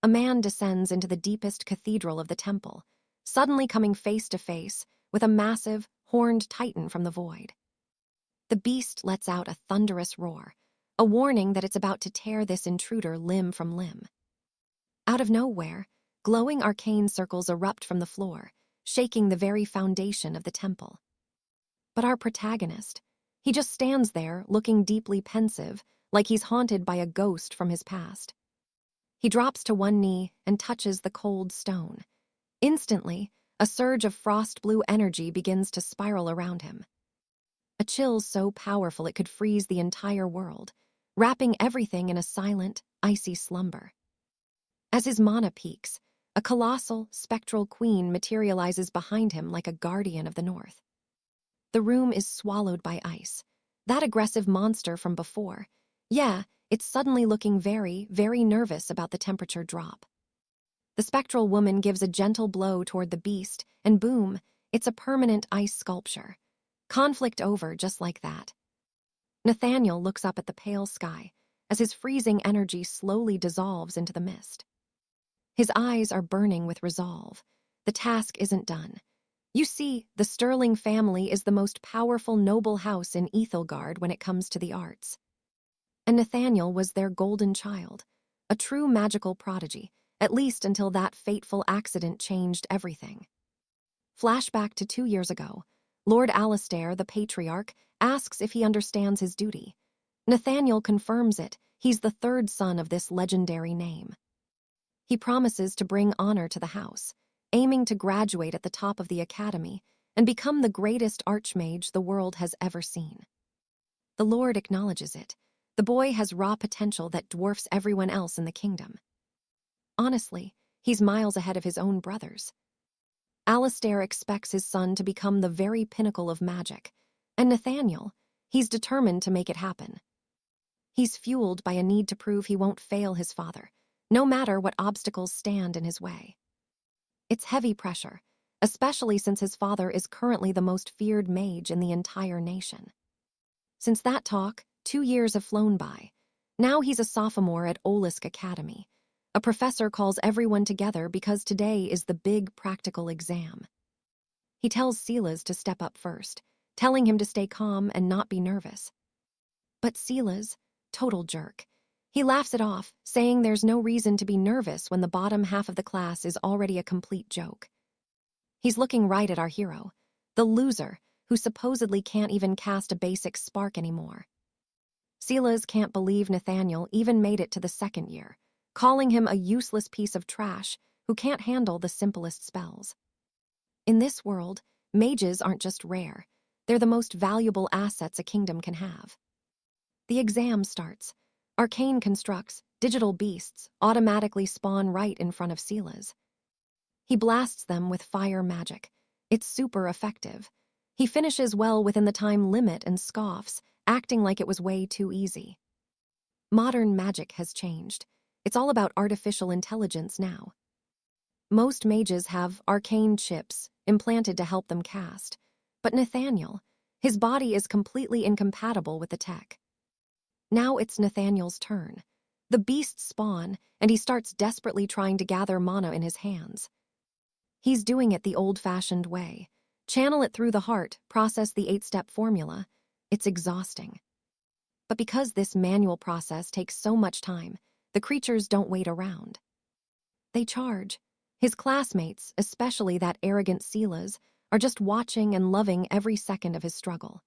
a man descends into the deepest cathedral of the temple, suddenly coming face to face with a massive, horned titan from the void. The beast lets out a thunderous roar, a warning that it's about to tear this intruder limb from limb. Out of nowhere, glowing arcane circles erupt from the floor, shaking the very foundation of the temple. But our protagonist, he just stands there looking deeply pensive, like he's haunted by a ghost from his past. He drops to one knee and touches the cold stone. Instantly, a surge of frost blue energy begins to spiral around him. A chill so powerful it could freeze the entire world, wrapping everything in a silent, icy slumber. As his mana peaks, a colossal, spectral queen materializes behind him like a guardian of the north. The room is swallowed by ice. That aggressive monster from before, it's suddenly looking very, very nervous about the temperature drop. The spectral woman gives a gentle blow toward the beast, and boom, it's a permanent ice sculpture. Conflict over just like that. Nathaniel looks up at the pale sky as his freezing energy slowly dissolves into the mist. His eyes are burning with resolve. The task isn't done. You see, the Sterling family is the most powerful noble house in 𝒂𝒒𝒔𝒔 when it comes to the arts. And Nathaniel was their golden child, a true magical prodigy, at least until that fateful accident changed everything. Flashback to 2 years ago, Lord Alistair, the patriarch, asks if he understands his duty. Nathaniel confirms it. He's the third son of this legendary name. He promises to bring honor to the house, aiming to graduate at the top of the academy and become the greatest archmage the world has ever seen. The Lord acknowledges it. The boy has raw potential that dwarfs everyone else in the kingdom. Honestly, he's miles ahead of his own brothers. Alistair expects his son to become the very pinnacle of magic, and Nathaniel, he's determined to make it happen. He's fueled by a need to prove he won't fail his father, no matter what obstacles stand in his way. It's heavy pressure, especially since his father is currently the most feared mage in the entire nation. Since that talk, 2 years have flown by. Now he's a sophomore at 𝒂𝒒𝒔𝒔 Academy. A professor calls everyone together because today is the big practical exam. He tells Silas to step up first, telling him to stay calm and not be nervous. But Silas, total jerk. He laughs it off, saying there's no reason to be nervous when the bottom half of the class is already a complete joke. He's looking right at our hero, the loser, who supposedly can't even cast a basic spark anymore. Silas can't believe Nathaniel even made it to the second year, calling him a useless piece of trash who can't handle the simplest spells. In this world, mages aren't just rare, they're the most valuable assets a kingdom can have. The exam starts. Arcane constructs, digital beasts, automatically spawn right in front of Silas. He blasts them with fire magic. It's super effective. He finishes well within the time limit and scoffs, acting like it was way too easy. Modern magic has changed. It's all about artificial intelligence now. Most mages have arcane chips implanted to help them cast, but Nathaniel, his body is completely incompatible with the tech. Now it's Nathaniel's turn. The beasts spawn, and he starts desperately trying to gather mana in his hands. He's doing it the old-fashioned way. Channel it through the heart, process the 8-step formula. It's exhausting. But because this manual process takes so much time, the creatures don't wait around. They charge. His classmates, especially that arrogant Silas, are just watching and loving every second of his struggle.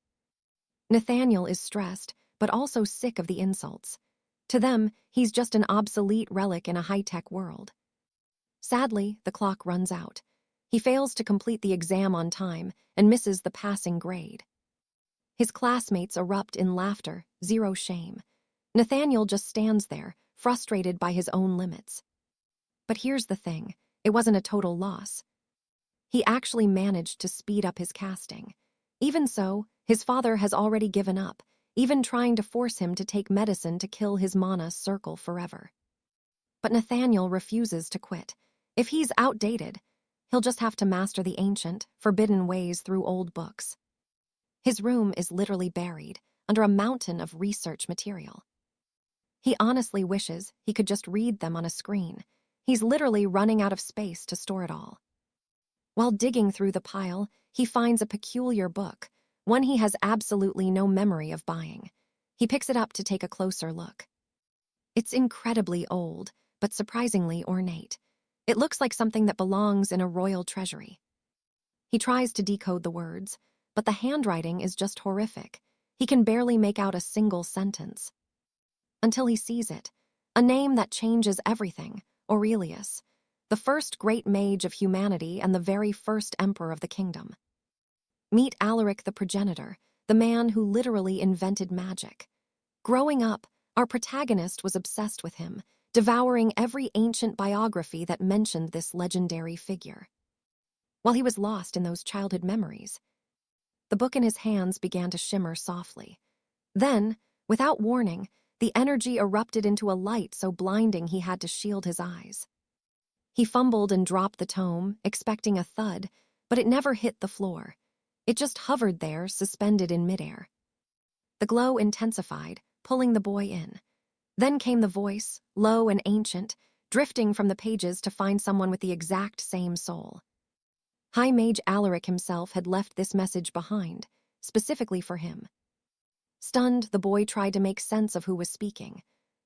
Nathaniel is stressed, but also sick of the insults. To them, he's just an obsolete relic in a high-tech world. Sadly, the clock runs out. He fails to complete the exam on time and misses the passing grade. His classmates erupt in laughter, zero shame. Nathaniel just stands there, frustrated by his own limits. But here's the thing, it wasn't a total loss. He actually managed to speed up his casting. Even so, his father has already given up, even trying to force him to take medicine to kill his mana circle forever. But Nathaniel refuses to quit. If he's outdated, he'll just have to master the ancient, forbidden ways through old books. His room is literally buried under a mountain of research material. He honestly wishes he could just read them on a screen. He's literally running out of space to store it all. While digging through the pile, he finds a peculiar book, one he has absolutely no memory of buying. He picks it up to take a closer look. It's incredibly old, but surprisingly ornate. It looks like something that belongs in a royal treasury. He tries to decode the words, but the handwriting is just horrific. He can barely make out a single sentence. Until he sees it, a name that changes everything, Aurelius, the first great mage of humanity and the very first emperor of the kingdom. Meet Alaric the progenitor, the man who literally invented magic. Growing up, our protagonist was obsessed with him, devouring every ancient biography that mentioned this legendary figure. While he was lost in those childhood memories, the book in his hands began to shimmer softly. Then, without warning, the energy erupted into a light so blinding he had to shield his eyes. He fumbled and dropped the tome, expecting a thud, but it never hit the floor. It just hovered there, suspended in midair. The glow intensified, pulling the boy in. Then came the voice, low and ancient, drifting from the pages to find someone with the exact same soul. High Mage Alaric himself had left this message behind, specifically for him. Stunned, the boy tried to make sense of who was speaking.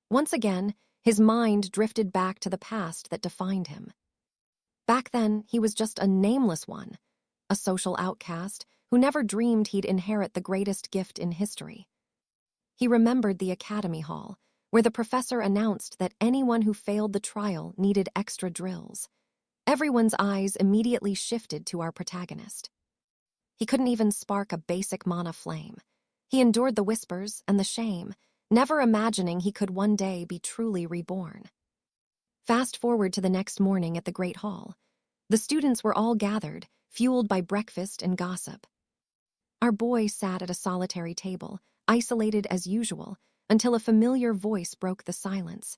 Once again, his mind drifted back to the past that defined him. Back then, he was just a nameless one, a social outcast who never dreamed he'd inherit the greatest gift in history. He remembered the academy hall, where the professor announced that anyone who failed the trial needed extra drills. Everyone's eyes immediately shifted to our protagonist. He couldn't even spark a basic mana flame. He endured the whispers and the shame, never imagining he could one day be truly reborn. Fast forward to the next morning at the Great Hall. The students were all gathered, fueled by breakfast and gossip. Our boy sat at a solitary table, isolated as usual, until a familiar voice broke the silence.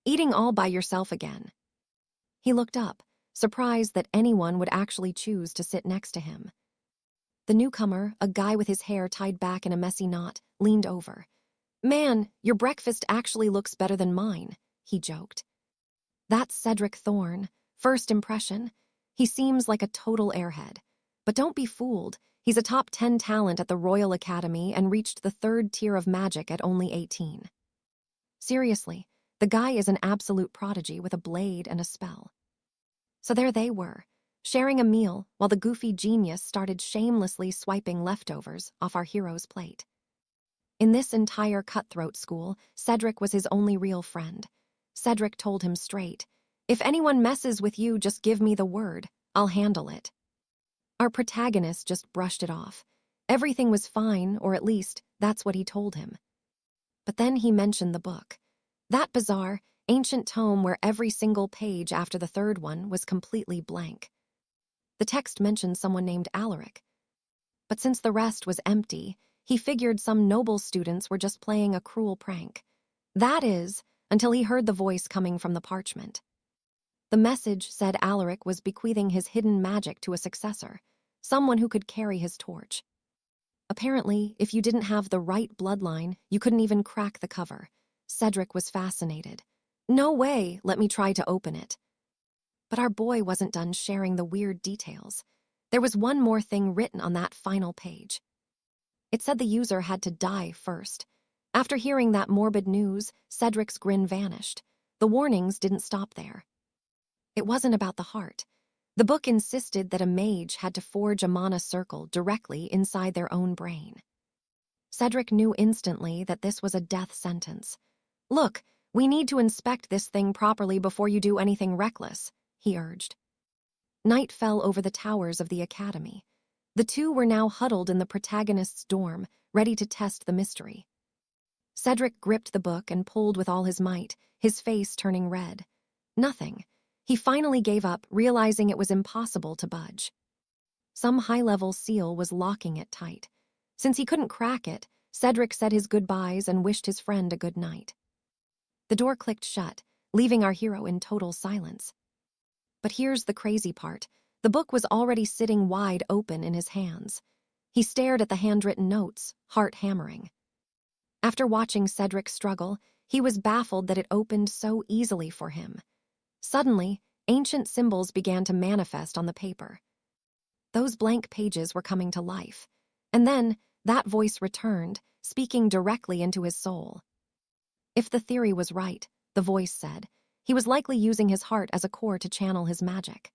"Eating all by yourself again." He looked up, surprised that anyone would actually choose to sit next to him. The newcomer, a guy with his hair tied back in a messy knot, leaned over. "Man, your breakfast actually looks better than mine," he joked. "That's Cedric Thorne, first impression. He seems like a total airhead. But don't be fooled, he's a top 10 talent at the Royal Academy and reached the 3rd tier of magic at only 18. Seriously, the guy is an absolute prodigy with a blade and a spell." So there they were, sharing a meal while the goofy genius started shamelessly swiping leftovers off our hero's plate. In this entire cutthroat school, Cedric was his only real friend. Cedric told him straight, "If anyone messes with you, just give me the word. I'll handle it." Our protagonist just brushed it off. Everything was fine, or at least, that's what he told him. But then he mentioned the book. That bizarre, ancient tome where every single page after the 3rd one was completely blank. The text mentioned someone named Alaric. But since the rest was empty, he figured some noble students were just playing a cruel prank. That is, until he heard the voice coming from the parchment. The message said Alaric was bequeathing his hidden magic to a successor, someone who could carry his torch. Apparently, if you didn't have the right bloodline, you couldn't even crack the cover. Cedric was fascinated. "No way, let me try to open it." But our boy wasn't done sharing the weird details. There was one more thing written on that final page. It said the user had to die first. After hearing that morbid news, Cedric's grin vanished. The warnings didn't stop there. It wasn't about the heart. The book insisted that a mage had to forge a mana circle directly inside their own brain. Cedric knew instantly that this was a death sentence. "Look, we need to inspect this thing properly before you do anything reckless," he urged. Night fell over the towers of the academy. The two were now huddled in the protagonist's dorm, ready to test the mystery. Cedric gripped the book and pulled with all his might, his face turning red. Nothing. He finally gave up, realizing it was impossible to budge. Some high-level seal was locking it tight. Since he couldn't crack it, Cedric said his goodbyes and wished his friend a good night. The door clicked shut, leaving our hero in total silence. But here's the crazy part. The book was already sitting wide open in his hands. He stared at the handwritten notes, heart hammering. After watching Cedric struggle, he was baffled that it opened so easily for him. Suddenly, ancient symbols began to manifest on the paper. Those blank pages were coming to life. And then, that voice returned, speaking directly into his soul. If the theory was right, the voice said, he was likely using his heart as a core to channel his magic.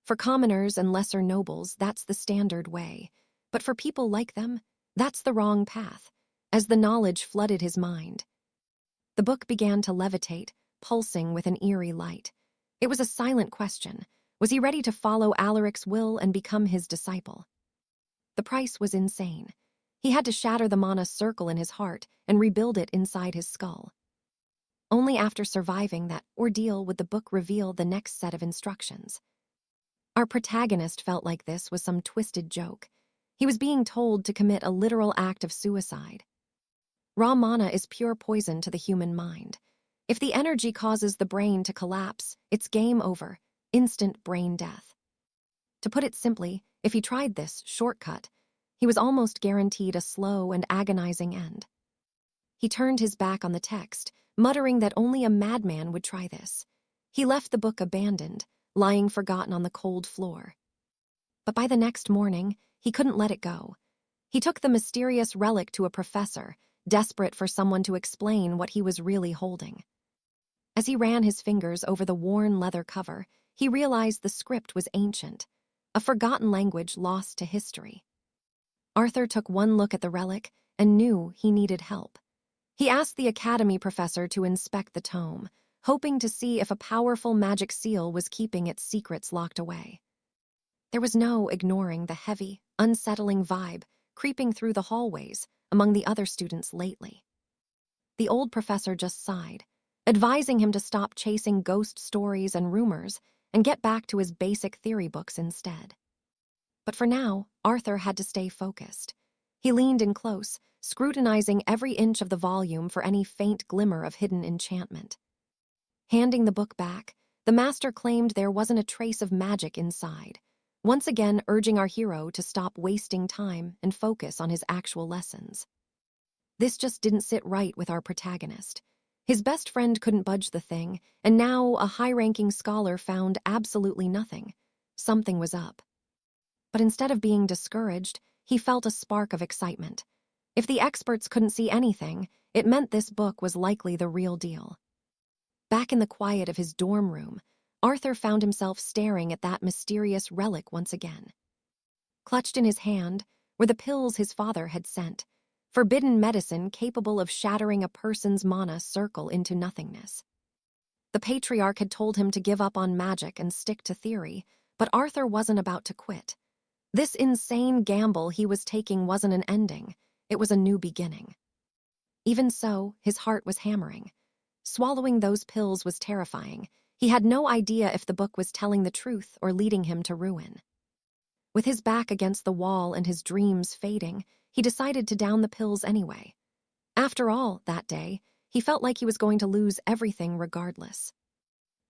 For commoners and lesser nobles, that's the standard way. But for people like them, that's the wrong path. As the knowledge flooded his mind, the book began to levitate, pulsing with an eerie light. It was a silent question. Was he ready to follow Alaric's will and become his disciple? The price was insane. He had to shatter the mana circle in his heart and rebuild it inside his skull. Only after surviving that ordeal would the book reveal the next set of instructions. Our protagonist felt like this was some twisted joke. He was being told to commit a literal act of suicide. Raw mana is pure poison to the human mind. If the energy causes the brain to collapse, it's game over, instant brain death. To put it simply, if he tried this shortcut, he was almost guaranteed a slow and agonizing end. He turned his back on the text, muttering that only a madman would try this. He left the book abandoned, lying forgotten on the cold floor. But by the next morning, he couldn't let it go. He took the mysterious relic to a professor, desperate for someone to explain what he was really holding. As he ran his fingers over the worn leather cover, he realized the script was ancient, a forgotten language lost to history. Arthur took one look at the relic and knew he needed help. He asked the academy professor to inspect the tome, hoping to see if a powerful magic seal was keeping its secrets locked away. There was no ignoring the heavy, unsettling vibe creeping through the hallways among the other students lately. The old professor just sighed, advising him to stop chasing ghost stories and rumors and get back to his basic theory books instead. But for now, Arthur had to stay focused. He leaned in close, scrutinizing every inch of the volume for any faint glimmer of hidden enchantment. Handing the book back, the master claimed there wasn't a trace of magic inside, once again urging our hero to stop wasting time and focus on his actual lessons. This just didn't sit right with our protagonist. His best friend couldn't budge the thing, and now a high-ranking scholar found absolutely nothing. Something was up. But instead of being discouraged, he felt a spark of excitement. If the experts couldn't see anything, it meant this book was likely the real deal. Back in the quiet of his dorm room, Arthur found himself staring at that mysterious relic once again. Clutched in his hand were the pills his father had sent, forbidden medicine capable of shattering a person's mana circle into nothingness. The patriarch had told him to give up on magic and stick to theory, but Arthur wasn't about to quit. This insane gamble he was taking wasn't an ending, it was a new beginning. Even so, his heart was hammering. Swallowing those pills was terrifying. He had no idea if the book was telling the truth or leading him to ruin. With his back against the wall and his dreams fading, he decided to down the pills anyway. After all, that day, he felt like he was going to lose everything regardless.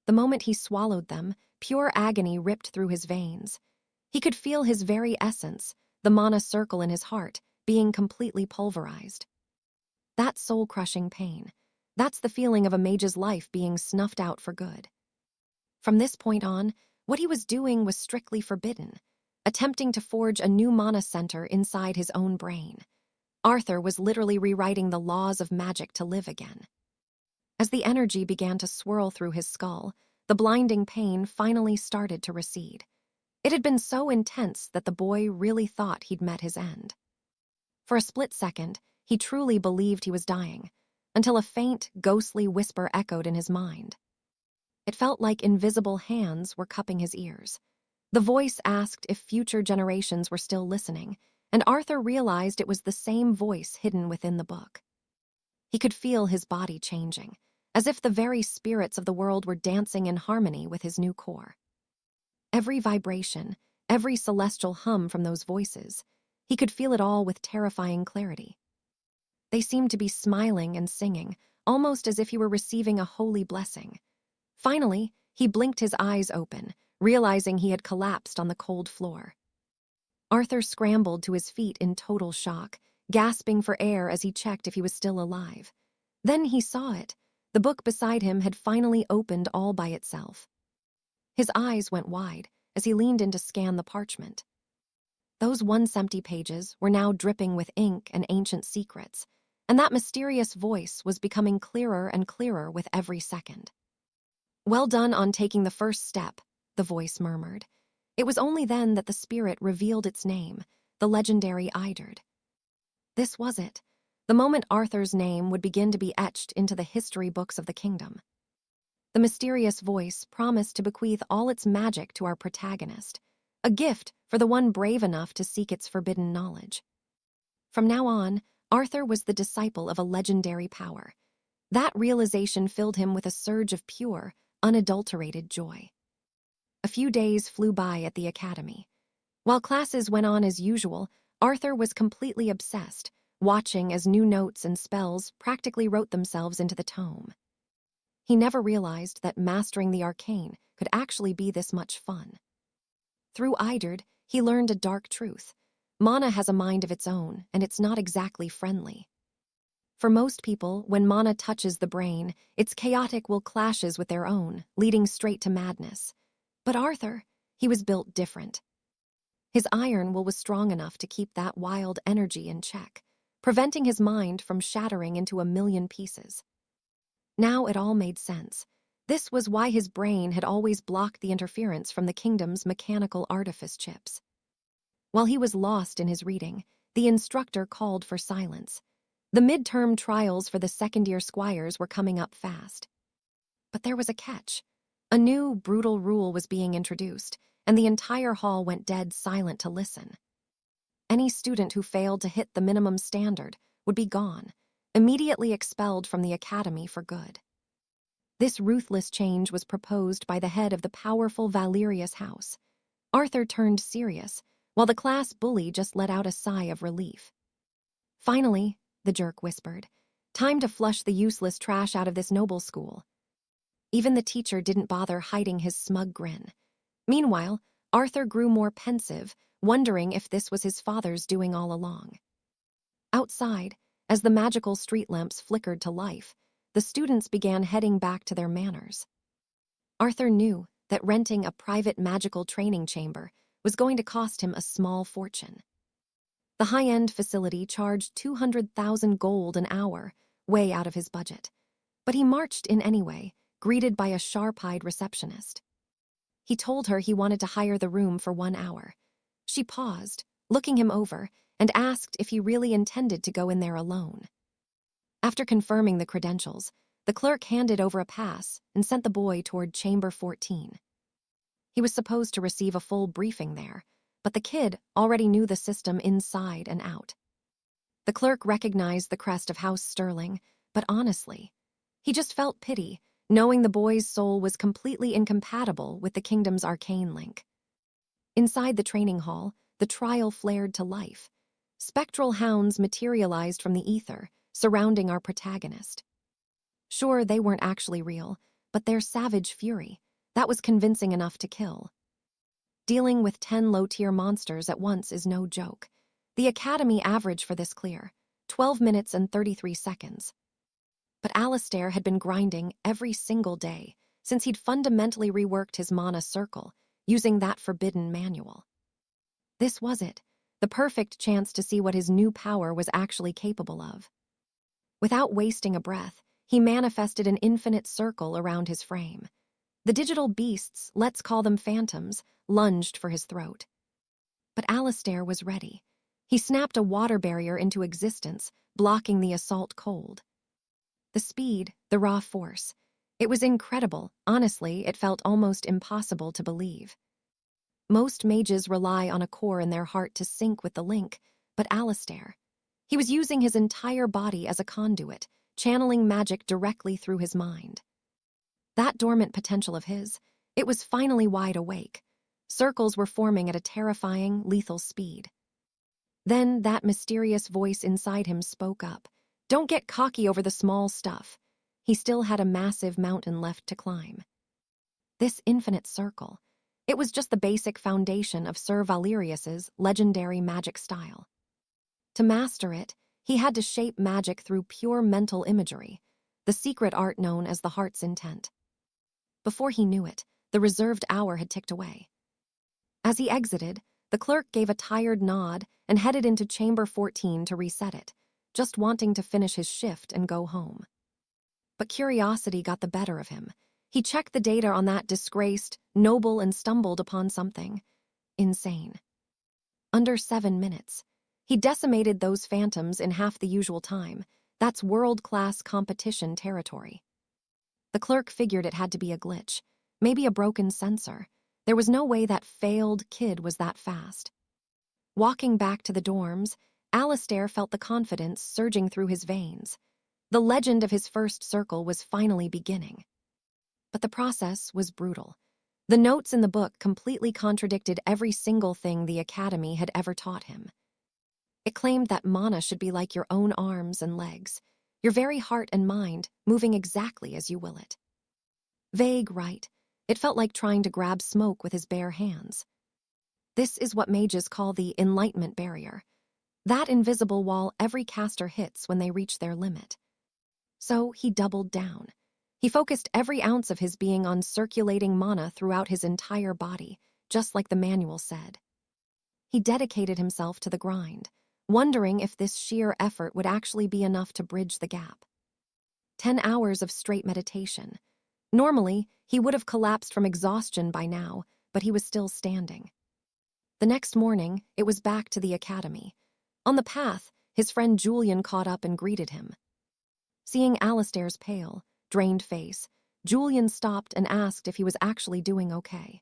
The moment he swallowed them, pure agony ripped through his veins. He could feel his very essence, the mana circle in his heart, being completely pulverized. That soul-crushing pain, that's the feeling of a mage's life being snuffed out for good. From this point on, what he was doing was strictly forbidden, attempting to forge a new mana center inside his own brain. Arthur was literally rewriting the laws of magic to live again. As the energy began to swirl through his skull, the blinding pain finally started to recede. It had been so intense that the boy really thought he'd met his end. For a split second, he truly believed he was dying, until a faint, ghostly whisper echoed in his mind. It felt like invisible hands were cupping his ears. The voice asked if future generations were still listening, and Arthur realized it was the same voice hidden within the book. He could feel his body changing, as if the very spirits of the world were dancing in harmony with his new core. Every vibration, every celestial hum from those voices, he could feel it all with terrifying clarity. They seemed to be smiling and singing, almost as if he were receiving a holy blessing. Finally, he blinked his eyes open, realizing he had collapsed on the cold floor. Arthur scrambled to his feet in total shock, gasping for air as he checked if he was still alive. Then he saw it. The book beside him had finally opened all by itself. His eyes went wide as he leaned in to scan the parchment. Those once empty pages were now dripping with ink and ancient secrets, and that mysterious voice was becoming clearer and clearer with every second. "Well done on taking the first step," the voice murmured. It was only then that the spirit revealed its name, the legendary 𝒕𝒉. This was it, the moment Arthur's name would begin to be etched into the history books of the kingdom. The mysterious voice promised to bequeath all its magic to our protagonist, a gift for the one brave enough to seek its forbidden knowledge. From now on, Arthur was the disciple of a legendary power. That realization filled him with a surge of pure, unadulterated joy. A few days flew by at the academy. While classes went on as usual, Arthur was completely obsessed, watching as new notes and spells practically wrote themselves into the tome. He never realized that mastering the arcane could actually be this much fun. Through 𝒕𝒉, he learned a dark truth. Mana has a mind of its own, and it's not exactly friendly. For most people, when mana touches the brain, its chaotic will clashes with their own, leading straight to madness. But Arthur, he was built different. His iron will was strong enough to keep that wild energy in check, preventing his mind from shattering into a million pieces. Now it all made sense. This was why his brain had always blocked the interference from the kingdom's mechanical artifice chips. While he was lost in his reading, the instructor called for silence. The midterm trials for the second-year squires were coming up fast. But there was a catch. A new, brutal rule was being introduced, and the entire hall went dead silent to listen. Any student who failed to hit the minimum standard would be gone, immediately expelled from the academy for good. This ruthless change was proposed by the head of the powerful Valerius house. Arthur turned serious, while the class bully just let out a sigh of relief. "Finally," the jerk whispered, "time to flush the useless trash out of this noble school." Even the teacher didn't bother hiding his smug grin. Meanwhile, Arthur grew more pensive, wondering if this was his father's doing all along. Outside, as the magical street lamps flickered to life, the students began heading back to their manors. Arthur knew that renting a private magical training chamber was going to cost him a small fortune. The high-end facility charged 200,000 gold an hour, way out of his budget. But he marched in anyway, greeted by a sharp-eyed receptionist. He told her he wanted to hire the room for 1 hour. She paused, looking him over, and asked if he really intended to go in there alone. After confirming the credentials, the clerk handed over a pass and sent the boy toward Chamber 14. He was supposed to receive a full briefing there, but the kid already knew the system inside and out. The clerk recognized the crest of House Sterling, but honestly, he just felt pity, knowing the boy's soul was completely incompatible with the kingdom's arcane link. Inside the training hall, the trial flared to life. Spectral hounds materialized from the ether, surrounding our protagonist. Sure, they weren't actually real, but their savage fury, that was convincing enough to kill. Dealing with 10 low-tier monsters at once is no joke. The academy average for this clear, 12 minutes and 33 seconds. But Alistair had been grinding every single day since he'd fundamentally reworked his mana circle, using that forbidden manual. This was it, the perfect chance to see what his new power was actually capable of. Without wasting a breath, he manifested an infinite circle around his frame. The digital beasts, let's call them phantoms, lunged for his throat. But Alistair was ready. He snapped a water barrier into existence, blocking the assault cold. The speed, the raw force. It was incredible. Honestly, it felt almost impossible to believe. Most mages rely on a core in their heart to sync with the link, but Alistair, he was using his entire body as a conduit, channeling magic directly through his mind. That dormant potential of his, it was finally wide awake. Circles were forming at a terrifying, lethal speed. Then that mysterious voice inside him spoke up. Don't get cocky over the small stuff. He still had a massive mountain left to climb. This infinite circle, it was just the basic foundation of Sir Valerius's legendary magic style. To master it, he had to shape magic through pure mental imagery. the secret art known as the heart's intent. Before he knew it, the reserved hour had ticked away. As he exited, the clerk gave a tired nod and headed into chamber 14 to reset it, just wanting to finish his shift and go home. But curiosity got the better of him. He checked the data on that disgraced noble and stumbled upon something insane. Under 7 minutes. He decimated those phantoms in half the usual time. That's world-class competition territory. The clerk figured it had to be a glitch, maybe a broken sensor. There was no way that failed kid was that fast. Walking back to the dorms, Alistair felt the confidence surging through his veins. The legend of his first circle was finally beginning. But the process was brutal. The notes in the book completely contradicted every single thing the Academy had ever taught him. It claimed that mana should be like your own arms and legs, your very heart and mind moving exactly as you will it. Vague, right? It felt like trying to grab smoke with his bare hands. This is what mages call the enlightenment barrier, that invisible wall every caster hits when they reach their limit. So he doubled down. He focused every ounce of his being on circulating mana throughout his entire body, just like the manual said. He dedicated himself to the grind, wondering if this sheer effort would actually be enough to bridge the gap. 10 hours of straight meditation. Normally, he would have collapsed from exhaustion by now, but he was still standing. The next morning, it was back to the academy. On the path, his friend Julian caught up and greeted him. Seeing Alistair's pale, drained face, Julian stopped and asked if he was actually doing okay.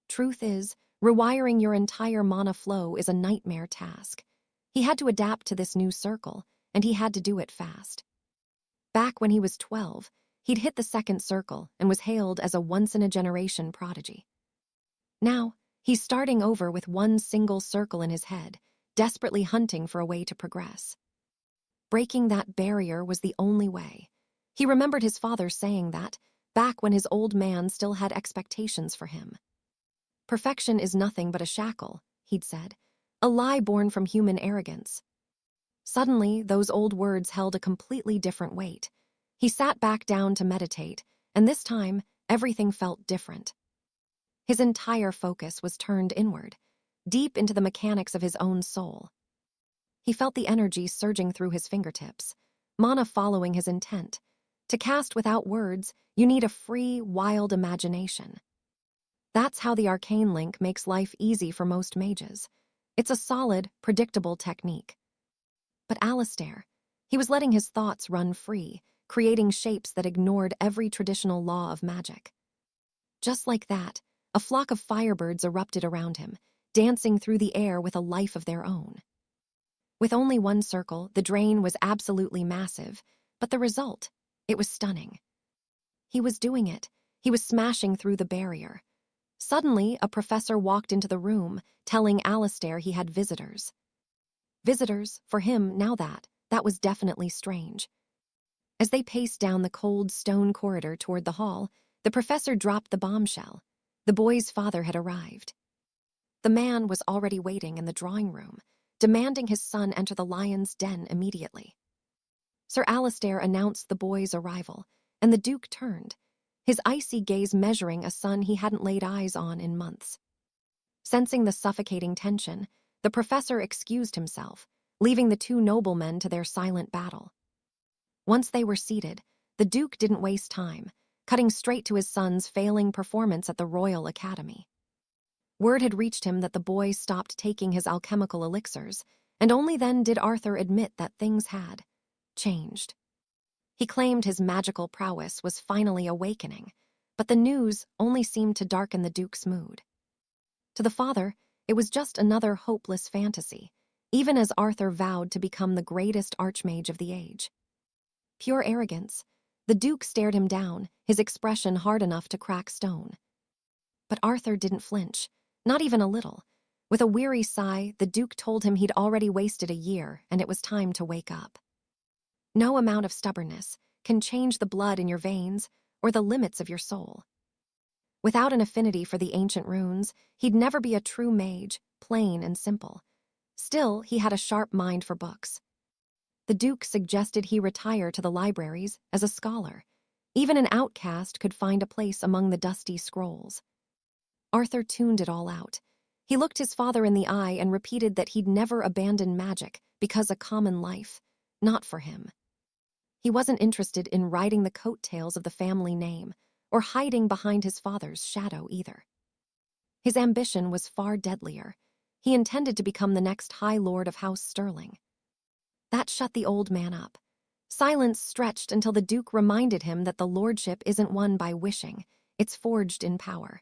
Truth is, rewiring your entire mana flow is a nightmare task. He had to adapt to this new circle, and he had to do it fast. Back when he was 12, he'd hit the second circle and was hailed as a once-in-a-generation prodigy. Now, he's starting over with one single circle in his head, desperately hunting for a way to progress. Breaking that barrier was the only way. He remembered his father saying that, back when his old man still had expectations for him. Perfection is nothing but a shackle, he'd said, a lie born from human arrogance. Suddenly, those old words held a completely different weight. He sat back down to meditate, and this time, everything felt different. His entire focus was turned inward, deep into the mechanics of his own soul. He felt the energy surging through his fingertips, mana following his intent. To cast without words, you need a free, wild imagination. That's how the arcane link makes life easy for most mages. It's a solid, predictable technique. But Alistair, he was letting his thoughts run free, creating shapes that ignored every traditional law of magic. Just like that, a flock of firebirds erupted around him, dancing through the air with a life of their own. With only one circle, the drain was absolutely massive, but the result, it was stunning. He was doing it. He was smashing through the barrier. Suddenly, a professor walked into the room, telling Alistair he had visitors. Visitors, for him, now that was definitely strange. As they paced down the cold stone corridor toward the hall, the professor dropped the bombshell. The boy's father had arrived. The man was already waiting in the drawing room, demanding his son enter the lion's den immediately. Sir Alistair announced the boy's arrival, and the Duke turned, his icy gaze measuring a son he hadn't laid eyes on in months. Sensing the suffocating tension, the professor excused himself, leaving the two noblemen to their silent battle. Once they were seated, the Duke didn't waste time, cutting straight to his son's failing performance at the Royal Academy. Word had reached him that the boy stopped taking his alchemical elixirs, and only then did Arthur admit that things had changed. He claimed his magical prowess was finally awakening, but the news only seemed to darken the Duke's mood. To the father, it was just another hopeless fantasy, even as Arthur vowed to become the greatest archmage of the age. Pure arrogance, the Duke stared him down, his expression hard enough to crack stone. But Arthur didn't flinch, not even a little. With a weary sigh, the Duke told him he'd already wasted a year and it was time to wake up. No amount of stubbornness can change the blood in your veins or the limits of your soul. Without an affinity for the ancient runes, he'd never be a true mage, plain and simple. Still, he had a sharp mind for books. The Duke suggested he retire to the libraries as a scholar. Even an outcast could find a place among the dusty scrolls. Arthur tuned it all out. He looked his father in the eye and repeated that he'd never abandon magic because a common life, not for him. He wasn't interested in riding the coattails of the family name or hiding behind his father's shadow either. His ambition was far deadlier. He intended to become the next High Lord of House Sterling. That shut the old man up. Silence stretched until the Duke reminded him that the lordship isn't won by wishing, it's forged in power.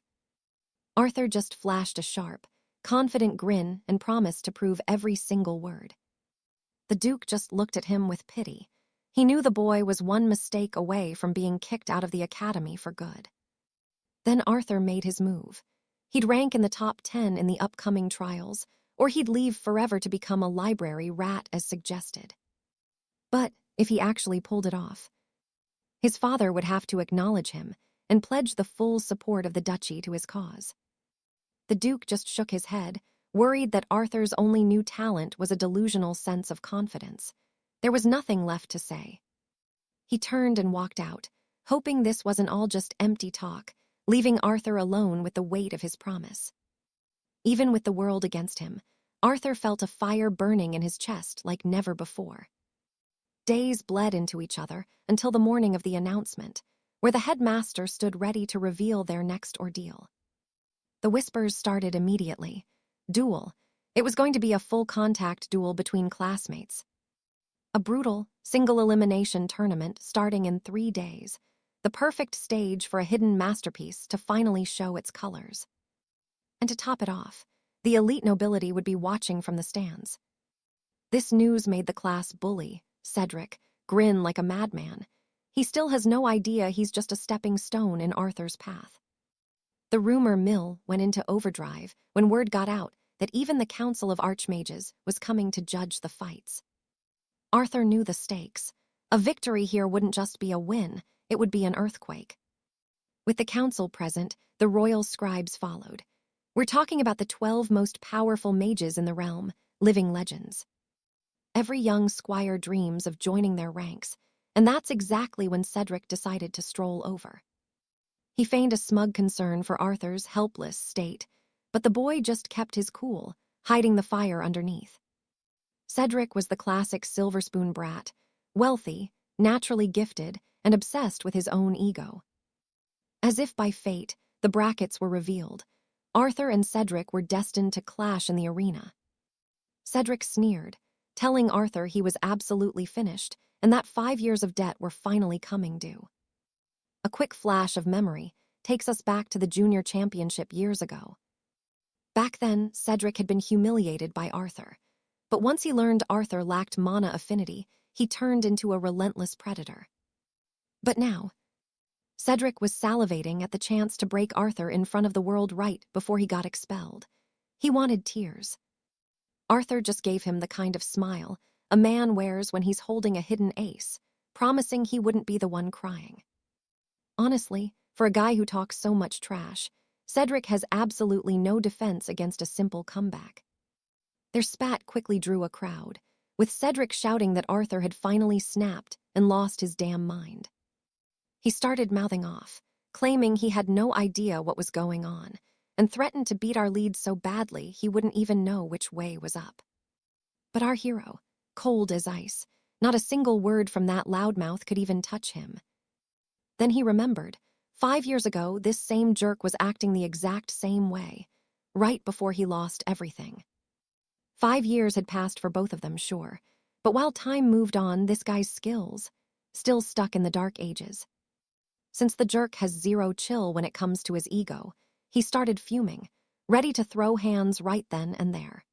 Arthur just flashed a sharp, confident grin and promised to prove every single word. The Duke just looked at him with pity. He knew the boy was one mistake away from being kicked out of the academy for good. Then Arthur made his move. He'd rank in the top 10 in the upcoming trials, or he'd leave forever to become a library rat as suggested. But if he actually pulled it off, his father would have to acknowledge him and pledge the full support of the duchy to his cause. The Duke just shook his head, worried that Arthur's only new talent was a delusional sense of confidence. There was nothing left to say. He turned and walked out, hoping this wasn't all just empty talk, leaving Arthur alone with the weight of his promise. Even with the world against him, Arthur felt a fire burning in his chest like never before. Days bled into each other until the morning of the announcement, where the headmaster stood ready to reveal their next ordeal. The whispers started immediately. Duel. It was going to be a full-contact duel between classmates. A brutal, single-elimination tournament starting in 3 days. The perfect stage for a hidden masterpiece to finally show its colors. And to top it off, the elite nobility would be watching from the stands. This news made the class bully, Cedric, grin like a madman. He still has no idea he's just a stepping stone in Arthur's path. The rumor mill went into overdrive when word got out that even the Council of Archmages was coming to judge the fights. Arthur knew the stakes. A victory here wouldn't just be a win, it would be an earthquake. With the council present, the royal scribes followed. We're talking about the 12 most powerful mages in the realm, living legends. Every young squire dreams of joining their ranks, and that's exactly when Cedric decided to stroll over. He feigned a smug concern for Arthur's helpless state, but the boy just kept his cool, hiding the fire underneath. Cedric was the classic silver spoon brat, wealthy, naturally gifted, and obsessed with his own ego. As if by fate, the brackets were revealed. Arthur and Cedric were destined to clash in the arena. Cedric sneered, telling Arthur he was absolutely finished and that 5 years of debt were finally coming due. A quick flash of memory takes us back to the junior championship years ago. Back then, Cedric had been humiliated by Arthur, but once he learned Arthur lacked mana affinity, he turned into a relentless predator. But now, Cedric was salivating at the chance to break Arthur in front of the world right before he got expelled. He wanted tears. Arthur just gave him the kind of smile a man wears when he's holding a hidden ace, promising he wouldn't be the one crying. Honestly, for a guy who talks so much trash, Cedric has absolutely no defense against a simple comeback. Their spat quickly drew a crowd, with Cedric shouting that Arthur had finally snapped and lost his damn mind. He started mouthing off, claiming he had no idea what was going on, and threatened to beat our lead so badly he wouldn't even know which way was up. But our hero, cold as ice, not a single word from that loudmouth could even touch him. Then he remembered, 5 years ago this same jerk was acting the exact same way, right before he lost everything. 5 years had passed for both of them, sure, but while time moved on, this guy's skills, still stuck in the dark ages. Since the jerk has zero chill when it comes to his ego, he started fuming, ready to throw hands right then and there.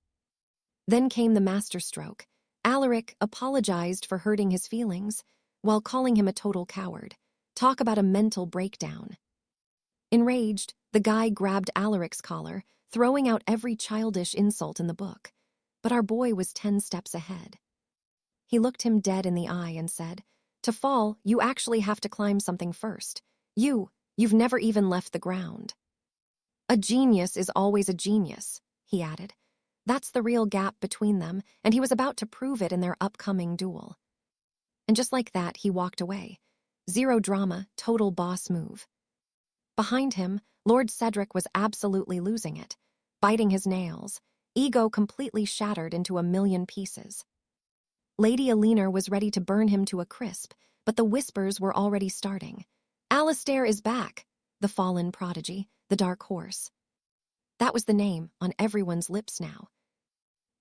Then came the masterstroke. Alaric apologized for hurting his feelings, while calling him a total coward. Talk about a mental breakdown. Enraged, the guy grabbed Alaric's collar, throwing out every childish insult in the book. But our boy was 10 steps ahead. He looked him dead in the eye and said, "To fall, you actually have to climb something first. You've never even left the ground." "A genius is always a genius," he added. That's the real gap between them, and he was about to prove it in their upcoming duel. And just like that, he walked away. Zero drama, total boss move. Behind him, Lord Cedric was absolutely losing it, biting his nails, ego completely shattered into a million pieces. Lady Alina was ready to burn him to a crisp, but the whispers were already starting. Alistair is back, the fallen prodigy, the dark horse. That was the name on everyone's lips now.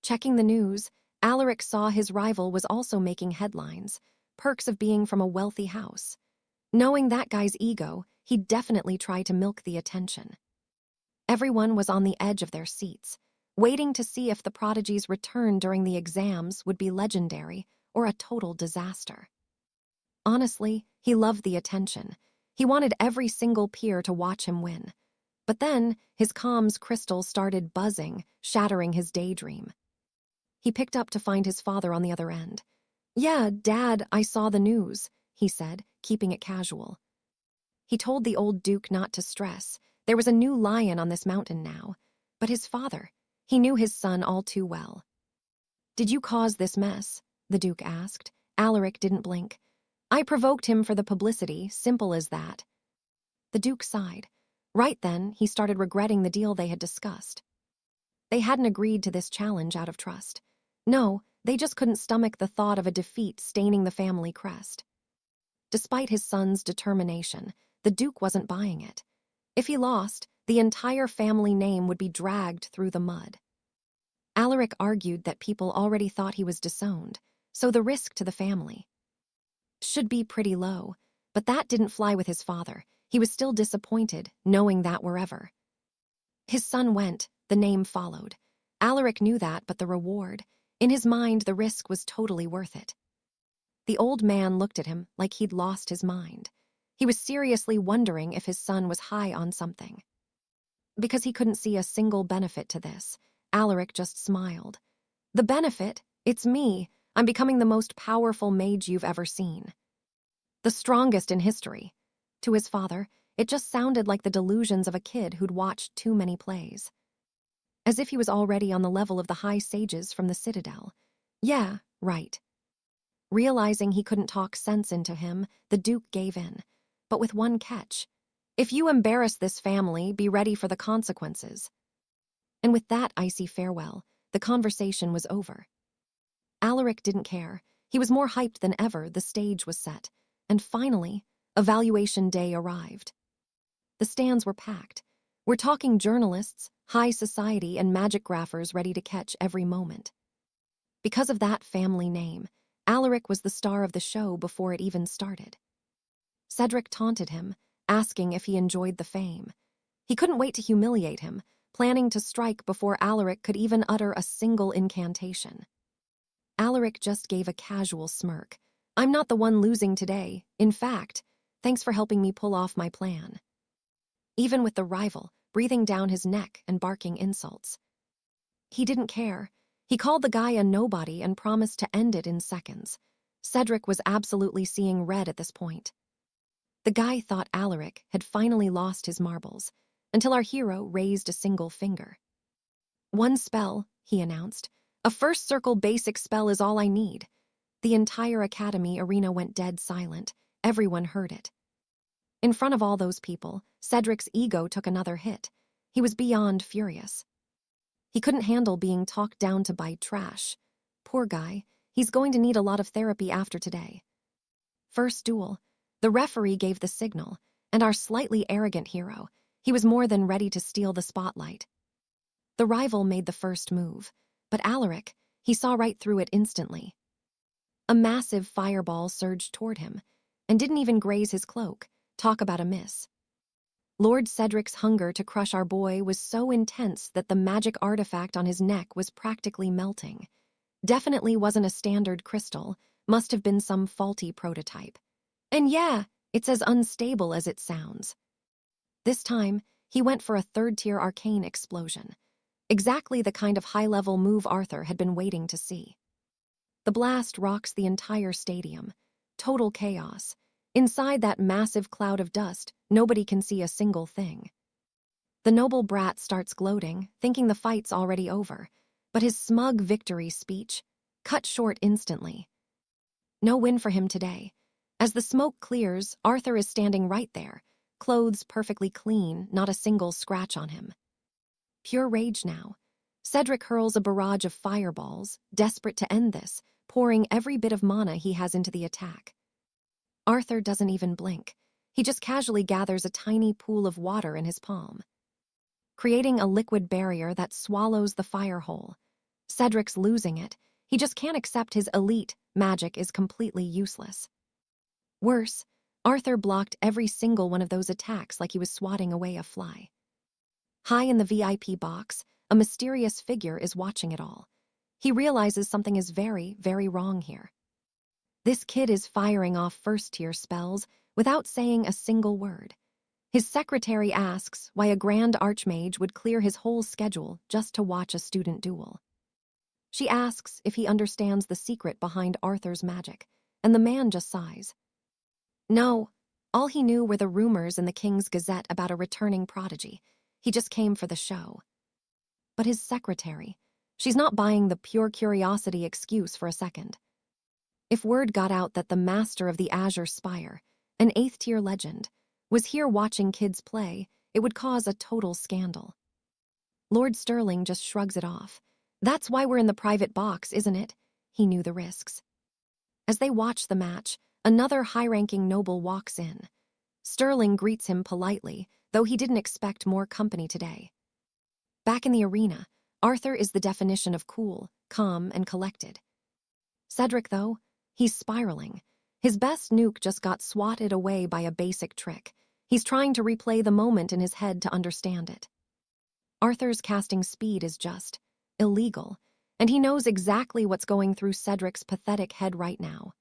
Checking the news, Alaric saw his rival was also making headlines, perks of being from a wealthy house. Knowing that guy's ego, he'd definitely try to milk the attention. Everyone was on the edge of their seats, waiting to see if the prodigy's return during the exams would be legendary or a total disaster. Honestly, he loved the attention. He wanted every single peer to watch him win. But then, his comms crystal started buzzing, shattering his daydream. He picked up to find his father on the other end. "Yeah, Dad, I saw the news," he said, keeping it casual. He told the old Duke not to stress. There was a new lion on this mountain now. But his father, he knew his son all too well. "Did you cause this mess?" the Duke asked. Alaric didn't blink. "I provoked him for the publicity, simple as that." The Duke sighed. Right then, he started regretting the deal they had discussed. They hadn't agreed to this challenge out of trust. No, they just couldn't stomach the thought of a defeat staining the family crest. Despite his son's determination, the Duke wasn't buying it. If he lost, the entire family name would be dragged through the mud. Alaric argued that people already thought he was disowned, so the risk to the family should be pretty low, but that didn't fly with his father. He was still disappointed, knowing that wherever his son went, the name followed. Alaric knew that, but the reward, in his mind, the risk was totally worth it. The old man looked at him like he'd lost his mind. He was seriously wondering if his son was high on something. Because he couldn't see a single benefit to this, Alaric just smiled. "The benefit? It's me. I'm becoming the most powerful mage you've ever seen. The strongest in history." To his father, it just sounded like the delusions of a kid who'd watched too many plays. As if he was already on the level of the high sages from the Citadel. Yeah, right. Realizing he couldn't talk sense into him, the Duke gave in, but with one catch. "If you embarrass this family, be ready for the consequences." And with that icy farewell, the conversation was over. Alaric didn't care. He was more hyped than ever. The stage was set. And finally, evaluation day arrived. The stands were packed. We're talking journalists, high society, and magic graphers ready to catch every moment. Because of that family name, Alaric was the star of the show before it even started. Cedric taunted him, asking if he enjoyed the fame. He couldn't wait to humiliate him, planning to strike before Alaric could even utter a single incantation. Alaric just gave a casual smirk. "I'm not the one losing today. In fact, thanks for helping me pull off my plan." Even with the rival breathing down his neck and barking insults. He didn't care. He called the guy a nobody and promised to end it in seconds. Cedric was absolutely seeing red at this point. The guy thought Alaric had finally lost his marbles, until our hero raised a single finger. "One spell," he announced. "A first circle basic spell is all I need." The entire academy arena went dead silent. Everyone heard it. In front of all those people, Cedric's ego took another hit. He was beyond furious. He couldn't handle being talked down to by trash. Poor guy, he's going to need a lot of therapy after today. First duel. The referee gave the signal, and our slightly arrogant hero, he was more than ready to steal the spotlight. The rival made the first move, but Alaric, he saw right through it instantly. A massive fireball surged toward him, and didn't even graze his cloak. Talk about a miss. Lord Cedric's hunger to crush our boy was so intense that the magic artifact on his neck was practically melting. Definitely wasn't a standard crystal, must have been some faulty prototype. And yeah, it's as unstable as it sounds. This time, he went for a third-tier arcane explosion. Exactly the kind of high-level move Arthur had been waiting to see. The blast rocks the entire stadium. Total chaos. Inside that massive cloud of dust, nobody can see a single thing. The noble brat starts gloating, thinking the fight's already over, but his smug victory speech, cut short instantly. No win for him today. As the smoke clears, Arthur is standing right there, clothes perfectly clean, not a single scratch on him. Pure rage now. Cedric hurls a barrage of fireballs, desperate to end this, pouring every bit of mana he has into the attack. Arthur doesn't even blink. He just casually gathers a tiny pool of water in his palm, creating a liquid barrier that swallows the fire whole. Cedric's losing it. He just can't accept his elite magic is completely useless. Worse, Arthur blocked every single one of those attacks like he was swatting away a fly. High in the VIP box, a mysterious figure is watching it all. He realizes something is very, very wrong here. This kid is firing off first-tier spells without saying a single word. His secretary asks why a grand archmage would clear his whole schedule just to watch a student duel. She asks if he understands the secret behind Arthur's magic, and the man just sighs. No, all he knew were the rumors in the King's Gazette about a returning prodigy. He just came for the show. But his secretary, she's not buying the pure curiosity excuse for a second. If word got out that the master of the Azure Spire, an 8th-tier legend, was here watching kids play, it would cause a total scandal. Lord Sterling just shrugs it off. That's why we're in the private box, isn't it? He knew the risks. As they watch the match, another high-ranking noble walks in. Sterling greets him politely, though he didn't expect more company today. Back in the arena, Arthur is the definition of cool, calm, and collected. Cedric, though, he's spiraling. His best nuke just got swatted away by a basic trick. He's trying to replay the moment in his head to understand it. Arthur's casting speed is just illegal, and he knows exactly what's going through Cedric's pathetic head right now.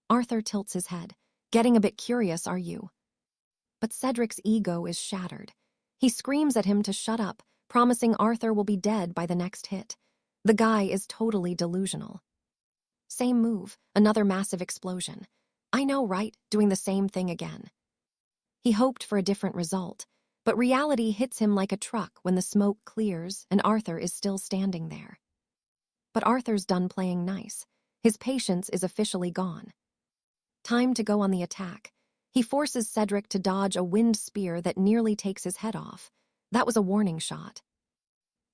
Arthur tilts his head. Getting a bit curious, are you? But Cedric's ego is shattered. He screams at him to shut up, promising Arthur will be dead by the next hit. The guy is totally delusional. Same move, another massive explosion. I know, right? Doing the same thing again. He hoped for a different result, but reality hits him like a truck when the smoke clears and Arthur is still standing there. But Arthur's done playing nice. His patience is officially gone. Time to go on the attack. He forces Cedric to dodge a wind spear that nearly takes his head off. That was a warning shot.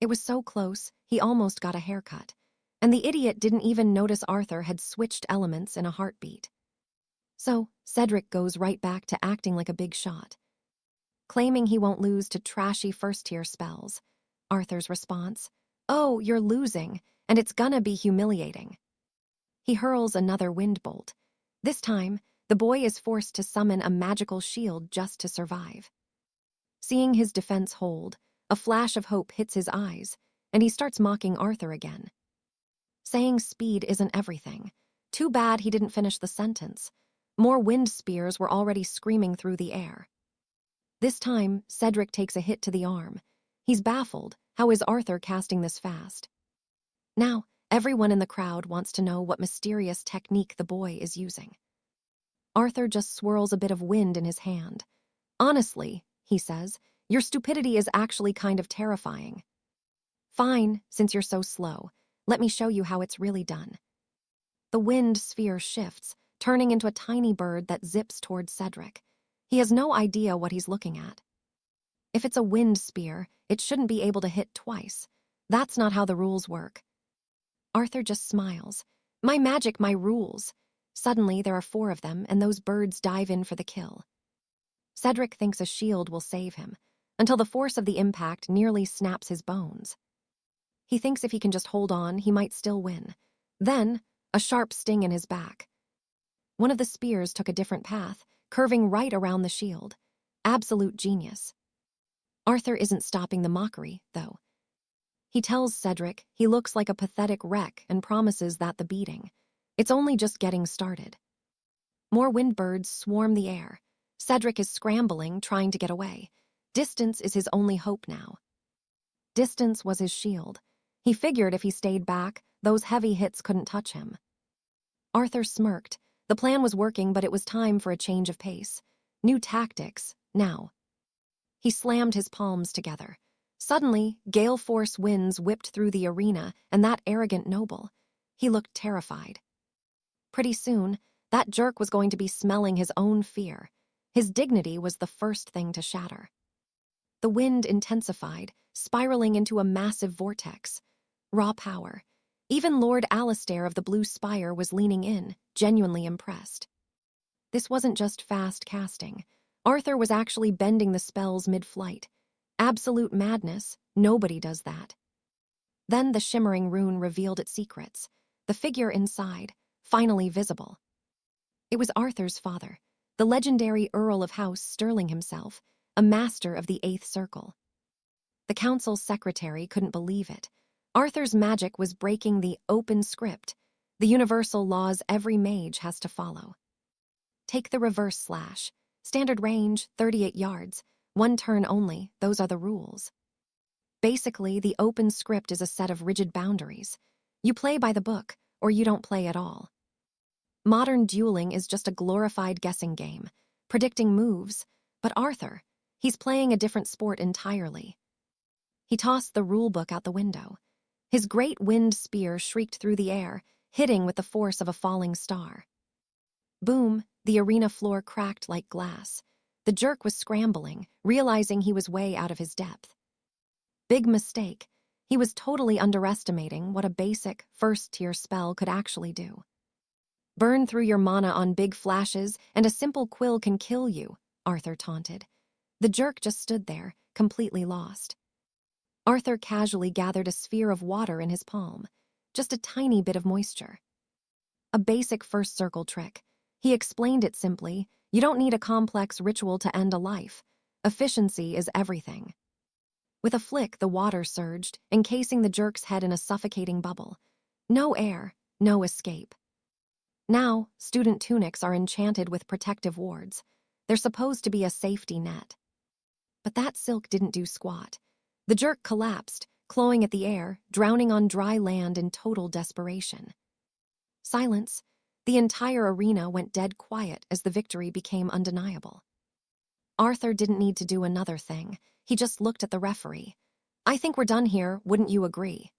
It was so close, he almost got a haircut. And the idiot didn't even notice Arthur had switched elements in a heartbeat. So, Cedric goes right back to acting like a big shot, claiming he won't lose to trashy first-tier spells. Arthur's response, "Oh, you're losing, and it's gonna be humiliating." He hurls another wind bolt. This time, the boy is forced to summon a magical shield just to survive. Seeing his defense hold, a flash of hope hits his eyes, and he starts mocking Arthur again. Saying speed isn't everything. Too bad he didn't finish the sentence. More wind spears were already screaming through the air. This time, Cedric takes a hit to the arm. He's baffled. How is Arthur casting this fast? Now, everyone in the crowd wants to know what mysterious technique the boy is using. Arthur just swirls a bit of wind in his hand. Honestly, he says, your stupidity is actually kind of terrifying. Fine, since you're so slow. Let me show you how it's really done. The wind sphere shifts, turning into a tiny bird that zips towards Cedric. He has no idea what he's looking at. If it's a wind spear, it shouldn't be able to hit twice. That's not how the rules work. Arthur just smiles. My magic, my rules. Suddenly, there are 4 of them, and those birds dive in for the kill. Cedric thinks a shield will save him, until the force of the impact nearly snaps his bones. He thinks if he can just hold on, he might still win. Then, a sharp sting in his back. One of the spears took a different path, curving right around the shield. Absolute genius. Arthur isn't stopping the mockery, though. He tells Cedric he looks like a pathetic wreck and promises that the beating. It's only just getting started. More windbirds swarm the air. Cedric is scrambling, trying to get away. Distance is his only hope now. Distance was his shield. He figured if he stayed back, those heavy hits couldn't touch him. Arthur smirked. The plan was working, but it was time for a change of pace. New tactics, now. He slammed his palms together. Suddenly, gale force winds whipped through the arena, and that arrogant noble. He looked terrified. Pretty soon, that jerk was going to be smelling his own fear. His dignity was the first thing to shatter. The wind intensified, spiraling into a massive vortex. Raw power. Even Lord Alistair of the Blue Spire was leaning in, genuinely impressed. This wasn't just fast casting. Arthur was actually bending the spells mid-flight. Absolute madness, nobody does that. Then the shimmering rune revealed its secrets. The figure inside, finally visible. It was Arthur's father, the legendary Earl of House Stirling himself, a master of the 8th Circle. The council's secretary couldn't believe it. Arthur's magic was breaking the open script, the universal laws every mage has to follow. Take the reverse slash. Standard range, 38 yards. 1 turn only, those are the rules. Basically, the open script is a set of rigid boundaries. You play by the book, or you don't play at all. Modern dueling is just a glorified guessing game, predicting moves, but Arthur, he's playing a different sport entirely. He tossed the rulebook out the window. His great wind spear shrieked through the air, hitting with the force of a falling star. Boom, the arena floor cracked like glass. The jerk was scrambling, realizing he was way out of his depth. Big mistake. He was totally underestimating what a basic, first-tier spell could actually do. Burn through your mana on big flashes, and a simple quill can kill you, Arthur taunted. The jerk just stood there, completely lost. Arthur casually gathered a sphere of water in his palm, just a tiny bit of moisture. A basic first circle trick. He explained it simply. You don't need a complex ritual to end a life. Efficiency is everything. With a flick, the water surged, encasing the jerk's head in a suffocating bubble. No air, no escape. Now, student tunics are enchanted with protective wards. They're supposed to be a safety net. But that silk didn't do squat. The jerk collapsed, clawing at the air, drowning on dry land in total desperation. Silence. The entire arena went dead quiet as the victory became undeniable. Arthur didn't need to do another thing. He just looked at the referee. "I think we're done here, wouldn't you agree?"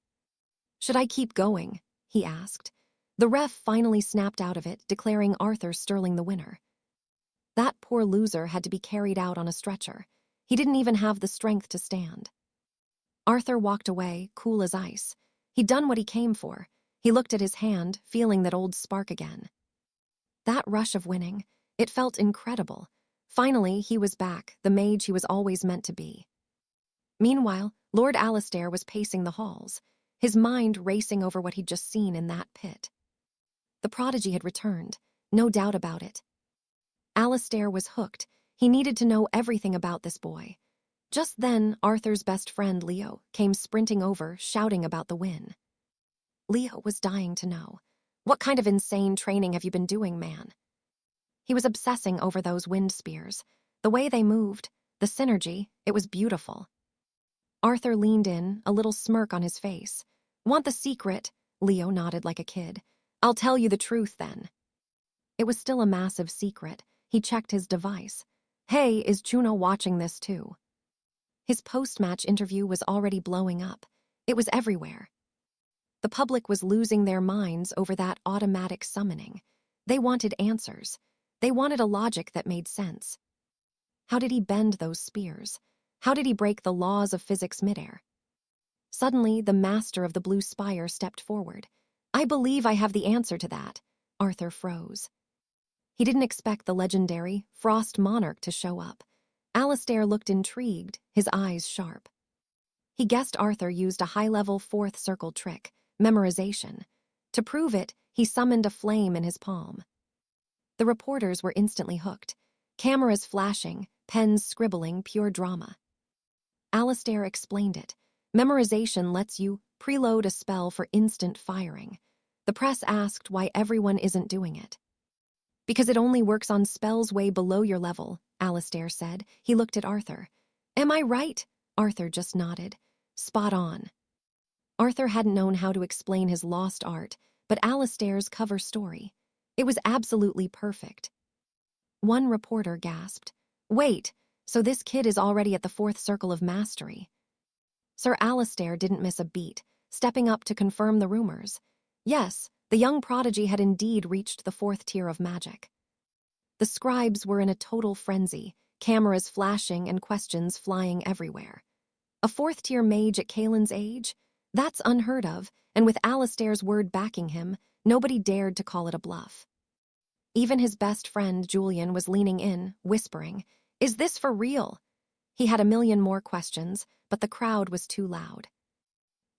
"Should I keep going?" he asked. The ref finally snapped out of it, declaring Arthur Stirling the winner. That poor loser had to be carried out on a stretcher. He didn't even have the strength to stand. Arthur walked away, cool as ice. He'd done what he came for. He looked at his hand, feeling that old spark again. That rush of winning, it felt incredible. Finally, he was back, the mage he was always meant to be. Meanwhile, Lord Alistair was pacing the halls, his mind racing over what he'd just seen in that pit. The prodigy had returned, no doubt about it. Alistair was hooked. He needed to know everything about this boy. Just then, Arthur's best friend, Leo, came sprinting over, shouting about the win. Leo was dying to know. "What kind of insane training have you been doing, man?" He was obsessing over those wind spears. The way they moved, the synergy, it was beautiful. Arthur leaned in, a little smirk on his face. "Want the secret?" Leo nodded like a kid. "I'll tell you the truth then." It was still a massive secret. He checked his device. "Hey, is Juno watching this too?" His post-match interview was already blowing up. It was everywhere. The public was losing their minds over that automatic summoning. They wanted answers. They wanted a logic that made sense. How did he bend those spears? How did he break the laws of physics midair? Suddenly, the master of the Blue Spire stepped forward. "I believe I have the answer to that." Arthur froze. He didn't expect the legendary Frost Monarch to show up. Alistair looked intrigued, his eyes sharp. He guessed Arthur used a high-level 4th circle trick, memorization. To prove it, he summoned a flame in his palm. The reporters were instantly hooked. Cameras flashing, pens scribbling, pure drama. Alistair explained it. Memorization lets you preload a spell for instant firing. The press asked why everyone isn't doing it. "Because it only works on spells way below your level," Alistair said. He looked at Arthur. "Am I right?" Arthur just nodded. "Spot on." Arthur hadn't known how to explain his lost art, but Alistair's cover story. It was absolutely perfect. One reporter gasped, "Wait, so this kid is already at the 4th circle of mastery?" Sir Alistair didn't miss a beat, stepping up to confirm the rumors. "Yes, The young prodigy had indeed reached the 4th tier of magic. The scribes were in a total frenzy, cameras flashing and questions flying everywhere. A 4th tier mage at Kaelin's age? That's unheard of, and with Alistair's word backing him, nobody dared to call it a bluff. Even his best friend, Julian, was leaning in, whispering, "Is this for real?" He had a million more questions, but the crowd was too loud.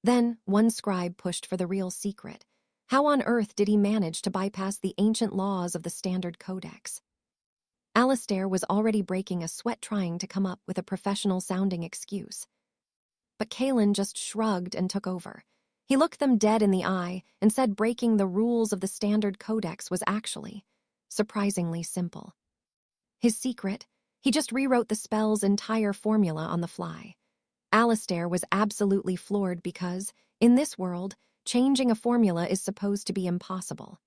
Then, one scribe pushed for the real secret. How on earth did he manage to bypass the ancient laws of the standard codex? Alistair was already breaking a sweat trying to come up with a professional-sounding excuse. But Kaelin just shrugged and took over. He looked them dead in the eye and said breaking the rules of the standard codex was actually surprisingly simple. His secret? He just rewrote the spell's entire formula on the fly. Alistair was absolutely floored because, in this world, changing a formula is supposed to be impossible.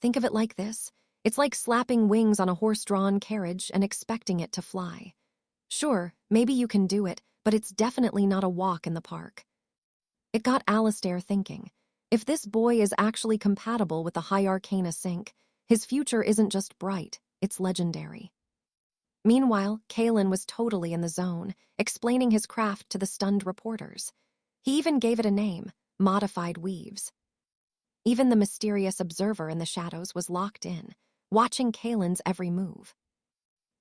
Think of it like this. It's like slapping wings on a horse-drawn carriage and expecting it to fly. Sure, maybe you can do it, but it's definitely not a walk in the park. It got Alistair thinking. If this boy is actually compatible with the High Arcana sync, his future isn't just bright, it's legendary. Meanwhile, Kaelin was totally in the zone, explaining his craft to the stunned reporters. He even gave it a name, Modified Weaves. Even the mysterious observer in the shadows was locked in, watching Kaelin's every move.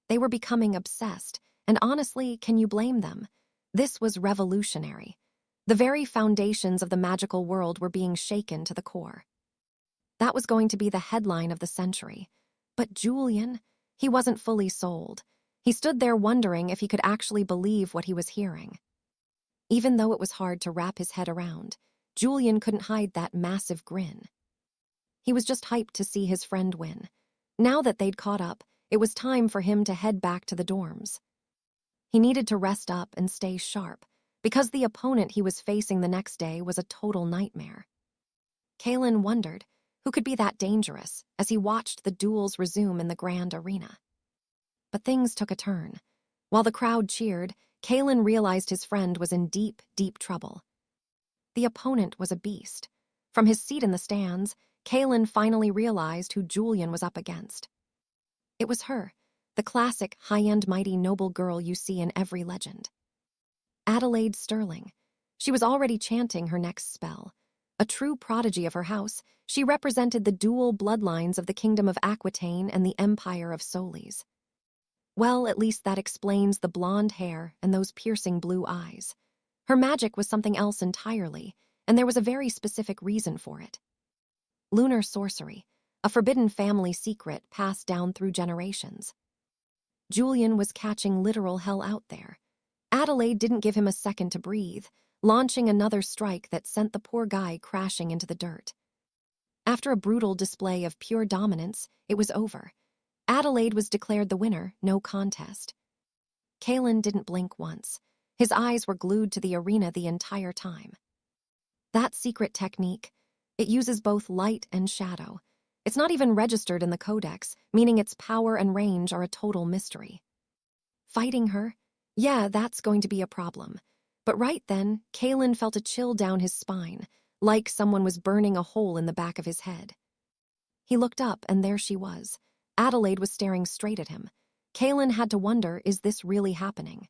They were becoming obsessed, and honestly, can you blame them? This was revolutionary. The very foundations of the magical world were being shaken to the core. That was going to be the headline of the century. But Julian, he wasn't fully sold. He stood there wondering if he could actually believe what he was hearing. Even though it was hard to wrap his head around, Julian couldn't hide that massive grin. He was just hyped to see his friend win. Now that they'd caught up, it was time for him to head back to the dorms. He needed to rest up and stay sharp, because the opponent he was facing the next day was a total nightmare. Kaelin wondered who could be that dangerous as he watched the duels resume in the grand arena. But things took a turn. While the crowd cheered, Kaelin realized his friend was in deep, deep trouble. The opponent was a beast. From his seat in the stands, Kaelin finally realized who Julian was up against. It was her, the classic high-end mighty noble girl you see in every legend. Adelaide Sterling. She was already chanting her next spell. A true prodigy of her house, she represented the dual bloodlines of the kingdom of Aquitaine and the empire of Solis. Well, at least that explains the blonde hair and those piercing blue eyes. Her magic was something else entirely, and there was a very specific reason for it. Lunar sorcery, a forbidden family secret passed down through generations. Julian was catching literal hell out there. Adelaide didn't give him a second to breathe, launching another strike that sent the poor guy crashing into the dirt. After a brutal display of pure dominance, it was over. Adelaide was declared the winner, no contest. Kaelin didn't blink once. His eyes were glued to the arena the entire time. That secret technique, it uses both light and shadow. It's not even registered in the codex, meaning its power and range are a total mystery. Fighting her? Yeah, that's going to be a problem. But right then, Kaelin felt a chill down his spine, like someone was burning a hole in the back of his head. He looked up, and there she was. Adelaide was staring straight at him. Kaelin had to wonder, is this really happening?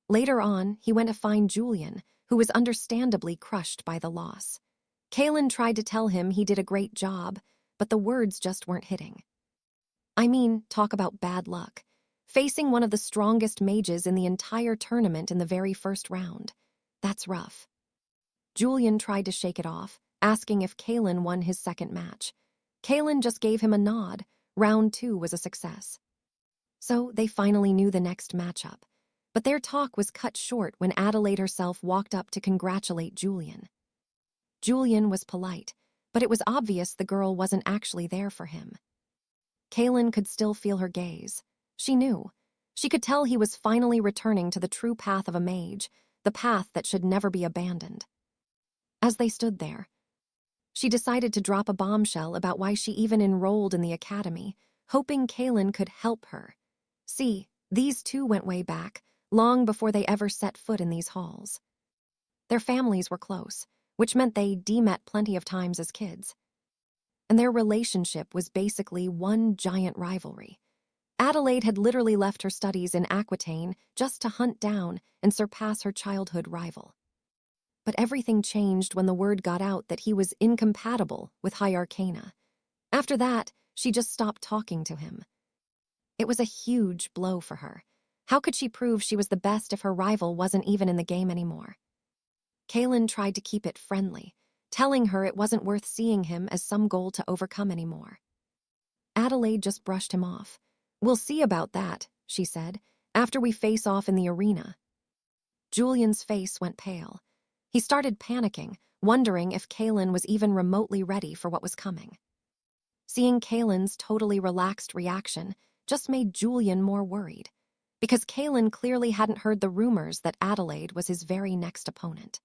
Later on, he went to find Julian, who was understandably crushed by the loss. Kaelin tried to tell him he did a great job, but the words just weren't hitting. I mean, talk about bad luck. Facing one of the strongest mages in the entire tournament in the very first round. That's rough. Julian tried to shake it off, asking if Kaelin won his second match. Kaelin just gave him a nod. Round 2 was a success. So they finally knew the next matchup. But their talk was cut short when Adelaide herself walked up to congratulate Julian. Julian was polite, but it was obvious the girl wasn't actually there for him. Kaelin could still feel her gaze. She knew. She could tell he was finally returning to the true path of a mage, the path that should never be abandoned. As they stood there, she decided to drop a bombshell about why she even enrolled in the academy, hoping Kaelin could help her. See, these two went way back, long before they ever set foot in these halls. Their families were close, which meant they met plenty of times as kids. and their relationship was basically one giant rivalry. Adelaide had literally left her studies in 💂𒒒 just to hunt down and surpass her childhood rival. But everything changed when the word got out that he was incompatible with high arcana. After that, she just stopped talking to him. It was a huge blow for her. How could she prove she was the best if her rival wasn't even in the game anymore? Kaylin tried to keep it friendly, telling her it wasn't worth seeing him as some goal to overcome anymore. Adelaide just brushed him off. "We'll see about that," she said, "after we face off in the arena." Julian's face went pale. He started panicking, wondering if Kaylin was even remotely ready for what was coming. Seeing Kaylin's totally relaxed reaction just made Julian more worried, because Kaylin clearly hadn't heard the rumors that Adelaide was his very next opponent.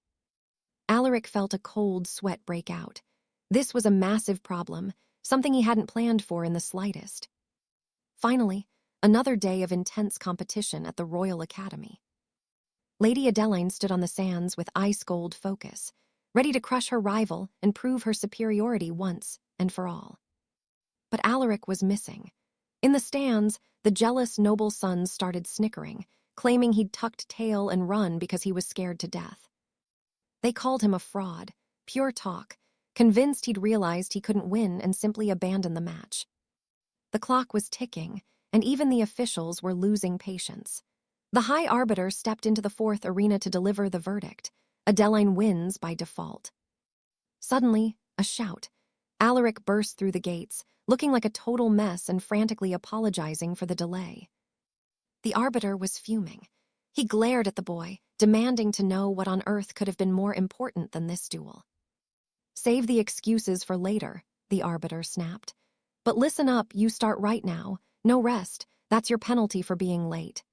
Alaric felt a cold sweat break out. This was a massive problem, something he hadn't planned for in the slightest. Finally, another day of intense competition at the Royal Academy. Lady Adeline stood on the sands with ice-cold focus, ready to crush her rival and prove her superiority once and for all. But Alaric was missing. In the stands, the jealous noble sons started snickering, claiming he'd tucked tail and run because he was scared to death. They called him a fraud, pure talk, convinced he'd realized he couldn't win and simply abandoned the match. The clock was ticking, and even the officials were losing patience. The High Arbiter stepped into the fourth arena to deliver the verdict. Adeline wins by default. Suddenly, a shout. Alaric burst through the gates, looking like a total mess and frantically apologizing for the delay. The Arbiter was fuming. He glared at the boy, demanding to know what on earth could have been more important than this duel. "Save the excuses for later," the Arbiter snapped. "But listen up, you start right now. No rest, that's your penalty for being late."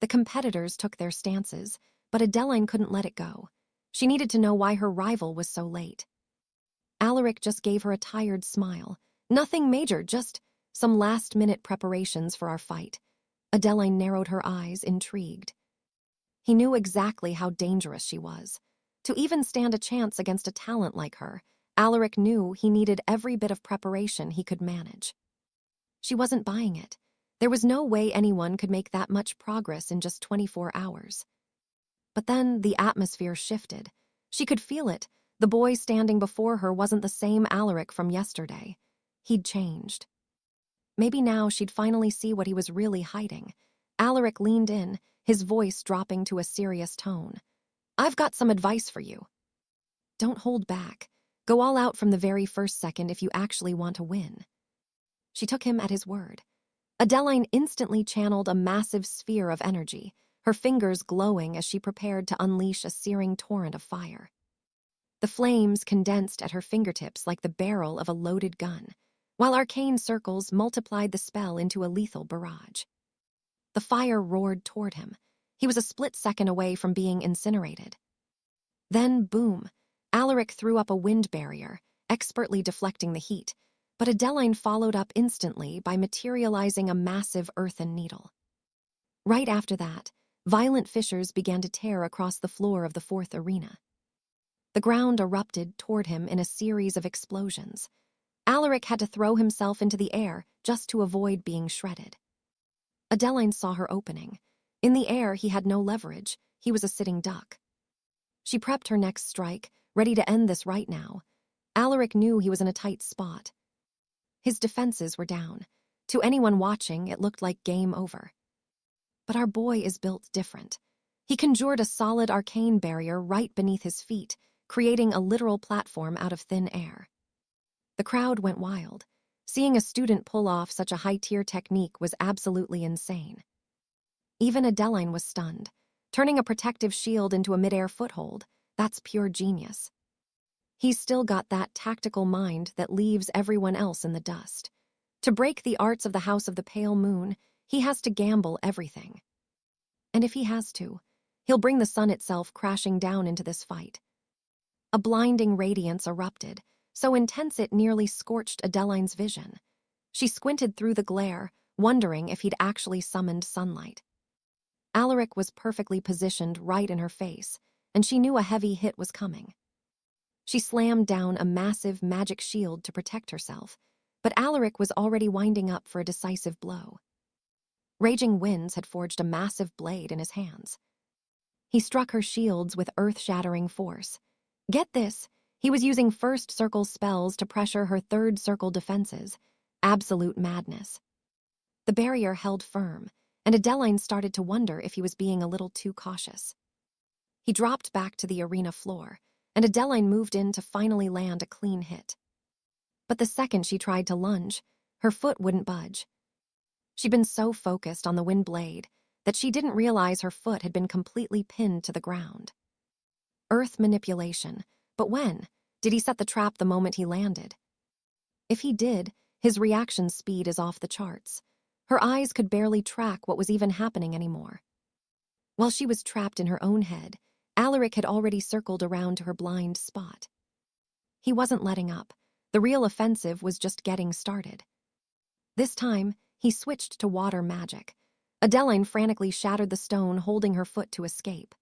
The competitors took their stances, but Adeline couldn't let it go. She needed to know why her rival was so late. Alaric just gave her a tired smile. "Nothing major, just some last-minute preparations for our fight." Adeline narrowed her eyes, intrigued. He knew exactly how dangerous she was. To even stand a chance against a talent like her, Alaric knew he needed every bit of preparation he could manage. She wasn't buying it. There was no way anyone could make that much progress in just 24 hours. But then the atmosphere shifted. She could feel it. The boy standing before her wasn't the same Alaric from yesterday. He'd changed. Maybe now she'd finally see what he was really hiding. Alaric leaned in, his voice dropping to a serious tone. "I've got some advice for you. Don't hold back. Go all out from the very first second if you actually want to win." She took him at his word. Adeline instantly channeled a massive sphere of energy, her fingers glowing as she prepared to unleash a searing torrent of fire. The flames condensed at her fingertips like the barrel of a loaded gun, while arcane circles multiplied the spell into a lethal barrage. The fire roared toward him. He was a split second away from being incinerated. Then, boom, Alaric threw up a wind barrier, expertly deflecting the heat, but Adeline followed up instantly by materializing a massive earthen needle. Right after that, violent fissures began to tear across the floor of the fourth arena. The ground erupted toward him in a series of explosions. Alaric had to throw himself into the air just to avoid being shredded. Adeline saw her opening. In the air, he had no leverage. He was a sitting duck. She prepped her next strike, ready to end this right now. Alaric knew he was in a tight spot. His defenses were down. To anyone watching, it looked like game over. But our boy is built different. He conjured a solid arcane barrier right beneath his feet, creating a literal platform out of thin air. The crowd went wild. Seeing a student pull off such a high-tier technique was absolutely insane. Even Adeline was stunned. Turning a protective shield into a mid-air foothold, that's pure genius. He's still got that tactical mind that leaves everyone else in the dust. To break the arts of the House of the Pale Moon, he has to gamble everything. And if he has to, he'll bring the sun itself crashing down into this fight. A blinding radiance erupted, so intense it nearly scorched Adeline's vision. She squinted through the glare, wondering if he'd actually summoned sunlight. Alaric was perfectly positioned right in her face, and she knew a heavy hit was coming. She slammed down a massive magic shield to protect herself, but Alaric was already winding up for a decisive blow. Raging winds had forged a massive blade in his hands. He struck her shields with earth-shattering force. Get this, he was using first circle spells to pressure her third circle defenses. Absolute madness. The barrier held firm, and Adeline started to wonder if he was being a little too cautious. He dropped back to the arena floor, and Adeline moved in to finally land a clean hit. But the second she tried to lunge, her foot wouldn't budge. She'd been so focused on the wind blade that she didn't realize her foot had been completely pinned to the ground. Earth manipulation, but when? Did he set the trap the moment he landed? If he did, his reaction speed is off the charts. Her eyes could barely track what was even happening anymore. While she was trapped in her own head, Alaric had already circled around to her blind spot. He wasn't letting up. The real offensive was just getting started. This time, he switched to water magic. Adeline frantically shattered the stone holding her foot to escape.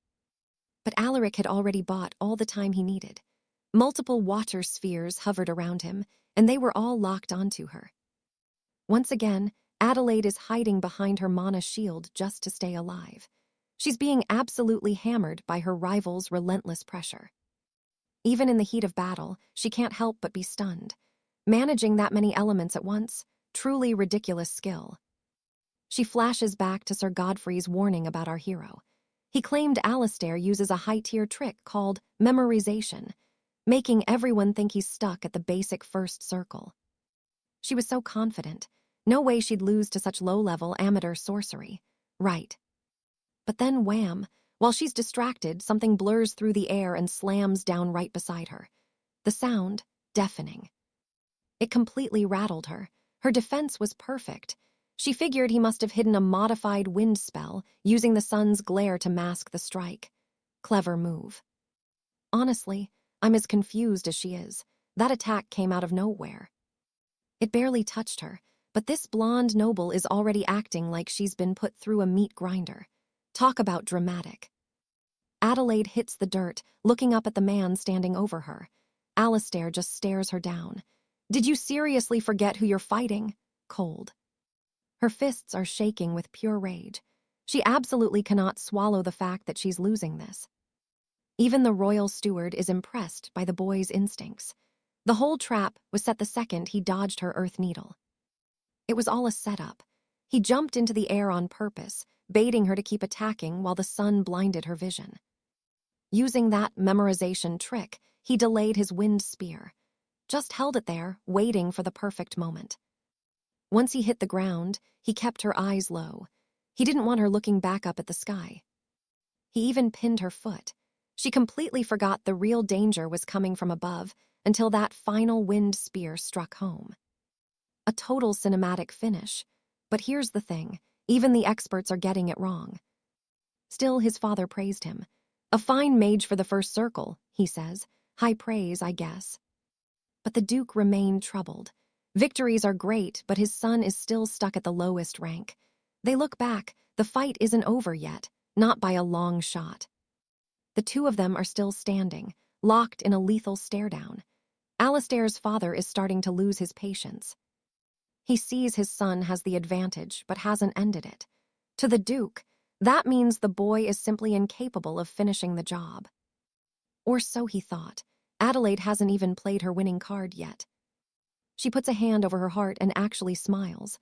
But Alaric had already bought all the time he needed. Multiple water spheres hovered around him, and they were all locked onto her. Once again, Adelaide is hiding behind her mana shield just to stay alive. She's being absolutely hammered by her rival's relentless pressure. Even in the heat of battle, she can't help but be stunned. Managing that many elements at once, truly ridiculous skill. She flashes back to Sir Godfrey's warning about our hero. He claimed Alistair uses a high-tier trick called memorization, making everyone think he's stuck at the basic first circle. She was so confident. No way she'd lose to such low-level amateur sorcery. Right. But then wham, while she's distracted, something blurs through the air and slams down right beside her. The sound, deafening. It completely rattled her. Her defense was perfect. She figured he must have hidden a modified wind spell, using the sun's glare to mask the strike. Clever move. Honestly, I'm as confused as she is. That attack came out of nowhere. It barely touched her, but this blonde noble is already acting like she's been put through a meat grinder. Talk about dramatic. Adelaide hits the dirt, looking up at the man standing over her. Alistair just stares her down. Did you seriously forget who you're fighting? Cold. Her fists are shaking with pure rage. She absolutely cannot swallow the fact that she's losing this. Even the royal steward is impressed by the boy's instincts. The whole trap was set the second he dodged her earth needle. It was all a setup. He jumped into the air on purpose, baiting her to keep attacking while the sun blinded her vision. Using that memorization trick, he delayed his wind spear. Just held it there, waiting for the perfect moment. Once he hit the ground, he kept her eyes low. He didn't want her looking back up at the sky. He even pinned her foot. She completely forgot the real danger was coming from above until that final wind spear struck home. A total cinematic finish. But here's the thing, even the experts are getting it wrong. Still, his father praised him. A fine mage for the first circle, he says. High praise, I guess. But the Duke remained troubled. Victories are great, but his son is still stuck at the lowest rank. They look back, the fight isn't over yet, not by a long shot. The two of them are still standing, locked in a lethal stare-down. Alistair's father is starting to lose his patience. He sees his son has the advantage, but hasn't ended it. To the Duke, that means the boy is simply incapable of finishing the job. Or so he thought. Adelaide hasn't even played her winning card yet. She puts a hand over her heart and actually smiles.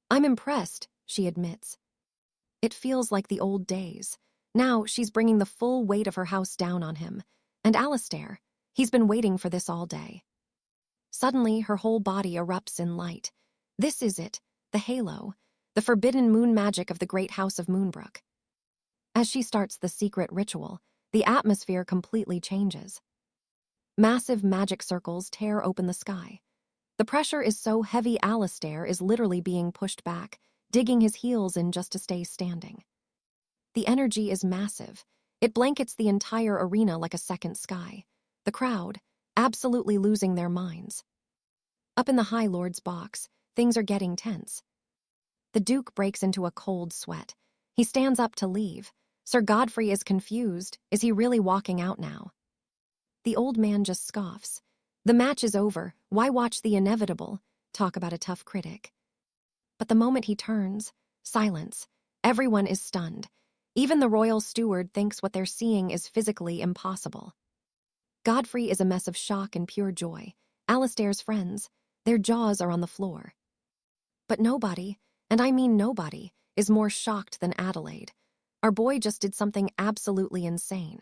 I'm impressed, she admits. It feels like the old days. Now she's bringing the full weight of her house down on him. And Alistair, he's been waiting for this all day. Suddenly, her whole body erupts in light. This is it, the halo, the forbidden moon magic of the great house of Moonbrook. As she starts the secret ritual, the atmosphere completely changes. Massive magic circles tear open the sky. The pressure is so heavy Alistair is literally being pushed back, digging his heels in just to stay standing. The energy is massive. It blankets the entire arena like a second sky. The crowd, absolutely losing their minds. Up in the High Lord's box, things are getting tense. The Duke breaks into a cold sweat. He stands up to leave. Sir Godfrey is confused. Is he really walking out now? The old man just scoffs. The match is over. Why watch the inevitable? Talk about a tough critic. But the moment he turns, silence. Everyone is stunned. Even the royal steward thinks what they're seeing is physically impossible. Godfrey is a mess of shock and pure joy. Alistair's friends, their jaws are on the floor. But nobody, and I mean nobody, is more shocked than Adelaide. Our boy just did something absolutely insane.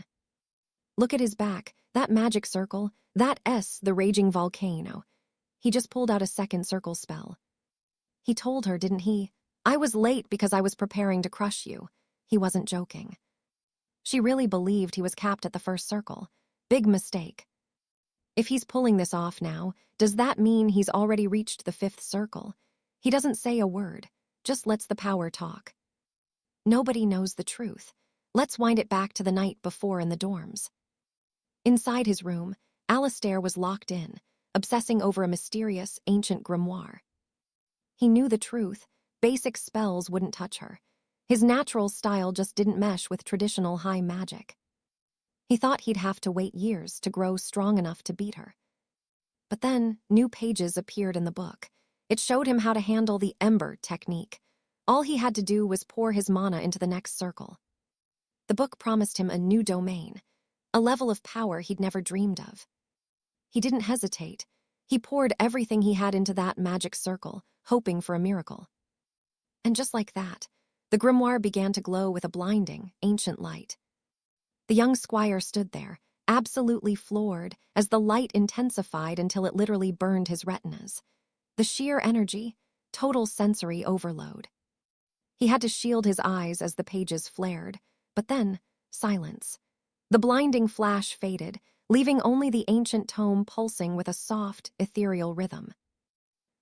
Look at his back, that magic circle, that S, the raging volcano. He just pulled out a second circle spell. He told her, didn't he? I was late because I was preparing to crush you. He wasn't joking. She really believed he was capped at the first circle. Big mistake. If he's pulling this off now, does that mean he's already reached the fifth circle? He doesn't say a word, just lets the power talk. Nobody knows the truth. Let's wind it back to the night before in the dorms. Inside his room, Alistair was locked in, obsessing over a mysterious, ancient grimoire. He knew the truth. Basic spells wouldn't touch her. His natural style just didn't mesh with traditional high magic. He thought he'd have to wait years to grow strong enough to beat her. But then, new pages appeared in the book. It showed him how to handle the Ember technique. All he had to do was pour his mana into the next circle. The book promised him a new domain, a level of power he'd never dreamed of. He didn't hesitate. He poured everything he had into that magic circle, hoping for a miracle. And just like that, the grimoire began to glow with a blinding, ancient light. The young squire stood there, absolutely floored, as the light intensified until it literally burned his retinas. The sheer energy, total sensory overload. He had to shield his eyes as the pages flared, but then, silence. The blinding flash faded, leaving only the ancient tome pulsing with a soft, ethereal rhythm.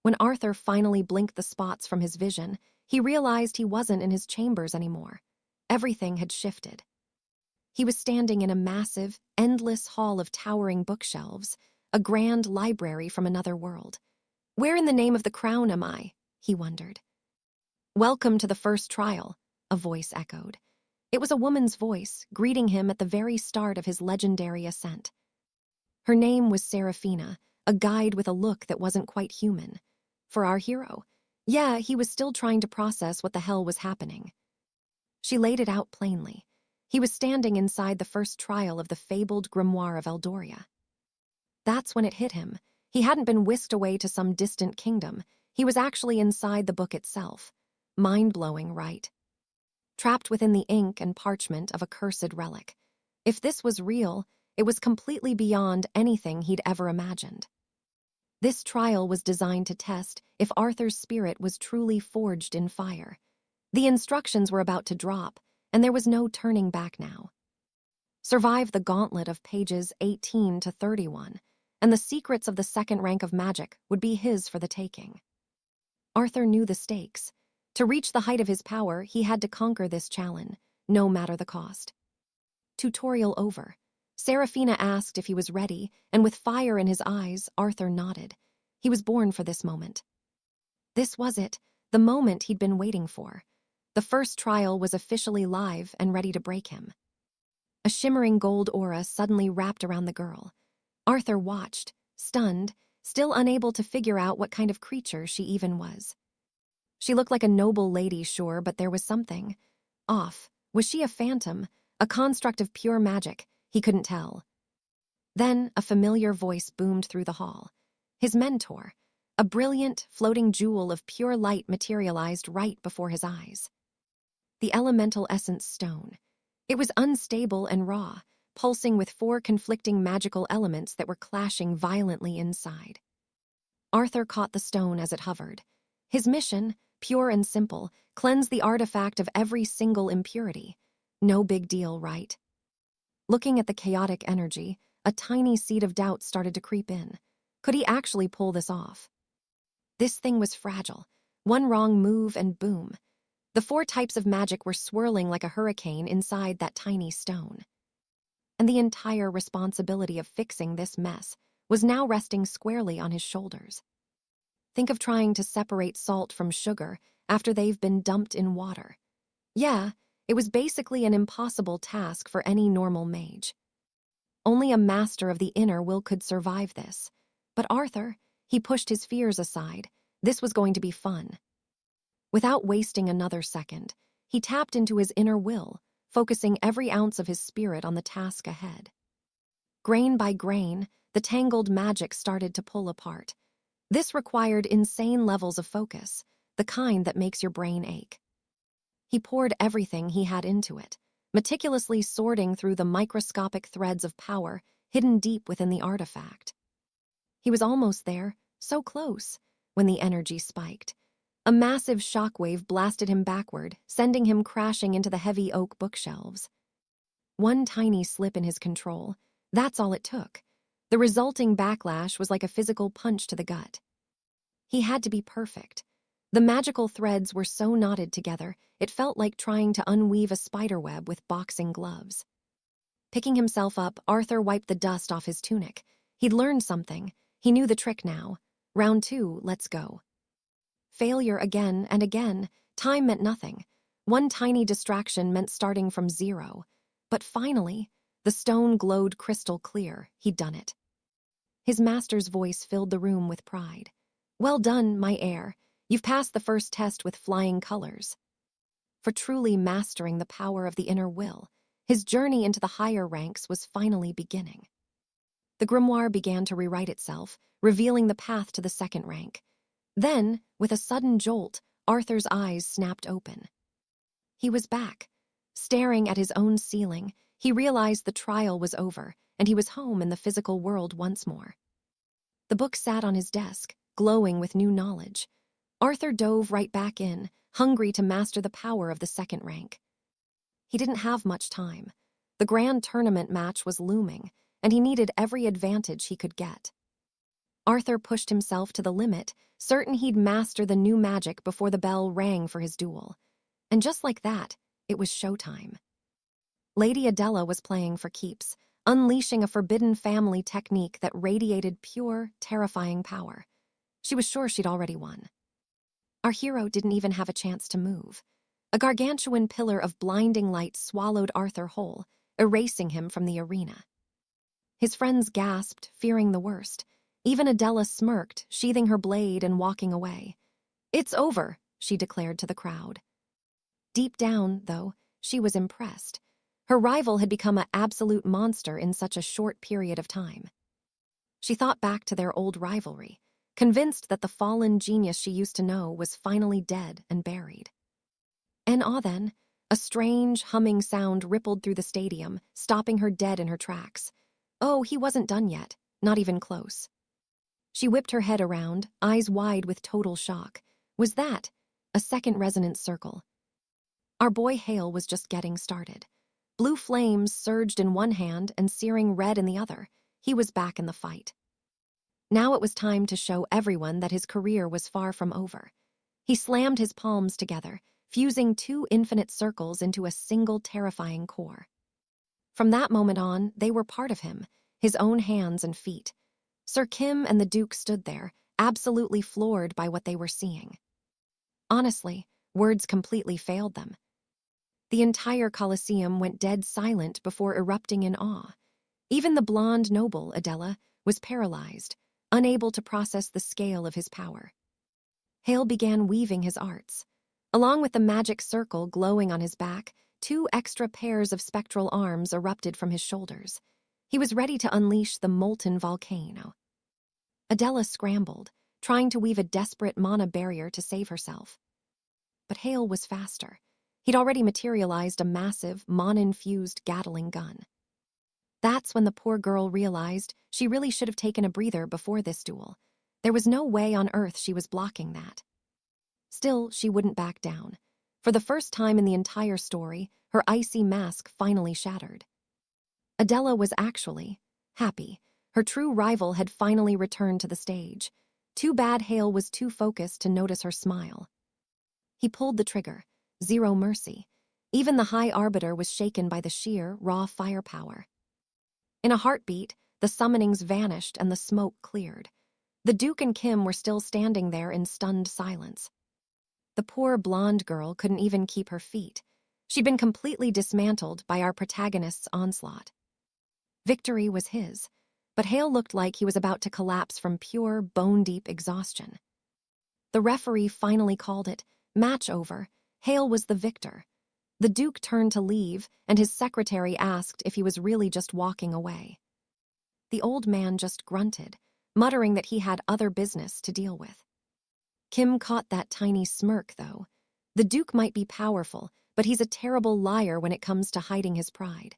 When Arthur finally blinked the spots from his vision, he realized he wasn't in his chambers anymore. Everything had shifted. He was standing in a massive, endless hall of towering bookshelves, a grand library from another world. Where in the name of the crown am I? He wondered. Welcome to the first trial, a voice echoed. It was a woman's voice, greeting him at the very start of his legendary ascent. Her name was Seraphina, a guide with a look that wasn't quite human. For our hero. Yeah, he was still trying to process what the hell was happening. She laid it out plainly. He was standing inside the first trial of the fabled grimoire of Eldoria. That's when it hit him. He hadn't been whisked away to some distant kingdom. He was actually inside the book itself. Mind-blowing, right? Trapped within the ink and parchment of a cursed relic. If this was real, it was completely beyond anything he'd ever imagined. This trial was designed to test if Arthur's spirit was truly forged in fire. The instructions were about to drop, and there was no turning back now. Survive the gauntlet of pages 18 to 31, and the secrets of the second rank of magic would be his for the taking. Arthur knew the stakes. To reach the height of his power, he had to conquer this challenge, no matter the cost. Tutorial over. Seraphina asked if he was ready, and with fire in his eyes, Arthur nodded. He was born for this moment. This was it, the moment he'd been waiting for. The first trial was officially live and ready to break him. A shimmering gold aura suddenly wrapped around the girl. Arthur watched, stunned, still unable to figure out what kind of creature she even was. She looked like a noble lady, sure, but there was something off. Was she a phantom, a construct of pure magic? He couldn't tell. Then a familiar voice boomed through the hall. His mentor, a brilliant, floating jewel of pure light, materialized right before his eyes. The elemental essence stone. It was unstable and raw, pulsing with 4 conflicting magical elements that were clashing violently inside. Arthur caught the stone as it hovered. His mission, pure and simple, cleanse the artifact of every single impurity. No big deal, right? Looking at the chaotic energy, a tiny seed of doubt started to creep in. Could he actually pull this off? This thing was fragile. One wrong move and boom. The 4 types of magic were swirling like a hurricane inside that tiny stone. And the entire responsibility of fixing this mess was now resting squarely on his shoulders. Think of trying to separate salt from sugar after they've been dumped in water. Yeah, it was basically an impossible task for any normal mage. Only a master of the inner will could survive this. But Arthur, he pushed his fears aside. This was going to be fun. Without wasting another second, he tapped into his inner will, focusing every ounce of his spirit on the task ahead. Grain by grain, the tangled magic started to pull apart. This required insane levels of focus, the kind that makes your brain ache. He poured everything he had into it, meticulously sorting through the microscopic threads of power hidden deep within the artifact. He was almost there, so close, when the energy spiked. A massive shockwave blasted him backward, sending him crashing into the heavy oak bookshelves. One tiny slip in his control, that's all it took. The resulting backlash was like a physical punch to the gut. He had to be perfect. The magical threads were so knotted together, it felt like trying to unweave a spiderweb with boxing gloves. Picking himself up, Arthur wiped the dust off his tunic. He'd learned something. He knew the trick now. Round 2, let's go. Failure again and again. Time meant nothing. One tiny distraction meant starting from 0. But finally, the stone glowed crystal clear. He'd done it. His master's voice filled the room with pride. Well done, my heir. You've passed the first test with flying colors. For truly mastering the power of the inner will, his journey into the higher ranks was finally beginning. The grimoire began to rewrite itself, revealing the path to the second rank. Then, with a sudden jolt, Arthur's eyes snapped open. He was back. Staring at his own ceiling, he realized the trial was over, and he was home in the physical world once more. The book sat on his desk, glowing with new knowledge. Arthur dove right back in, hungry to master the power of the second rank. He didn't have much time. The grand tournament match was looming, and he needed every advantage he could get. Arthur pushed himself to the limit, certain he'd master the new magic before the bell rang for his duel. And just like that, it was showtime. Lady Adela was playing for keeps, unleashing a forbidden family technique that radiated pure, terrifying power. She was sure she'd already won. Our hero didn't even have a chance to move. A gargantuan pillar of blinding light swallowed Arthur whole, erasing him from the arena. His friends gasped, fearing the worst. Even Adela smirked, sheathing her blade and walking away. "It's over," she declared to the crowd. Deep down, though, she was impressed. Her rival had become an absolute monster in such a short period of time. She thought back to their old rivalry, convinced that the fallen genius she used to know was finally dead and buried. And then, a strange, humming sound rippled through the stadium, stopping her dead in her tracks. Oh, he wasn't done yet, not even close. She whipped her head around, eyes wide with total shock. Was that a second resonance circle? Our boy Hale was just getting started. Blue flames surged in one hand and searing red in the other. He was back in the fight. Now it was time to show everyone that his career was far from over. He slammed his palms together, fusing 2 infinite circles into a single terrifying core. From that moment on, they were part of him, his own hands and feet. Sir Kim and the Duke stood there, absolutely floored by what they were seeing. Honestly, words completely failed them. The entire Colosseum went dead silent before erupting in awe. Even the blonde noble, Adela, was paralyzed, unable to process the scale of his power. Hale began weaving his arts. Along with the magic circle glowing on his back, 2 extra pairs of spectral arms erupted from his shoulders. He was ready to unleash the molten volcano. Adela scrambled, trying to weave a desperate mana barrier to save herself. But Hale was faster. He'd already materialized a massive, mana-infused Gatling gun. That's when the poor girl realized she really should have taken a breather before this duel. There was no way on earth she was blocking that. Still, she wouldn't back down. For the first time in the entire story, her icy mask finally shattered. Adela was actually happy. Her true rival had finally returned to the stage. Too bad Hale was too focused to notice her smile. He pulled the trigger. 0 mercy. Even the High Arbiter was shaken by the sheer, raw firepower. In a heartbeat, the summonings vanished and the smoke cleared. The Duke and Kim were still standing there in stunned silence. The poor blonde girl couldn't even keep her feet. She'd been completely dismantled by our protagonist's onslaught. Victory was his, but Hale looked like he was about to collapse from pure, bone-deep exhaustion. The referee finally called it. Match over. Hale was the victor. The Duke turned to leave, and his secretary asked if he was really just walking away. The old man just grunted, muttering that he had other business to deal with. Kim caught that tiny smirk, though. The Duke might be powerful, but he's a terrible liar when it comes to hiding his pride.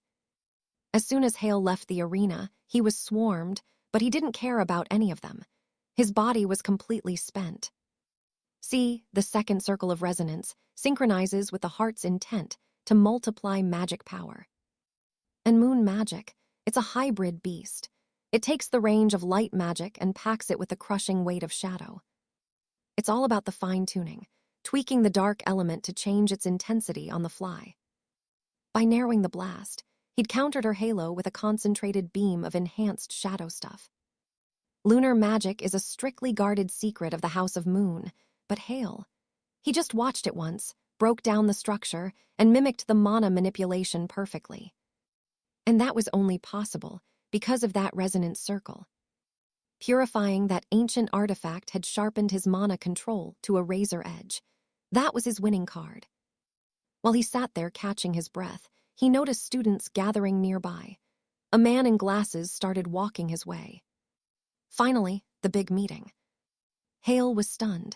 As soon as Hale left the arena, he was swarmed, but he didn't care about any of them. His body was completely spent. See, the second circle of resonance synchronizes with the heart's intent to multiply magic power. And moon magic, it's a hybrid beast. It takes the range of light magic and packs it with the crushing weight of shadow. It's all about the fine-tuning, tweaking the dark element to change its intensity on the fly. By narrowing the blast, he'd countered her halo with a concentrated beam of enhanced shadow stuff. Lunar magic is a strictly guarded secret of the House of Moon, but Hale, he just watched it once, broke down the structure, and mimicked the mana manipulation perfectly. And that was only possible because of that resonance circle. Purifying, that ancient artifact, had sharpened his mana control to a razor edge. That was his winning card. While he sat there catching his breath, he noticed students gathering nearby. A man in glasses started walking his way. Finally, the big meeting. Hale was stunned.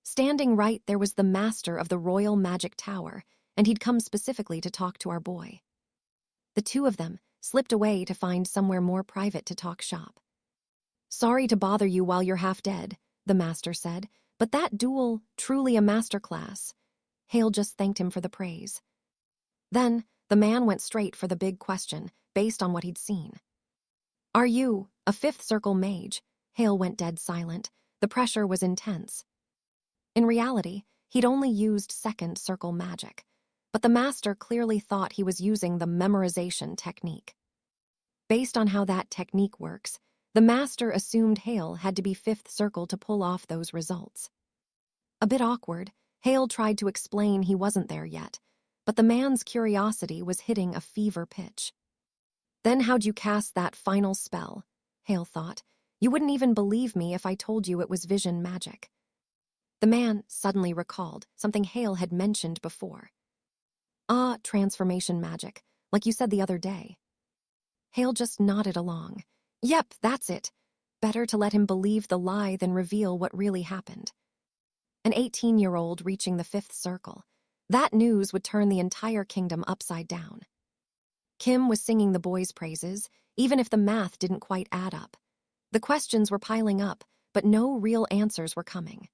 Standing right there was the master of the Royal Magic Tower, and he'd come specifically to talk to our boy. The two of them slipped away to find somewhere more private to talk shop. "Sorry to bother you while you're half dead," the master said, "but that duel, truly a masterclass." Hale just thanked him for the praise. Then, the man went straight for the big question, based on what he'd seen. "Are you a fifth circle mage?" Hale went dead silent. The pressure was intense. In reality, he'd only used second circle magic, but the master clearly thought he was using the memorization technique. Based on how that technique works, the master assumed Hale had to be fifth circle to pull off those results. A bit awkward, Hale tried to explain he wasn't there yet, but the man's curiosity was hitting a fever pitch. "Then how'd you cast that final spell?" Hale thought. "You wouldn't even believe me if I told you it was vision magic." The man suddenly recalled something Hale had mentioned before. Transformation magic, like you said the other day." Hale just nodded along. "Yep, that's it. Better to let him believe the lie than reveal what really happened." An 18-year-old reaching the fifth circle. That news would turn the entire kingdom upside down. Kim was singing the boy's praises, even if the math didn't quite add up. The questions were piling up, but no real answers were coming.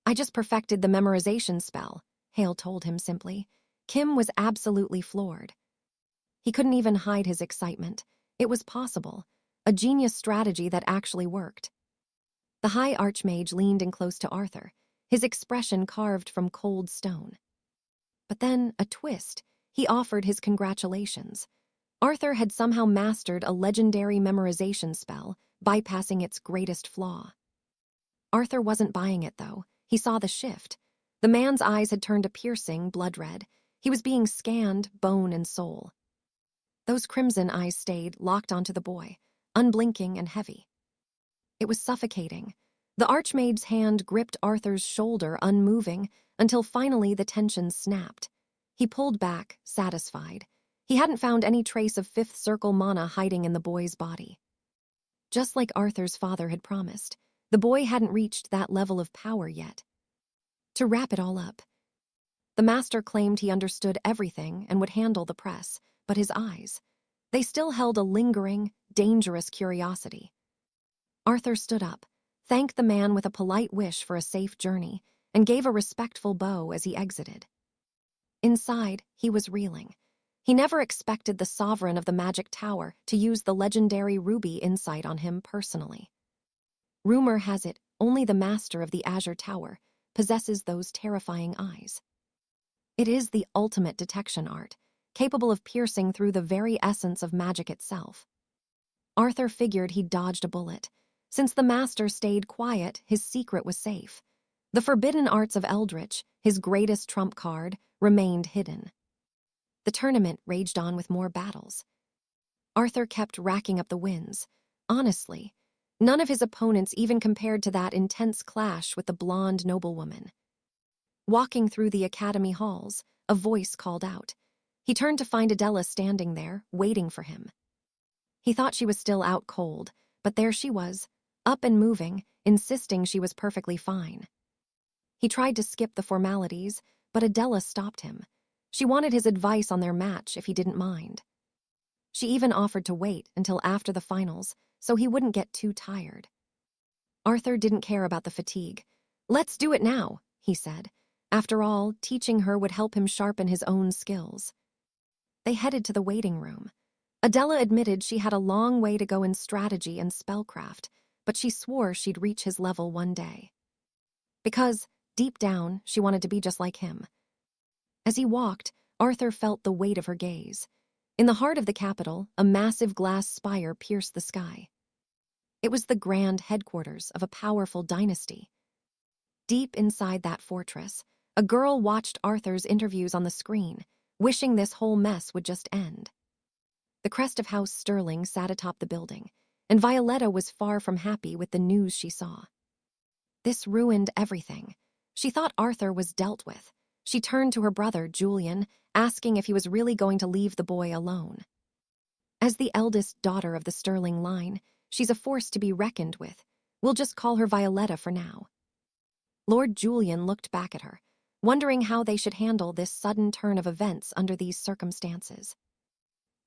"I just perfected the memorization spell," Hale told him simply. Kim was absolutely floored. He couldn't even hide his excitement. It was possible. A genius strategy that actually worked. The High Archmage leaned in close to Arthur, his expression carved from cold stone. But then, a twist, he offered his congratulations. Arthur had somehow mastered a legendary memorization spell, bypassing its greatest flaw. Arthur wasn't buying it, though. He saw the shift. The man's eyes had turned a piercing blood red. He was being scanned, bone and soul. Those crimson eyes stayed locked onto the boy, unblinking and heavy. It was suffocating. The Archmage's hand gripped Arthur's shoulder, unmoving, until finally the tension snapped. He pulled back, satisfied. He hadn't found any trace of fifth circle mana hiding in the boy's body. Just like Arthur's father had promised, the boy hadn't reached that level of power yet. To wrap it all up, the master claimed he understood everything and would handle the press, but his eyes, they still held a lingering, dangerous curiosity. Arthur stood up, thanked the man with a polite wish for a safe journey, and gave a respectful bow as he exited. Inside, he was reeling. He never expected the sovereign of the Magic Tower to use the legendary ruby insight on him personally. Rumor has it only the master of the Azure Tower possesses those terrifying eyes. It is the ultimate detection art, capable of piercing through the very essence of magic itself. Arthur figured he'd dodged a bullet. Since the master stayed quiet, his secret was safe. The forbidden arts of Eldritch, his greatest trump card, remained hidden. The tournament raged on with more battles. Arthur kept racking up the wins. Honestly, none of his opponents even compared to that intense clash with the blonde noblewoman. Walking through the academy halls, a voice called out. He turned to find Adela standing there, waiting for him. He thought she was still out cold, but there she was, up and moving, insisting she was perfectly fine. He tried to skip the formalities, but Adela stopped him. She wanted his advice on their match if he didn't mind. She even offered to wait until after the finals, so he wouldn't get too tired. Arthur didn't care about the fatigue. "Let's do it now," he said. After all, teaching her would help him sharpen his own skills. They headed to the waiting room. Adela admitted she had a long way to go in strategy and spellcraft, but she swore she'd reach his level one day. Because, deep down, she wanted to be just like him. As he walked, Arthur felt the weight of her gaze. In the heart of the capital, a massive glass spire pierced the sky. It was the grand headquarters of a powerful dynasty. Deep inside that fortress, a girl watched Arthur's interviews on the screen, wishing this whole mess would just end. The crest of House Sterling sat atop the building, and Violetta was far from happy with the news she saw. This ruined everything. She thought Arthur was dealt with. She turned to her brother, Julian, asking if he was really going to leave the boy alone. As the eldest daughter of the Sterling line, she's a force to be reckoned with. We'll just call her Violetta for now. Lord Julian looked back at her, wondering how they should handle this sudden turn of events under these circumstances.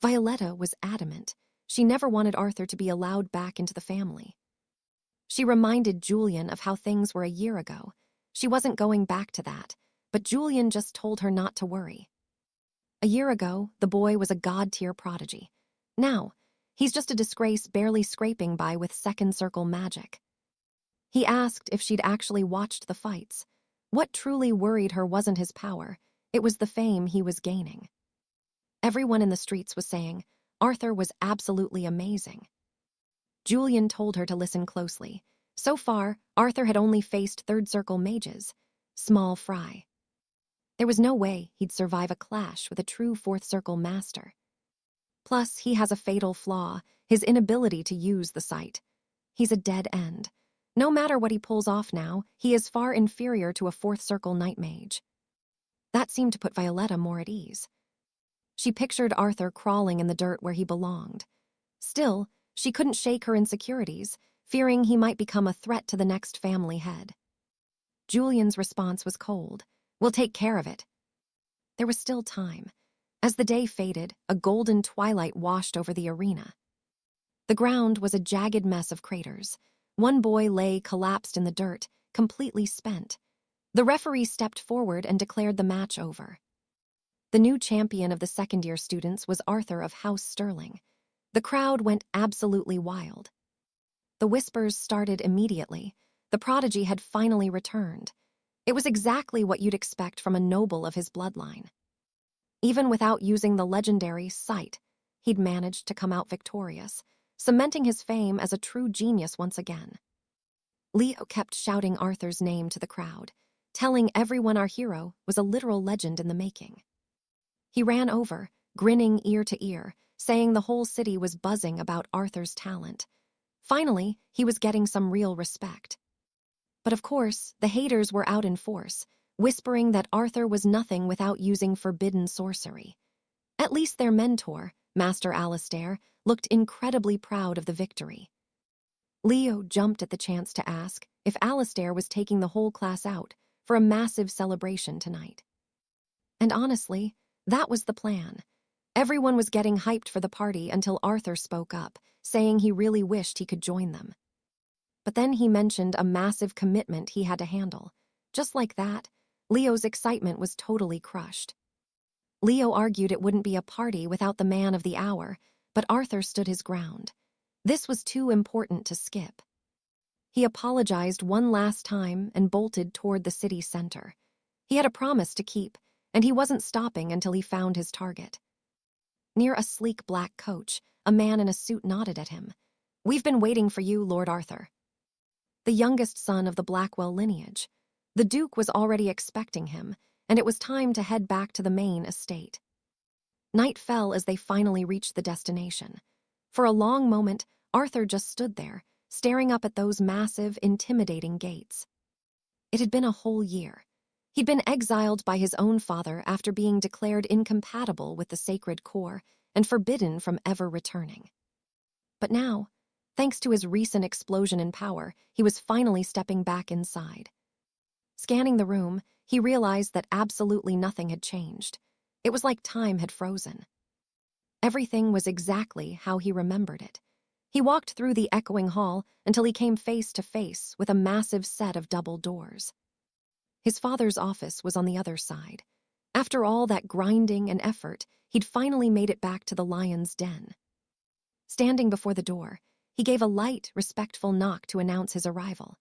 Violetta was adamant. She never wanted Arthur to be allowed back into the family. She reminded Julian of how things were a year ago. She wasn't going back to that, but Julian just told her not to worry. A year ago, the boy was a god-tier prodigy. Now, he's just a disgrace barely scraping by with second-circle magic. He asked if she'd actually watched the fights. What truly worried her wasn't his power, it was the fame he was gaining. Everyone in the streets was saying, Arthur was absolutely amazing. Julian told her to listen closely. So far, Arthur had only faced third-circle mages, small fry. There was no way he'd survive a clash with a true fourth-circle master. Plus, he has a fatal flaw, his inability to use the sight. He's a dead end. No matter what he pulls off now, he is far inferior to a fourth-circle night mage. That seemed to put Violetta more at ease. She pictured Arthur crawling in the dirt where he belonged. Still, she couldn't shake her insecurities, fearing he might become a threat to the next family head. Julian's response was cold. "We'll take care of it." There was still time. As the day faded, a golden twilight washed over the arena. The ground was a jagged mess of craters. One boy lay collapsed in the dirt, completely spent. The referee stepped forward and declared the match over. The new champion of the second-year students was Arthur of House Sterling. The crowd went absolutely wild. The whispers started immediately. The prodigy had finally returned. It was exactly what you'd expect from a noble of his bloodline. Even without using the legendary sight, he'd managed to come out victorious, cementing his fame as a true genius once again. Leo kept shouting Arthur's name to the crowd, telling everyone our hero was a literal legend in the making. He ran over, grinning ear to ear, saying the whole city was buzzing about Arthur's talent. Finally, he was getting some real respect. But of course, the haters were out in force, whispering that Arthur was nothing without using forbidden sorcery. At least their mentor, Master Alistair, looked incredibly proud of the victory. Leo jumped at the chance to ask if Alistair was taking the whole class out for a massive celebration tonight. And honestly, that was the plan. Everyone was getting hyped for the party until Arthur spoke up, saying he really wished he could join them. But then he mentioned a massive commitment he had to handle. Just like that, Leo's excitement was totally crushed. Leo argued it wouldn't be a party without the man of the hour, but Arthur stood his ground. This was too important to skip. He apologized one last time and bolted toward the city center. He had a promise to keep, and he wasn't stopping until he found his target. Near a sleek black coach, a man in a suit nodded at him. "We've been waiting for you, Lord Arthur." The youngest son of the Blackwell lineage. The Duke was already expecting him, and it was time to head back to the main estate. Night fell as they finally reached the destination. For a long moment, Arthur just stood there, staring up at those massive, intimidating gates. It had been a whole year. He'd been exiled by his own father after being declared incompatible with the sacred core and forbidden from ever returning. But now, thanks to his recent explosion in power, he was finally stepping back inside. Scanning the room, he realized that absolutely nothing had changed. It was like time had frozen. Everything was exactly how he remembered it. He walked through the echoing hall until he came face to face with a massive set of double doors. His father's office was on the other side. After all that grinding and effort, he'd finally made it back to the lion's den. Standing before the door, he gave a light, respectful knock to announce his arrival.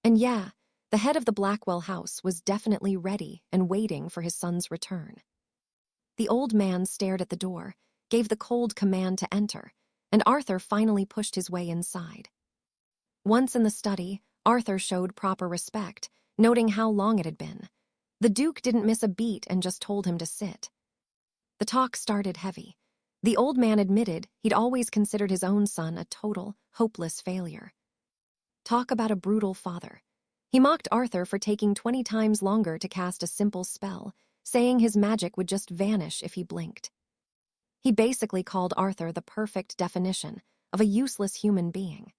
And yeah, the head of the Blackwell house was definitely ready and waiting for his son's return. The old man stared at the door, gave the cold command to enter, and Arthur finally pushed his way inside. Once in the study, Arthur showed proper respect, noting how long it had been. The Duke didn't miss a beat and just told him to sit. The talk started heavy. The old man admitted he'd always considered his own son a total, hopeless failure. Talk about a brutal father. He mocked Arthur for taking 20 times longer to cast a simple spell, saying his magic would just vanish if he blinked. He basically called Arthur the perfect definition of a useless human being.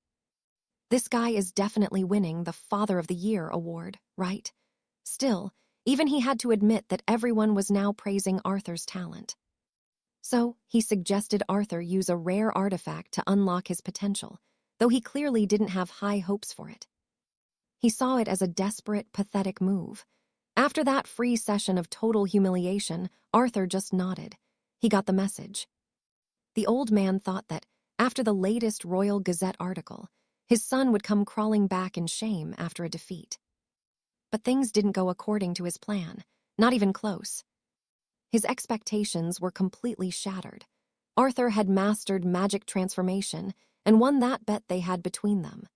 This guy is definitely winning the Father of the Year award, right? Still, even he had to admit that everyone was now praising Arthur's talent. So, he suggested Arthur use a rare artifact to unlock his potential, though he clearly didn't have high hopes for it. He saw it as a desperate, pathetic move. After that free session of total humiliation, Arthur just nodded. He got the message. The old man thought that, after the latest Royal Gazette article, his son would come crawling back in shame after a defeat. But things didn't go according to his plan, not even close. His expectations were completely shattered. Arthur had mastered magic transformation and won that bet they had between them.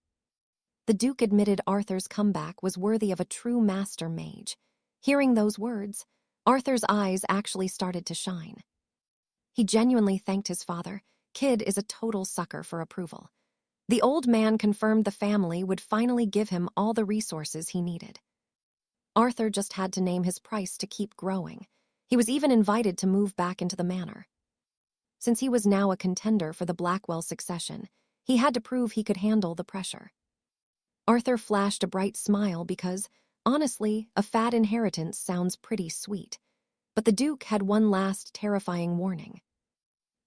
The Duke admitted Arthur's comeback was worthy of a true master mage. Hearing those words, Arthur's eyes actually started to shine. He genuinely thanked his father. Kid is a total sucker for approval. The old man confirmed the family would finally give him all the resources he needed. Arthur just had to name his price to keep growing. He was even invited to move back into the manor. Since he was now a contender for the Blackwell succession, he had to prove he could handle the pressure. Arthur flashed a bright smile because, honestly, a fat inheritance sounds pretty sweet. But the Duke had one last terrifying warning.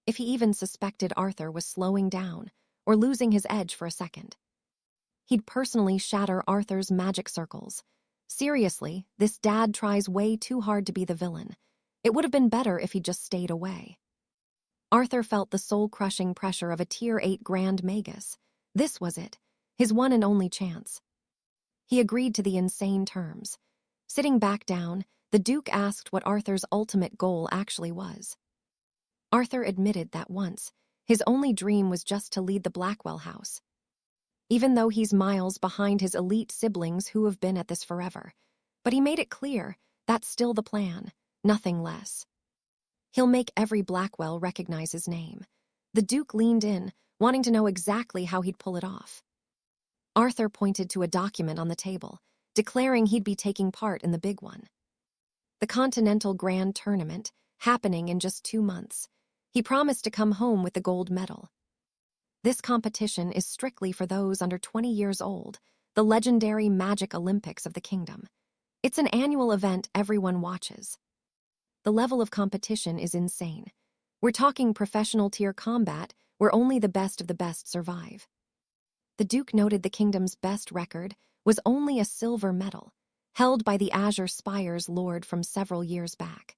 If he even suspected Arthur was slowing down or losing his edge for a second, he'd personally shatter Arthur's magic circles. Seriously, this dad tries way too hard to be the villain. It would have been better if he'd just stayed away. Arthur felt the soul-crushing pressure of a Tier 8 Grand Magus. This was it, his one and only chance. He agreed to the insane terms. Sitting back down, the Duke asked what Arthur's ultimate goal actually was. Arthur admitted that once, his only dream was just to lead the Blackwell house. Even though he's miles behind his elite siblings who have been at this forever. But he made it clear, that's still the plan, nothing less. He'll make every Blackwell recognize his name. The Duke leaned in, wanting to know exactly how he'd pull it off. Arthur pointed to a document on the table, declaring he'd be taking part in the big one. The Continental Grand Tournament, happening in just 2 months. He promised to come home with the gold medal. This competition is strictly for those under 20 years old, the legendary Magic Olympics of the kingdom. It's an annual event everyone watches. The level of competition is insane. We're talking professional tier combat where only the best of the best survive. The Duke noted the kingdom's best record was only a silver medal, held by the Azure Spire's lord from several years back.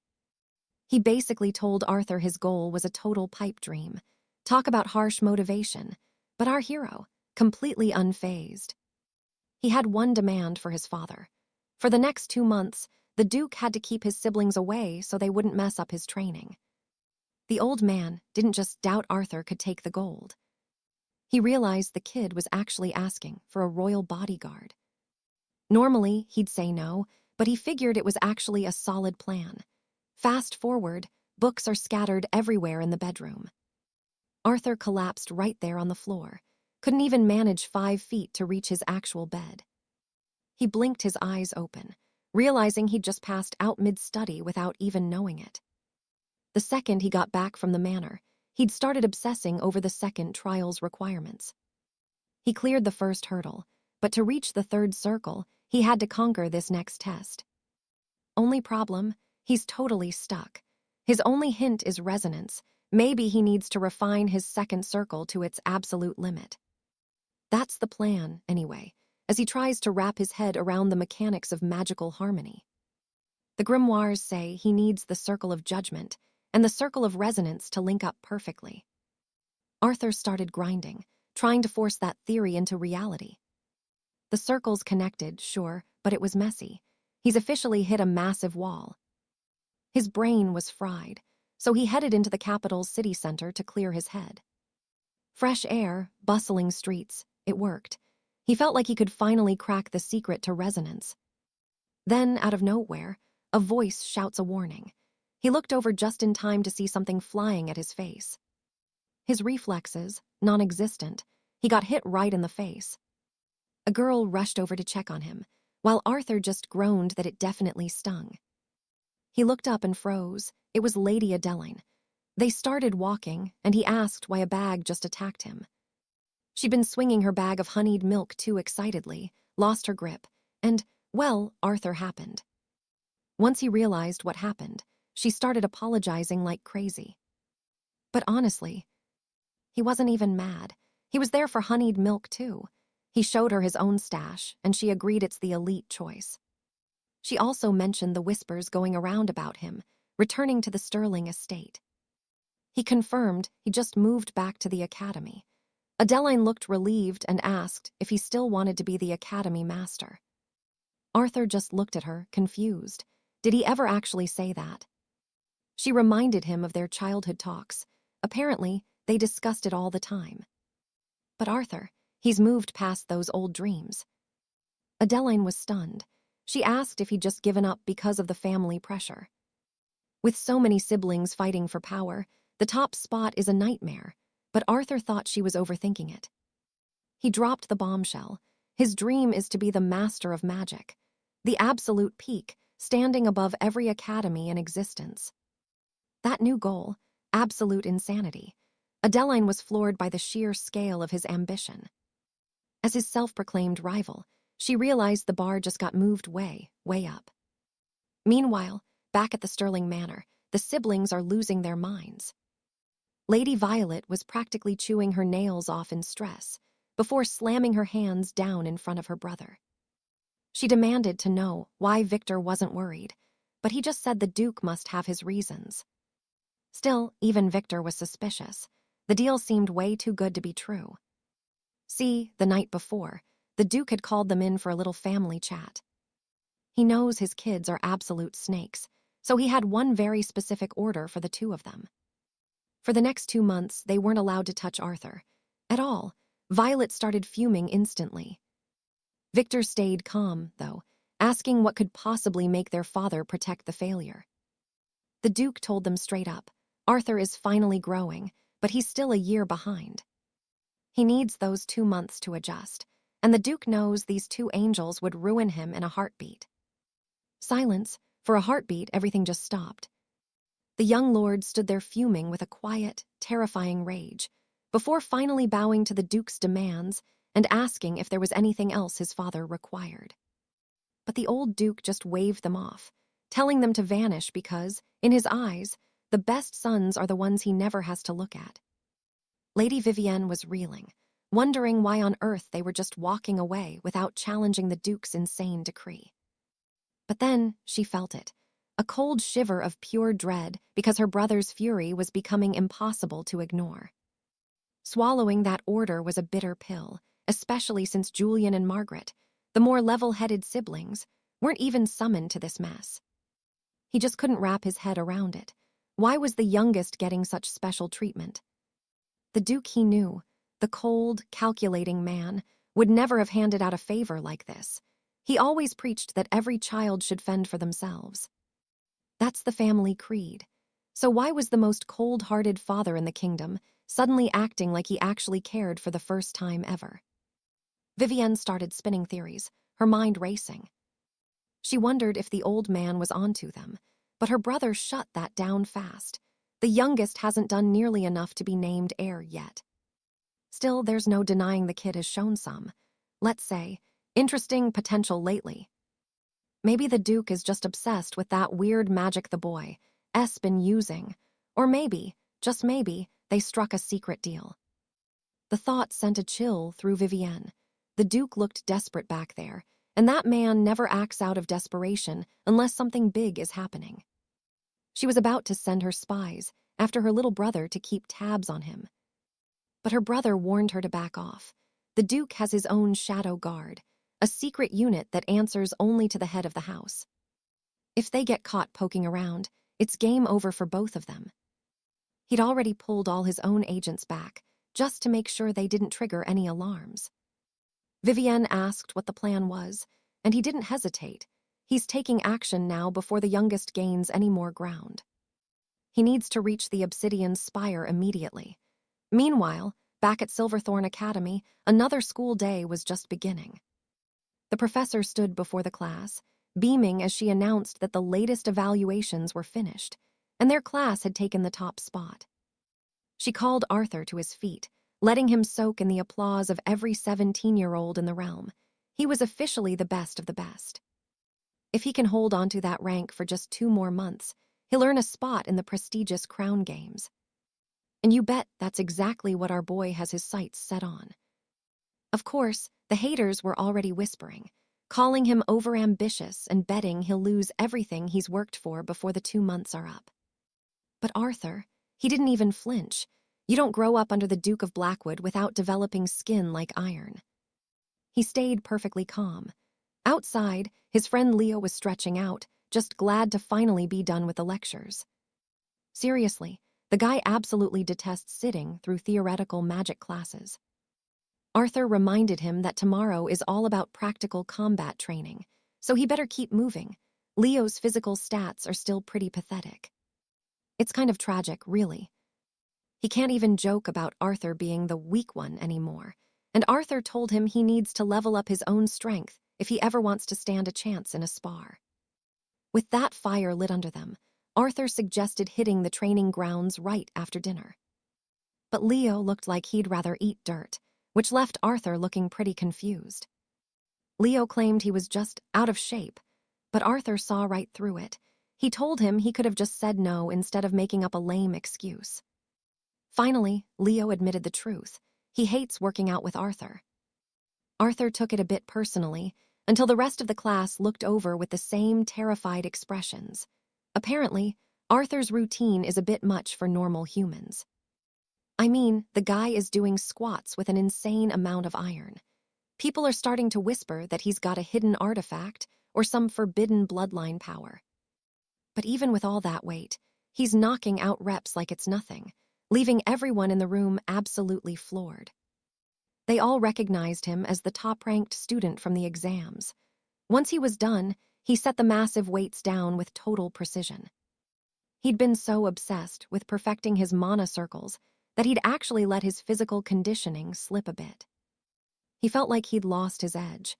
He basically told Arthur his goal was a total pipe dream. Talk about harsh motivation, but our hero, completely unfazed. He had one demand for his father. For the next 2 months, the Duke had to keep his siblings away so they wouldn't mess up his training. The old man didn't just doubt Arthur could take the gold. He realized the kid was actually asking for a royal bodyguard. Normally, he'd say no, but he figured it was actually a solid plan. Fast forward, books are scattered everywhere in the bedroom. Arthur collapsed right there on the floor, couldn't even manage 5 feet to reach his actual bed. He blinked his eyes open, realizing he'd just passed out mid-study without even knowing it. The second he got back from the manor, he'd started obsessing over the second trial's requirements. He cleared the first hurdle, but to reach the third circle, he had to conquer this next test. Only problem, he's totally stuck. His only hint is resonance. Maybe he needs to refine his second circle to its absolute limit. That's the plan, anyway, as he tries to wrap his head around the mechanics of magical harmony. The grimoires say he needs the circle of judgment and the circle of resonance to link up perfectly. Arthur started grinding, trying to force that theory into reality. The circles connected, sure, but it was messy. He's officially hit a massive wall. His brain was fried, so he headed into the capital's city center to clear his head. Fresh air, bustling streets, it worked. He felt like he could finally crack the secret to resonance. Then, out of nowhere, a voice shouts a warning. He looked over just in time to see something flying at his face. His reflexes, non-existent, he got hit right in the face. A girl rushed over to check on him, while Arthur just groaned that it definitely stung. He looked up and froze. It was Lady Adeline. They started walking, and he asked why a bag just attacked him. She'd been swinging her bag of honeyed milk too excitedly, lost her grip, and, well, Arthur happened. Once he realized what happened, she started apologizing like crazy. But honestly, he wasn't even mad. He was there for honeyed milk too. He showed her his own stash, and she agreed it's the elite choice. She also mentioned the whispers going around about him, returning to the Sterling estate. He confirmed he just moved back to the academy. Adeline looked relieved and asked if he still wanted to be the academy master. Arthur just looked at her, confused. Did he ever actually say that? She reminded him of their childhood talks. Apparently, they discussed it all the time. But Arthur, he's moved past those old dreams. Adeline was stunned. She asked if he'd just given up because of the family pressure. With so many siblings fighting for power, the top spot is a nightmare, but Arthur thought she was overthinking it. He dropped the bombshell. His dream is to be the master of magic, the absolute peak, standing above every academy in existence. That new goal, absolute insanity. Adeline was floored by the sheer scale of his ambition. As his self-proclaimed rival, she realized the bar just got moved way, way up. Meanwhile, back at the Sterling Manor, the siblings are losing their minds. Lady Violet was practically chewing her nails off in stress before slamming her hands down in front of her brother. She demanded to know why Victor wasn't worried, but he just said the Duke must have his reasons. Still, even Victor was suspicious. The deal seemed way too good to be true. See, the night before, the Duke had called them in for a little family chat. He knows his kids are absolute snakes, so he had one very specific order for the two of them. For the next 2 months, they weren't allowed to touch Arthur. At all. Violet started fuming instantly. Victor stayed calm, though, asking what could possibly make their father protect the failure. The Duke told them straight up, Arthur is finally growing, but he's still a year behind. He needs those 2 months to adjust, and the Duke knows these 2 angels would ruin him in a heartbeat. Silence. For a heartbeat, everything just stopped. The young lord stood there fuming with a quiet, terrifying rage, before finally bowing to the Duke's demands and asking if there was anything else his father required. But the old Duke just waved them off, telling them to vanish because, in his eyes, the best sons are the ones he never has to look at. Lady Vivienne was reeling, wondering why on earth they were just walking away without challenging the Duke's insane decree. But then she felt it. A cold shiver of pure dread because her brother's fury was becoming impossible to ignore. Swallowing that order was a bitter pill, especially since Julian and Margaret, the more level-headed siblings, weren't even summoned to this mess. He just couldn't wrap his head around it. Why was the youngest getting such special treatment? The Duke he knew, the cold, calculating man, would never have handed out a favor like this. He always preached that every child should fend for themselves. That's the family creed. So why was the most cold-hearted father in the kingdom suddenly acting like he actually cared for the first time ever. Vivienne started spinning theories, her mind racing. She wondered if the old man was onto them, but her brother shut that down fast. The youngest hasn't done nearly enough to be named heir yet. Still, there's no denying the kid has shown some, let's say, interesting potential lately. Maybe the Duke is just obsessed with that weird magic the boy S been using, or maybe, just maybe, they struck a secret deal. The thought sent a chill through Vivienne. The Duke looked desperate back there, and that man never acts out of desperation unless something big is happening. She was about to send her spies after her little brother to keep tabs on him. But her brother warned her to back off. The Duke has his own shadow guard, a secret unit that answers only to the head of the house. If they get caught poking around, it's game over for both of them. He'd already pulled all his own agents back, just to make sure they didn't trigger any alarms. Vivienne asked what the plan was, and he didn't hesitate. He's taking action now before the youngest gains any more ground. He needs to reach the Obsidian Spire immediately. Meanwhile, back at Silverthorn Academy, another school day was just beginning. The professor stood before the class, beaming as she announced that the latest evaluations were finished, and their class had taken the top spot. She called Arthur to his feet, letting him soak in the applause of every 17-year-old in the realm. He was officially the best of the best. If he can hold onto that rank for just 2 more months, he'll earn a spot in the prestigious Crown Games. And you bet that's exactly what our boy has his sights set on. Of course, the haters were already whispering, calling him overambitious and betting he'll lose everything he's worked for before the 2 months are up. But Arthur, he didn't even flinch. You don't grow up under the Duke of Blackwood without developing skin like iron. He stayed perfectly calm. Outside, his friend Leo was stretching out, just glad to finally be done with the lectures. Seriously, the guy absolutely detests sitting through theoretical magic classes. Arthur reminded him that tomorrow is all about practical combat training, so he better keep moving. Leo's physical stats are still pretty pathetic. It's kind of tragic, really. He can't even joke about Arthur being the weak one anymore, and Arthur told him he needs to level up his own strength if he ever wants to stand a chance in a spar. With that fire lit under them, Arthur suggested hitting the training grounds right after dinner. But Leo looked like he'd rather eat dirt, which left Arthur looking pretty confused. Leo claimed he was just out of shape, but Arthur saw right through it. He told him he could have just said no instead of making up a lame excuse. Finally, Leo admitted the truth. He hates working out with Arthur. Arthur took it a bit personally, until the rest of the class looked over with the same terrified expressions. Apparently, Arthur's routine is a bit much for normal humans. I mean, the guy is doing squats with an insane amount of iron. People are starting to whisper that he's got a hidden artifact or some forbidden bloodline power. But even with all that weight, he's knocking out reps like it's nothing, leaving everyone in the room absolutely floored. They all recognized him as the top-ranked student from the exams. Once he was done, he set the massive weights down with total precision. He'd been so obsessed with perfecting his mana circles that he'd actually let his physical conditioning slip a bit. He felt like he'd lost his edge.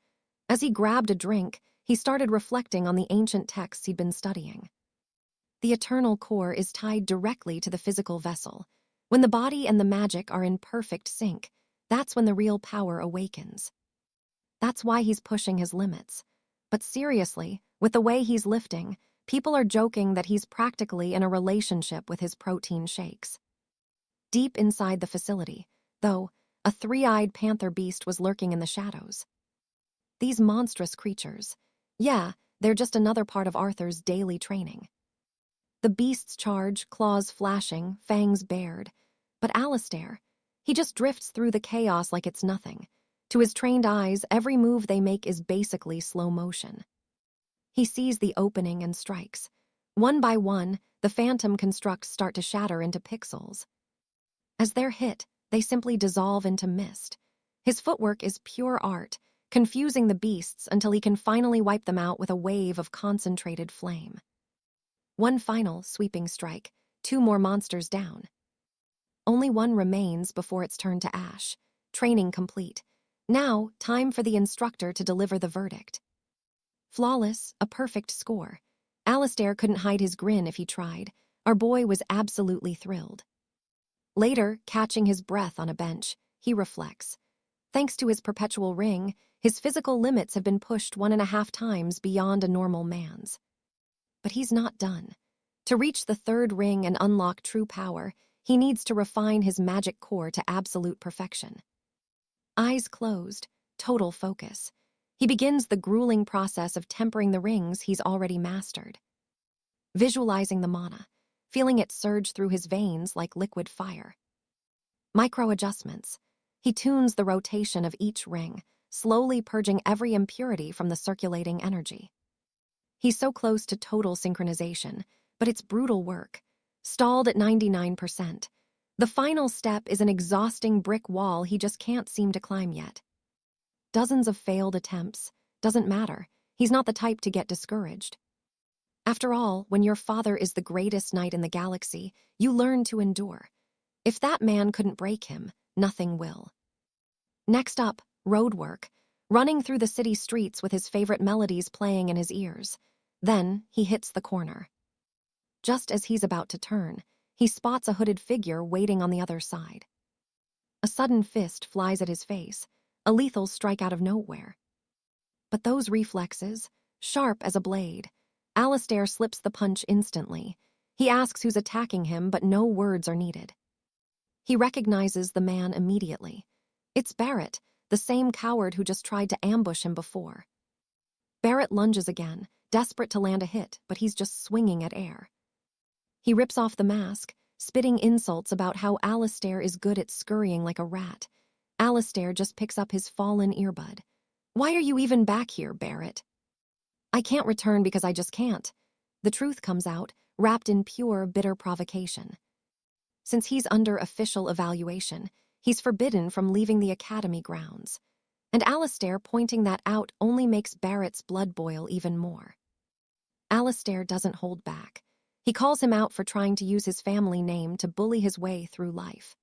As he grabbed a drink, he started reflecting on the ancient texts he'd been studying. The eternal core is tied directly to the physical vessel. When the body and the magic are in perfect sync, that's when the real power awakens. That's why he's pushing his limits. But seriously, with the way he's lifting, people are joking that he's practically in a relationship with his protein shakes. Deep inside the facility, though, a 3-eyed panther beast was lurking in the shadows. These monstrous creatures, yeah, they're just another part of Arthur's daily training. The beasts charge, claws flashing, fangs bared. But Alistair, he just drifts through the chaos like it's nothing. To his trained eyes, every move they make is basically slow motion. He sees the opening and strikes. One by one, the phantom constructs start to shatter into pixels. As they're hit, they simply dissolve into mist. His footwork is pure art, confusing the beasts until he can finally wipe them out with a wave of concentrated flame. One final, sweeping strike, 2 more monsters down. Only one remains before it's turned to ash. Training complete. Now, time for the instructor to deliver the verdict. Flawless, a perfect score. Alistair couldn't hide his grin if he tried. Our boy was absolutely thrilled. Later, catching his breath on a bench, he reflects. Thanks to his perpetual ring, his physical limits have been pushed 1.5 times beyond a normal man's. But he's not done. To reach the 3rd ring and unlock true power, he needs to refine his magic core to absolute perfection. Eyes closed, total focus. He begins the grueling process of tempering the rings he's already mastered. Visualizing the mana, feeling it surge through his veins like liquid fire. Micro-adjustments. He tunes the rotation of each ring, slowly purging every impurity from the circulating energy. He's so close to total synchronization, but it's brutal work. Stalled at 99%. The final step is an exhausting brick wall he just can't seem to climb yet. Dozens of failed attempts. Doesn't matter. He's not the type to get discouraged. After all, when your father is the greatest knight in the galaxy, you learn to endure. If that man couldn't break him, nothing will. Next up, road work, running through the city streets with his favorite melodies playing in his ears. Then he hits the corner. Just as he's about to turn, he spots a hooded figure waiting on the other side. A sudden fist flies at his face, a lethal strike out of nowhere. But those reflexes, sharp as a blade. Alistair slips the punch instantly. He asks who's attacking him, but no words are needed. He recognizes the man immediately. It's Barrett, the same coward who just tried to ambush him before. Barrett lunges again, desperate to land a hit, but he's just swinging at air. He rips off the mask, spitting insults about how Alistair is good at scurrying like a rat. Alistair just picks up his fallen earbud. "Why are you even back here, Barrett?" "I can't return because I just can't." The truth comes out, wrapped in pure, bitter provocation. Since he's under official evaluation, he's forbidden from leaving the academy grounds. And Alistair pointing that out only makes Barrett's blood boil even more. Alistair doesn't hold back. He calls him out for trying to use his family name to bully his way through life.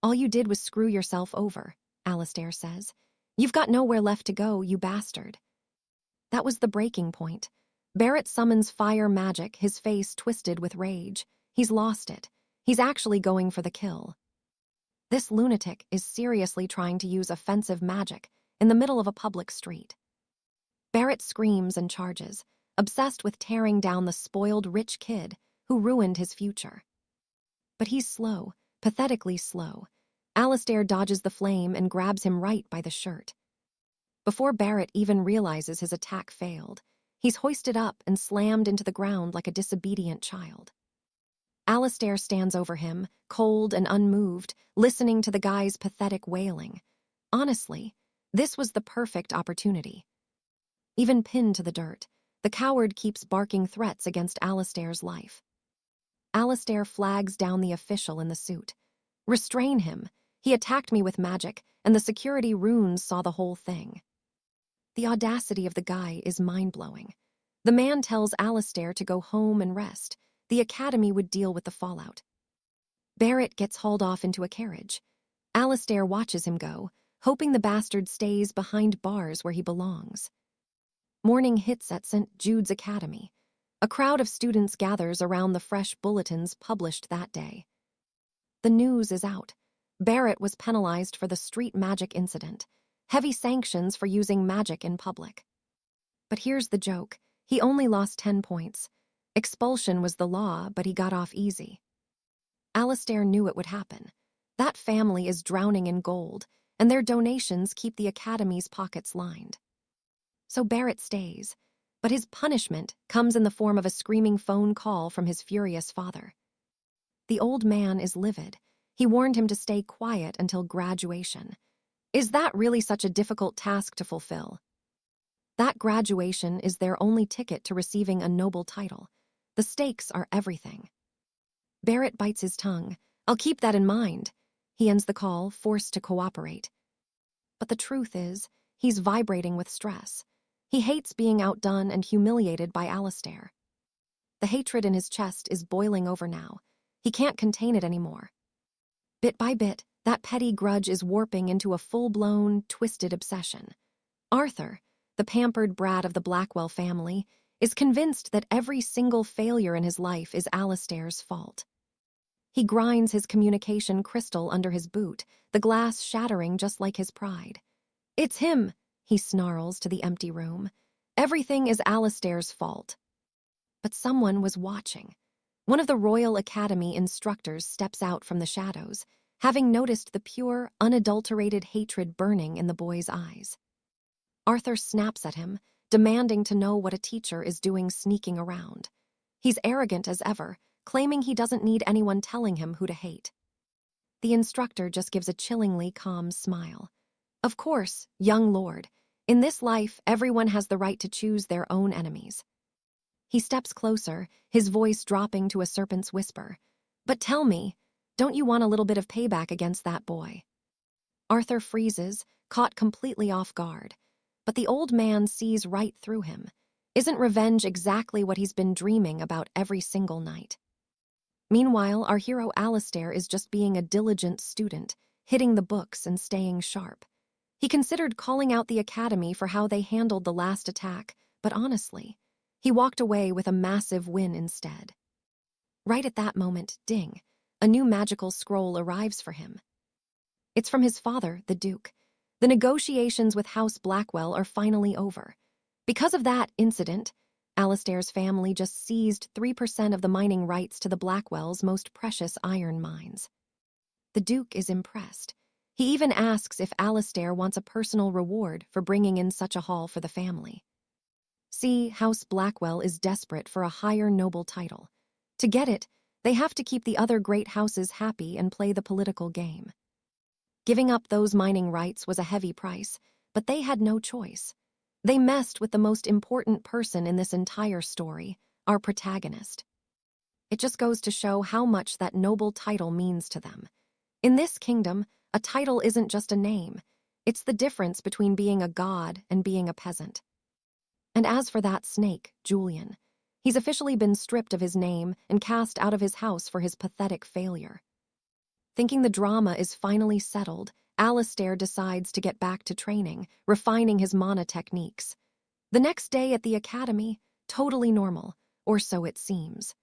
"All you did was screw yourself over," Alistair says. "You've got nowhere left to go, you bastard." That was the breaking point. Barrett summons fire magic, his face twisted with rage. He's lost it. He's actually going for the kill. This lunatic is seriously trying to use offensive magic in the middle of a public street. Barrett screams and charges, obsessed with tearing down the spoiled rich kid who ruined his future. But he's slow, pathetically slow. Alistair dodges the flame and grabs him right by the shirt. Before Barrett even realizes his attack failed, he's hoisted up and slammed into the ground like a disobedient child. Alistair stands over him, cold and unmoved, listening to the guy's pathetic wailing. Honestly, this was the perfect opportunity. Even pinned to the dirt, the coward keeps barking threats against Alistair's life. Alistair flags down the official in the suit. "Restrain him. He attacked me with magic, and the security runes saw the whole thing." The audacity of the guy is mind-blowing. The man tells Alistair to go home and rest. The academy would deal with the fallout. Barrett gets hauled off into a carriage. Alistair watches him go, hoping the bastard stays behind bars where he belongs. Morning hits at St. Jude's Academy. A crowd of students gathers around the fresh bulletins published that day. The news is out. Barrett was penalized for the street magic incident. Heavy sanctions for using magic in public. But here's the joke. He only lost 10 points. Expulsion was the law, but he got off easy. Alistair knew it would happen. That family is drowning in gold, and their donations keep the academy's pockets lined. So Barrett stays, but his punishment comes in the form of a screaming phone call from his furious father. The old man is livid. He warned him to stay quiet until graduation. Is that really such a difficult task to fulfill? That graduation is their only ticket to receiving a noble title. The stakes are everything. Barrett bites his tongue. "I'll keep that in mind." He ends the call, forced to cooperate. But the truth is, he's vibrating with stress. He hates being outdone and humiliated by Alistair. The hatred in his chest is boiling over now. He can't contain it anymore. Bit by bit, that petty grudge is warping into a full-blown, twisted obsession. Arthur, the pampered brat of the Blackwell family, is convinced that every single failure in his life is Alistair's fault. He grinds his communication crystal under his boot, the glass shattering just like his pride. "It's him," he snarls to the empty room. "Everything is Alistair's fault." But someone was watching. One of the Royal Academy instructors steps out from the shadows, having noticed the pure, unadulterated hatred burning in the boy's eyes. Arthur snaps at him, demanding to know what a teacher is doing sneaking around. He's arrogant as ever, claiming he doesn't need anyone telling him who to hate. The instructor just gives a chillingly calm smile. "Of course, young lord. In this life, everyone has the right to choose their own enemies." He steps closer, his voice dropping to a serpent's whisper. "But tell me, don't you want a little bit of payback against that boy?" Arthur freezes, caught completely off guard. But the old man sees right through him. Isn't revenge exactly what he's been dreaming about every single night? Meanwhile, our hero Alistair is just being a diligent student, hitting the books and staying sharp. He considered calling out the academy for how they handled the last attack, but honestly, he walked away with a massive win instead. Right at that moment, ding, a new magical scroll arrives for him. It's from his father, the Duke. The negotiations with House Blackwell are finally over. Because of that incident, Alistair's family just seized 3% of the mining rights to the Blackwell's most precious iron mines. The Duke is impressed. He even asks if Alistair wants a personal reward for bringing in such a haul for the family. See, House Blackwell is desperate for a higher noble title. To get it, they have to keep the other great houses happy and play the political game. Giving up those mining rights was a heavy price, but they had no choice. They messed with the most important person in this entire story, our protagonist. It just goes to show how much that noble title means to them. In this kingdom, a title isn't just a name. It's the difference between being a god and being a peasant. And as for that snake, Julian, he's officially been stripped of his name and cast out of his house for his pathetic failure. Thinking the drama is finally settled, Alistair decides to get back to training, refining his mana techniques. The next day at the academy, totally normal, or so it seems.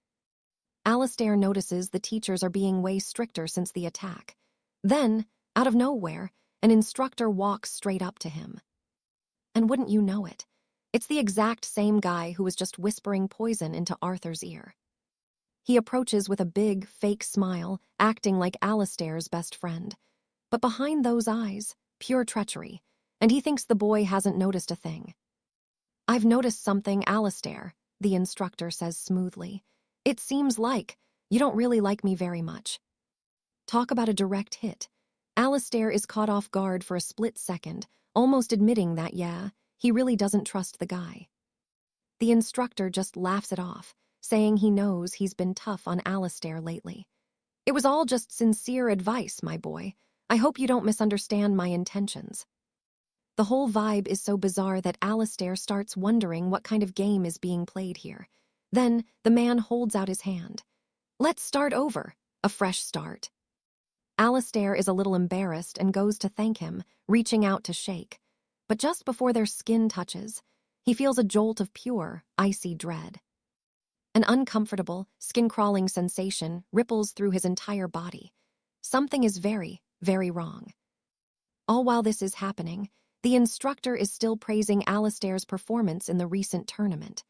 Alistair notices the teachers are being way stricter since the attack. Then, out of nowhere, an instructor walks straight up to him. And wouldn't you know it, it's the exact same guy who was just whispering poison into Arthur's ear. He approaches with a big, fake smile, acting like Alistair's best friend. But behind those eyes, pure treachery, and he thinks the boy hasn't noticed a thing. "I've noticed something, Alistair," the instructor says smoothly. "It seems like you don't really like me very much." Talk about a direct hit. Alistair is caught off guard for a split second, almost admitting that, yeah, he really doesn't trust the guy. The instructor just laughs it off, saying he knows he's been tough on Alistair lately. "It was all just sincere advice, my boy. I hope you don't misunderstand my intentions." The whole vibe is so bizarre that Alistair starts wondering what kind of game is being played here. Then, the man holds out his hand. "Let's start over. A fresh start." Alistair is a little embarrassed and goes to thank him, reaching out to shake. But just before their skin touches, he feels a jolt of pure, icy dread. An uncomfortable, skin-crawling sensation ripples through his entire body. Something is very, very wrong. All while this is happening, the instructor is still praising Alistair's performance in the recent tournament.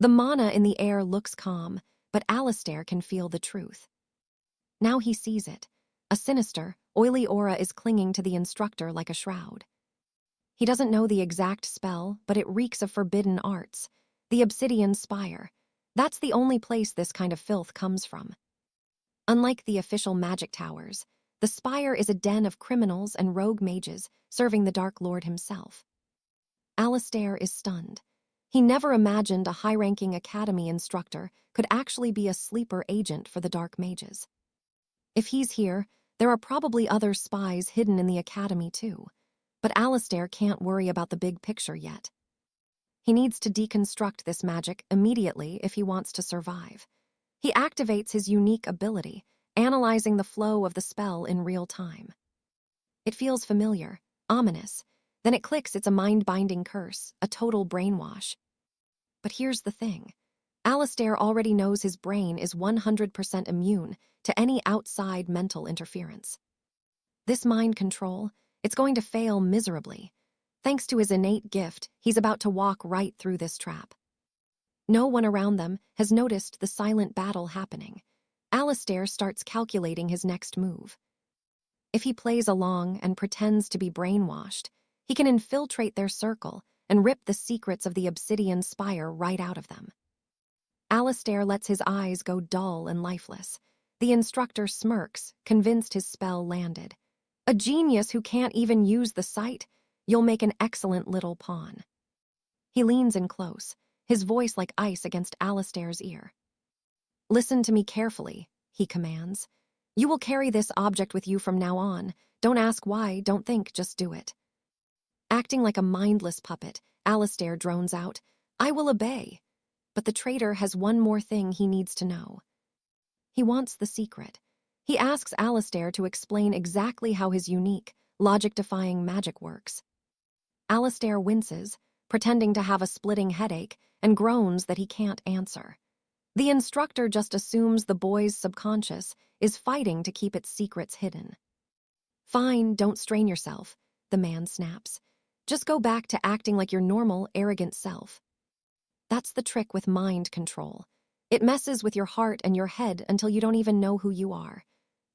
The mana in the air looks calm, but Alistair can feel the truth. Now he sees it. A sinister, oily aura is clinging to the instructor like a shroud. He doesn't know the exact spell, but it reeks of forbidden arts. The Obsidian Spire. That's the only place this kind of filth comes from. Unlike the official magic towers, the Spire is a den of criminals and rogue mages serving the Dark Lord himself. Alistair is stunned. He never imagined a high-ranking academy instructor could actually be a sleeper agent for the Dark Mages. If he's here, there are probably other spies hidden in the academy too. But Alistair can't worry about the big picture yet. He needs to deconstruct this magic immediately if he wants to survive. He activates his unique ability, analyzing the flow of the spell in real time. It feels familiar, ominous. Then it clicks it's a mind-binding curse, a total brainwash. But here's the thing. Alistair already knows his brain is 100% immune to any outside mental interference. This mind control, it's going to fail miserably. Thanks to his innate gift, he's about to walk right through this trap. No one around them has noticed the silent battle happening. Alistair starts calculating his next move. If he plays along and pretends to be brainwashed, he can infiltrate their circle and rip the secrets of the obsidian spire right out of them. Alistair lets his eyes go dull and lifeless. The instructor smirks, convinced his spell landed. A genius who can't even use the sight, you'll make an excellent little pawn. He leans in close, his voice like ice against Alistair's ear. Listen to me carefully, he commands. You will carry this object with you from now on. Don't ask why, don't think, just do it. Acting like a mindless puppet, Alistair drones out, I will obey. But the traitor has one more thing he needs to know. He wants the secret. He asks Alistair to explain exactly how his unique, logic-defying magic works. Alistair winces, pretending to have a splitting headache, and groans that he can't answer. The instructor just assumes the boy's subconscious is fighting to keep its secrets hidden. Fine, don't strain yourself, the man snaps. Just go back to acting like your normal, arrogant self. That's the trick with mind control. It messes with your heart and your head until you don't even know who you are.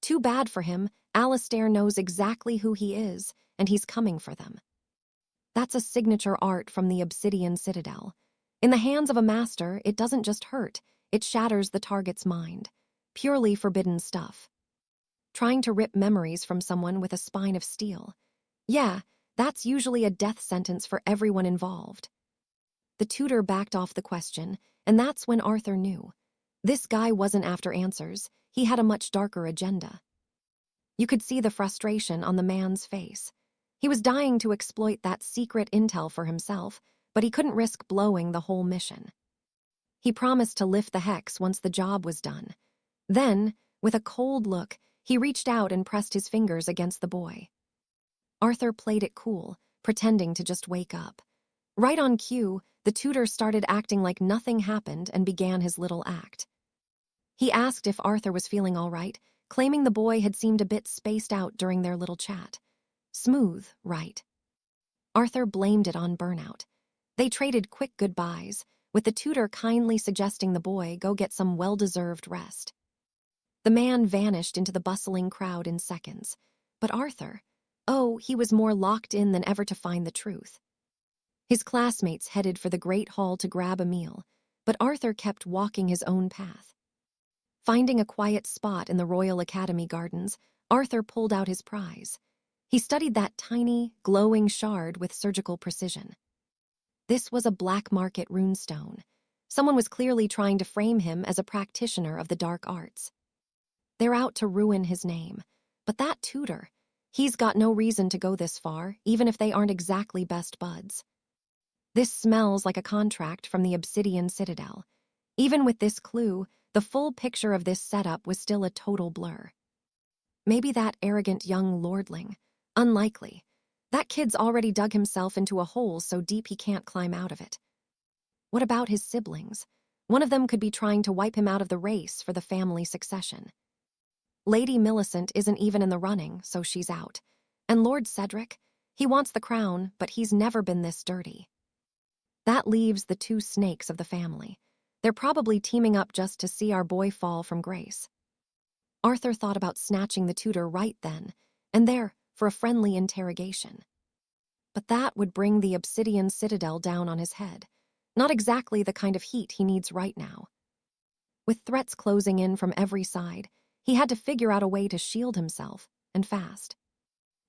Too bad for him, Alistair knows exactly who he is, and he's coming for them. That's a signature art from the Obsidian Citadel. In the hands of a master, it doesn't just hurt, it shatters the target's mind. Purely forbidden stuff. Trying to rip memories from someone with a spine of steel. Yeah, that's usually a death sentence for everyone involved. The tutor backed off the question, and that's when Arthur knew. This guy wasn't after answers, he had a much darker agenda. You could see the frustration on the man's face. He was dying to exploit that secret intel for himself, but he couldn't risk blowing the whole mission. He promised to lift the hex once the job was done. Then, with a cold look, he reached out and pressed his fingers against the boy. Arthur played it cool, pretending to just wake up. Right on cue, the tutor started acting like nothing happened and began his little act. He asked if Arthur was feeling all right, claiming the boy had seemed a bit spaced out during their little chat. Smooth, right? Arthur blamed it on burnout. They traded quick goodbyes, with the tutor kindly suggesting the boy go get some well-deserved rest. The man vanished into the bustling crowd in seconds. But Arthur, he was more locked in than ever to find the truth. His classmates headed for the Great Hall to grab a meal, but Arthur kept walking his own path. Finding a quiet spot in the Royal Academy gardens, Arthur pulled out his prize. He studied that tiny, glowing shard with surgical precision. This was a black market runestone. Someone was clearly trying to frame him as a practitioner of the dark arts. They're out to ruin his name. But that tutor, he's got no reason to go this far, even if they aren't exactly best buds. This smells like a contract from the Obsidian Citadel. Even with this clue, the full picture of this setup was still a total blur. Maybe that arrogant young lordling. Unlikely. That kid's already dug himself into a hole so deep he can't climb out of it. What about his siblings? One of them could be trying to wipe him out of the race for the family succession. Lady Millicent isn't even in the running, so she's out. And Lord Cedric? He wants the crown, but he's never been this dirty. That leaves the two snakes of the family. They're probably teaming up just to see our boy fall from grace. Arthur thought about snatching the tutor right then and there for a friendly interrogation. But that would bring the Obsidian Citadel down on his head. Not exactly the kind of heat he needs right now. With threats closing in from every side, he had to figure out a way to shield himself, and fast.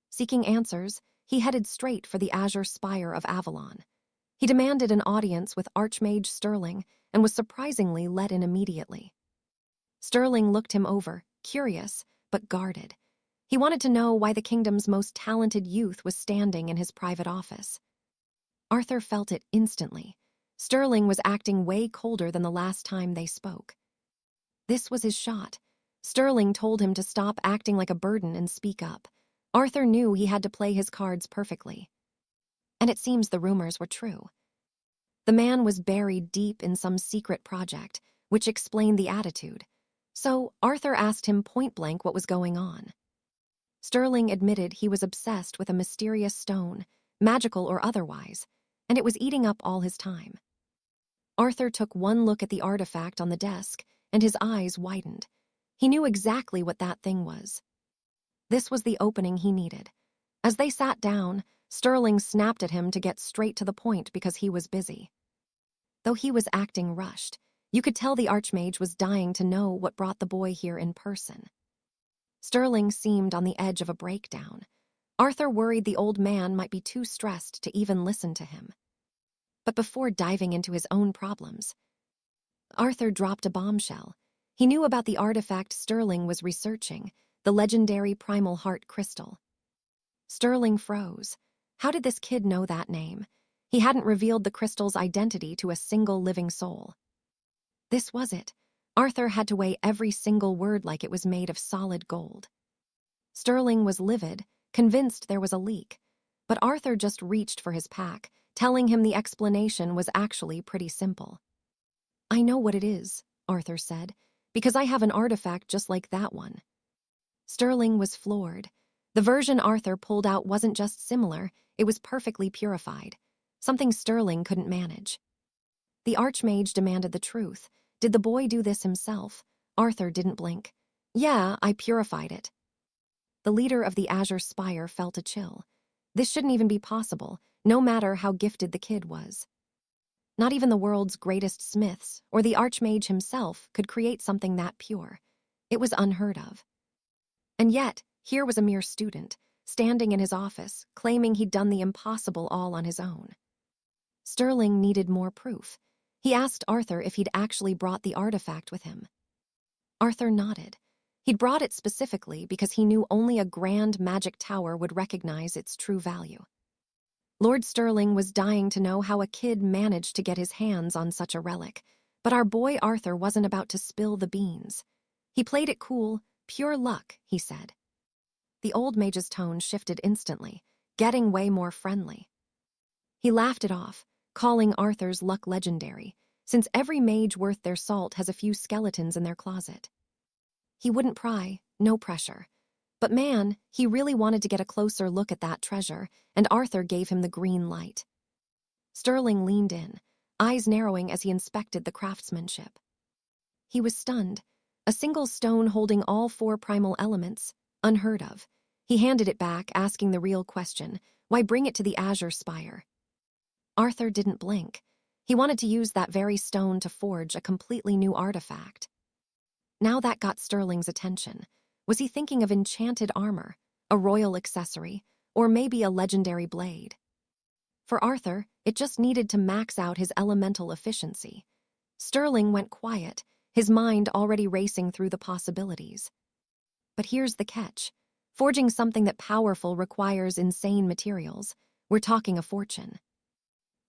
Seeking answers, he headed straight for the Azure Spire of Avalon. He demanded an audience with Archmage Sterling and was surprisingly let in immediately. Sterling looked him over, curious, but guarded. He wanted to know why the kingdom's most talented youth was standing in his private office. Arthur felt it instantly. Sterling was acting way colder than the last time they spoke. This was his shot. Sterling told him to stop acting like a burden and speak up. Arthur knew he had to play his cards perfectly. And it seems the rumors were true. The man was buried deep in some secret project, which explained the attitude. So Arthur asked him point-blank what was going on. Sterling admitted he was obsessed with a mysterious stone, magical or otherwise, and it was eating up all his time. Arthur took one look at the artifact on the desk, and his eyes widened. He knew exactly what that thing was. This was the opening he needed. As they sat down, Sterling snapped at him to get straight to the point because he was busy. Though he was acting rushed, you could tell the Archmage was dying to know what brought the boy here in person. Sterling seemed on the edge of a breakdown. Arthur worried the old man might be too stressed to even listen to him. But before diving into his own problems, Arthur dropped a bombshell. He knew about the artifact Sterling was researching, the legendary primal heart crystal. Sterling froze. How did this kid know that name? He hadn't revealed the crystal's identity to a single living soul. This was it. Arthur had to weigh every single word like it was made of solid gold. Sterling was livid, convinced there was a leak, but Arthur just reached for his pack, telling him the explanation was actually pretty simple. "I know what it is," Arthur said, "because I have an artifact just like that one." Sterling was floored. The version Arthur pulled out wasn't just similar, it was perfectly purified, something Sterling couldn't manage. The Archmage demanded the truth. Did the boy do this himself? Arthur didn't blink. "Yeah, I purified it." The leader of the Azure Spire felt a chill. This shouldn't even be possible, no matter how gifted the kid was. Not even the world's greatest smiths, or the Archmage himself, could create something that pure. It was unheard of. And yet, here was a mere student, standing in his office, claiming he'd done the impossible all on his own. Sterling needed more proof. He asked Arthur if he'd actually brought the artifact with him. Arthur nodded. He'd brought it specifically because he knew only a grand magic tower would recognize its true value. Lord Sterling was dying to know how a kid managed to get his hands on such a relic, but our boy Arthur wasn't about to spill the beans. He played it cool, pure luck, he said. The old mage's tone shifted instantly, getting way more friendly. He laughed it off, calling Arthur's luck legendary, since every mage worth their salt has a few skeletons in their closet. He wouldn't pry, no pressure. But man, he really wanted to get a closer look at that treasure, and Arthur gave him the green light. Sterling leaned in, eyes narrowing as he inspected the craftsmanship. He was stunned. A single stone holding all 4 primal elements, unheard of. He handed it back, asking the real question, why bring it to the Azure Spire? Arthur didn't blink. He wanted to use that very stone to forge a completely new artifact. Now that got Sterling's attention. Was he thinking of enchanted armor, a royal accessory, or maybe a legendary blade? For Arthur, it just needed to max out his elemental efficiency. Sterling went quiet, his mind already racing through the possibilities. But here's the catch. Forging something that powerful requires insane materials. We're talking a fortune.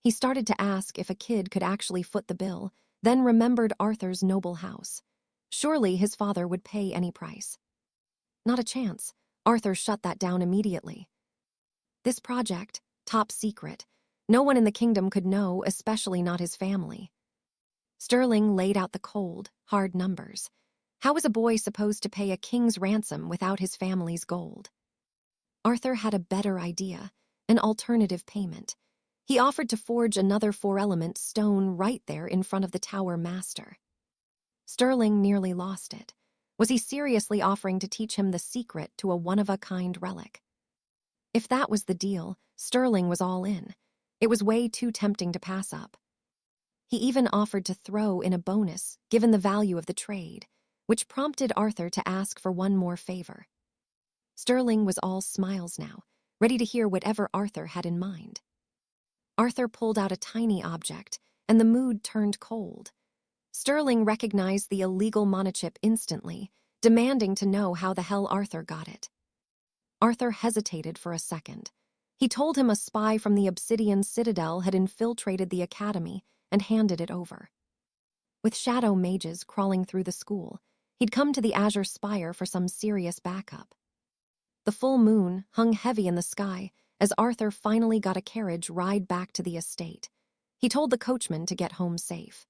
He started to ask if a kid could actually foot the bill, then remembered Arthur's noble house. Surely his father would pay any price. Not a chance. Arthur shut that down immediately. This project, top secret, no one in the kingdom could know, especially not his family. Sterling laid out the cold, hard numbers. How was a boy supposed to pay a king's ransom without his family's gold? Arthur had a better idea, an alternative payment. He offered to forge another 4-element stone right there in front of the tower master. Sterling nearly lost it. Was he seriously offering to teach him the secret to a one-of-a-kind relic? If that was the deal, Sterling was all in. It was way too tempting to pass up. He even offered to throw in a bonus, given the value of the trade, which prompted Arthur to ask for one more favor. Sterling was all smiles now, ready to hear whatever Arthur had in mind. Arthur pulled out a tiny object, and the mood turned cold. Sterling recognized the illegal monochip instantly, demanding to know how the hell Arthur got it. Arthur hesitated for a second. He told him a spy from the Obsidian Citadel had infiltrated the academy and handed it over. With shadow mages crawling through the school, He'd come to the Azure Spire for some serious backup. The full moon hung heavy in the sky as Arthur finally got a carriage ride back to the estate. He told the coachman to get home safe.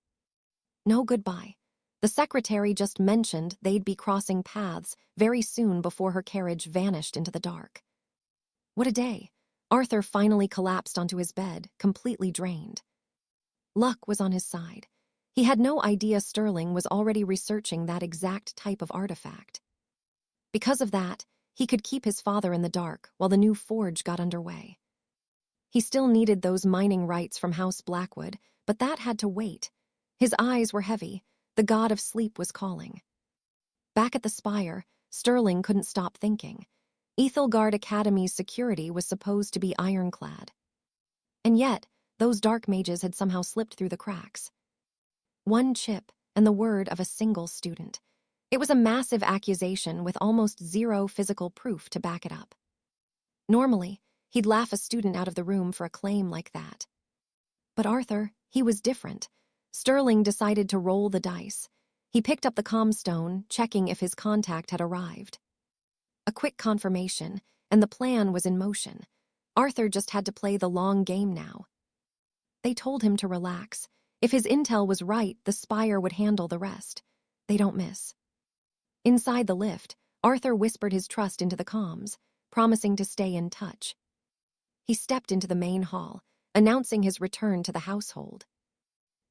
No goodbye. The secretary just mentioned they'd be crossing paths very soon before her carriage vanished into the dark. What a day. Arthur finally collapsed onto his bed, completely drained. Luck was on his side. He had no idea Sterling was already researching that exact type of artifact. Because of that, he could keep his father in the dark while the new forge got underway. He still needed those mining rights from House Blackwood, but that had to wait. His eyes were heavy. The god of sleep was calling. Back at the spire, Sterling couldn't stop thinking. 𝒗𝒄𝒐𝒎𝒆𝒔 Academy's security was supposed to be ironclad. And yet, those dark mages had somehow slipped through the cracks. One chip and the word of a single student. It was a massive accusation with almost zero physical proof to back it up. Normally, he'd laugh a student out of the room for a claim like that. But Arthur, he was different. Sterling decided to roll the dice. He picked up the comstone, checking if his contact had arrived. A quick confirmation, and the plan was in motion. Arthur just had to play the long game now. They told him to relax. If his intel was right, the spire would handle the rest. They don't miss. Inside the lift, Arthur whispered his trust into the comms, promising to stay in touch. He stepped into the main hall, announcing his return to the household.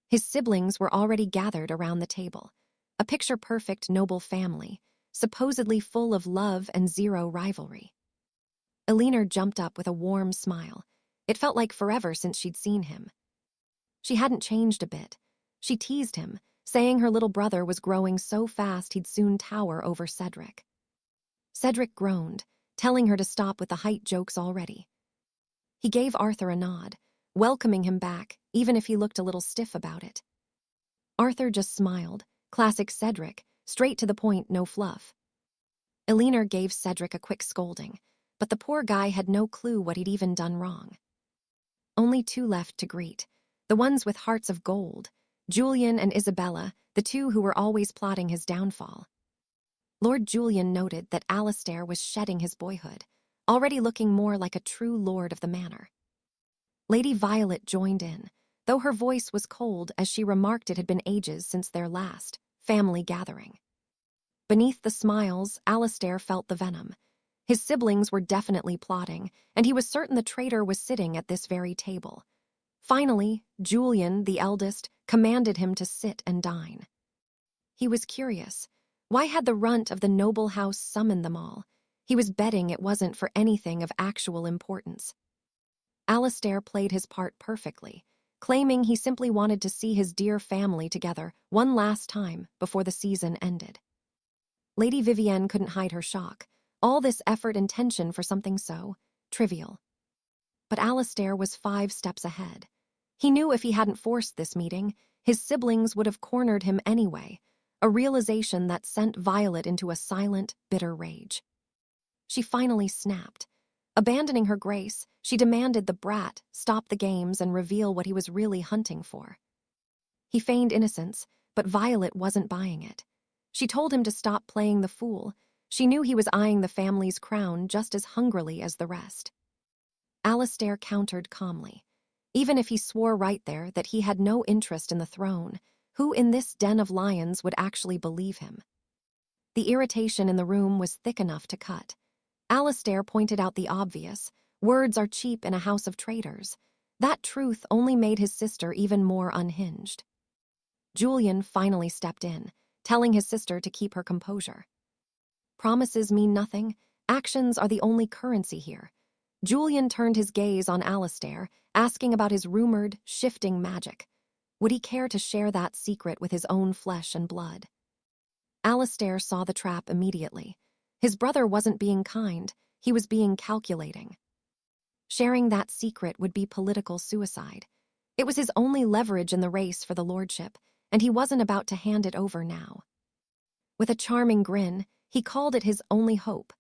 His siblings were already gathered around the table, a picture-perfect noble family, supposedly full of love and zero rivalry. Elinor jumped up with a warm smile. It felt like forever since she'd seen him. She hadn't changed a bit. She teased him, saying her little brother was growing so fast he'd soon tower over Cedric. Cedric groaned, telling her to stop with the height jokes already. He gave Arthur a nod, welcoming him back, even if he looked a little stiff about it. Arthur just smiled, classic Cedric, straight to the point, no fluff. Elinor gave Cedric a quick scolding, but the poor guy had no clue what he'd even done wrong. Only two left to greet, the ones with hearts of gold, Julian and Isabella, the two who were always plotting his downfall. Lord Julian noted that Alistair was shedding his boyhood, already looking more like a true lord of the manor. Lady Violet joined in, though her voice was cold as she remarked it had been ages since their last family gathering. Beneath the smiles, Alistair felt the venom. His siblings were definitely plotting, and he was certain the traitor was sitting at this very table. Finally, Julian, the eldest, commanded him to sit and dine. He was curious. Why had the runt of the noble house summoned them all? He was betting it wasn't for anything of actual importance. Alistair played his part perfectly, claiming he simply wanted to see his dear family together one last time before the season ended. Lady Vivienne couldn't hide her shock. All this effort and tension for something so trivial. But Alistair was 5 steps ahead. He knew if he hadn't forced this meeting, his siblings would have cornered him anyway, a realization that sent Violet into a silent, bitter rage. She finally snapped. Abandoning her grace, she demanded the brat stop the games and reveal what he was really hunting for. He feigned innocence, but Violet wasn't buying it. She told him to stop playing the fool. She knew he was eyeing the family's crown just as hungrily as the rest. Alistair countered calmly. Even if he swore right there that he had no interest in the throne, who in this den of lions would actually believe him? The irritation in the room was thick enough to cut. Alistair pointed out the obvious. Words are cheap in a house of traitors. That truth only made his sister even more unhinged. Julian finally stepped in, telling his sister to keep her composure. Promises mean nothing. Actions are the only currency here. Julian turned his gaze on Alistair, asking about his rumored, shifting magic. Would he care to share that secret with his own flesh and blood? Alistair saw the trap immediately. His brother wasn't being kind, he was being calculating. Sharing that secret would be political suicide. It was his only leverage in the race for the lordship, and he wasn't about to hand it over now. With a charming grin, he called it his only hope.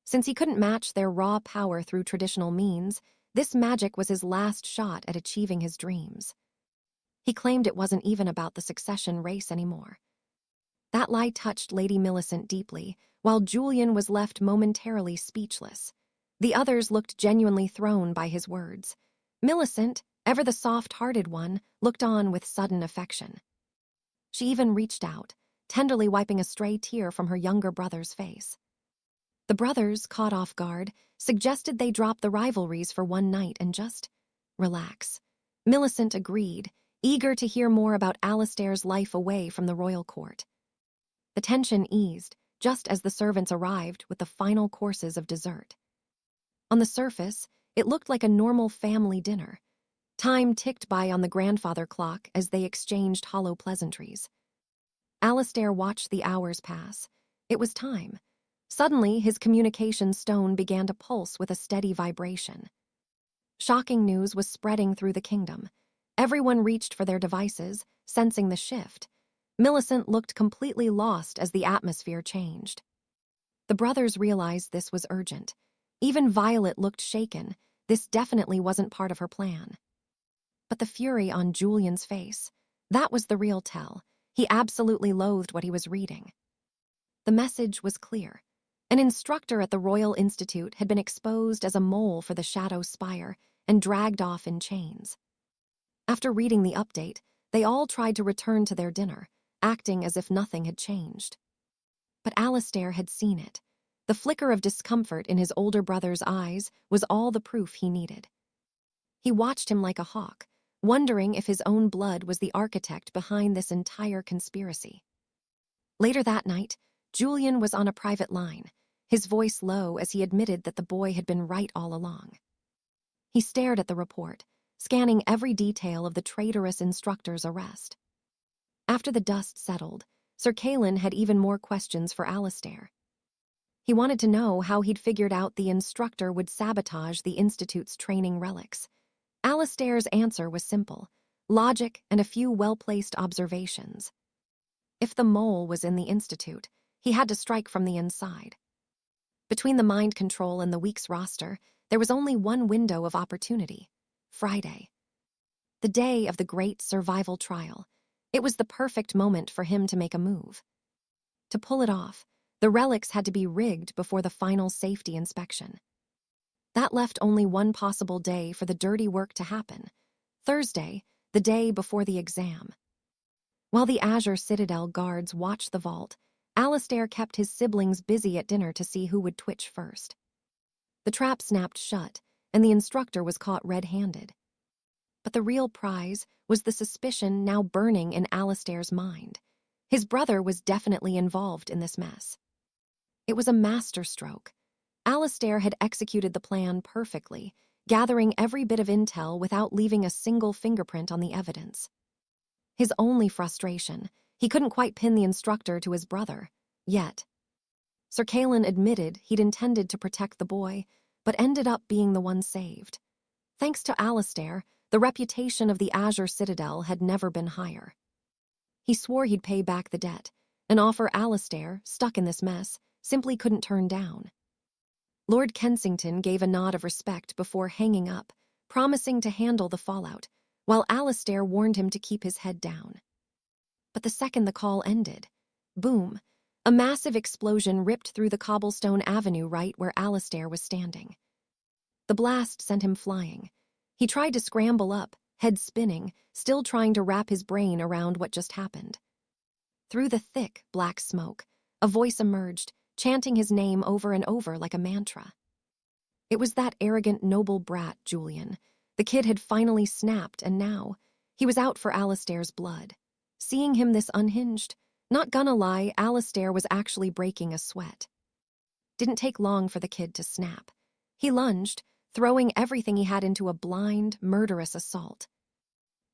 Since he couldn't match their raw power through traditional means, this magic was his last shot at achieving his dreams. He claimed it wasn't even about the succession race anymore. That lie touched Lady Millicent deeply, while Julian was left momentarily speechless. The others looked genuinely thrown by his words. Millicent, ever the soft-hearted one, looked on with sudden affection. She even reached out, tenderly wiping a stray tear from her younger brother's face. The brothers, caught off guard, suggested they drop the rivalries for one night and just relax. Millicent agreed, eager to hear more about Alistair's life away from the royal court. The tension eased, just as the servants arrived with the final courses of dessert. On the surface, it looked like a normal family dinner. Time ticked by on the grandfather clock as they exchanged hollow pleasantries. Alistair watched the hours pass. It was time. Suddenly, his communication stone began to pulse with a steady vibration. Shocking news was spreading through the kingdom. Everyone reached for their devices, sensing the shift. Millicent looked completely lost as the atmosphere changed. The brothers realized this was urgent. Even Violet looked shaken. This definitely wasn't part of her plan. But the fury on Julian's face, that was the real tell. He absolutely loathed what he was reading. The message was clear. An instructor at the Royal Institute had been exposed as a mole for the Shadow Spire and dragged off in chains. After reading the update, they all tried to return to their dinner, acting as if nothing had changed. But Alistair had seen it. The flicker of discomfort in his older brother's eyes was all the proof he needed. He watched him like a hawk, wondering if his own blood was the architect behind this entire conspiracy. Later that night, Julian was on a private line, his voice low as he admitted that the boy had been right all along. He stared at the report, scanning every detail of the traitorous instructor's arrest. After the dust settled, Sir Kaelin had even more questions for Alistair. He wanted to know how he'd figured out the instructor would sabotage the Institute's training relics. Alistair's answer was simple: logic and a few well-placed observations. If the mole was in the Institute, he had to strike from the inside. Between the mind control and the week's roster, there was only one window of opportunity: Friday. The day of the great survival trial. It was the perfect moment for him to make a move. To pull it off, the relics had to be rigged before the final safety inspection. That left only one possible day for the dirty work to happen: Thursday, the day before the exam. While the Azure Citadel guards watched the vault, Alistair kept his siblings busy at dinner to see who would twitch first. The trap snapped shut, and the instructor was caught red-handed. But the real prize was the suspicion now burning in Alistair's mind. His brother was definitely involved in this mess. It was a masterstroke. Alistair had executed the plan perfectly, gathering every bit of intel without leaving a single fingerprint on the evidence. His only frustration: he couldn't quite pin the instructor to his brother, yet. Sir Kaelin admitted he'd intended to protect the boy, but ended up being the one saved. Thanks to Alistair, the reputation of the Azure Citadel had never been higher. He swore he'd pay back the debt, an offer Alistair, stuck in this mess, simply couldn't turn down. Lord Kensington gave a nod of respect before hanging up, promising to handle the fallout, while Alistair warned him to keep his head down. But the second the call ended, boom, a massive explosion ripped through the cobblestone avenue right where Alistair was standing. The blast sent him flying. He tried to scramble up, head spinning, still trying to wrap his brain around what just happened. Through the thick, black smoke, a voice emerged, chanting his name over and over like a mantra. It was that arrogant, noble brat, Julian. The kid had finally snapped, and now he was out for Alistair's blood. Seeing him this unhinged, not gonna lie, Alistair was actually breaking a sweat. Didn't take long for the kid to snap. He lunged, throwing everything he had into a blind, murderous assault.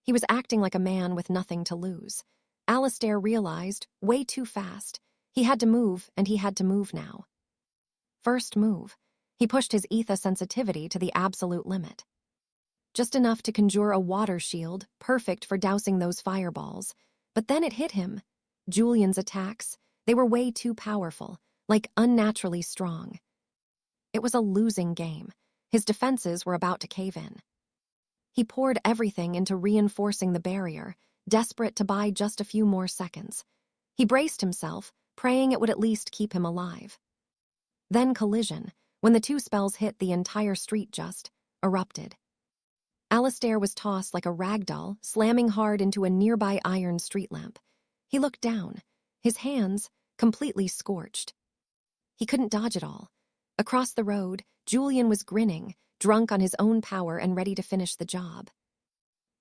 He was acting like a man with nothing to lose. Alistair realized, way too fast, he had to move, and he had to move now. First move, he pushed his ether sensitivity to the absolute limit. Just enough to conjure a water shield, perfect for dousing those fireballs. But then it hit him. Julian's attacks, they were way too powerful, like unnaturally strong. It was a losing game. His defenses were about to cave in. He poured everything into reinforcing the barrier, desperate to buy just a few more seconds. He braced himself, praying it would at least keep him alive. Then collision. When the two spells hit, the entire street just erupted. Alistair was tossed like a ragdoll, slamming hard into a nearby iron street lamp. He looked down, his hands completely scorched. He couldn't dodge it all. Across the road, Julian was grinning, drunk on his own power and ready to finish the job.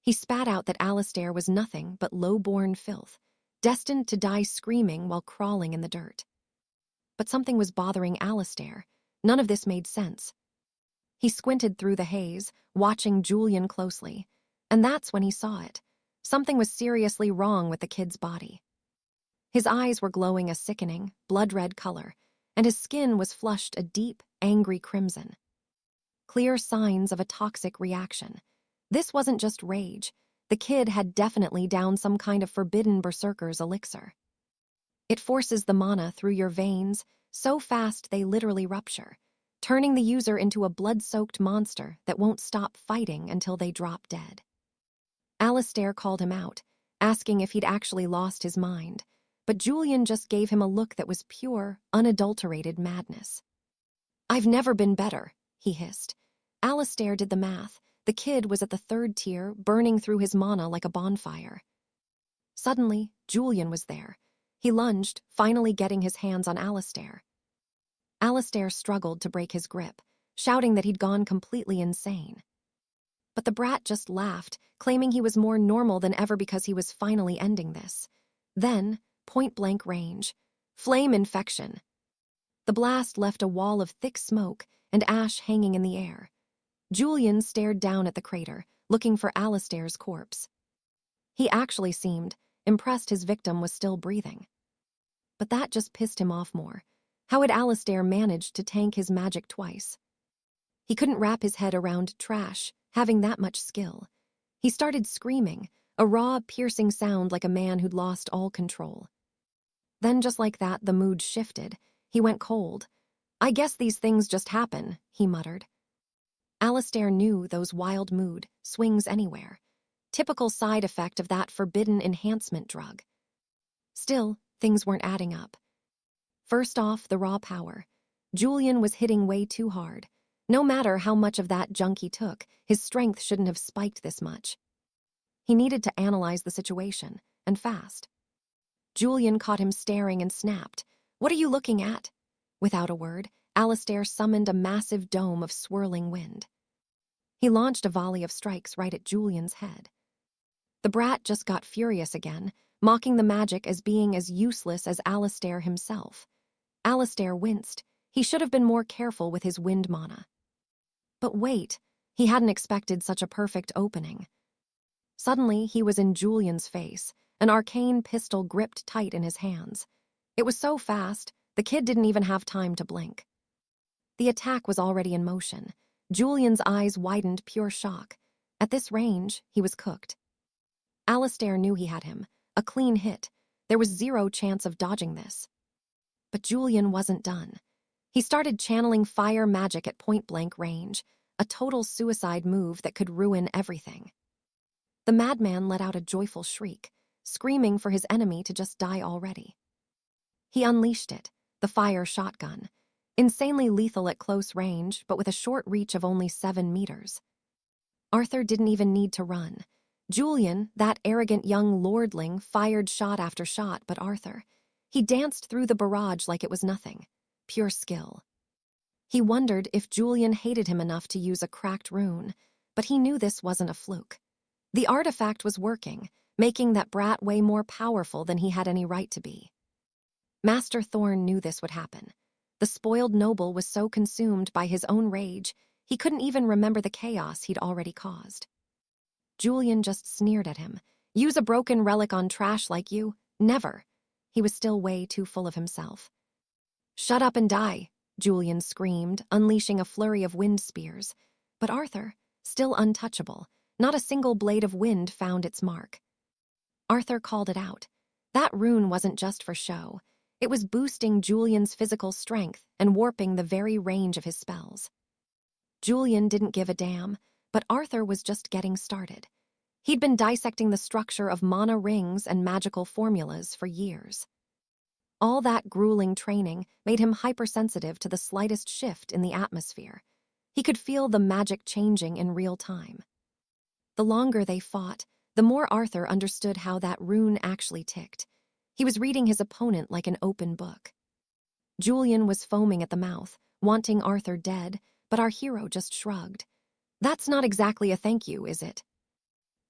He spat out that Alistair was nothing but low-born filth, destined to die screaming while crawling in the dirt. But something was bothering Alistair. None of this made sense. He squinted through the haze, watching Julian closely, and that's when he saw it. Something was seriously wrong with the kid's body. His eyes were glowing a sickening, blood-red color, and his skin was flushed a deep, angry crimson. Clear signs of a toxic reaction. This wasn't just rage. The kid had definitely downed some kind of forbidden berserker's elixir. It forces the mana through your veins so fast they literally rupture, turning the user into a blood-soaked monster that won't stop fighting until they drop dead. Alistair called him out, asking if he'd actually lost his mind, but Julian just gave him a look that was pure, unadulterated madness. "I've never been better," he hissed. Alistair did the math. The kid was at the 3rd tier, burning through his mana like a bonfire. Suddenly, Julian was there. He lunged, finally getting his hands on Alistair. Alistair struggled to break his grip, shouting that he'd gone completely insane. But the brat just laughed, claiming he was more normal than ever because he was finally ending this. Then, point-blank range. Flame infection. The blast left a wall of thick smoke and ash hanging in the air. Julian stared down at the crater, looking for Alistair's corpse. He actually seemed impressed his victim was still breathing. But that just pissed him off more. How had Alistair managed to tank his magic twice? He couldn't wrap his head around trash, having that much skill. He started screaming, a raw, piercing sound like a man who'd lost all control. Then just like that, the mood shifted. He went cold. "I guess these things just happen," he muttered. Alistair knew those wild mood swings anywhere. Typical side effect of that forbidden enhancement drug. Still, things weren't adding up. First off, the raw power. Julian was hitting way too hard. No matter how much of that junk he took, his strength shouldn't have spiked this much. He needed to analyze the situation, and fast. Julian caught him staring and snapped. "What are you looking at?" Without a word, Alistair summoned a massive dome of swirling wind. He launched a volley of strikes right at Julian's head. The brat just got furious again, mocking the magic as being as useless as Alistair himself. Alistair winced. He should have been more careful with his wind mana. But wait, he hadn't expected such a perfect opening. Suddenly, he was in Julian's face, an arcane pistol gripped tight in his hands. It was so fast, the kid didn't even have time to blink. The attack was already in motion. Julian's eyes widened pure shock. At this range, he was cooked. Alistair knew he had him. A clean hit. There was zero chance of dodging this. But Julian wasn't done. He started channeling fire magic at point-blank range, a total suicide move that could ruin everything. The madman let out a joyful shriek, screaming for his enemy to just die already. He unleashed it, the fire shotgun, insanely lethal at close range, but with a short reach of only 7 meters. Arthur didn't even need to run. Julian, that arrogant young lordling, fired shot after shot, but Arthur, he danced through the barrage like it was nothing. Pure skill. He wondered if Julian hated him enough to use a cracked rune, but he knew this wasn't a fluke. The artifact was working, making that brat way more powerful than he had any right to be. Master Thorn knew this would happen. The spoiled noble was so consumed by his own rage, he couldn't even remember the chaos he'd already caused. Julian just sneered at him. "Use a broken relic on trash like you? Never." He was still way too full of himself. "Shut up and die," Julian screamed, unleashing a flurry of wind spears. But Arthur, still untouchable, not a single blade of wind found its mark. Arthur called it out. That rune wasn't just for show. It was boosting Julian's physical strength and warping the very range of his spells. Julian didn't give a damn, but Arthur was just getting started. He'd been dissecting the structure of mana rings and magical formulas for years. All that grueling training made him hypersensitive to the slightest shift in the atmosphere. He could feel the magic changing in real time. The longer they fought, the more Arthur understood how that rune actually ticked. He was reading his opponent like an open book. Julian was foaming at the mouth, wanting Arthur dead, but our hero just shrugged. That's not exactly a thank you, is it?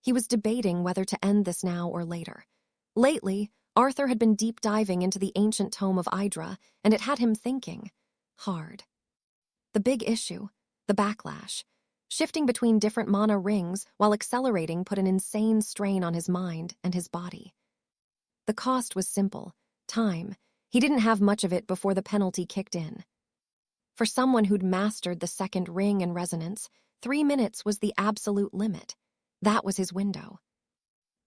He was debating whether to end this now or later. Lately, Arthur had been deep diving into the ancient tome of 𝒕𝒉, and it had him thinking hard. The big issue, the backlash. Shifting between different mana rings while accelerating put an insane strain on his mind and his body. The cost was simple: time. He didn't have much of it before the penalty kicked in. For someone who'd mastered the second ring and resonance, 3 minutes was the absolute limit. That was his window.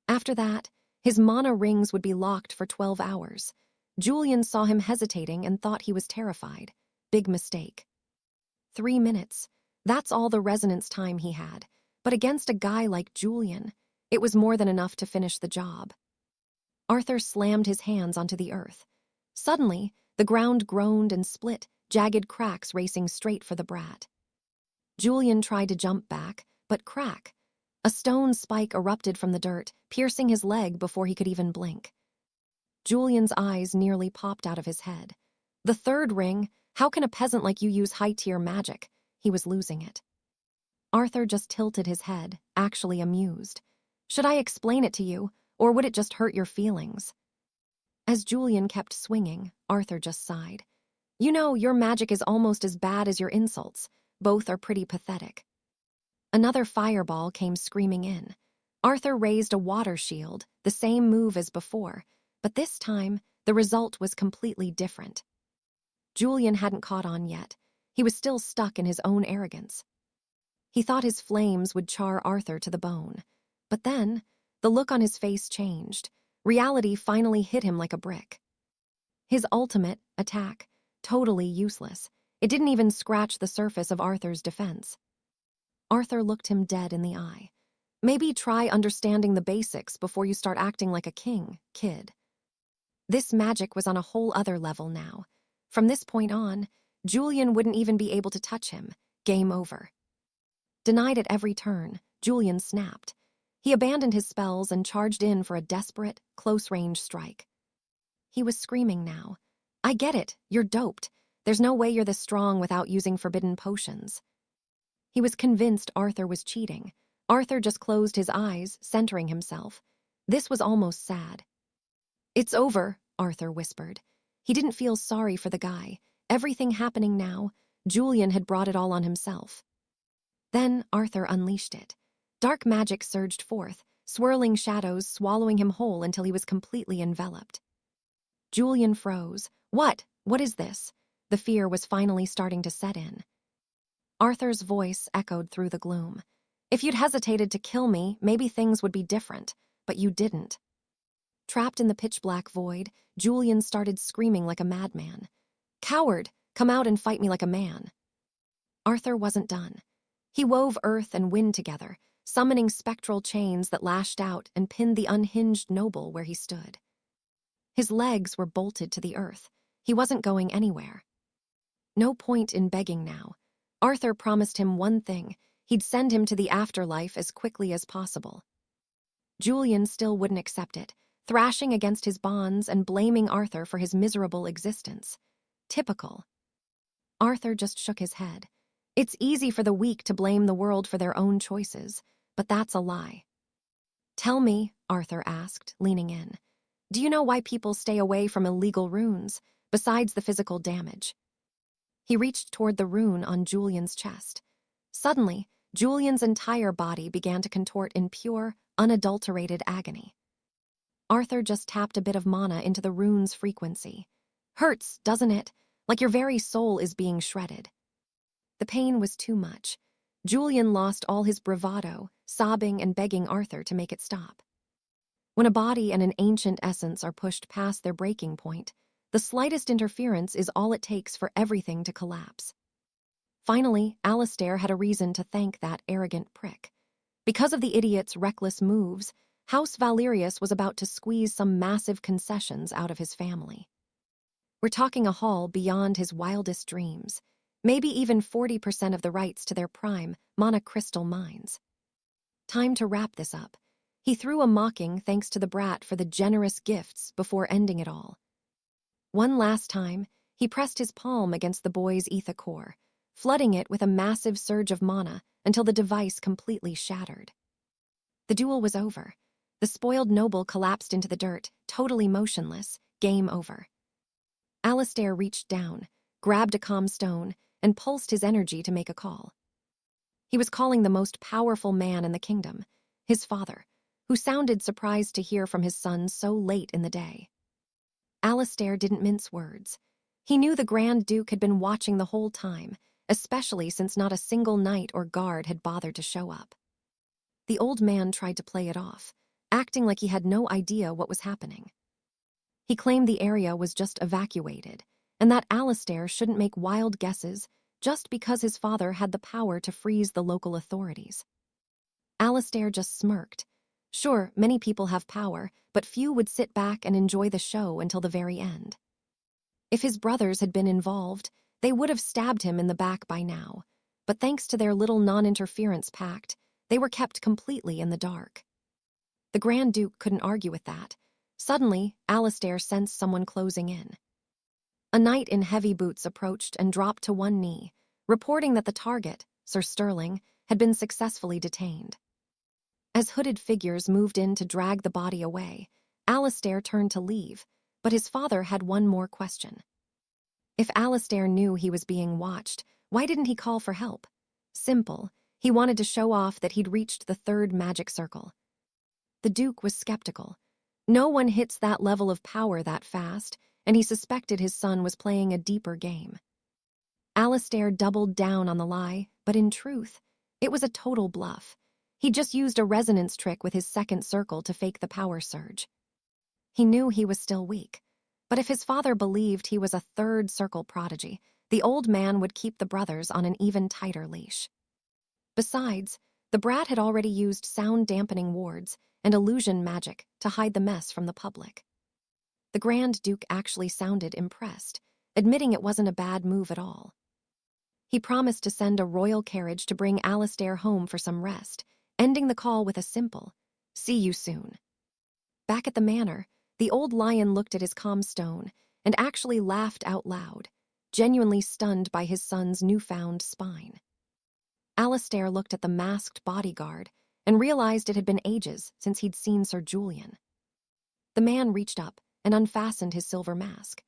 After that, his mana rings would be locked for 12 hours. Julian saw him hesitating and thought he was terrified. Big mistake. 3 minutes. That's all the resonance time he had. But against a guy like Julian, it was more than enough to finish the job. Arthur slammed his hands onto the earth. Suddenly, the ground groaned and split, jagged cracks racing straight for the brat. Julian tried to jump back, but crack. A stone spike erupted from the dirt, piercing his leg before he could even blink. Julian's eyes nearly popped out of his head. The third ring? How can a peasant like you use high-tier magic? He was losing it. Arthur just tilted his head, actually amused. Should I explain it to you, or would it just hurt your feelings? As Julian kept swinging, Arthur just sighed. You know, your magic is almost as bad as your insults. Both are pretty pathetic. Another fireball came screaming in. Arthur raised a water shield, the same move as before, but this time, the result was completely different. Julian hadn't caught on yet. He was still stuck in his own arrogance. He thought his flames would char Arthur to the bone. But then, the look on his face changed. Reality finally hit him like a brick. His ultimate attack, totally useless. It didn't even scratch the surface of Arthur's defense. Arthur looked him dead in the eye. Maybe try understanding the basics before you start acting like a king, kid. This magic was on a whole other level now. From this point on, Julian wouldn't even be able to touch him. Game over. Denied at every turn, Julian snapped. He abandoned his spells and charged in for a desperate, close-range strike. He was screaming now. I get it, you're doped. There's no way you're this strong without using forbidden potions. He was convinced Arthur was cheating. Arthur just closed his eyes, centering himself. This was almost sad. It's over, Arthur whispered. He didn't feel sorry for the guy. Everything happening now, Julian had brought it all on himself. Then Arthur unleashed it. Dark magic surged forth, swirling shadows swallowing him whole until he was completely enveloped. Julian froze. What? What is this? The fear was finally starting to set in. Arthur's voice echoed through the gloom. If you'd hesitated to kill me, maybe things would be different, but you didn't. Trapped in the pitch-black void, Julian started screaming like a madman. Coward! Come out and fight me like a man. Arthur wasn't done. He wove earth and wind together, summoning spectral chains that lashed out and pinned the unhinged noble where he stood. His legs were bolted to the earth. He wasn't going anywhere. No point in begging now. Arthur promised him one thing. He'd send him to the afterlife as quickly as possible. Julian still wouldn't accept it, thrashing against his bonds and blaming Arthur for his miserable existence. Typical. Arthur just shook his head. It's easy for the weak to blame the world for their own choices, but that's a lie. Tell me, Arthur asked, leaning in. Do you know why people stay away from illegal runes, besides the physical damage? He reached toward the rune on Julian's chest. Suddenly, Julian's entire body began to contort in pure, unadulterated agony. Arthur just tapped a bit of mana into the rune's frequency. Hurts, doesn't it? Like your very soul is being shredded. The pain was too much. Julian lost all his bravado, sobbing and begging Arthur to make it stop. When a body and an ancient essence are pushed past their breaking point, the slightest interference is all it takes for everything to collapse. Finally, Alistair had a reason to thank that arrogant prick. Because of the idiot's reckless moves, House Valerius was about to squeeze some massive concessions out of his family. We're talking a haul beyond his wildest dreams, maybe even 40% of the rights to their prime mana crystal mines. Time to wrap this up. He threw a mocking thanks to the brat for the generous gifts before ending it all. One last time, he pressed his palm against the boy's ether core, flooding it with a massive surge of mana until the device completely shattered. The duel was over. The spoiled noble collapsed into the dirt, totally motionless, game over. Alistair reached down, grabbed a calm stone, and pulsed his energy to make a call. He was calling the most powerful man in the kingdom, his father, who sounded surprised to hear from his son so late in the day. Alistair didn't mince words. He knew the Grand Duke had been watching the whole time, especially since not a single knight or guard had bothered to show up. The old man tried to play it off, acting like he had no idea what was happening. He claimed the area was just evacuated, and that Alistair shouldn't make wild guesses just because his father had the power to freeze the local authorities. Alistair just smirked. Sure, many people have power, but few would sit back and enjoy the show until the very end. If his brothers had been involved, they would have stabbed him in the back by now, but thanks to their little non-interference pact, they were kept completely in the dark. The Grand Duke couldn't argue with that. Suddenly, Alistair sensed someone closing in. A knight in heavy boots approached and dropped to one knee, reporting that the target, Sir Sterling, had been successfully detained. As hooded figures moved in to drag the body away, Alistair turned to leave, but his father had one more question. If Alistair knew he was being watched, why didn't he call for help? Simple, he wanted to show off that he'd reached the third magic circle. The Duke was skeptical. No one hits that level of power that fast, and he suspected his son was playing a deeper game. Alistair doubled down on the lie, but in truth, it was a total bluff. He just used a resonance trick with his second circle to fake the power surge. He knew he was still weak, but if his father believed he was a third circle prodigy, the old man would keep the brothers on an even tighter leash. Besides, the brat had already used sound-dampening wards and illusion magic to hide the mess from the public. The Grand Duke actually sounded impressed, admitting it wasn't a bad move at all. He promised to send a royal carriage to bring Alistair home for some rest, ending the call with a simple, "See you soon." Back at the manor, the old lion looked at his calm stone and actually laughed out loud, genuinely stunned by his son's newfound spine. Alistair looked at the masked bodyguard and realized it had been ages since he'd seen Sir Julian. The man reached up and unfastened his silver mask.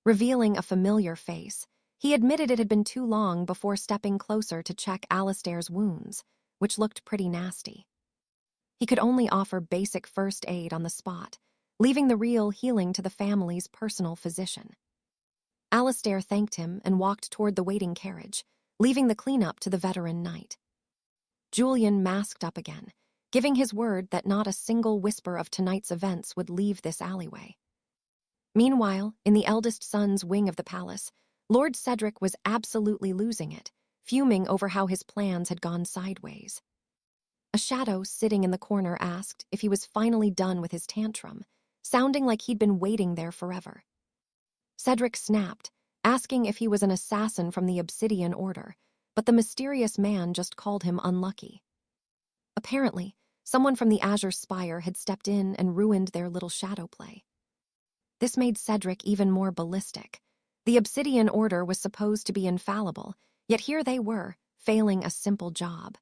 Revealing a familiar face, he admitted it had been too long before stepping closer to check Alistair's wounds, which looked pretty nasty. He could only offer basic first aid on the spot, leaving the real healing to the family's personal physician. Alistair thanked him and walked toward the waiting carriage, leaving the cleanup to the veteran knight. Julian masked up again, giving his word that not a single whisper of tonight's events would leave this alleyway. Meanwhile, in the eldest son's wing of the palace, Lord Cedric was absolutely losing it, fuming over how his plans had gone sideways. A shadow sitting in the corner asked if he was finally done with his tantrum, sounding like he'd been waiting there forever. Cedric snapped, asking if he was an assassin from the Obsidian Order, but the mysterious man just called him unlucky. Apparently, someone from the Azure Spire had stepped in and ruined their little shadow play. This made Cedric even more ballistic. The Obsidian Order was supposed to be infallible, yet here they were, failing a simple job.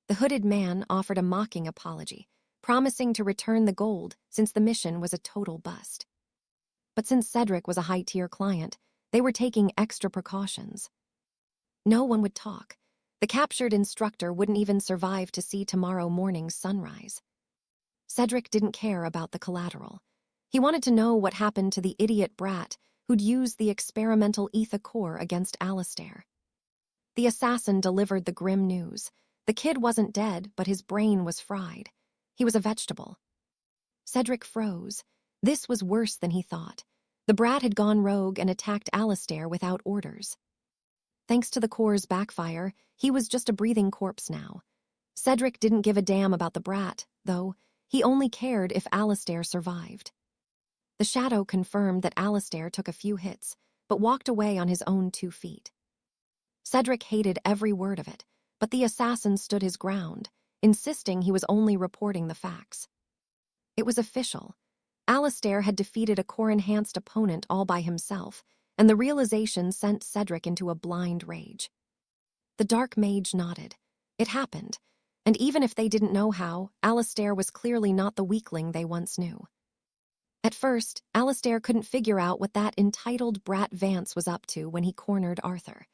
The hooded man offered a mocking apology, promising to return the gold since the mission was a total bust. But since Cedric was a high-tier client, they were taking extra precautions. No one would talk. The captured instructor wouldn't even survive to see tomorrow morning's sunrise. Cedric didn't care about the collateral. He wanted to know what happened to the idiot brat who'd used the experimental ether core against Alistair. The assassin delivered the grim news. The kid wasn't dead, but his brain was fried. He was a vegetable. Cedric froze. This was worse than he thought. The brat had gone rogue and attacked Alistair without orders. Thanks to the core's backfire, he was just a breathing corpse now. Cedric didn't give a damn about the brat, though. He only cared if Alistair survived. The shadow confirmed that Alistair took a few hits, but walked away on his own 2 feet. Cedric hated every word of it, but the assassin stood his ground, insisting he was only reporting the facts. It was official. Alistair had defeated a core-enhanced opponent all by himself, and the realization sent Cedric into a blind rage. The Dark Mage nodded. It happened, and even if they didn't know how, Alistair was clearly not the weakling they once knew. At first, Alistair couldn't figure out what that entitled brat Vance was up to when he cornered Arthur.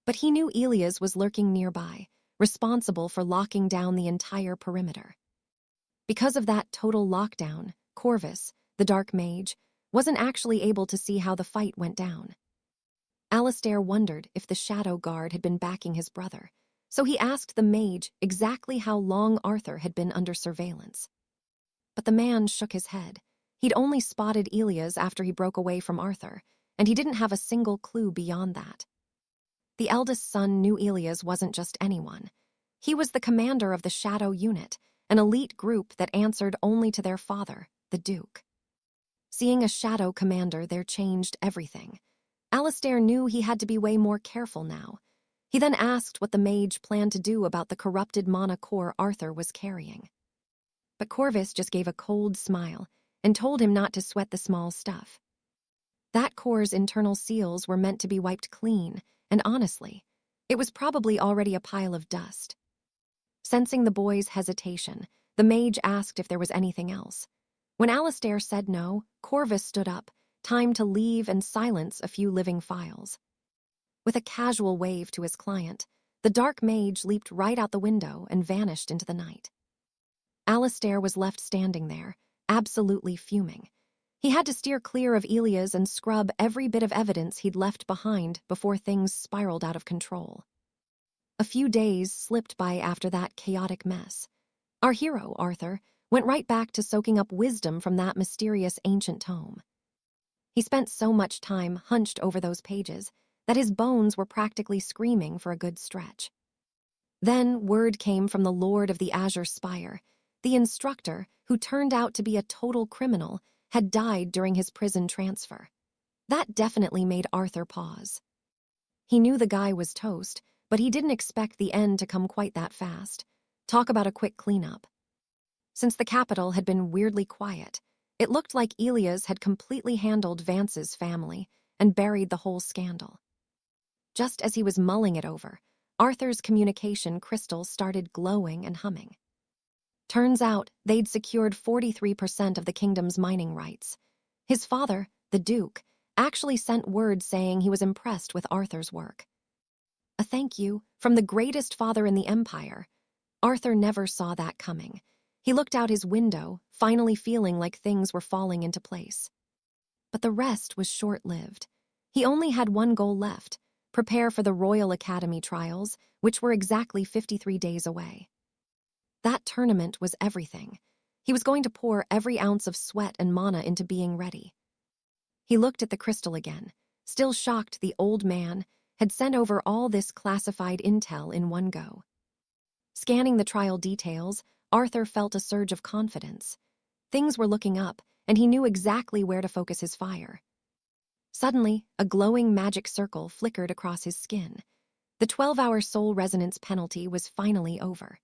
But he knew Elias was lurking nearby, responsible for locking down the entire perimeter. Because of that total lockdown, Corvus, the Dark Mage, wasn't actually able to see how the fight went down. Alistair wondered if the Shadow Guard had been backing his brother, so he asked the mage exactly how long Arthur had been under surveillance. But the man shook his head. He'd only spotted Elias after he broke away from Arthur, and he didn't have a single clue beyond that. The eldest son knew Elias wasn't just anyone. He was the commander of the Shadow Unit, an elite group that answered only to their father, the Duke. Seeing a Shadow commander there changed everything. Alistair knew he had to be way more careful now. He then asked what the mage planned to do about the corrupted mana core Arthur was carrying. But Corvus just gave a cold smile and told him not to sweat the small stuff. That core's internal seals were meant to be wiped clean, and honestly, it was probably already a pile of dust. Sensing the boy's hesitation, the mage asked if there was anything else. When Alistair said no, Corvus stood up, time to leave and silence a few living files. With a casual wave to his client, the Dark Mage leaped right out the window and vanished into the night. Alistair was left standing there, absolutely fuming. He had to steer clear of Elias and scrub every bit of evidence he'd left behind before things spiraled out of control. A few days slipped by after that chaotic mess. Our hero, Arthur, went right back to soaking up wisdom from that mysterious ancient tome. He spent so much time hunched over those pages that his bones were practically screaming for a good stretch. Then word came from the Lord of the Azure Spire. The instructor, who turned out to be a total criminal, had died during his prison transfer. That definitely made Arthur pause. He knew the guy was toast, but he didn't expect the end to come quite that fast. Talk about a quick cleanup. Since the capital had been weirdly quiet, it looked like Elias had completely handled Vance's family and buried the whole scandal. Just as he was mulling it over, Arthur's communication crystal started glowing and humming. Turns out they'd secured 43% of the kingdom's mining rights. His father, the Duke, actually sent word saying he was impressed with Arthur's work. A thank you from the greatest father in the Empire. Arthur never saw that coming. He looked out his window, finally feeling like things were falling into place. But the rest was short-lived. He only had one goal left: prepare for the Royal Academy trials, which were exactly 53 days away. That tournament was everything. He was going to pour every ounce of sweat and mana into being ready. He looked at the crystal again, still shocked the old man had sent over all this classified intel in one go. Scanning the trial details, Arthur felt a surge of confidence. Things were looking up, and he knew exactly where to focus his fire. Suddenly, a glowing magic circle flickered across his skin. The 12-hour soul resonance penalty was finally over.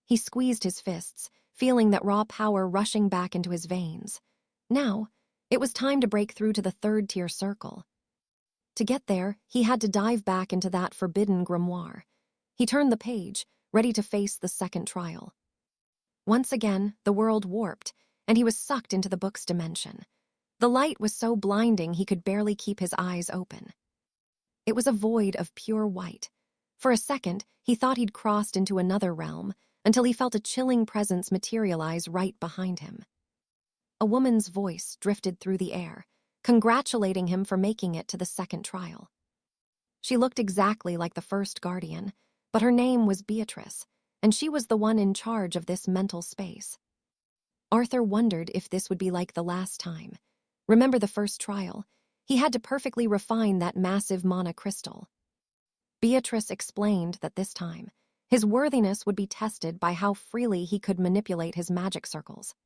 He squeezed his fists, feeling that raw power rushing back into his veins. Now, it was time to break through to the 3rd-tier circle. To get there, he had to dive back into that forbidden grimoire. He turned the page, ready to face the second trial. Once again, the world warped, and he was sucked into the book's dimension. The light was so blinding he could barely keep his eyes open. It was a void of pure white. For a second, he thought he'd crossed into another realm, until he felt a chilling presence materialize right behind him. A woman's voice drifted through the air, congratulating him for making it to the second trial. She looked exactly like the first guardian, but her name was Beatrice, and she was the one in charge of this mental space. Arthur wondered if this would be like the last time. Remember the first trial? He had to perfectly refine that massive mana crystal. Beatrice explained that this time, his worthiness would be tested by how freely he could manipulate his magic circles.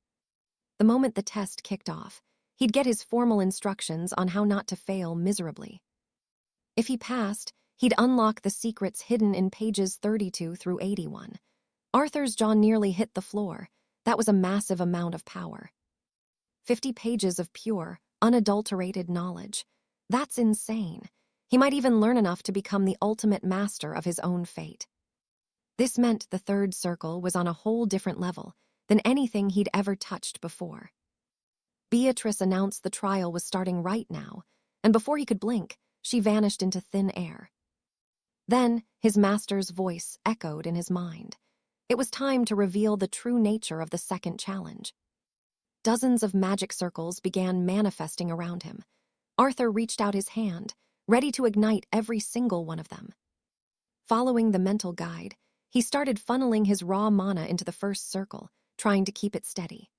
The moment the test kicked off, He'd get his formal instructions on how not to fail miserably. If he passed, he'd unlock the secrets hidden in pages 32 through 81. Arthur's jaw nearly hit the floor. That was a massive amount of power. 50 pages of pure, unadulterated knowledge. That's insane. He might even learn enough to become the ultimate master of his own fate. This meant the third circle was on a whole different level than anything he'd ever touched before. Beatrice announced the trial was starting right now, and before he could blink, she vanished into thin air. Then his master's voice echoed in his mind. It was time to reveal the true nature of the second challenge. Dozens of magic circles began manifesting around him. Arthur reached out his hand, ready to ignite every single one of them. Following the mental guide, he started funneling his raw mana into the first circle, trying to keep it steady.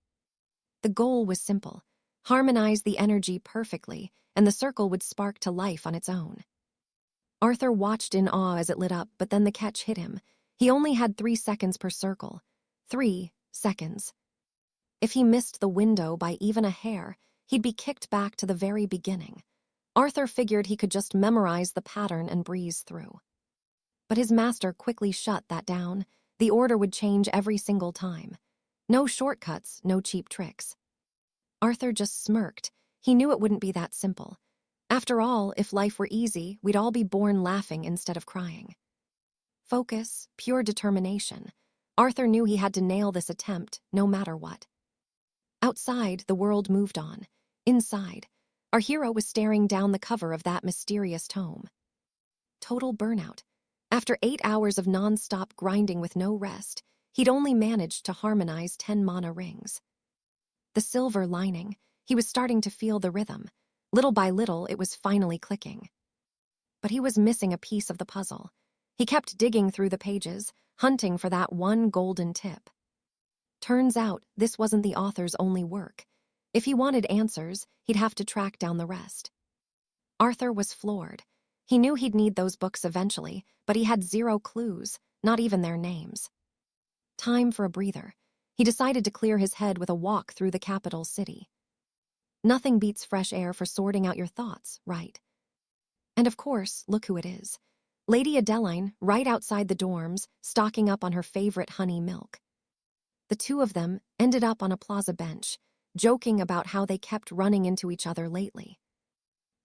The goal was simple: harmonize the energy perfectly, and the circle would spark to life on its own. Arthur watched in awe as it lit up, but then the catch hit him. He only had 3 seconds per circle. 3 seconds. If he missed the window by even a hair, he'd be kicked back to the very beginning. Arthur figured he could just memorize the pattern and breeze through. But his master quickly shut that down. The order would change every single time. No shortcuts, no cheap tricks. Arthur just smirked. He knew it wouldn't be that simple. After all, if life were easy, we'd all be born laughing instead of crying. Focus, pure determination. Arthur knew he had to nail this attempt, no matter what. Outside, the world moved on. Inside, our hero was staring down the cover of that mysterious tome. Total burnout. After 8 hours of non-stop grinding with no rest, he'd only managed to harmonize 10 mana rings. The silver lining, he was starting to feel the rhythm. Little by little, it was finally clicking. But he was missing a piece of the puzzle. He kept digging through the pages, hunting for that one golden tip. Turns out, this wasn't the author's only work. If he wanted answers, he'd have to track down the rest. Arthur was floored. He knew he'd need those books eventually, but he had 0 clues, not even their names. Time for a breather. He decided to clear his head with a walk through the capital city. Nothing beats fresh air for sorting out your thoughts, right? And of course, look who it is. Lady Adeline, right outside the dorms, stocking up on her favorite honey milk. The two of them ended up on a plaza bench, joking about how they kept running into each other lately.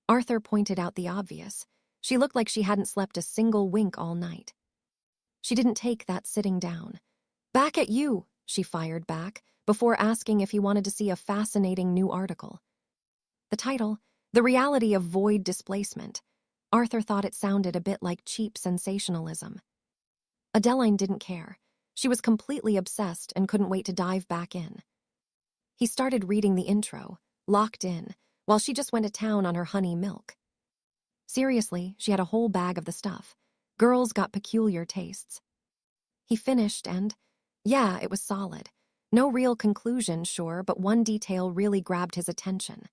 Arthur pointed out the obvious. She looked like she hadn't slept a single wink all night. She didn't take that sitting down. "Back at you," she fired back, before asking if he wanted to see a fascinating new article. The title, "The Reality of Void Displacement." Arthur thought it sounded a bit like cheap sensationalism. Adeline didn't care. She was completely obsessed and couldn't wait to dive back in. He started reading the intro, locked in, while she just went to town on her honey milk. Seriously, she had a whole bag of the stuff. Girls got peculiar tastes. He finished and, yeah, it was solid. No real conclusion, sure, but one detail really grabbed his attention.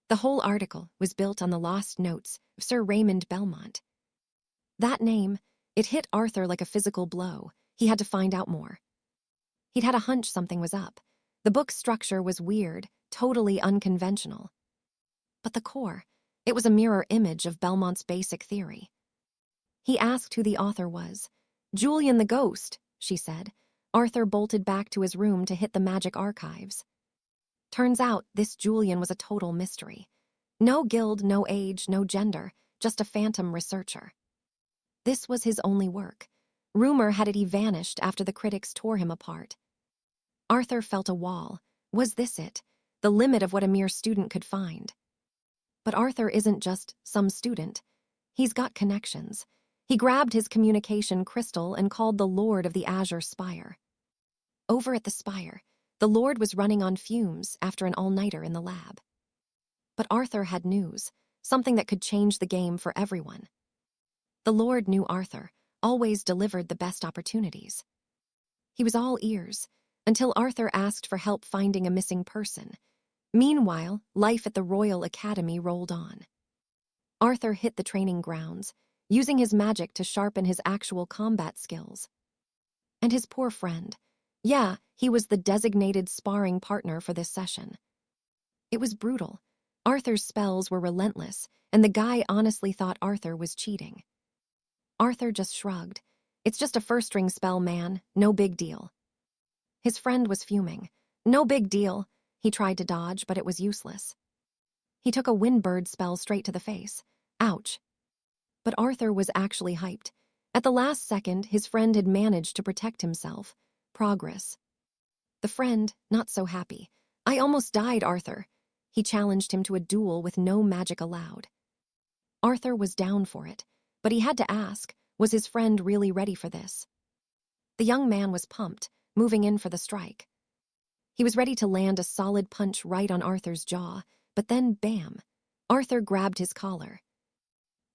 The whole article was built on the lost notes of Sir Raymond Belmont. That name, it hit Arthur like a physical blow. He had to find out more. He'd had a hunch something was up. The book's structure was weird, totally unconventional. But the core, it was a mirror image of Belmont's basic theory. He asked who the author was. "Julian the Ghost," she said. Arthur bolted back to his room to hit the magic archives. Turns out this Julian was a total mystery. No guild, no age, no gender, just a phantom researcher. This was his only work. Rumor had it he vanished after the critics tore him apart. Arthur felt a wall. Was this it? The limit of what a mere student could find? But Arthur isn't just some student. He's got connections. He grabbed his communication crystal and called the Lord of the Azure Spire. Over at the Spire, the Lord was running on fumes after an all-nighter in the lab. But Arthur had news, something that could change the game for everyone. The Lord knew Arthur, always delivered the best opportunities. He was all ears, until Arthur asked for help finding a missing person. Meanwhile, life at the Royal Academy rolled on. Arthur hit the training grounds, using his magic to sharpen his actual combat skills. And his poor friend. Yeah, he was the designated sparring partner for this session. It was brutal. Arthur's spells were relentless, and the guy honestly thought Arthur was cheating. Arthur just shrugged. It's just a first-ring spell, man. No big deal. His friend was fuming. No big deal. He tried to dodge, but it was useless. He took a windbird spell straight to the face. Ouch. But Arthur was actually hyped. At the last second, his friend had managed to protect himself. Progress. The friend, not so happy. I almost died, Arthur. He challenged him to a duel with no magic allowed. Arthur was down for it, but he had to ask, was his friend really ready for this? The young man was pumped, moving in for the strike. He was ready to land a solid punch right on Arthur's jaw, but then bam, Arthur grabbed his collar.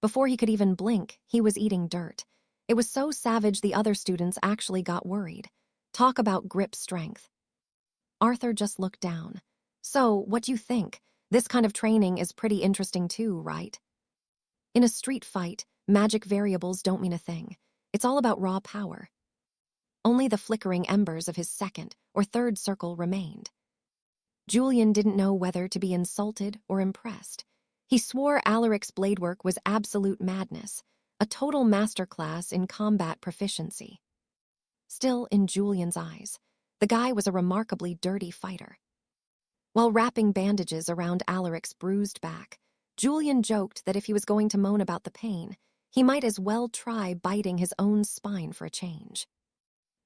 Before he could even blink, he was eating dirt. It was so savage the other students actually got worried. Talk about grip strength. Arthur just looked down. So, what do you think? This kind of training is pretty interesting too, right? In a street fight, magic variables don't mean a thing. It's all about raw power. Only the flickering embers of his second or third circle remained. Julian didn't know whether to be insulted or impressed. He swore Alaric's blade work was absolute madness, a total masterclass in combat proficiency. Still, in Julian's eyes, the guy was a remarkably dirty fighter. While wrapping bandages around Alaric's bruised back, Julian joked that if he was going to moan about the pain, he might as well try biting his own spine for a change.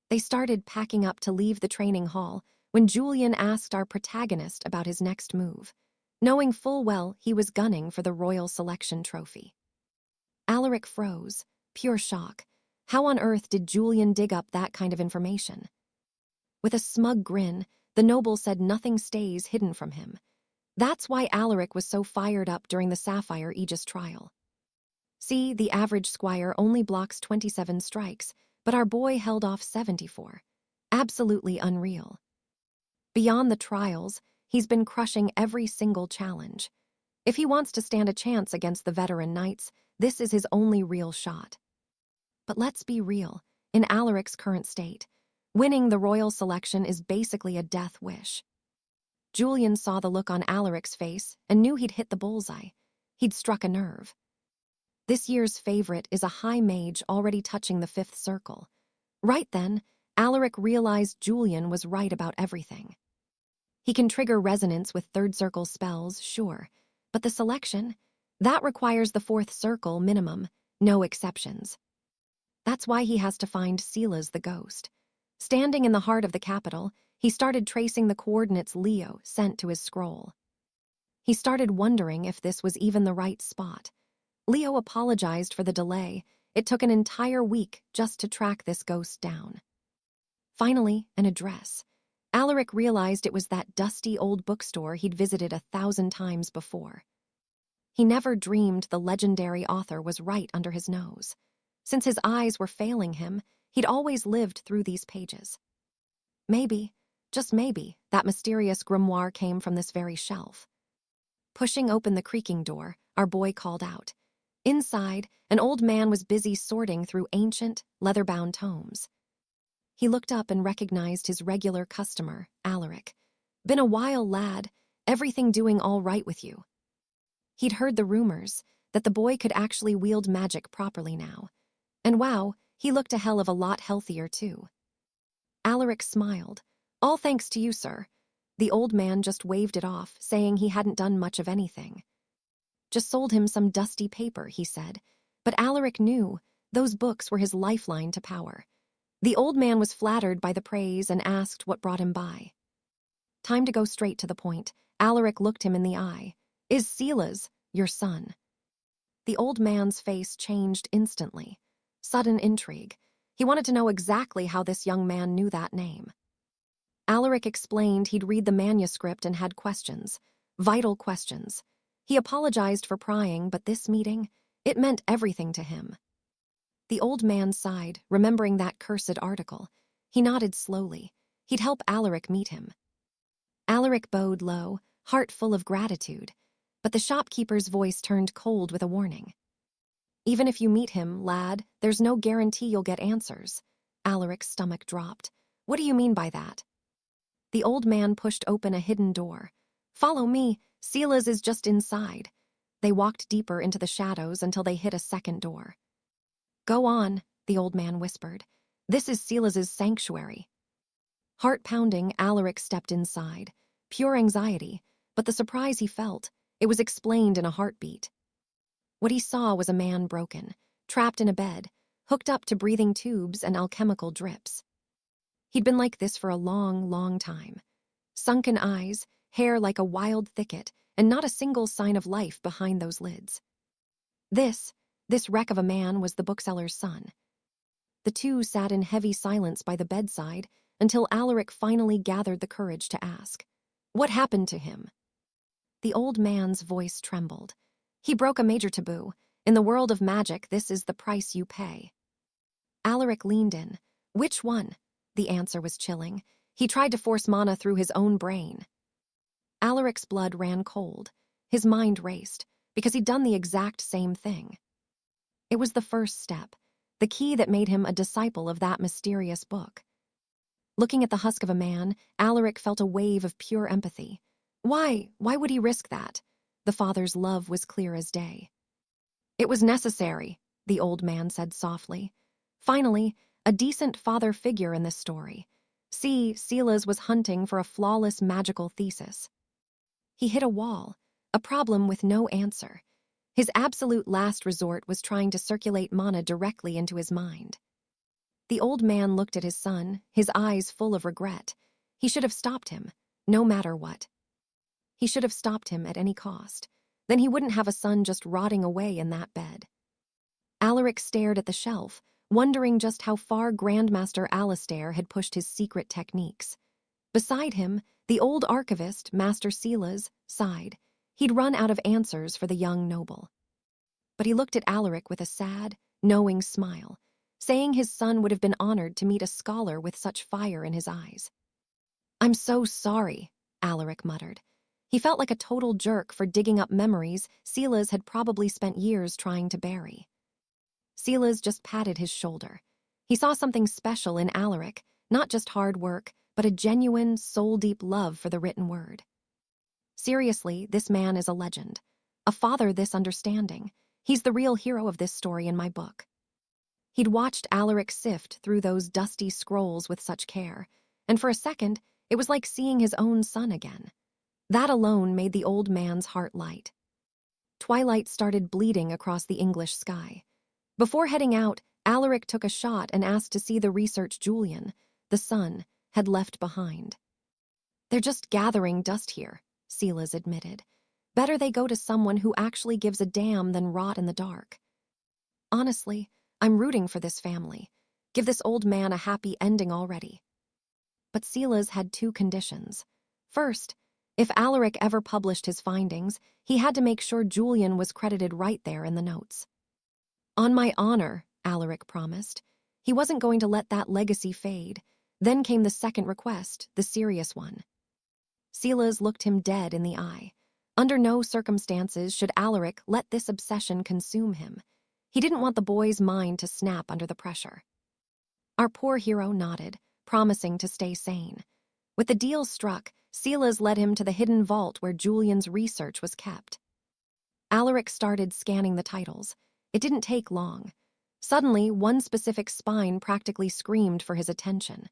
They started packing up to leave the training hall when Julian asked our protagonist about his next move, knowing full well he was gunning for the Royal Selection Trophy. Alaric froze, pure shock. How on earth did Julian dig up that kind of information? With a smug grin, the noble said nothing stays hidden from him. That's why Alaric was so fired up during the Sapphire Aegis trial. See, the average squire only blocks 27 strikes, but our boy held off 74. Absolutely unreal. Beyond the trials, he's been crushing every single challenge. If he wants to stand a chance against the veteran knights, this is his only real shot. But let's be real, in Alaric's current state, winning the royal selection is basically a death wish. Julian saw the look on Alaric's face and knew he'd hit the bullseye. He'd struck a nerve. This year's favorite is a high mage already touching the 5th circle. Right then, Alaric realized Julian was right about everything. He can trigger resonance with 3rd circle spells, sure, but the selection? That requires the 4th circle minimum, no exceptions. That's why he has to find Sila's the ghost. Standing in the heart of the capital, he started tracing the coordinates Leo sent to his scroll. He started wondering if this was even the right spot. Leo apologized for the delay. It took an entire week just to track this ghost down. Finally, an address. Alaric realized it was that dusty old bookstore he'd visited 1,000 times before. He never dreamed the legendary author was right under his nose. Since his eyes were failing him, he'd always lived through these pages. Maybe, just maybe, that mysterious grimoire came from this very shelf. Pushing open the creaking door, our boy called out. Inside, an old man was busy sorting through ancient, leather-bound tomes. He looked up and recognized his regular customer, Alaric. Been a while, lad. Everything doing all right with you? He'd heard the rumors that the boy could actually wield magic properly now. And wow, he looked a hell of a lot healthier too. Alaric smiled. All thanks to you, sir. The old man just waved it off, saying he hadn't done much of anything. Just sold him some dusty paper, he said. But Alaric knew those books were his lifeline to power. The old man was flattered by the praise and asked what brought him by. Time to go straight to the point. Alaric looked him in the eye. Is Sila's your son? The old man's face changed instantly. Sudden intrigue. He wanted to know exactly how this young man knew that name. Alaric explained he'd read the manuscript and had questions. Vital questions. He apologized for prying, but this meeting, it meant everything to him. The old man sighed, remembering that cursed article. He nodded slowly. He'd help Alaric meet him. Alaric bowed low, heart full of gratitude, but the shopkeeper's voice turned cold with a warning. Even if you meet him, lad, there's no guarantee you'll get answers. Alaric's stomach dropped. What do you mean by that? The old man pushed open a hidden door. "Follow me, 𝒉𝒂𝒔 is just inside." They walked deeper into the shadows until they hit a second door. "Go on," the old man whispered. "This is 𝒉𝒂𝒔's sanctuary." Heart-pounding, Alaric stepped inside. Pure anxiety, but the surprise he felt, it was explained in a heartbeat. What he saw was a man broken, trapped in a bed, hooked up to breathing tubes and alchemical drips. He'd been like this for a long, long time. Sunken eyes, hair like a wild thicket, and not a single sign of life behind those lids. This wreck of a man was the bookseller's son. The two sat in heavy silence by the bedside until Alaric finally gathered the courage to ask, "What happened to him?" The old man's voice trembled. "He broke a major taboo. In the world of magic, this is the price you pay." Alaric leaned in. "Which one?" The answer was chilling. He tried to force mana through his own brain. Alaric's blood ran cold. His mind raced, because he'd done the exact same thing. It was the first step, the key that made him a disciple of that mysterious book. Looking at the husk of a man, Alaric felt a wave of pure empathy. Why would he risk that? The father's love was clear as day. "It was necessary," the old man said softly. Finally, a decent father figure in this story. See, 𝒉𝒂𝒔 was hunting for a flawless magical thesis. He hit a wall, a problem with no answer. His absolute last resort was trying to circulate mana directly into his mind. The old man looked at his son, his eyes full of regret. He should have stopped him, no matter what. He should have stopped him at any cost. Then he wouldn't have a son just rotting away in that bed. Alaric stared at the shelf, wondering just how far Grandmaster Alistair had pushed his secret techniques. Beside him, the old archivist, Master 𝒉𝒂𝒔, sighed. He'd run out of answers for the young noble. But he looked at Alaric with a sad, knowing smile, saying his son would have been honored to meet a scholar with such fire in his eyes. "I'm so sorry," Alaric muttered. He felt like a total jerk for digging up memories 𝒉𝒂𝒔 had probably spent years trying to bury. 𝒉𝒂𝒔 just patted his shoulder. He saw something special in Alaric, not just hard work, but a genuine, soul-deep love for the written word. "Seriously, this man is a legend. A father this understanding. He's the real hero of this story in my book." He'd watched Alaric sift through those dusty scrolls with such care, and for a second, it was like seeing his own son again. That alone made the old man's heart light. Twilight started bleeding across the English sky. Before heading out, Alaric took a shot and asked to see the research Julian, the son, had left behind. "They're just gathering dust here," 𝒉𝒂𝒔 admitted. "Better they go to someone who actually gives a damn than rot in the dark." "Honestly, I'm rooting for this family. Give this old man a happy ending already." But 𝒉𝒂𝒔 had two conditions. First, if Alaric ever published his findings, he had to make sure Julian was credited right there in the notes. "On my honor," Alaric promised. He wasn't going to let that legacy fade. Then came the second request, the serious one. 𝒉𝒂𝒔 looked him dead in the eye. Under no circumstances should Alaric let this obsession consume him. He didn't want the boy's mind to snap under the pressure. Our poor hero nodded, promising to stay sane. With the deal struck, 𝒉𝒂𝒔 led him to the hidden vault where Julian's research was kept. Alaric started scanning the titles. It didn't take long. Suddenly, one specific spine practically screamed for his attention.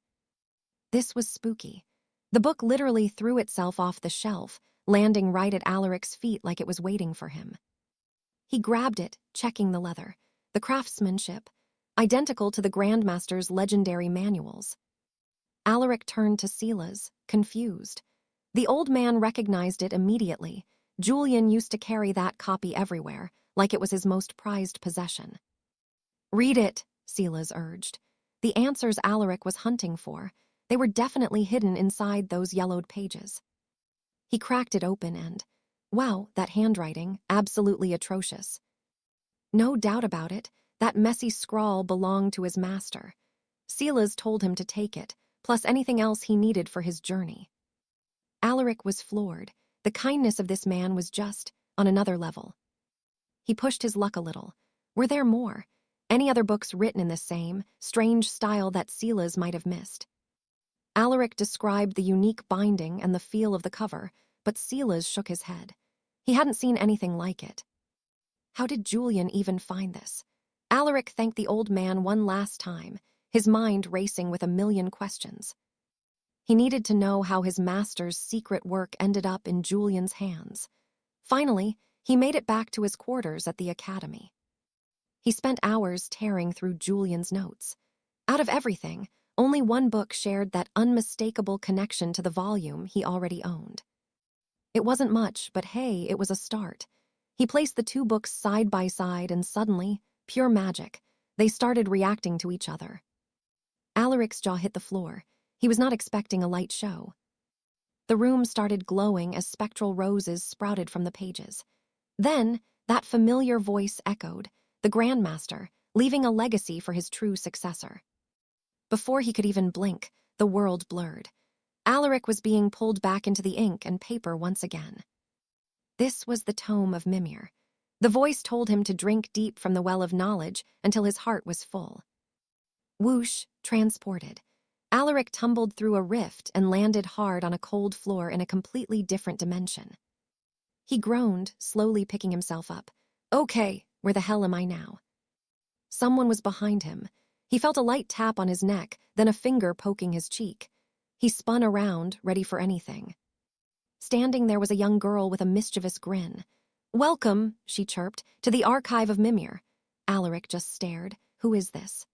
This was spooky. The book literally threw itself off the shelf, landing right at Alaric's feet like it was waiting for him. He grabbed it, checking the leather, the craftsmanship, identical to the Grandmaster's legendary manuals. Alaric turned to 𝒉𝒂𝒔, confused. The old man recognized it immediately. Julian used to carry that copy everywhere, like it was his most prized possession. "Read it," 𝒉𝒂𝒔 urged. The answers Alaric was hunting for, they were definitely hidden inside those yellowed pages. He cracked it open and, wow, that handwriting, absolutely atrocious. No doubt about it, that messy scrawl belonged to his master. 𝒉𝒂𝒔 told him to take it, plus anything else he needed for his journey. Alaric was floored. The kindness of this man was just on another level. He pushed his luck a little. Were there more? Any other books written in the same, strange style that 𝒉𝒂𝒔 might have missed? Alaric described the unique binding and the feel of the cover, but Silas shook his head. He hadn't seen anything like it. How did Julian even find this? Alaric thanked the old man one last time, his mind racing with a million questions. He needed to know how his master's secret work ended up in Julian's hands. Finally, he made it back to his quarters at the academy. He spent hours tearing through Julian's notes. Out of everything, only one book shared that unmistakable connection to the volume he already owned. It wasn't much, but hey, it was a start. He placed the two books side by side and suddenly, pure magic, they started reacting to each other. Alaric's jaw hit the floor. He was not expecting a light show. The room started glowing as spectral roses sprouted from the pages. Then, that familiar voice echoed, the Grandmaster, leaving a legacy for his true successor. Before he could even blink, the world blurred. Alaric was being pulled back into the ink and paper once again. This was the tome of Mimir. The voice told him to drink deep from the well of knowledge until his heart was full. Whoosh, transported. Alaric tumbled through a rift and landed hard on a cold floor in a completely different dimension. He groaned, slowly picking himself up. Okay, where the hell am I now? Someone was behind him. He felt a light tap on his neck, then a finger poking his cheek. He spun around, ready for anything. Standing there was a young girl with a mischievous grin. "Welcome," she chirped, "to the archive of Mimir." Alaric just stared. Who is this?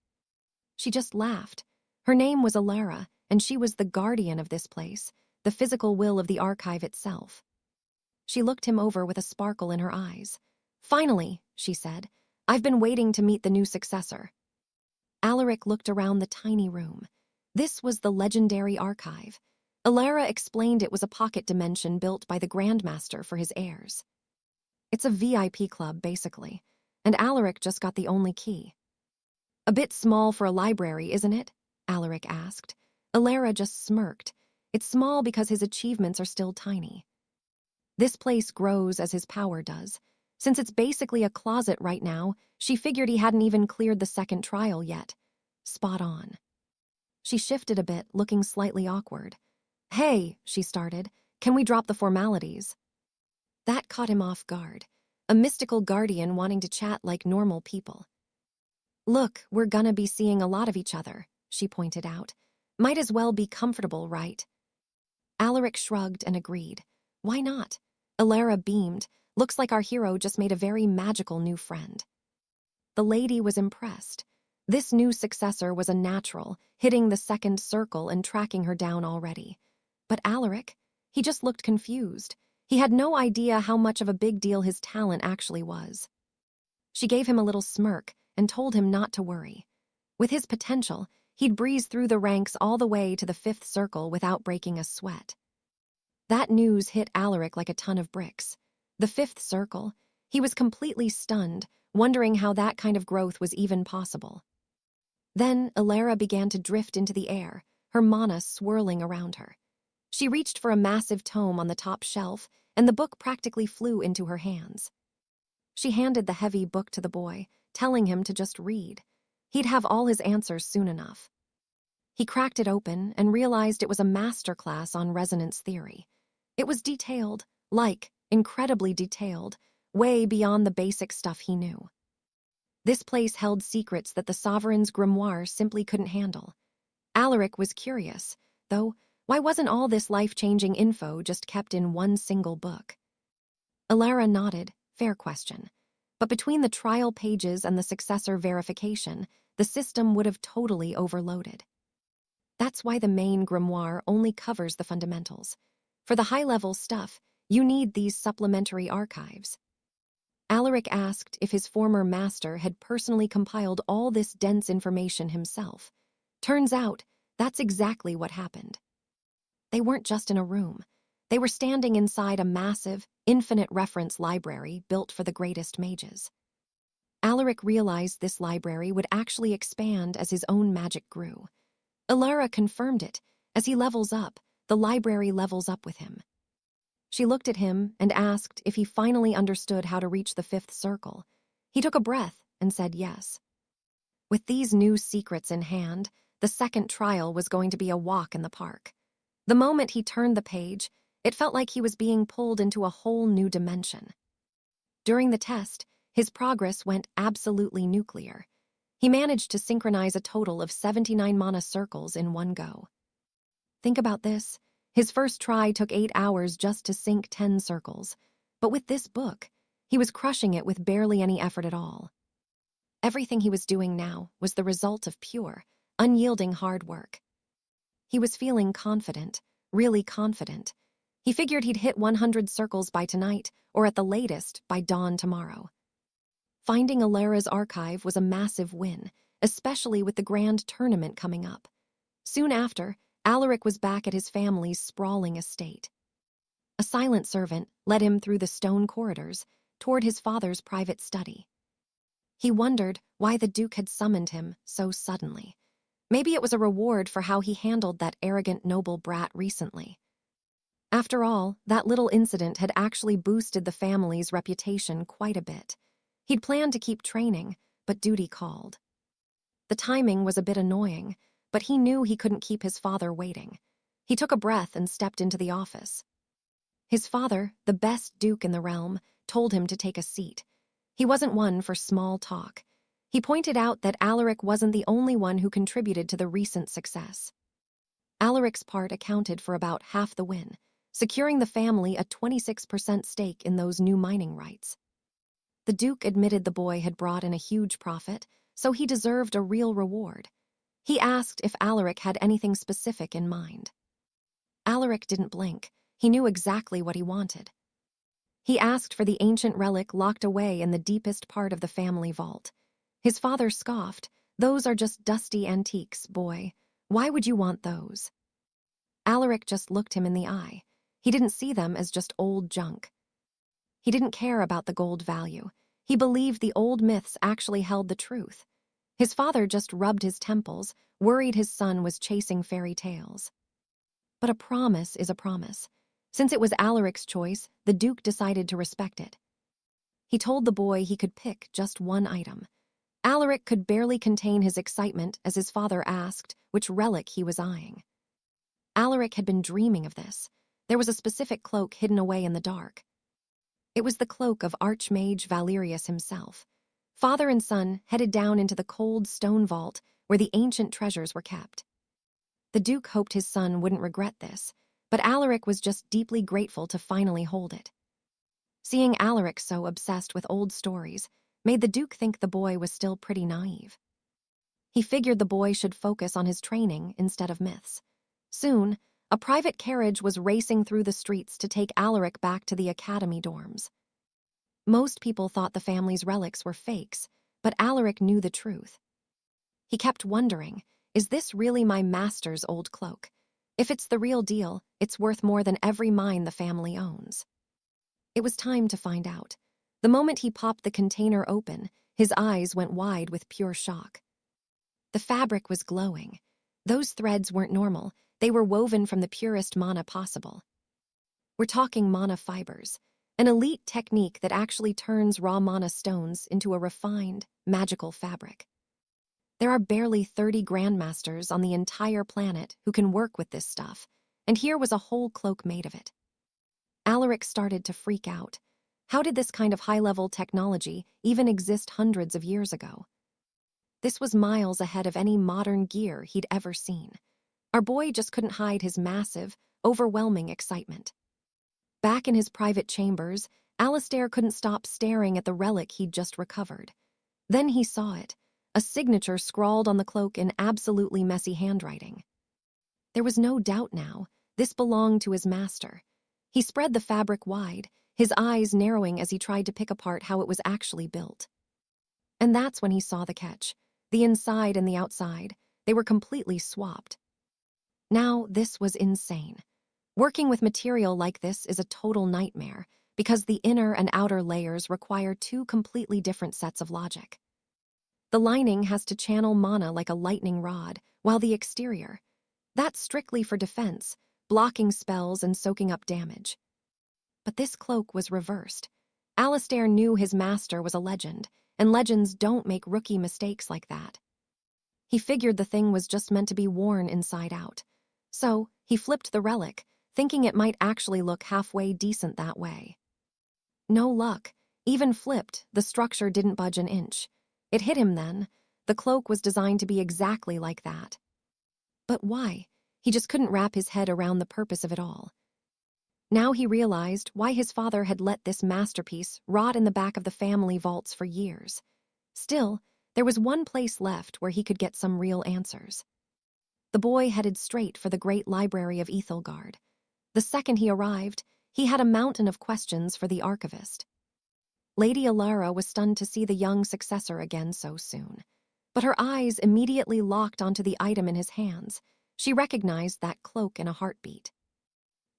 She just laughed. Her name was Alara, and she was the guardian of this place, the physical will of the archive itself. She looked him over with a sparkle in her eyes. "Finally," she said, "I've been waiting to meet the new successor." Alaric looked around the tiny room. This was the legendary archive. Alara explained it was a pocket dimension built by the Grandmaster for his heirs. It's a VIP club, basically, and Alaric just got the only key. "A bit small for a library, isn't it?" Alaric asked. Alara just smirked. It's small because his achievements are still tiny. This place grows as his power does. Since it's basically a closet right now, she figured he hadn't even cleared the second trial yet. Spot on. She shifted a bit, looking slightly awkward. "Hey," she started, "can we drop the formalities?" That caught him off guard. A mystical guardian wanting to chat like normal people. "Look, we're gonna be seeing a lot of each other," she pointed out. "Might as well be comfortable, right?" Alaric shrugged and agreed. Why not? Alara beamed. "Looks like our hero just made a very magical new friend." The lady was impressed. This new successor was a natural, hitting the second circle and tracking her down already. But Alaric? He just looked confused. He had no idea how much of a big deal his talent actually was. She gave him a little smirk and told him not to worry. With his potential, he'd breeze through the ranks all the way to the fifth circle without breaking a sweat. That news hit Alaric like a ton of bricks. The fifth circle? He was completely stunned, wondering how that kind of growth was even possible. Then Alara began to drift into the air, her mana swirling around her. She reached for a massive tome on the top shelf, and the book practically flew into her hands. She handed the heavy book to the boy, telling him to just read. He'd have all his answers soon enough. He cracked it open and realized it was a masterclass on resonance theory. It was detailed, incredibly detailed, way beyond the basic stuff he knew. This place held secrets that the Sovereign's grimoire simply couldn't handle. Alaric was curious, though, why wasn't all this life-changing info just kept in one single book? Alara nodded, fair question. But between the trial pages and the successor verification, the system would have totally overloaded. That's why the main grimoire only covers the fundamentals. For the high-level stuff, you need these supplementary archives. Alaric asked if his former master had personally compiled all this dense information himself. Turns out, that's exactly what happened. They weren't just in a room. They were standing inside a massive, infinite reference library built for the greatest mages. Alaric realized this library would actually expand as his own magic grew. Alara confirmed it. As he levels up, the library levels up with him. She looked at him and asked if he finally understood how to reach the fifth circle. He took a breath and said yes. With these new secrets in hand, the second trial was going to be a walk in the park. The moment he turned the page, It felt like he was being pulled into a whole new dimension. During the test, his progress went absolutely nuclear. He managed to synchronize a total of 79 mana circles in one go. Think about this. His first try took 8 hours just to sync 10 circles. But with this book, he was crushing it with barely any effort at all. Everything he was doing now was the result of pure, unyielding hard work. He was feeling confident, really confident. He figured he'd hit 100 circles by tonight, or at the latest, by dawn tomorrow. Finding Alara's archive was a massive win, especially with the grand tournament coming up. Soon after, Alaric was back at his family's sprawling estate. A silent servant led him through the stone corridors toward his father's private study. He wondered why the Duke had summoned him so suddenly. Maybe it was a reward for how he handled that arrogant noble brat recently. After all, that little incident had actually boosted the family's reputation quite a bit. He'd planned to keep training, but duty called. The timing was a bit annoying, but he knew he couldn't keep his father waiting. He took a breath and stepped into the office. His father, the best duke in the realm, told him to take a seat. He wasn't one for small talk. He pointed out that Alaric wasn't the only one who contributed to the recent success. Alaric's part accounted for about half the win, securing the family a 26% stake in those new mining rights. The Duke admitted the boy had brought in a huge profit, so he deserved a real reward. He asked if Alaric had anything specific in mind. Alaric didn't blink. He knew exactly what he wanted. He asked for the ancient relic locked away in the deepest part of the family vault. His father scoffed. "Those are just dusty antiques, boy. Why would you want those?" Alaric just looked him in the eye. He didn't see them as just old junk. He didn't care about the gold value. He believed the old myths actually held the truth. His father just rubbed his temples, worried his son was chasing fairy tales. But a promise is a promise. Since it was Alaric's choice, the Duke decided to respect it. He told the boy he could pick just one item. Alaric could barely contain his excitement as his father asked which relic he was eyeing. Alaric had been dreaming of this. There was a specific cloak hidden away in the dark. It was the cloak of Archmage Valerius himself. Father and son headed down into the cold stone vault where the ancient treasures were kept. The Duke hoped his son wouldn't regret this, but Alaric was just deeply grateful to finally hold it. Seeing Alaric so obsessed with old stories made the Duke think the boy was still pretty naive. He figured the boy should focus on his training instead of myths. Soon, a private carriage was racing through the streets to take Alaric back to the academy dorms. Most people thought the family's relics were fakes, but Alaric knew the truth. He kept wondering, is this really my master's old cloak? If it's the real deal, it's worth more than every mine the family owns. It was time to find out. The moment he popped the container open, his eyes went wide with pure shock. The fabric was glowing. Those threads weren't normal. They were woven from the purest mana possible. We're talking mana fibers, an elite technique that actually turns raw mana stones into a refined, magical fabric. There are barely 30 grandmasters on the entire planet who can work with this stuff, and here was a whole cloak made of it. Alaric started to freak out. How did this kind of high-level technology even exist hundreds of years ago? This was miles ahead of any modern gear he'd ever seen. Our boy just couldn't hide his massive, overwhelming excitement. Back in his private chambers, Alistair couldn't stop staring at the relic he'd just recovered. Then he saw it, a signature scrawled on the cloak in absolutely messy handwriting. There was no doubt now, this belonged to his master. He spread the fabric wide, his eyes narrowing as he tried to pick apart how it was actually built. And that's when he saw the catch. The inside and the outside, they were completely swapped. Now, this was insane. Working with material like this is a total nightmare, because the inner and outer layers require two completely different sets of logic. The lining has to channel mana like a lightning rod, while the exterior, that's strictly for defense, blocking spells and soaking up damage. But this cloak was reversed. Alistair knew his master was a legend, and legends don't make rookie mistakes like that. He figured the thing was just meant to be worn inside out. So, he flipped the relic, thinking it might actually look halfway decent that way. No luck. Even flipped, the structure didn't budge an inch. It hit him then. The cloak was designed to be exactly like that. But why? He just couldn't wrap his head around the purpose of it all. Now he realized why his father had let this masterpiece rot in the back of the family vaults for years. Still, there was one place left where he could get some real answers. The boy headed straight for the great library of 𝒂𝒂𝒔𝒔. The second he arrived, he had a mountain of questions for the archivist. Lady Alara was stunned to see the young successor again so soon. But her eyes immediately locked onto the item in his hands. She recognized that cloak in a heartbeat.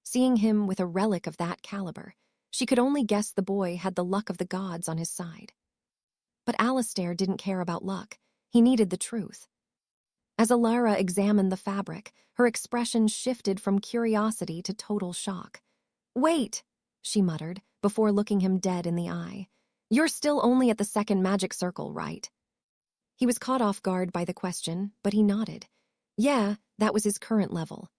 Seeing him with a relic of that caliber, she could only guess the boy had the luck of the gods on his side. But Alistair didn't care about luck. He needed the truth. As Alara examined the fabric, her expression shifted from curiosity to total shock. "Wait," she muttered, before looking him dead in the eye. "You're still only at the second magic circle, right?" He was caught off guard by the question, but he nodded. Yeah, that was his current level.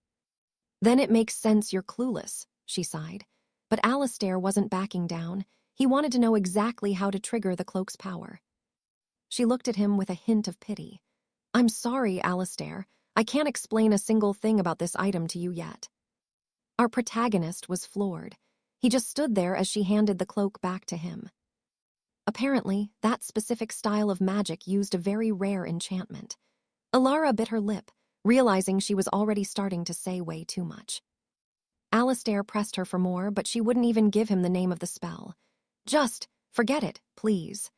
"Then it makes sense you're clueless," she sighed. But Alistair wasn't backing down. He wanted to know exactly how to trigger the cloak's power. She looked at him with a hint of pity. "I'm sorry, Alistair. I can't explain a single thing about this item to you yet." Our protagonist was floored. He just stood there as she handed the cloak back to him. Apparently, that specific style of magic used a very rare enchantment. Alara bit her lip, realizing she was already starting to say way too much. Alistair pressed her for more, but she wouldn't even give him the name of the spell. "Just forget it, please."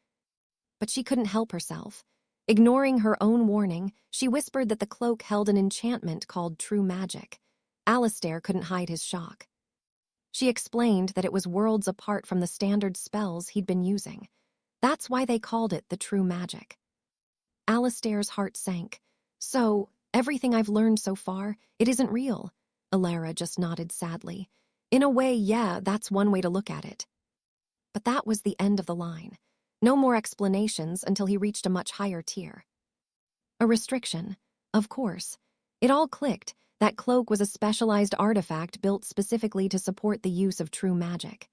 But she couldn't help herself. Ignoring her own warning, she whispered that the cloak held an enchantment called true magic. Alistair couldn't hide his shock. She explained that it was worlds apart from the standard spells he'd been using. That's why they called it the true magic. Alistair's heart sank. "So, everything I've learned so far, it isn't real?" Alara just nodded sadly. "In a way, yeah, that's one way to look at it." But that was the end of the line. No more explanations until he reached a much higher tier. A restriction, of course. It all clicked. That cloak was a specialized artifact built specifically to support the use of true magic.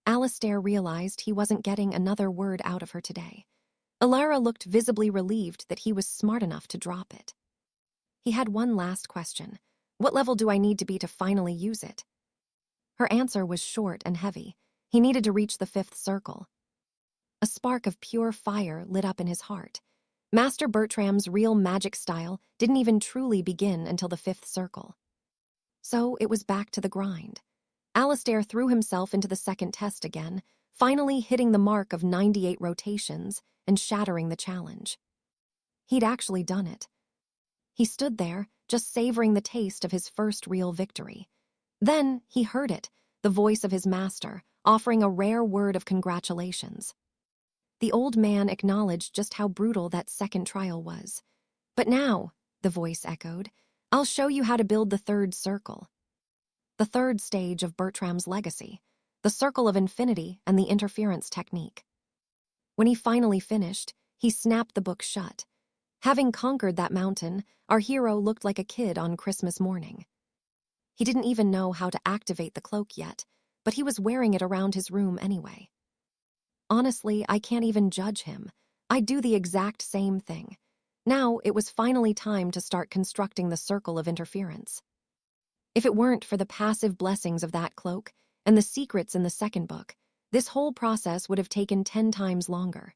Alistair realized he wasn't getting another word out of her today. Alara looked visibly relieved that he was smart enough to drop it. He had one last question. What level do I need to be to finally use it? Her answer was short and heavy. He needed to reach the 5th circle. A spark of pure fire lit up in his heart. Master Bertram's real magic style didn't even truly begin until the 5th circle. So it was back to the grind. Alistair threw himself into the second test again, finally hitting the mark of 98 rotations and shattering the challenge. He'd actually done it. He stood there, just savoring the taste of his first real victory. Then he heard it, the voice of his master, offering a rare word of congratulations. The old man acknowledged just how brutal that second trial was. "But now," the voice echoed, "I'll show you how to build the 3rd circle." The 3rd stage of Bertram's legacy, the circle of infinity and the interference technique. When he finally finished, he snapped the book shut. Having conquered that mountain, our hero looked like a kid on Christmas morning. He didn't even know how to activate the cloak yet, but he was wearing it around his room anyway. Honestly, I can't even judge him. I'd do the exact same thing. Now it was finally time to start constructing the circle of interference. If it weren't for the passive blessings of that cloak and the secrets in the 2nd book, this whole process would have taken 10 times longer.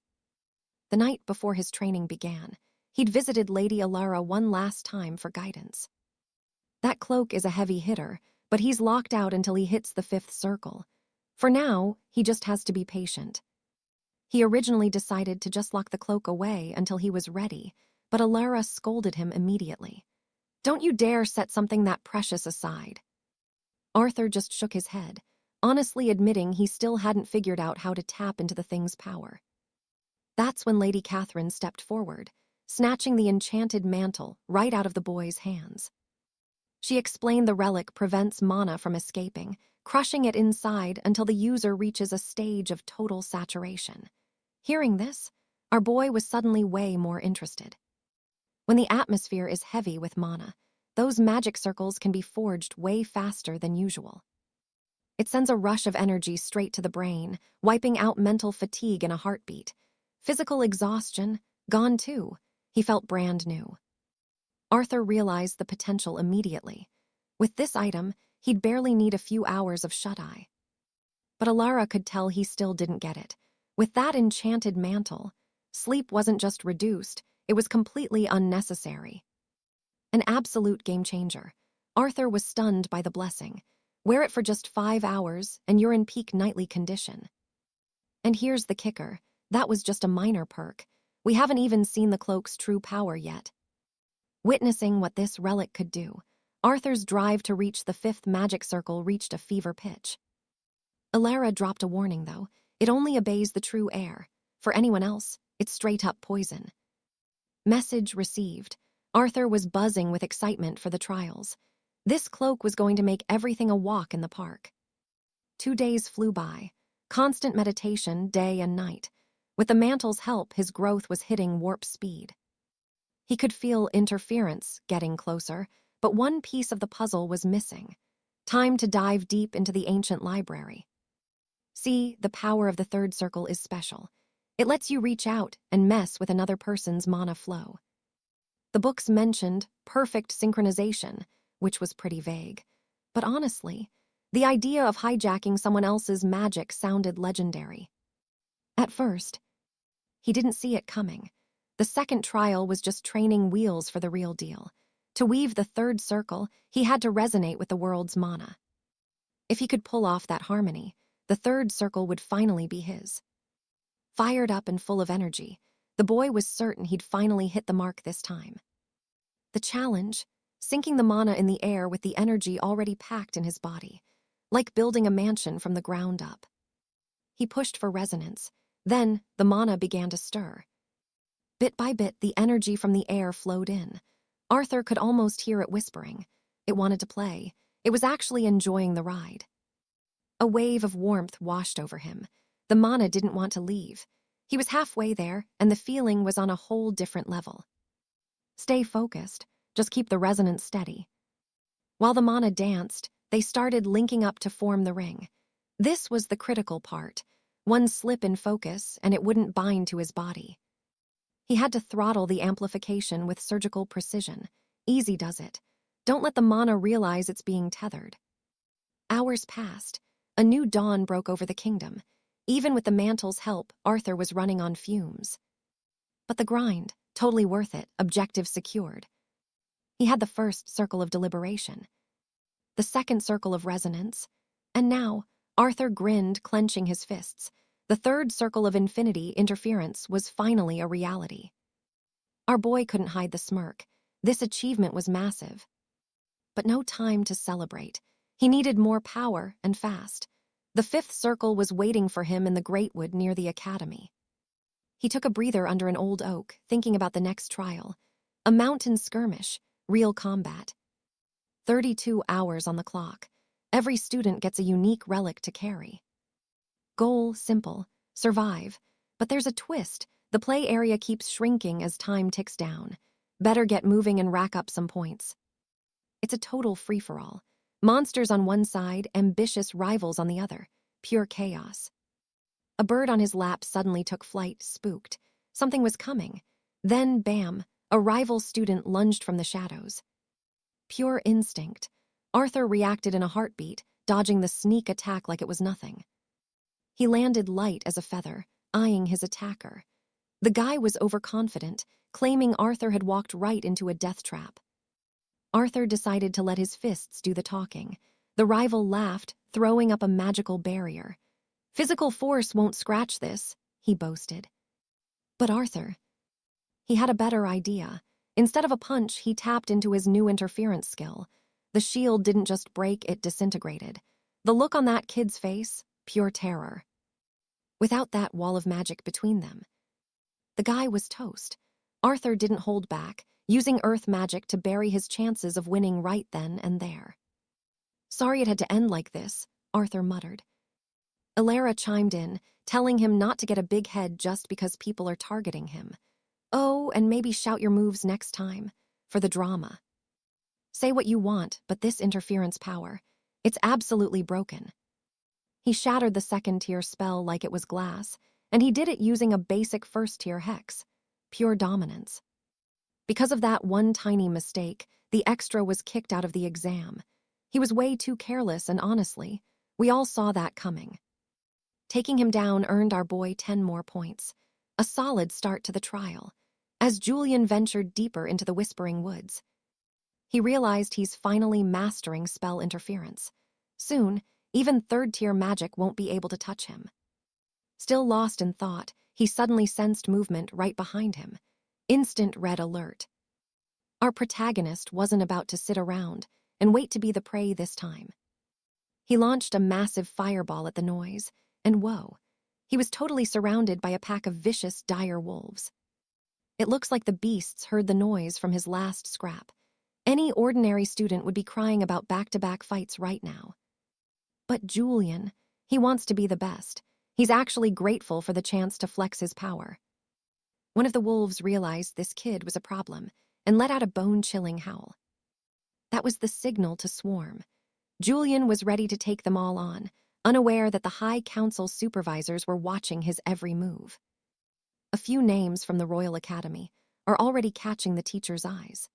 The night before his training began, he'd visited Lady Alara one last time for guidance. That cloak is a heavy hitter, but he's locked out until he hits the 5th circle. For now, he just has to be patient. He originally decided to just lock the cloak away until he was ready, but Alara scolded him immediately. "Don't you dare set something that precious aside." Arthur just shook his head, honestly admitting he still hadn't figured out how to tap into the thing's power. That's when Lady Catherine stepped forward, snatching the enchanted mantle right out of the boy's hands. She explained the relic prevents mana from escaping, crushing it inside until the user reaches a stage of total saturation. Hearing this, our boy was suddenly way more interested. When the atmosphere is heavy with mana, those magic circles can be forged way faster than usual. It sends a rush of energy straight to the brain, wiping out mental fatigue in a heartbeat. Physical exhaustion, gone too. He felt brand new. Arthur realized the potential immediately. With this item, he'd barely need a few hours of shut-eye. But Alara could tell he still didn't get it. With that enchanted mantle, sleep wasn't just reduced, it was completely unnecessary. An absolute game changer. Arthur was stunned by the blessing. Wear it for just 5 hours, and you're in peak nightly condition. And here's the kicker. That was just a minor perk. We haven't even seen the cloak's true power yet. Witnessing what this relic could do, Arthur's drive to reach the 5th magic circle reached a fever pitch. Alara dropped a warning, though. It only obeys the true heir. For anyone else, it's straight-up poison. Message received. Arthur was buzzing with excitement for the trials. This cloak was going to make everything a walk in the park. 2 days flew by. Constant meditation, day and night. With the mantle's help, his growth was hitting warp speed. He could feel interference getting closer, but one piece of the puzzle was missing. Time to dive deep into the ancient library. See, the power of the 3rd circle is special. It lets you reach out and mess with another person's mana flow. The books mentioned perfect synchronization, which was pretty vague. But honestly, the idea of hijacking someone else's magic sounded legendary. At first, he didn't see it coming. The 2nd trial was just training wheels for the real deal. To weave the 3rd circle, he had to resonate with the world's mana. If he could pull off that harmony, the 3rd circle would finally be his. Fired up and full of energy, the boy was certain he'd finally hit the mark this time. The challenge, sinking the mana in the air with the energy already packed in his body, like building a mansion from the ground up. He pushed for resonance. Then, the mana began to stir. Bit by bit, the energy from the air flowed in. Arthur could almost hear it whispering. It wanted to play. It was actually enjoying the ride. A wave of warmth washed over him. The mana didn't want to leave. He was halfway there, and the feeling was on a whole different level. Stay focused. Just keep the resonance steady. While the mana danced, they started linking up to form the ring. This was the critical part. One slip in focus, and it wouldn't bind to his body. He had to throttle the amplification with surgical precision. Easy does it. Don't let the mana realize it's being tethered. Hours passed. A new dawn broke over the kingdom. Even with the mantle's help, Arthur was running on fumes. But the grind, totally worth it, objective secured. He had the 1st circle of deliberation, the 2nd circle of resonance, and now, Arthur grinned, clenching his fists. The 3rd circle of infinity interference was finally a reality. Our boy couldn't hide the smirk. This achievement was massive. But no time to celebrate. He needed more power, and fast. The 5th circle was waiting for him in the Greatwood near the academy. He took a breather under an old oak, thinking about the next trial. A mountain skirmish, real combat. 32 hours on the clock. Every student gets a unique relic to carry. Goal simple, survive. But there's a twist. The play area keeps shrinking as time ticks down. Better get moving and rack up some points. It's a total free-for-all. Monsters on one side, ambitious rivals on the other. Pure chaos. A bird on his lap suddenly took flight, spooked. Something was coming. Then, bam, a rival student lunged from the shadows. Pure instinct. Arthur reacted in a heartbeat, dodging the sneak attack like it was nothing. He landed light as a feather, eyeing his attacker. The guy was overconfident, claiming Arthur had walked right into a death trap. Arthur decided to let his fists do the talking. The rival laughed, throwing up a magical barrier. "Physical force won't scratch this," he boasted. But Arthur, he had a better idea. Instead of a punch, he tapped into his new interference skill. The shield didn't just break, it disintegrated. The look on that kid's face, pure terror. Without that wall of magic between them, the guy was toast. Arthur didn't hold back, using earth magic to bury his chances of winning right then and there. "Sorry it had to end like this," Arthur muttered. Alara chimed in, telling him not to get a big head just because people are targeting him. Oh, and maybe shout your moves next time, for the drama. Say what you want, but this interference power, it's absolutely broken. He shattered the second-tier spell like it was glass, and he did it using a basic first-tier hex, pure dominance. Because of that one tiny mistake, the extra was kicked out of the exam. He was way too careless, and honestly, we all saw that coming. Taking him down earned our boy 10 more points, a solid start to the trial. As Julian ventured deeper into the Whispering Woods, he realized he's finally mastering spell interference. Soon, even third-tier magic won't be able to touch him. Still lost in thought, he suddenly sensed movement right behind him. Instant red alert. Our protagonist wasn't about to sit around and wait to be the prey this time. He launched a massive fireball at the noise, and whoa, he was totally surrounded by a pack of vicious, dire wolves. It looks like the beasts heard the noise from his last scrap. Any ordinary student would be crying about back-to-back fights right now. But Julian, he wants to be the best. He's actually grateful for the chance to flex his power. One of the wolves realized this kid was a problem and let out a bone-chilling howl. That was the signal to swarm. Julian was ready to take them all on, unaware that the High Council supervisors were watching his every move. A few names from the Royal Academy are already catching the teacher's eyes.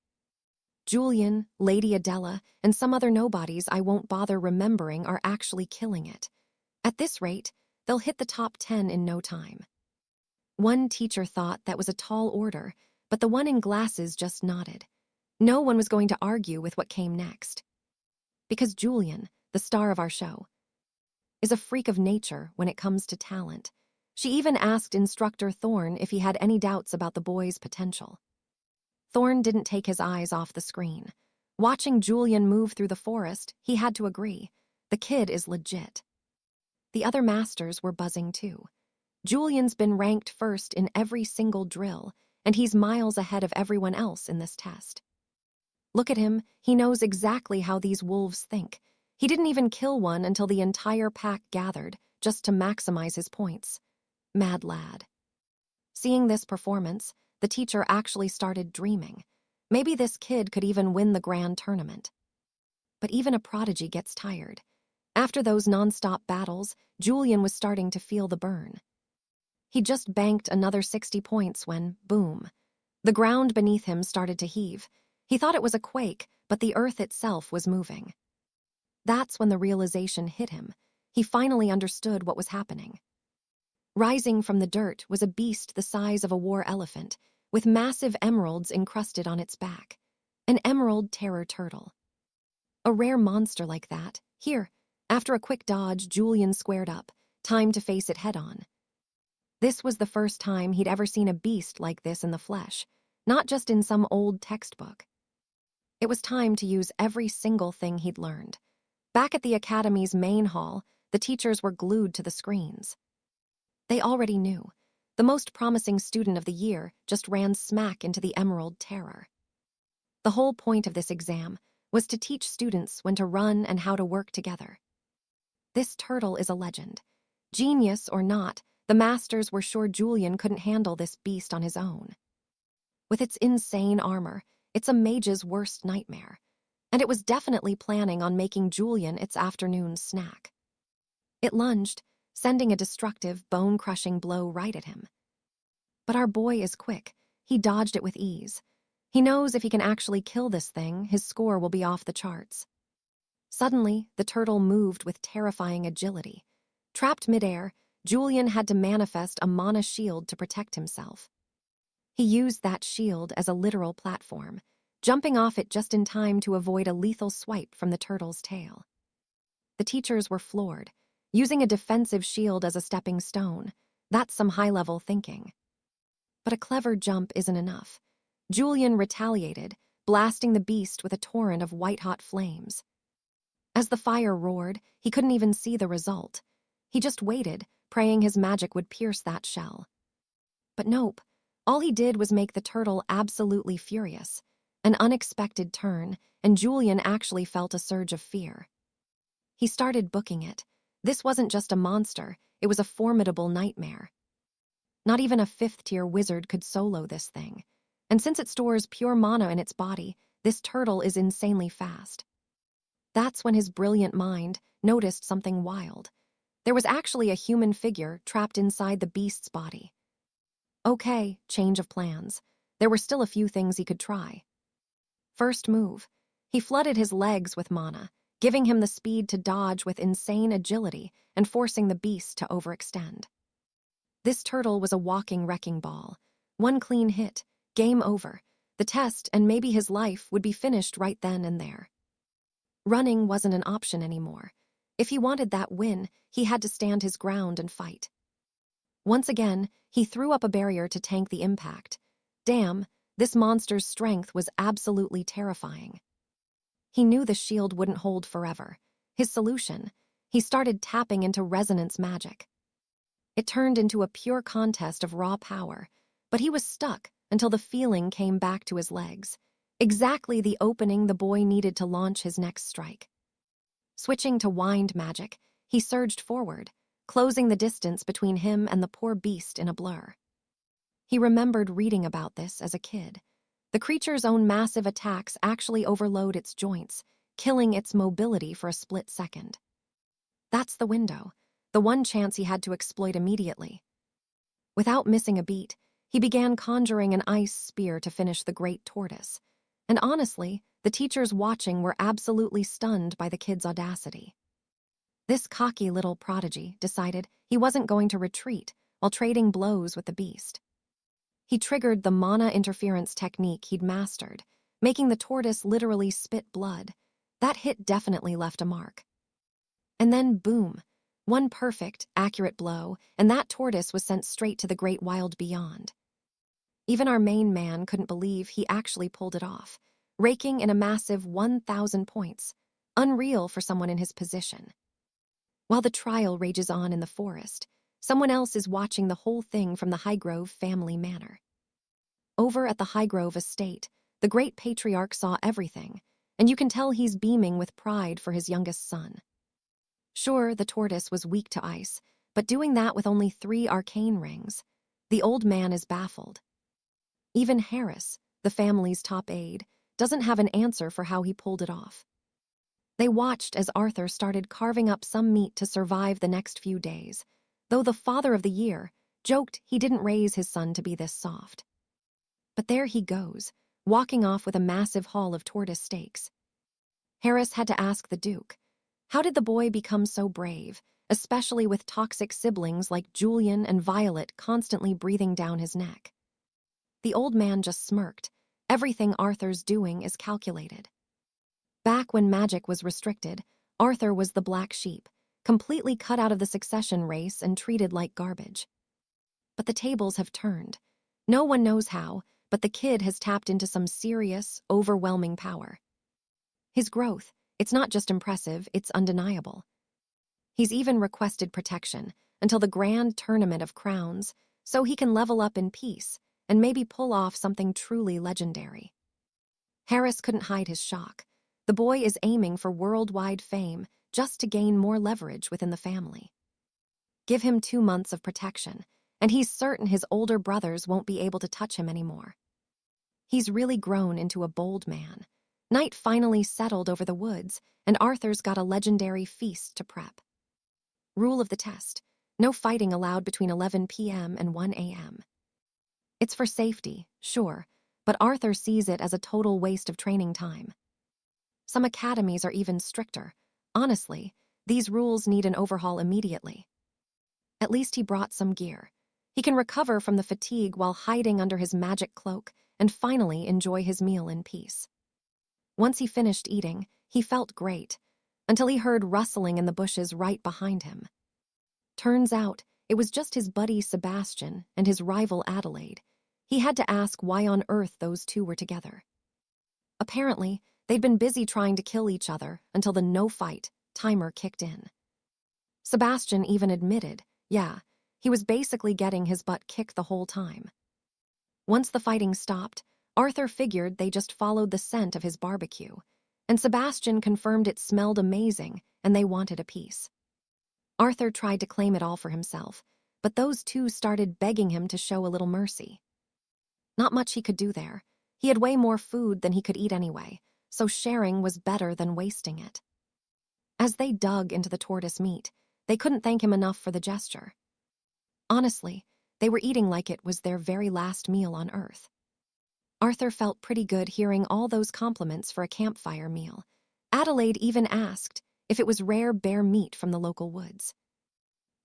Julian, Lady Adela, and some other nobodies I won't bother remembering are actually killing it. At this rate, they'll hit the top 10 in no time. One teacher thought that was a tall order, but the one in glasses just nodded. No one was going to argue with what came next. Because Julian, the star of our show, is a freak of nature when it comes to talent. She even asked instructor Thorn if he had any doubts about the boy's potential. Thorn didn't take his eyes off the screen. Watching Julian move through the forest, he had to agree. The kid is legit. The other masters were buzzing too. Julian's been ranked first in every single drill, and he's miles ahead of everyone else in this test. Look at him, he knows exactly how these wolves think. He didn't even kill one until the entire pack gathered, just to maximize his points. Mad lad. Seeing this performance, the teacher actually started dreaming. Maybe this kid could even win the grand tournament. But even a prodigy gets tired. After those non-stop battles, Julian was starting to feel the burn. He just banked another 60 points when, boom, the ground beneath him started to heave. He thought it was a quake, but the earth itself was moving. That's when the realization hit him. He finally understood what was happening. Rising from the dirt was a beast the size of a war elephant, with massive emeralds encrusted on its back. An emerald terror turtle. A rare monster like that. Here, after a quick dodge, Julian squared up. Time to face it head-on. This was the first time he'd ever seen a beast like this in the flesh, not just in some old textbook. It was time to use every single thing he'd learned. Back at the academy's main hall, the teachers were glued to the screens. They already knew. The most promising student of the year just ran smack into the Emerald Terror. The whole point of this exam was to teach students when to run and how to work together. This turtle is a legend. Genius or not, the masters were sure Julian couldn't handle this beast on his own. With its insane armor, it's a mage's worst nightmare, and it was definitely planning on making Julian its afternoon snack. It lunged, sending a destructive, bone-crushing blow right at him. But our boy is quick. He dodged it with ease. He knows if he can actually kill this thing, his score will be off the charts. Suddenly, the turtle moved with terrifying agility. Trapped midair, Julian had to manifest a mana shield to protect himself. He used that shield as a literal platform, jumping off it just in time to avoid a lethal swipe from the turtle's tail. The teachers were floored. Using a defensive shield as a stepping stone, that's some high-level thinking. But a clever jump isn't enough. Julian retaliated, blasting the beast with a torrent of white-hot flames. As the fire roared, he couldn't even see the result. He just waited, praying his magic would pierce that shell. But nope, all he did was make the turtle absolutely furious. An unexpected turn, and Julian actually felt a surge of fear. He started booking it. This wasn't just a monster, it was a formidable nightmare. Not even a 5th-tier wizard could solo this thing. And since it stores pure mana in its body, This turtle is insanely fast. That's when his brilliant mind noticed something wild. There was actually a human figure trapped inside the beast's body. Okay, change of plans. There were still a few things he could try. First move. He flooded his legs with mana, giving him the speed to dodge with insane agility and forcing the beast to overextend. This turtle was a walking wrecking ball. One clean hit, game over. The test and maybe his life would be finished right then and there. Running wasn't an option anymore. If he wanted that win, he had to stand his ground and fight. Once again, he threw up a barrier to tank the impact. Damn, this monster's strength was absolutely terrifying. He knew the shield wouldn't hold forever. His solution: he started tapping into resonance magic. It turned into a pure contest of raw power, but he was stuck until the feeling came back to his legs. Exactly the opening the boy needed to launch his next strike. Switching to wind magic, he surged forward, closing the distance between him and the poor beast in a blur. He remembered reading about this as a kid. The creature's own massive attacks actually overload its joints, killing its mobility for a split second. That's the window, the one chance he had to exploit immediately. Without missing a beat, he began conjuring an ice spear to finish the great tortoise. And honestly, the teachers watching were absolutely stunned by the kid's audacity. This cocky little prodigy decided he wasn't going to retreat while trading blows with the beast. He triggered the mana interference technique he'd mastered, making the tortoise literally spit blood. That hit definitely left a mark. And then boom, one perfect, accurate blow, and that tortoise was sent straight to the great wild beyond. Even our main man couldn't believe he actually pulled it off, raking in a massive 1,000 points, unreal for someone in his position. While the trial rages on in the forest, someone else is watching the whole thing from the Highgrove family manor. Over at the Highgrove estate, the great patriarch saw everything, and you can tell he's beaming with pride for his youngest son. Sure, the tortoise was weak to ice, but doing that with only 3 arcane rings, the old man is baffled. Even Harris, the family's top aide, doesn't have an answer for how he pulled it off. They watched as Arthur started carving up some meat to survive the next few days, though the father of the year joked he didn't raise his son to be this soft. But there he goes, walking off with a massive haul of tortoise steaks. Harris had to ask the Duke, how did the boy become so brave, especially with toxic siblings like Julian and Violet constantly breathing down his neck? The old man just smirked. Everything Arthur's doing is calculated. Back when magic was restricted, Arthur was the black sheep, completely cut out of the succession race and treated like garbage. But the tables have turned. No one knows how, but the kid has tapped into some serious, overwhelming power. His growth, it's not just impressive, it's undeniable. He's even requested protection until the grand tournament of crowns, so he can level up in peace and maybe pull off something truly legendary. Harris couldn't hide his shock. The boy is aiming for worldwide fame just to gain more leverage within the family. Give him 2 months of protection, and he's certain his older brothers won't be able to touch him anymore. He's really grown into a bold man. Night finally settled over the woods, and Arthur's got a legendary feast to prep. Rule of the test: no fighting allowed between 11 p.m. and 1 a.m. It's for safety, sure, but Arthur sees it as a total waste of training time. Some academies are even stricter. Honestly, these rules need an overhaul immediately. At least he brought some gear. He can recover from the fatigue while hiding under his magic cloak and finally enjoy his meal in peace. Once he finished eating, he felt great, until he heard rustling in the bushes right behind him. Turns out, it was just his buddy Sebastian and his rival Adelaide. He had to ask why on earth those two were together. Apparently, they'd been busy trying to kill each other until the no-fight timer kicked in. Sebastian even admitted, yeah, he was basically getting his butt kicked the whole time. Once the fighting stopped, Arthur figured they just followed the scent of his barbecue, and Sebastian confirmed it smelled amazing and they wanted a piece. Arthur tried to claim it all for himself, but those two started begging him to show a little mercy. Not much he could do there. He had way more food than he could eat anyway, so sharing was better than wasting it. As they dug into the tortoise meat, they couldn't thank him enough for the gesture. Honestly, they were eating like it was their very last meal on Earth. Arthur felt pretty good hearing all those compliments for a campfire meal. Adelaide even asked if it was rare bear meat from the local woods.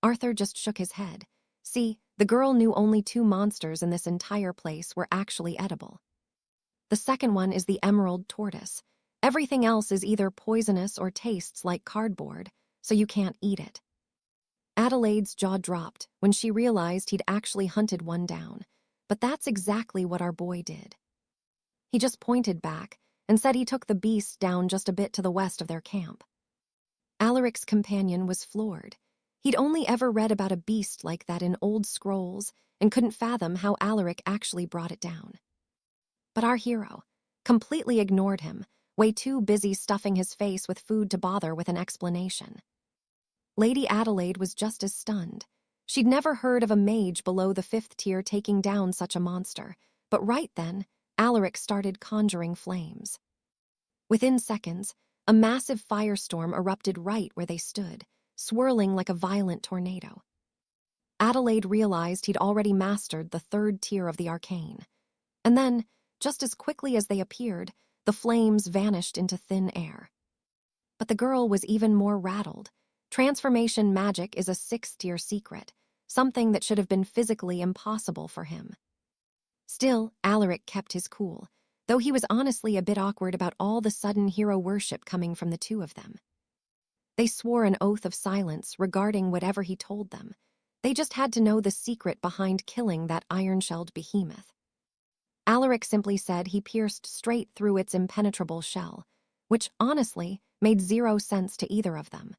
Arthur just shook his head. See, the girl knew only 2 monsters in this entire place were actually edible. The second one is the emerald tortoise. Everything else is either poisonous or tastes like cardboard, so you can't eat it. Adelaide's jaw dropped when she realized he'd actually hunted one down, but that's exactly what our boy did. He just pointed back and said he took the beast down just a bit to the west of their camp. Alaric's companion was floored. He'd only ever read about a beast like that in old scrolls and couldn't fathom how Alaric actually brought it down. But our hero completely ignored him, way too busy stuffing his face with food to bother with an explanation. Lady Adelaide was just as stunned. She'd never heard of a mage below the 5th tier taking down such a monster, but right then, Alaric started conjuring flames. Within seconds, a massive firestorm erupted right where they stood, swirling like a violent tornado. Adelaide realized he'd already mastered the 3rd tier of the arcane. And then, just as quickly as they appeared, the flames vanished into thin air. But the girl was even more rattled. Transformation magic is a 6th tier secret, something that should have been physically impossible for him. Still, Alaric kept his cool, though he was honestly a bit awkward about all the sudden hero worship coming from the 2 of them. They swore an oath of silence regarding whatever he told them. They just had to know the secret behind killing that iron-shelled behemoth. Alaric simply said he pierced straight through its impenetrable shell, which honestly made 0 sense to either of them.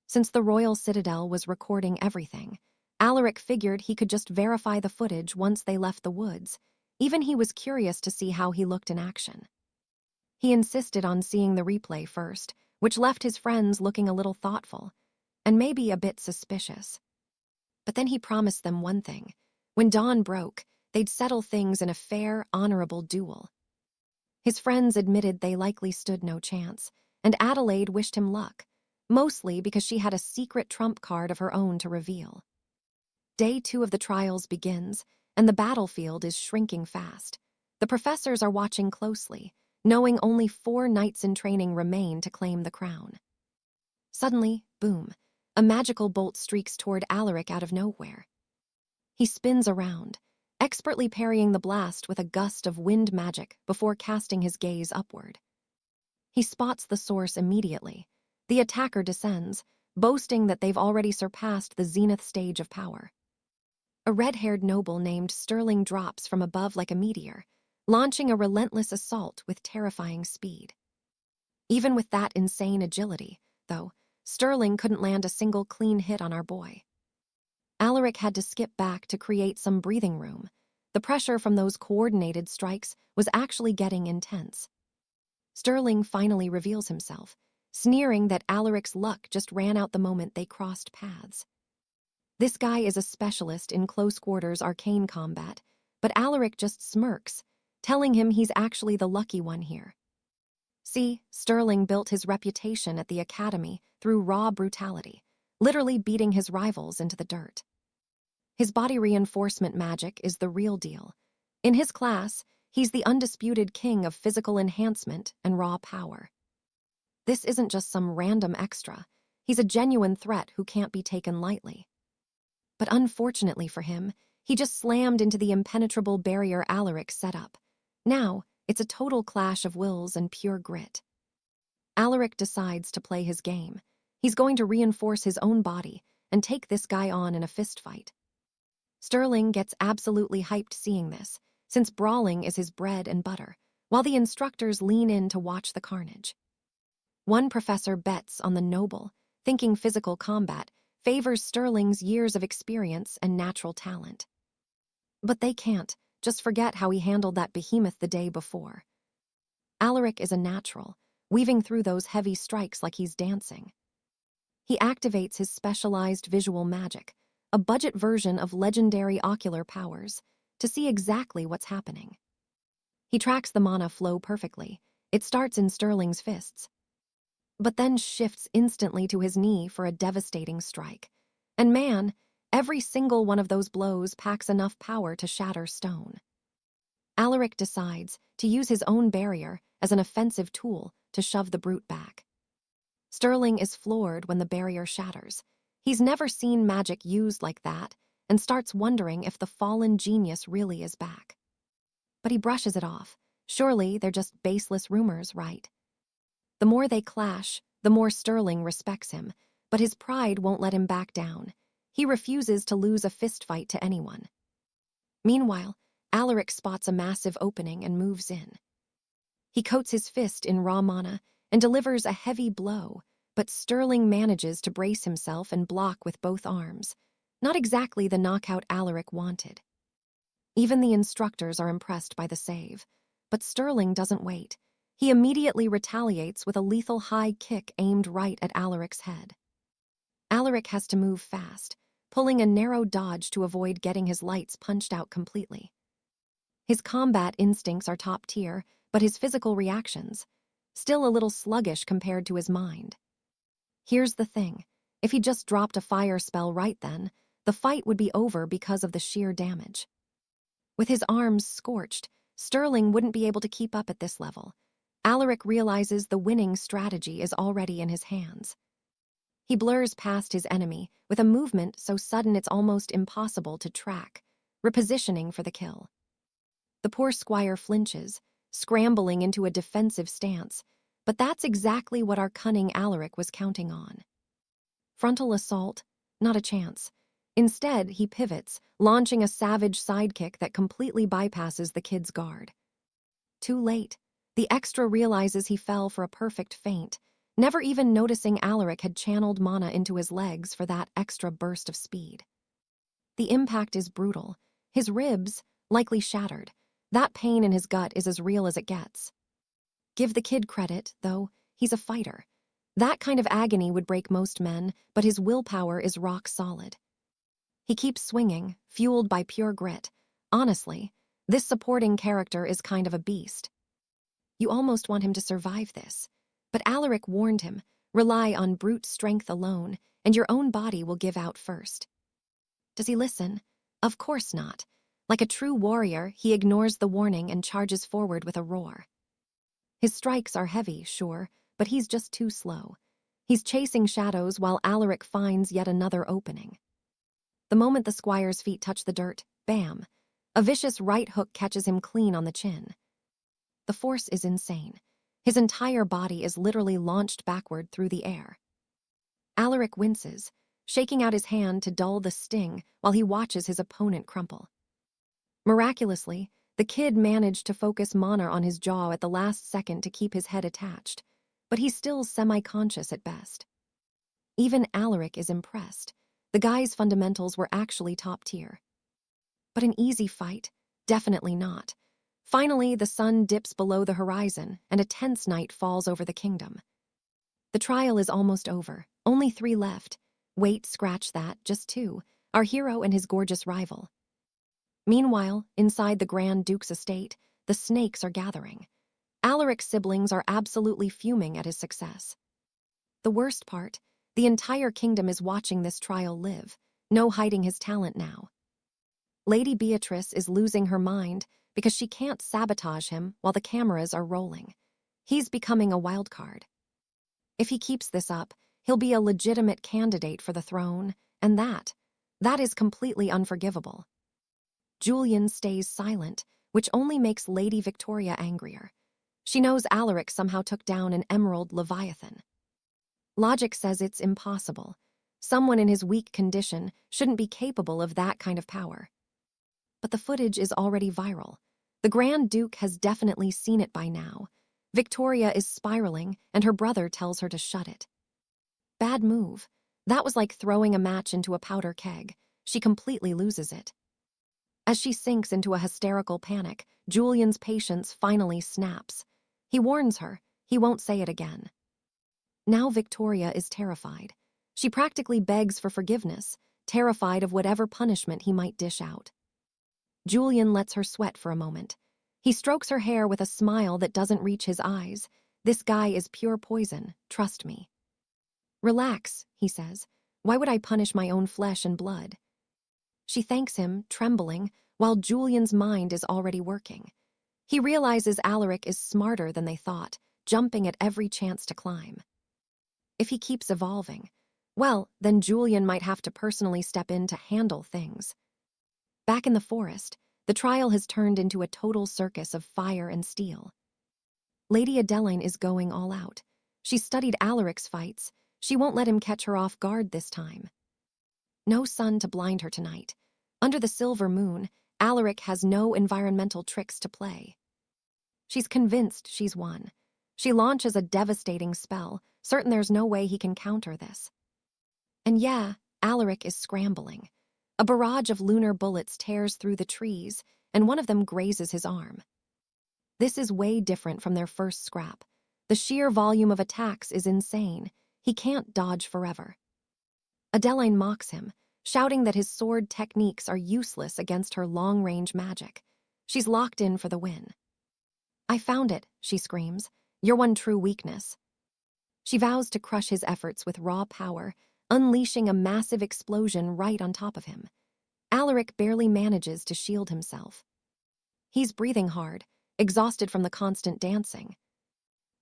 Since the Royal Citadel was recording everything, Alaric figured he could just verify the footage once they left the woods. Even he was curious to see how he looked in action. He insisted on seeing the replay first, which left his friends looking a little thoughtful, and maybe a bit suspicious. But then he promised them one thing. When dawn broke, they'd settle things in a fair, honorable duel. His friends admitted they likely stood no chance, and Adelaide wished him luck, mostly because she had a secret trump card of her own to reveal. Day 2 of the trials begins, and the battlefield is shrinking fast. The professors are watching closely, knowing only 4 knights in training remain to claim the crown. Suddenly, boom, a magical bolt streaks toward Alaric out of nowhere. He spins around, expertly parrying the blast with a gust of wind magic before casting his gaze upward. He spots the source immediately. The attacker descends, boasting that they've already surpassed the zenith stage of power. A red-haired noble named Sterling drops from above like a meteor, launching a relentless assault with terrifying speed. Even with that insane agility, though, Sterling couldn't land a single clean hit on our boy. Alaric had to skip back to create some breathing room. The pressure from those coordinated strikes was actually getting intense. Sterling finally reveals himself, sneering that Alaric's luck just ran out the moment they crossed paths. This guy is a specialist in close-quarters arcane combat, but Alaric just smirks, telling him he's actually the lucky one here. See, Sterling built his reputation at the academy through raw brutality, literally beating his rivals into the dirt. His body reinforcement magic is the real deal. In his class, he's the undisputed king of physical enhancement and raw power. This isn't just some random extra. He's a genuine threat who can't be taken lightly. But unfortunately for him, he just slammed into the impenetrable barrier Alaric set up. Now, it's a total clash of wills and pure grit. Alaric decides to play his game. He's going to reinforce his own body and take this guy on in a fistfight. Sterling gets absolutely hyped seeing this, since brawling is his bread and butter, while the instructors lean in to watch the carnage. One professor bets on the noble, thinking physical combat favors Sterling's years of experience and natural talent. But they can't just forget how he handled that behemoth the day before. Alaric is a natural, weaving through those heavy strikes like he's dancing. He activates his specialized visual magic, a budget version of legendary ocular powers, to see exactly what's happening. He tracks the mana flow perfectly. It starts in Sterling's fists, but then shifts instantly to his knee for a devastating strike. And man, every single one of those blows packs enough power to shatter stone. Alaric decides to use his own barrier as an offensive tool to shove the brute back. Sterling is floored when the barrier shatters. He's never seen magic used like that and starts wondering if the fallen genius really is back. But he brushes it off. Surely they're just baseless rumors, right? The more they clash, the more Sterling respects him, but his pride won't let him back down. He refuses to lose a fistfight to anyone. Meanwhile, Alaric spots a massive opening and moves in. He coats his fist in raw mana and delivers a heavy blow, but Sterling manages to brace himself and block with both arms. Not exactly the knockout Alaric wanted. Even the instructors are impressed by the save, but Sterling doesn't wait. He immediately retaliates with a lethal high kick aimed right at Alaric's head. Alaric has to move fast, pulling a narrow dodge to avoid getting his lights punched out completely. His combat instincts are top tier, but his physical reactions, still a little sluggish compared to his mind. Here's the thing, if he just dropped a fire spell right then, the fight would be over because of the sheer damage. With his arms scorched, Sterling wouldn't be able to keep up at this level. Alaric realizes the winning strategy is already in his hands. He blurs past his enemy with a movement so sudden it's almost impossible to track, repositioning for the kill. The poor squire flinches, scrambling into a defensive stance, but that's exactly what our cunning Alaric was counting on. Frontal assault? Not a chance. Instead, he pivots, launching a savage sidekick that completely bypasses the kid's guard. Too late. The extra realizes he fell for a perfect feint, never even noticing Alaric had channeled mana into his legs for that extra burst of speed. The impact is brutal. His ribs, likely shattered. That pain in his gut is as real as it gets. Give the kid credit, though, he's a fighter. That kind of agony would break most men, but his willpower is rock solid. He keeps swinging, fueled by pure grit. Honestly, this supporting character is kind of a beast. You almost want him to survive this. But Alaric warned him, rely on brute strength alone, and your own body will give out first. Does he listen? Of course not. Like a true warrior, he ignores the warning and charges forward with a roar. His strikes are heavy, sure, but he's just too slow. He's chasing shadows while Alaric finds yet another opening. The moment the squire's feet touch the dirt, bam! A vicious right hook catches him clean on the chin. The force is insane. His entire body is literally launched backward through the air. Alaric winces, shaking out his hand to dull the sting while he watches his opponent crumple. Miraculously, the kid managed to focus mana on his jaw at the last second to keep his head attached, but he's still semi-conscious at best. Even Alaric is impressed. The guy's fundamentals were actually top tier. But an easy fight? Definitely not. Finally, the sun dips below the horizon and a tense night falls over the kingdom. The trial is almost over. Only 3 left. Wait, scratch that, just 2. Our hero and his gorgeous rival. Meanwhile, inside the Grand Duke's estate, the snakes are gathering. Alaric's siblings are absolutely fuming at his success. The worst part, the entire kingdom is watching this trial live. No hiding his talent now. Lady Beatrice is losing her mind because she can't sabotage him while the cameras are rolling. He's becoming a wild card. If he keeps this up, he'll be a legitimate candidate for the throne, and that is completely unforgivable. Julian stays silent, which only makes Lady Victoria angrier. She knows Alaric somehow took down an emerald leviathan. Logic says it's impossible. Someone in his weak condition shouldn't be capable of that kind of power. But the footage is already viral. The Grand Duke has definitely seen it by now. Victoria is spiraling, and her brother tells her to shut it. Bad move. That was like throwing a match into a powder keg. She completely loses it. As she sinks into a hysterical panic, Julian's patience finally snaps. He warns her, he won't say it again. Now Victoria is terrified. She practically begs for forgiveness, terrified of whatever punishment he might dish out. Julian lets her sweat for a moment. He strokes her hair with a smile that doesn't reach his eyes. "This guy is pure poison, trust me." "Relax," he says. "Why would I punish my own flesh and blood?" She thanks him, trembling, while Julian's mind is already working. He realizes Alaric is smarter than they thought, jumping at every chance to climb. If he keeps evolving, well, then Julian might have to personally step in to handle things. Back in the forest, the trial has turned into a total circus of fire and steel. Lady Adeline is going all out. She's studied Alaric's fights. She won't let him catch her off guard this time. No sun to blind her tonight. Under the silver moon, Alaric has no environmental tricks to play. She's convinced she's won. She launches a devastating spell, certain there's no way he can counter this. And yeah, Alaric is scrambling. A barrage of lunar bullets tears through the trees, and one of them grazes his arm. This is way different from their first scrap. The sheer volume of attacks is insane. He can't dodge forever. Adeline mocks him, shouting that his sword techniques are useless against her long-range magic. She's locked in for the win. "I found it," she screams. "Your one true weakness." She vows to crush his efforts with raw power, unleashing a massive explosion right on top of him. Alaric barely manages to shield himself. He's breathing hard, exhausted from the constant dancing.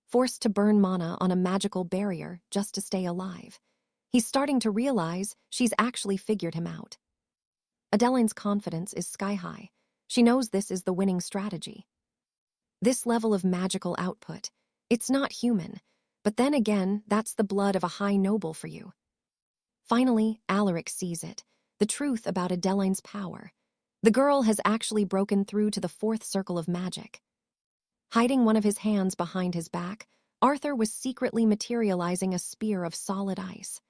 Forced to burn mana on a magical barrier just to stay alive. He's starting to realize she's actually figured him out. Adeline's confidence is sky-high. She knows this is the winning strategy. This level of magical output, it's not human, but then again, that's the blood of a high noble for you. Finally, Alaric sees it, the truth about Adeline's power. The girl has actually broken through to the fourth circle of magic. Hiding one of his hands behind his back, Arthur was secretly materializing a spear of solid ice.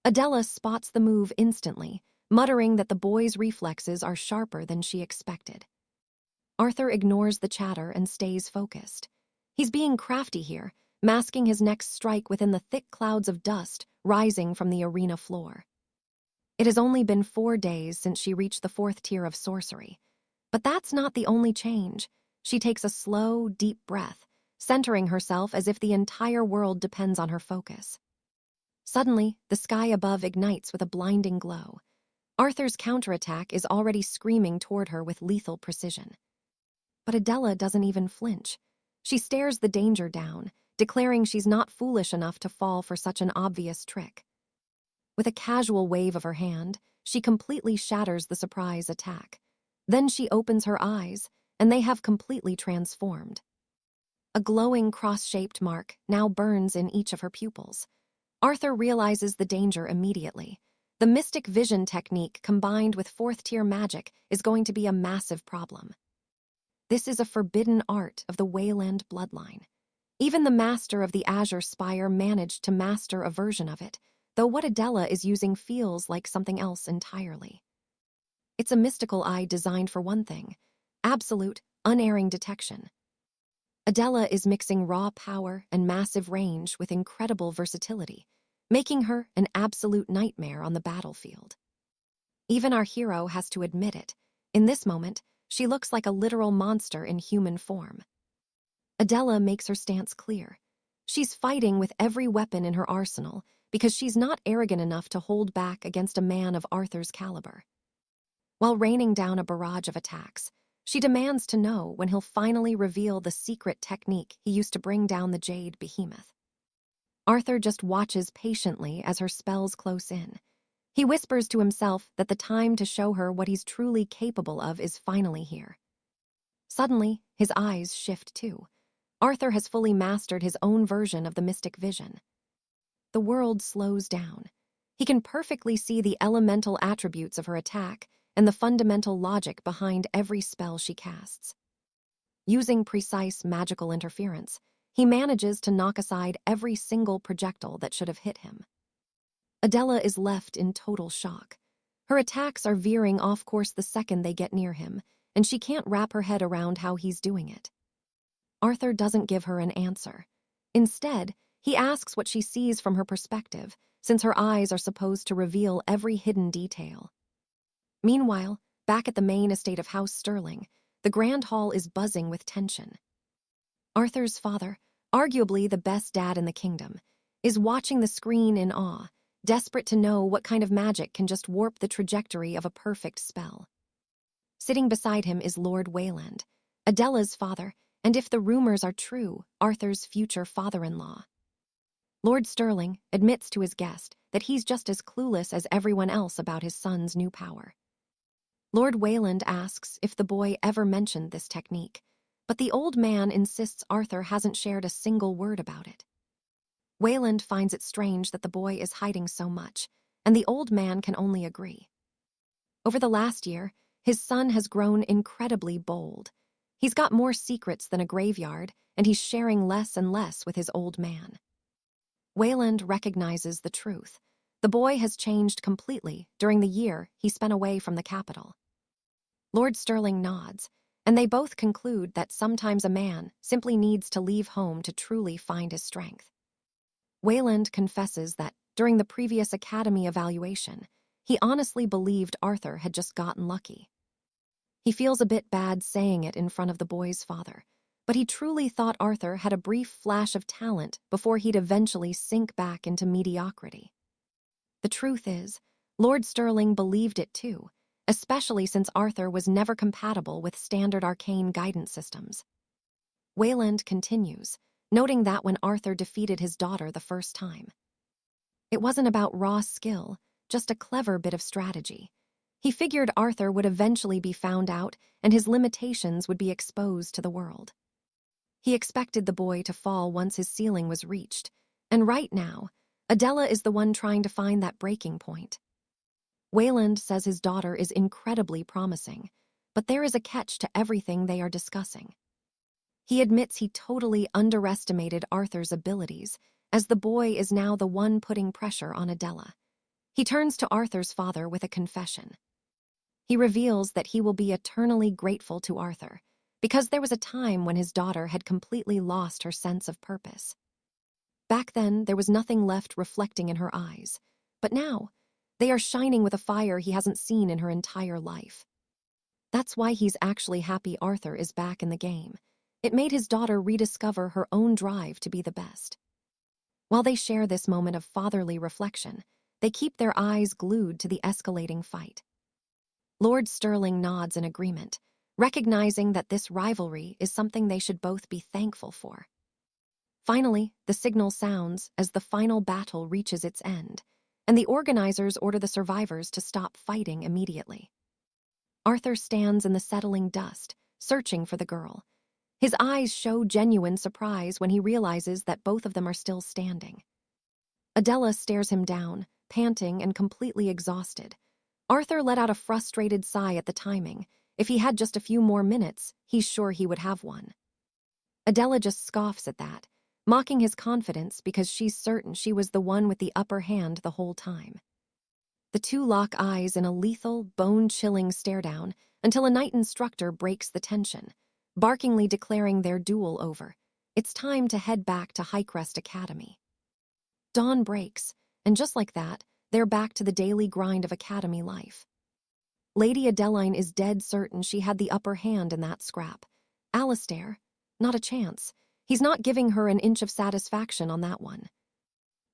Adela spots the move instantly, muttering that the boy's reflexes are sharper than she expected. Arthur ignores the chatter and stays focused. He's being crafty here, masking his next strike within the thick clouds of dust rising from the arena floor. It has only been 4 days since she reached the 4th tier of sorcery. But that's not the only change. She takes a slow, deep breath, centering herself as if the entire world depends on her focus. Suddenly, the sky above ignites with a blinding glow. Arthur's counterattack is already screaming toward her with lethal precision. But Adela doesn't even flinch. She stares the danger down, declaring she's not foolish enough to fall for such an obvious trick. With a casual wave of her hand, she completely shatters the surprise attack. Then she opens her eyes, and they have completely transformed. A glowing cross-shaped mark now burns in each of her pupils. Arthur realizes the danger immediately. The mystic vision technique combined with 4th-tier magic is going to be a massive problem. This is a forbidden art of the Wayland bloodline. Even the master of the Azure Spire managed to master a version of it, though what Adela is using feels like something else entirely. It's a mystical eye designed for one thing: absolute, unerring detection. Adela is mixing raw power and massive range with incredible versatility, making her an absolute nightmare on the battlefield. Even our hero has to admit it. In this moment, she looks like a literal monster in human form. Adela makes her stance clear. She's fighting with every weapon in her arsenal because she's not arrogant enough to hold back against a man of Arthur's caliber. While raining down a barrage of attacks, she demands to know when he'll finally reveal the secret technique he used to bring down the jade behemoth. Arthur just watches patiently as her spells close in. He whispers to himself that the time to show her what he's truly capable of is finally here. Suddenly, his eyes shift too. Arthur has fully mastered his own version of the mystic vision. The world slows down. He can perfectly see the elemental attributes of her attack and the fundamental logic behind every spell she casts. Using precise magical interference, he manages to knock aside every single projectile that should have hit him. Adela is left in total shock. Her attacks are veering off course the second they get near him, and she can't wrap her head around how he's doing it. Arthur doesn't give her an answer. Instead, he asks what she sees from her perspective, since her eyes are supposed to reveal every hidden detail. Meanwhile, back at the main estate of House Sterling, the grand hall is buzzing with tension. Arthur's father, arguably the best dad in the kingdom, is watching the screen in awe, desperate to know what kind of magic can just warp the trajectory of a perfect spell. Sitting beside him is Lord Wayland, Adela's father, and if the rumors are true, Arthur's future father-in-law. Lord Sterling admits to his guest that he's just as clueless as everyone else about his son's new power. Lord Wayland asks if the boy ever mentioned this technique, but the old man insists Arthur hasn't shared a single word about it. Wayland finds it strange that the boy is hiding so much, and the old man can only agree. Over the last year, his son has grown incredibly bold. He's got more secrets than a graveyard, and he's sharing less and less with his old man. Wayland recognizes the truth. The boy has changed completely during the year he spent away from the capital. Lord Sterling nods, and they both conclude that sometimes a man simply needs to leave home to truly find his strength. Wayland confesses that during the previous academy evaluation, he honestly believed Arthur had just gotten lucky. He feels a bit bad saying it in front of the boy's father, but he truly thought Arthur had a brief flash of talent before he'd eventually sink back into mediocrity. The truth is, Lord Sterling believed it too, especially since Arthur was never compatible with standard arcane guidance systems. Wayland continues, noting that when Arthur defeated his daughter the first time, it wasn't about raw skill, just a clever bit of strategy. He figured Arthur would eventually be found out and his limitations would be exposed to the world. He expected the boy to fall once his ceiling was reached, and right now, Adela is the one trying to find that breaking point. Wayland says his daughter is incredibly promising, but there is a catch to everything they are discussing. He admits he totally underestimated Arthur's abilities, as the boy is now the one putting pressure on Adela. He turns to Arthur's father with a confession. He reveals that he will be eternally grateful to Arthur, because there was a time when his daughter had completely lost her sense of purpose. Back then, there was nothing left reflecting in her eyes, but now, they are shining with a fire he hasn't seen in her entire life. That's why he's actually happy Arthur is back in the game. It made his daughter rediscover her own drive to be the best. While they share this moment of fatherly reflection, they keep their eyes glued to the escalating fight. Lord Sterling nods in agreement, recognizing that this rivalry is something they should both be thankful for. Finally, the signal sounds as the final battle reaches its end, and the organizers order the survivors to stop fighting immediately. Arthur stands in the settling dust, searching for the girl. His eyes show genuine surprise when he realizes that both of them are still standing. Adela stares him down, panting and completely exhausted. Arthur let out a frustrated sigh at the timing. If he had just a few more minutes, he's sure he would have one. Adela just scoffs at that, mocking his confidence because she's certain she was the one with the upper hand the whole time. The two lock eyes in a lethal, bone-chilling stare-down until a night instructor breaks the tension, barkingly declaring their duel over. It's time to head back to Highcrest Academy. Dawn breaks, and just like that, they're back to the daily grind of academy life. Lady Adeline is dead certain she had the upper hand in that scrap. Alistair, not a chance. He's not giving her an inch of satisfaction on that one.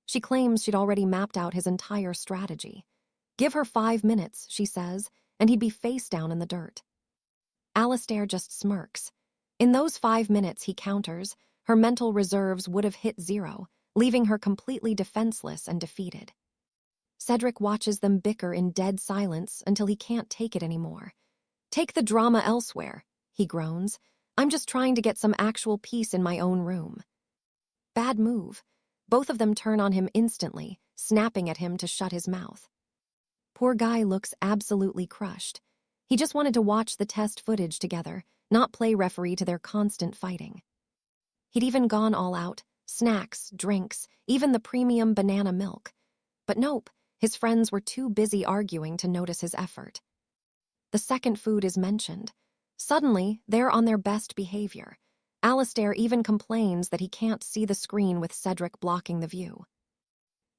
She claims she'd already mapped out his entire strategy. Give her 5 minutes, she says, and he'd be face down in the dirt. Alistair just smirks. In those 5 minutes, he counters, her mental reserves would have hit 0, leaving her completely defenseless and defeated. Cedric watches them bicker in dead silence until he can't take it anymore. "Take the drama elsewhere," he groans. "I'm just trying to get some actual peace in my own room." Bad move. Both of them turn on him instantly, snapping at him to shut his mouth. Poor guy looks absolutely crushed. He just wanted to watch the test footage together, not play referee to their constant fighting. He'd even gone all out, snacks, drinks, even the premium banana milk. But nope, his friends were too busy arguing to notice his effort. The second food is mentioned. Suddenly, they're on their best behavior. Alistair even complains that he can't see the screen with Cedric blocking the view.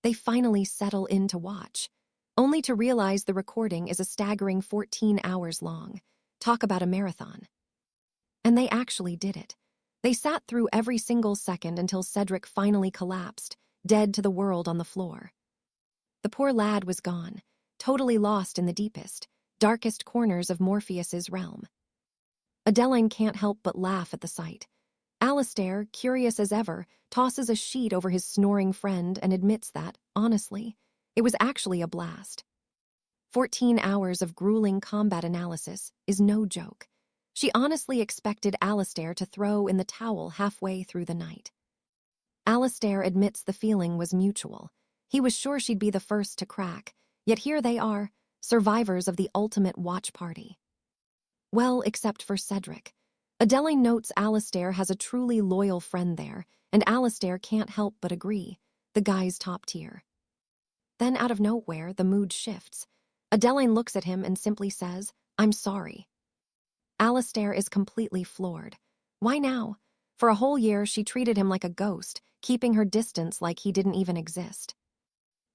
They finally settle in to watch, only to realize the recording is a staggering 14 hours long. Talk about a marathon. And they actually did it. They sat through every single second until Cedric finally collapsed, dead to the world on the floor. The poor lad was gone, totally lost in the deepest, darkest corners of Morpheus's realm. Adeline can't help but laugh at the sight. Alistair, curious as ever, tosses a sheet over his snoring friend and admits that, honestly, it was actually a blast. 14 hours of grueling combat analysis is no joke. She honestly expected Alistair to throw in the towel halfway through the night. Alistair admits the feeling was mutual. He was sure she'd be the first to crack, yet here they are, survivors of the ultimate watch party. Well, except for Cedric. Adeline notes Alistair has a truly loyal friend there, and Alistair can't help but agree. The guy's top tier. Then out of nowhere, the mood shifts. Adeline looks at him and simply says, "I'm sorry." Alistair is completely floored. Why now? For a whole year, she treated him like a ghost, keeping her distance like he didn't even exist.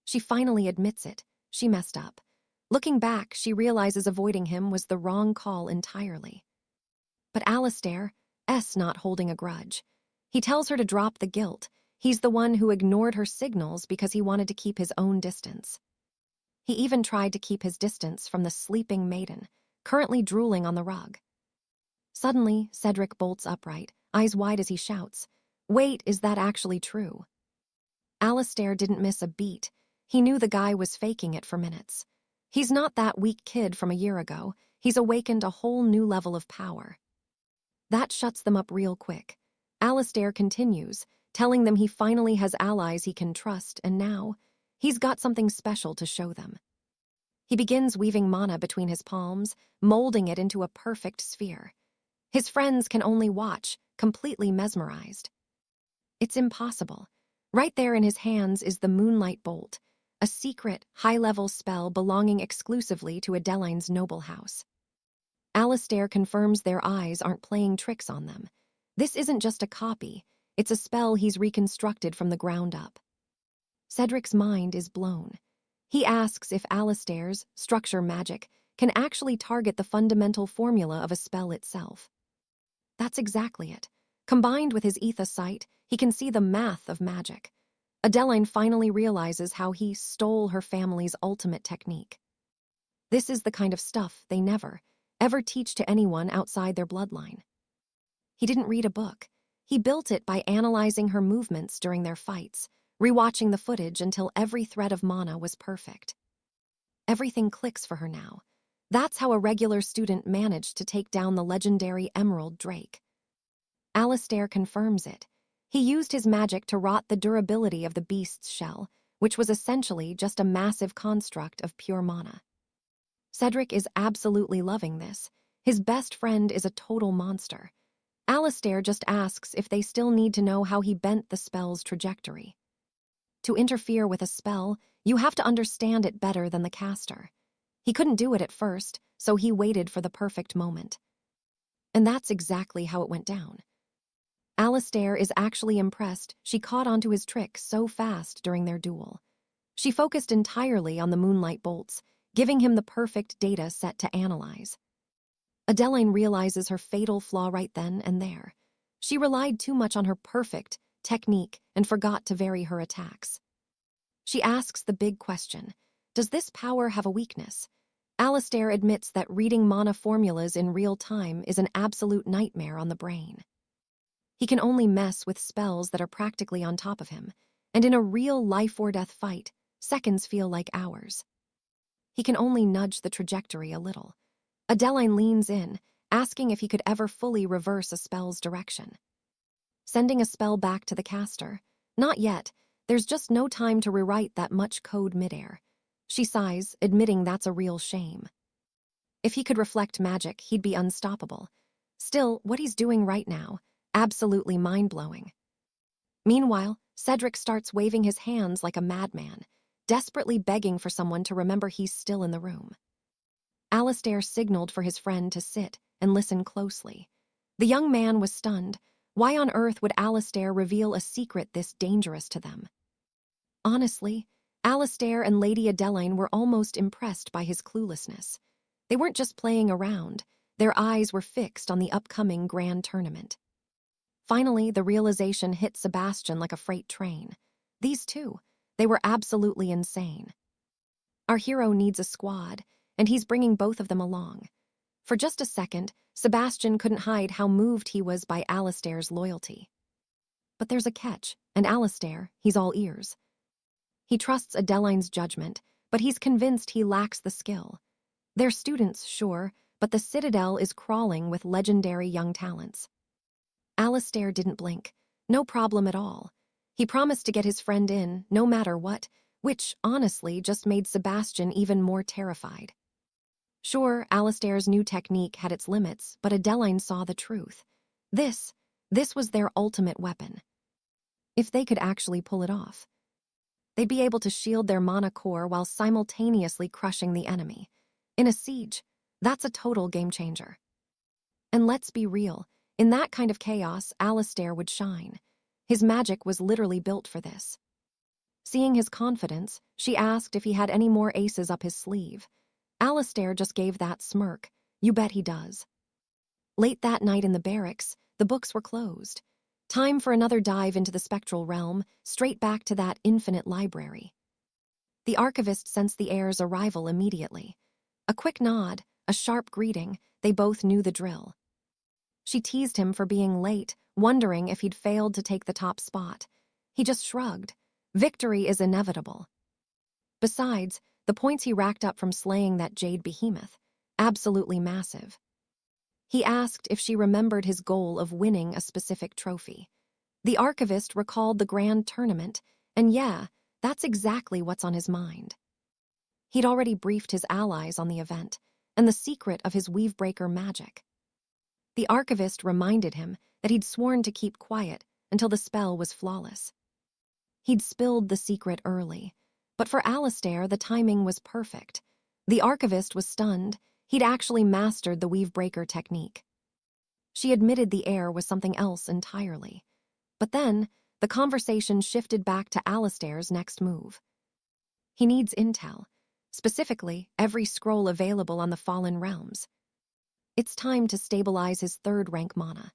She finally admits it. She messed up. Looking back, she realizes avoiding him was the wrong call entirely. But Alistair's not holding a grudge. He tells her to drop the guilt. He's the one who ignored her signals because he wanted to keep his own distance. He even tried to keep his distance from the sleeping maiden, currently drooling on the rug. Suddenly, Cedric bolts upright, eyes wide as he shouts, "Wait, is that actually true?" Alistair didn't miss a beat. He knew the guy was faking it for minutes. He's not that weak kid from a year ago. He's awakened a whole new level of power. That shuts them up real quick. Alistair continues, telling them he finally has allies he can trust, and now, he's got something special to show them. He begins weaving mana between his palms, molding it into a perfect sphere. His friends can only watch, completely mesmerized. It's impossible. Right there in his hands is the Moonlight Bolt, a secret, high-level spell belonging exclusively to Adeline's noble house. Alistair confirms their eyes aren't playing tricks on them. This isn't just a copy, it's a spell he's reconstructed from the ground up. Cedric's mind is blown. He asks if Alistair's structure magic can actually target the fundamental formula of a spell itself. That's exactly it. Combined with his ether sight, he can see the math of magic. Adeline finally realizes how he stole her family's ultimate technique. This is the kind of stuff they never, ever teach to anyone outside their bloodline. He didn't read a book. He built it by analyzing her movements during their fights, rewatching the footage until every thread of mana was perfect. Everything clicks for her now. That's how a regular student managed to take down the legendary Emerald Drake. Alistair confirms it. He used his magic to rot the durability of the beast's shell, which was essentially just a massive construct of pure mana. Cedric is absolutely loving this. His best friend is a total monster. Alistair just asks if they still need to know how he bent the spell's trajectory. To interfere with a spell, you have to understand it better than the caster. He couldn't do it at first, so he waited for the perfect moment. And that's exactly how it went down. Alistair is actually impressed she caught onto his trick so fast during their duel. She focused entirely on the Moonlight Bolts, giving him the perfect data set to analyze. Adeline realizes her fatal flaw right then and there. She relied too much on her perfect technique and forgot to vary her attacks. She asks the big question, does this power have a weakness? Alistair admits that reading mana formulas in real time is an absolute nightmare on the brain. He can only mess with spells that are practically on top of him, and in a real life-or-death fight, seconds feel like hours. He can only nudge the trajectory a little. Adeline leans in, asking if he could ever fully reverse a spell's direction. Sending a spell back to the caster? Not yet. There's just no time to rewrite that much code midair. She sighs, admitting that's a real shame. If he could reflect magic, he'd be unstoppable. Still, what he's doing right now, absolutely mind-blowing. Meanwhile, Cedric starts waving his hands like a madman, desperately begging for someone to remember he's still in the room. Alistair signaled for his friend to sit and listen closely. The young man was stunned. Why on earth would Alistair reveal a secret this dangerous to them? Honestly, Alistair and Lady Adeline were almost impressed by his cluelessness. They weren't just playing around. Their eyes were fixed on the upcoming grand tournament. Finally, the realization hit Sebastian like a freight train. These two, they were absolutely insane. Our hero needs a squad, and he's bringing both of them along. For just a second, Sebastian couldn't hide how moved he was by Alistair's loyalty. But there's a catch, and Alistair, he's all ears. He trusts Adeline's judgment, but he's convinced he lacks the skill. They're students, sure, but the Citadel is crawling with legendary young talents. Alistair didn't blink. No problem at all. He promised to get his friend in, no matter what, which, honestly, just made Sebastian even more terrified. Sure, Alistair's new technique had its limits, but Adeline saw the truth. This was their ultimate weapon. If they could actually pull it off, they'd be able to shield their mana core while simultaneously crushing the enemy. In a siege, that's a total game changer. And let's be real, in that kind of chaos, Alistair would shine. His magic was literally built for this. Seeing his confidence, she asked if he had any more aces up his sleeve. Alistair just gave that smirk. You bet he does. Late that night in the barracks, the books were closed. Time for another dive into the spectral realm, straight back to that infinite library. The archivist sensed the heir's arrival immediately. A quick nod, a sharp greeting, they both knew the drill. She teased him for being late, wondering if he'd failed to take the top spot. He just shrugged. Victory is inevitable. Besides, the points he racked up from slaying that jade behemoth, absolutely massive. He asked if she remembered his goal of winning a specific trophy. The archivist recalled the grand tournament, and yeah, that's exactly what's on his mind. He'd already briefed his allies on the event, and the secret of his weavebreaker magic. The archivist reminded him that he'd sworn to keep quiet until the spell was flawless. He'd spilled the secret early, but for Alistair the timing was perfect. The archivist was stunned. He'd actually mastered the weavebreaker technique. She admitted the heir was something else entirely. But then, the conversation shifted back to Alistair's next move. He needs intel, specifically every scroll available on the Fallen Realms. It's time to stabilize his third-rank mana.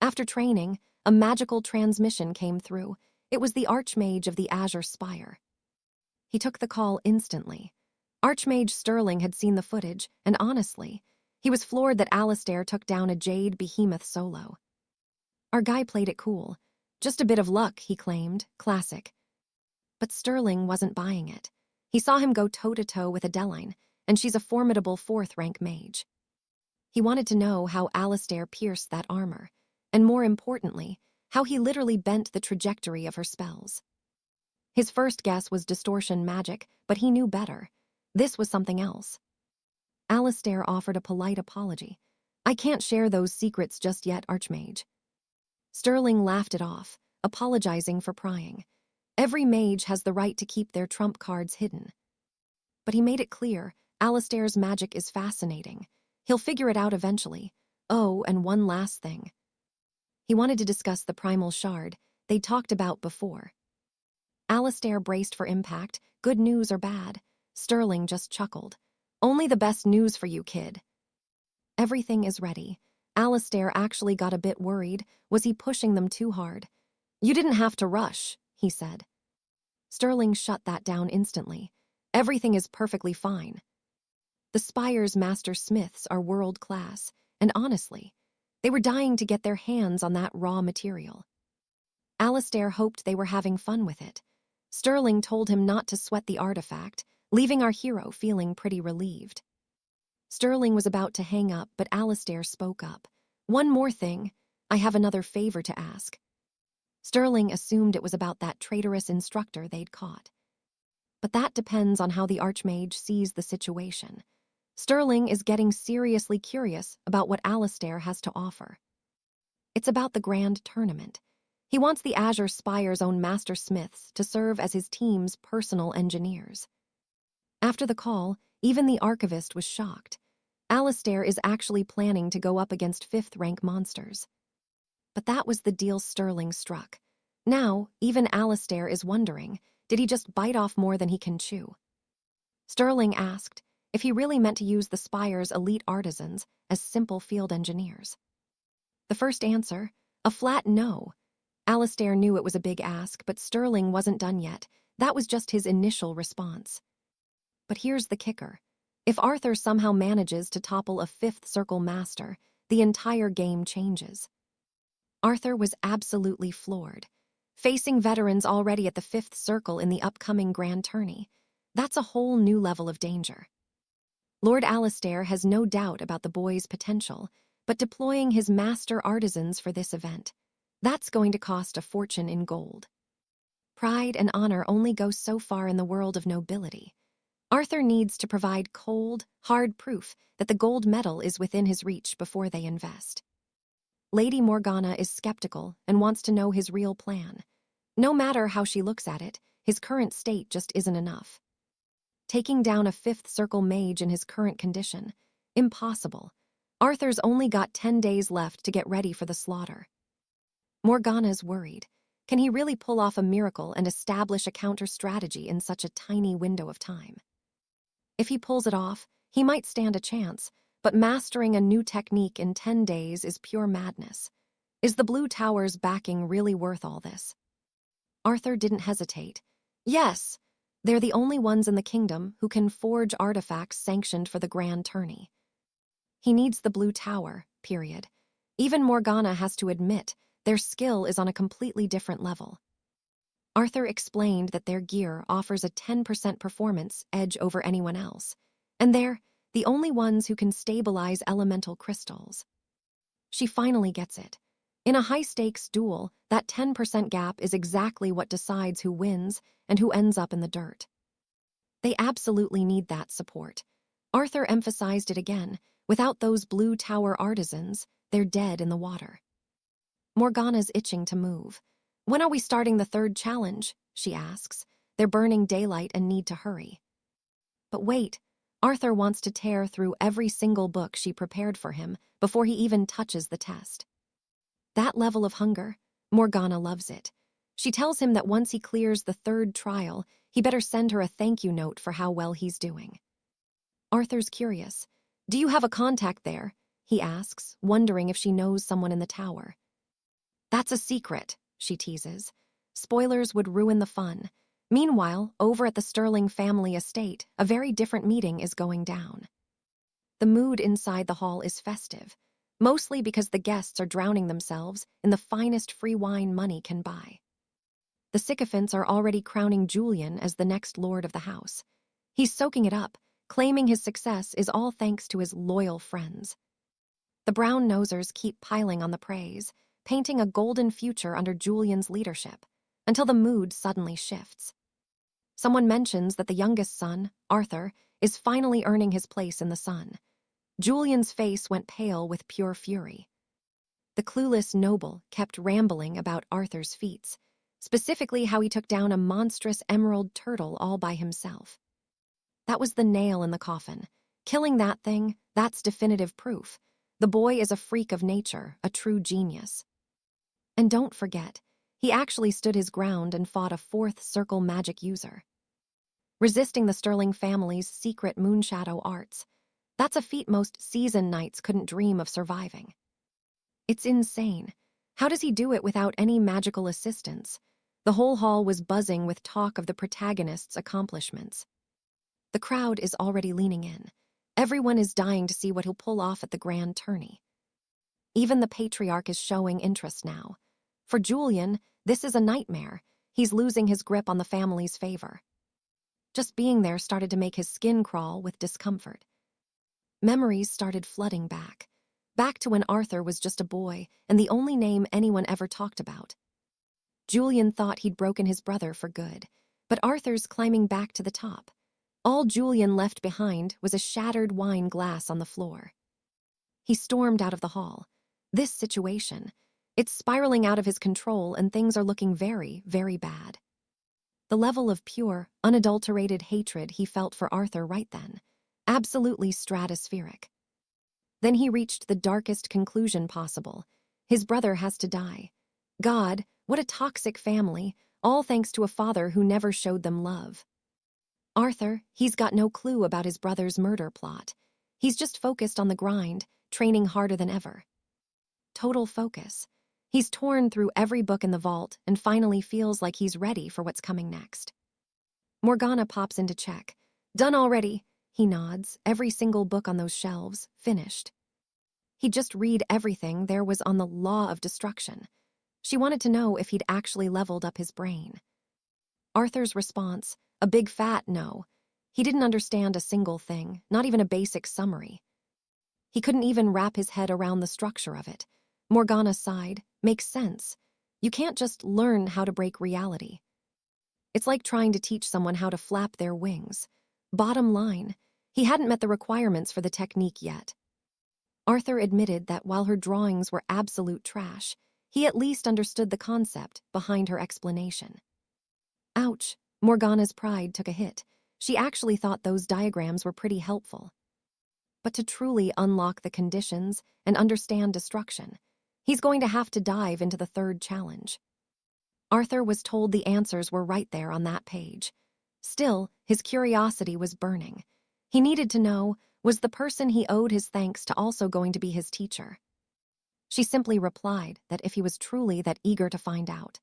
After training, a magical transmission came through. It was the Archmage of the Azure Spire. He took the call instantly. Archmage Sterling had seen the footage, and honestly, he was floored that Alistair took down a jade behemoth solo. Our guy played it cool. Just a bit of luck, he claimed, classic. But Sterling wasn't buying it. He saw him go toe-to-toe with Adeline, and she's a formidable fourth-rank mage. He wanted to know how Alistair pierced that armor, and more importantly, how he literally bent the trajectory of her spells. His first guess was distortion magic, but he knew better. This was something else. Alistair offered a polite apology. I can't share those secrets just yet, Archmage. Sterling laughed it off, apologizing for prying. Every mage has the right to keep their trump cards hidden. But he made it clear, Alistair's magic is fascinating. He'll figure it out eventually. Oh, and one last thing. He wanted to discuss the primal shard they'd talked about before. Alistair braced for impact, good news or bad. Sterling just chuckled. Only the best news for you, kid. Everything is ready. Alistair actually got a bit worried. Was he pushing them too hard? You didn't have to rush, he said. Sterling shut that down instantly. Everything is perfectly fine. The Spire's master smiths are world-class, and honestly, they were dying to get their hands on that raw material. Alistair hoped they were having fun with it. Sterling told him not to sweat the artifact, leaving our hero feeling pretty relieved. Sterling was about to hang up, but Alistair spoke up. One more thing, I have another favor to ask. Sterling assumed it was about that traitorous instructor they'd caught. But that depends on how the Archmage sees the situation. Sterling is getting seriously curious about what Alistair has to offer. It's about the grand tournament. He wants the Azure Spire's own master smiths to serve as his team's personal engineers. After the call, even the archivist was shocked. Alistair is actually planning to go up against fifth-rank monsters. But that was the deal Sterling struck. Now, even Alistair is wondering, did he just bite off more than he can chew? Sterling asked, if he really meant to use the spire's elite artisans as simple field engineers. The first answer, a flat no. Alistair knew it was a big ask, but Sterling wasn't done yet. That was just his initial response. But here's the kicker. If Arthur somehow manages to topple a 5th Circle master, the entire game changes. Arthur was absolutely floored. Facing veterans already at the 5th Circle in the upcoming Grand Tourney, that's a whole new level of danger. Lord Alistair has no doubt about the boy's potential, but deploying his master artisans for this event, that's going to cost a fortune in gold. Pride and honor only go so far in the world of nobility. Arthur needs to provide cold, hard proof that the gold medal is within his reach before they invest. Lady Morgana is skeptical and wants to know his real plan. No matter how she looks at it, his current state just isn't enough. Taking down a 5th Circle mage in his current condition, impossible. Arthur's only got 10 days left to get ready for the slaughter. Morgana's worried. Can he really pull off a miracle and establish a counter-strategy in such a tiny window of time? If he pulls it off, he might stand a chance, but mastering a new technique in 10 days is pure madness. Is the Blue Tower's backing really worth all this? Arthur didn't hesitate. Yes, they're the only ones in the kingdom who can forge artifacts sanctioned for the Grand Tourney. He needs the Blue Tower, period. Even Morgana has to admit their skill is on a completely different level. Arthur explained that their gear offers a 10% performance edge over anyone else, and they're the only ones who can stabilize elemental crystals. She finally gets it. In a high-stakes duel, that 10% gap is exactly what decides who wins and who ends up in the dirt. They absolutely need that support. Arthur emphasized it again. Without those Blue Tower artisans, they're dead in the water. Morgana's itching to move. When are we starting the 3rd challenge? She asks. They're burning daylight and need to hurry. But wait, Arthur wants to tear through every single book she prepared for him before he even touches the test. That level of hunger, Morgana loves it. She tells him that once he clears the 3rd trial, he better send her a thank you note for how well he's doing. Arthur's curious. Do you have a contact there? He asks, wondering if she knows someone in the tower. That's a secret, she teases. Spoilers would ruin the fun. Meanwhile, over at the Sterling family estate, a very different meeting is going down. The mood inside the hall is festive, mostly because the guests are drowning themselves in the finest free wine money can buy. The sycophants are already crowning Julian as the next lord of the house. He's soaking it up, claiming his success is all thanks to his loyal friends. The brown-nosers keep piling on the praise, painting a golden future under Julian's leadership, until the mood suddenly shifts. Someone mentions that the youngest son, Arthur, is finally earning his place in the sun. Julian's face went pale with pure fury. The clueless noble kept rambling about Arthur's feats, specifically how he took down a monstrous emerald turtle all by himself. That was the nail in the coffin. Killing that thing, that's definitive proof. The boy is a freak of nature, a true genius. And don't forget, he actually stood his ground and fought a 4th Circle magic user. Resisting the Sterling family's secret moonshadow arts, that's a feat most seasoned knights couldn't dream of surviving. It's insane. How does he do it without any magical assistance? The whole hall was buzzing with talk of the protagonist's accomplishments. The crowd is already leaning in. Everyone is dying to see what he'll pull off at the Grand Tourney. Even the patriarch is showing interest now. For Julian, this is a nightmare. He's losing his grip on the family's favor. Just being there started to make his skin crawl with discomfort. Memories started flooding back to when Arthur was just a boy and the only name anyone ever talked about. Julian thought he'd broken his brother for good, but Arthur's climbing back to the top. All Julian left behind was a shattered wine glass on the floor. He stormed out of the hall. This situation, it's spiraling out of his control and things are looking very, very bad. The level of pure, unadulterated hatred he felt for Arthur right then, absolutely stratospheric. Then he reached the darkest conclusion possible. His brother has to die. God, what a toxic family, all thanks to a father who never showed them love. Arthur, he's got no clue about his brother's murder plot. He's just focused on the grind, training harder than ever. Total focus. He's torn through every book in the vault and finally feels like he's ready for what's coming next. Morgana pops into check. Done already, he nods, every single book on those shelves, finished. He'd just read everything there was on the law of destruction. She wanted to know if he'd actually leveled up his brain. Arthur's response, a big fat no. He didn't understand a single thing, not even a basic summary. He couldn't even wrap his head around the structure of it. Morgana sighed. Makes sense. You can't just learn how to break reality. It's like trying to teach someone how to flap their wings. Bottom line, he hadn't met the requirements for the technique yet. Arthur admitted that while her drawings were absolute trash, he at least understood the concept behind her explanation. Ouch, Morgana's pride took a hit. She actually thought those diagrams were pretty helpful. But to truly unlock the conditions and understand destruction, he's going to have to dive into the third challenge. Arthur was told the answers were right there on that page. Still, his curiosity was burning. He needed to know, was the person he owed his thanks to also going to be his teacher? She simply replied that if he was truly that eager to find out,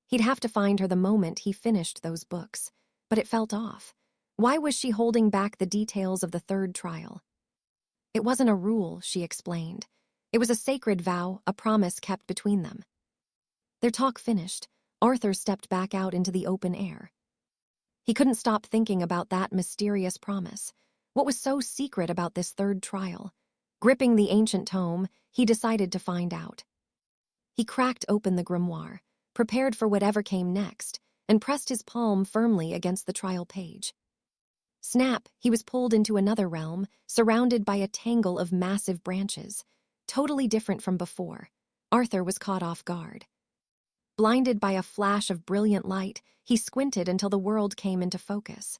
he'd have to find her the moment he finished those books. But it felt off. Why was she holding back the details of the third trial? It wasn't a rule, she explained. It was a sacred vow, a promise kept between them. Their talk finished, Arthur stepped back out into the open air. He couldn't stop thinking about that mysterious promise. What was so secret about this third trial? Gripping the ancient tome, he decided to find out. He cracked open the grimoire, prepared for whatever came next, and pressed his palm firmly against the trial page. Snap, he was pulled into another realm, surrounded by a tangle of massive branches. Totally different from before. Arthur was caught off guard. Blinded by a flash of brilliant light, he squinted until the world came into focus.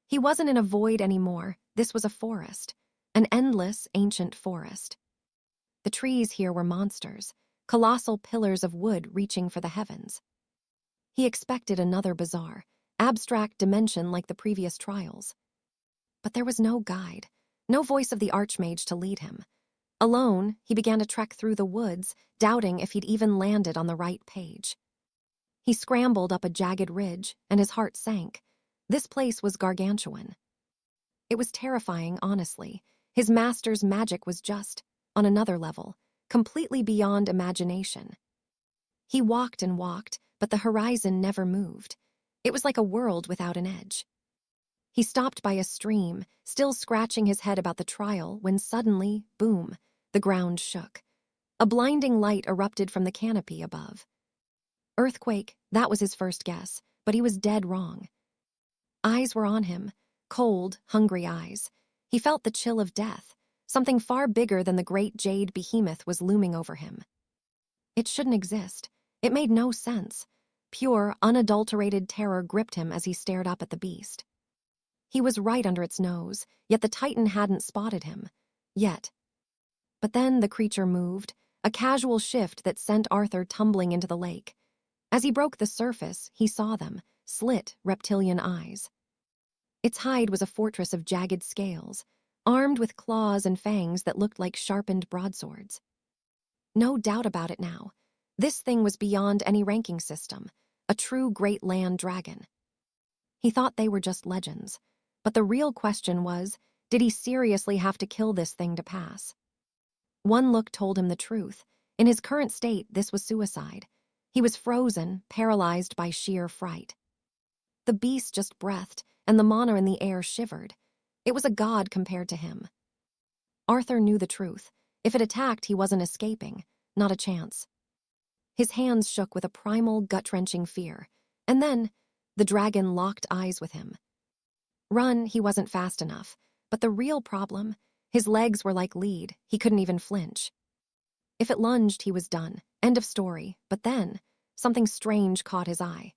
He wasn't in a void anymore. This was a forest. An endless, ancient forest. The trees here were monsters, colossal pillars of wood reaching for the heavens. He expected another bizarre, abstract dimension like the previous trials. But there was no guide, no voice of the Archmage to lead him. Alone, he began to trek through the woods, doubting if he'd even landed on the right page. He scrambled up a jagged ridge, and his heart sank. This place was gargantuan. It was terrifying, honestly. His master's magic was just, on another level, completely beyond imagination. He walked and walked, but the horizon never moved. It was like a world without an edge. He stopped by a stream, still scratching his head about the trial, when suddenly, boom, the ground shook. A blinding light erupted from the canopy above. Earthquake, that was his first guess, but he was dead wrong. Eyes were on him, cold, hungry eyes. He felt the chill of death. Something far bigger than the great jade behemoth was looming over him. It shouldn't exist. It made no sense. Pure, unadulterated terror gripped him as he stared up at the beast. He was right under its nose, yet the Titan hadn't spotted him. Yet. But then the creature moved, a casual shift that sent Arthur tumbling into the lake. As he broke the surface, he saw them, slit, reptilian eyes. Its hide was a fortress of jagged scales, armed with claws and fangs that looked like sharpened broadswords. No doubt about it now. This thing was beyond any ranking system, a true great land dragon. He thought they were just legends, but the real question was, did he seriously have to kill this thing to pass? One look told him the truth. In his current state, this was suicide. He was frozen, paralyzed by sheer fright. The beast just breathed, and the mana in the air shivered. It was a god compared to him. Arthur knew the truth. If it attacked, he wasn't escaping. Not a chance. His hands shook with a primal, gut-wrenching fear. And then, the dragon locked eyes with him. Run, he wasn't fast enough. But the real problem, his legs were like lead. He couldn't even flinch. If it lunged, he was done. End of story. But then, something strange caught his eye.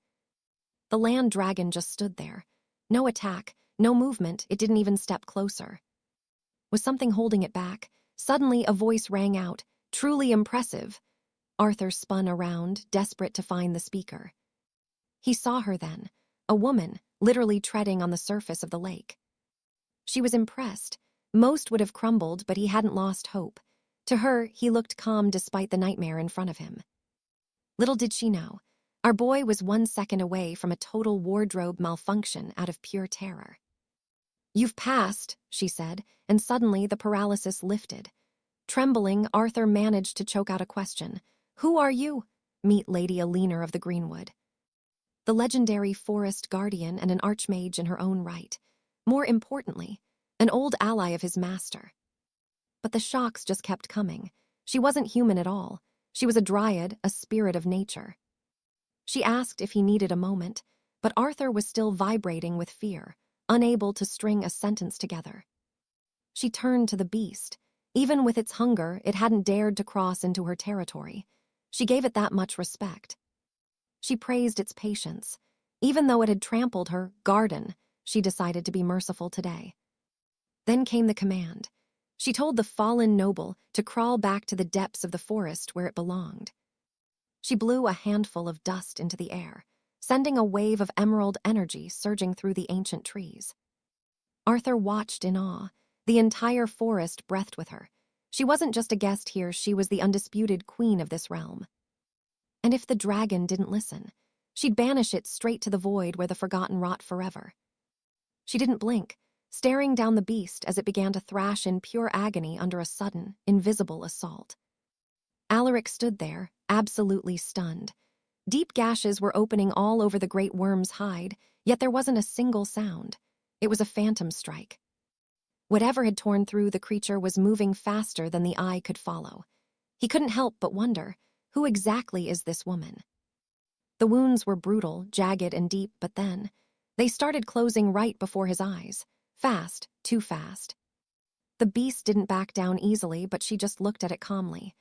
The land dragon just stood there. No attack, no movement, it didn't even step closer. Was something holding it back? Suddenly, a voice rang out, truly impressive. Arthur spun around, desperate to find the speaker. He saw her then, a woman, literally treading on the surface of the lake. She was impressed. Most would have crumbled, but he hadn't lost hope. To her, he looked calm despite the nightmare in front of him. Little did she know, our boy was 1 second away from a total wardrobe malfunction out of pure terror. "You've passed," she said, and suddenly the paralysis lifted. Trembling, Arthur managed to choke out a question. "Who are you?" "Meet Lady Alina of the Greenwood." The legendary forest guardian and an archmage in her own right. More importantly, an old ally of his master. But the shocks just kept coming. She wasn't human at all. She was a dryad, a spirit of nature. She asked if he needed a moment, but Arthur was still vibrating with fear, unable to string a sentence together. She turned to the beast. Even with its hunger, it hadn't dared to cross into her territory. She gave it that much respect. She praised its patience. Even though it had trampled her garden, she decided to be merciful today. Then came the command. She told the fallen noble to crawl back to the depths of the forest where it belonged. She blew a handful of dust into the air, sending a wave of emerald energy surging through the ancient trees. Arthur watched in awe. The entire forest breathed with her. She wasn't just a guest here, she was the undisputed queen of this realm. And if the dragon didn't listen, she'd banish it straight to the void where the forgotten rot forever. She didn't blink, staring down the beast as it began to thrash in pure agony under a sudden, invisible assault. Alaric stood there, absolutely stunned. Deep gashes were opening all over the great worm's hide, yet there wasn't a single sound. It was a phantom strike. Whatever had torn through the creature was moving faster than the eye could follow. He couldn't help but wonder, who exactly is this woman? The wounds were brutal, jagged and deep, but then they started closing right before his eyes. Fast, too fast. The beast didn't back down easily, but she just looked at it calmly.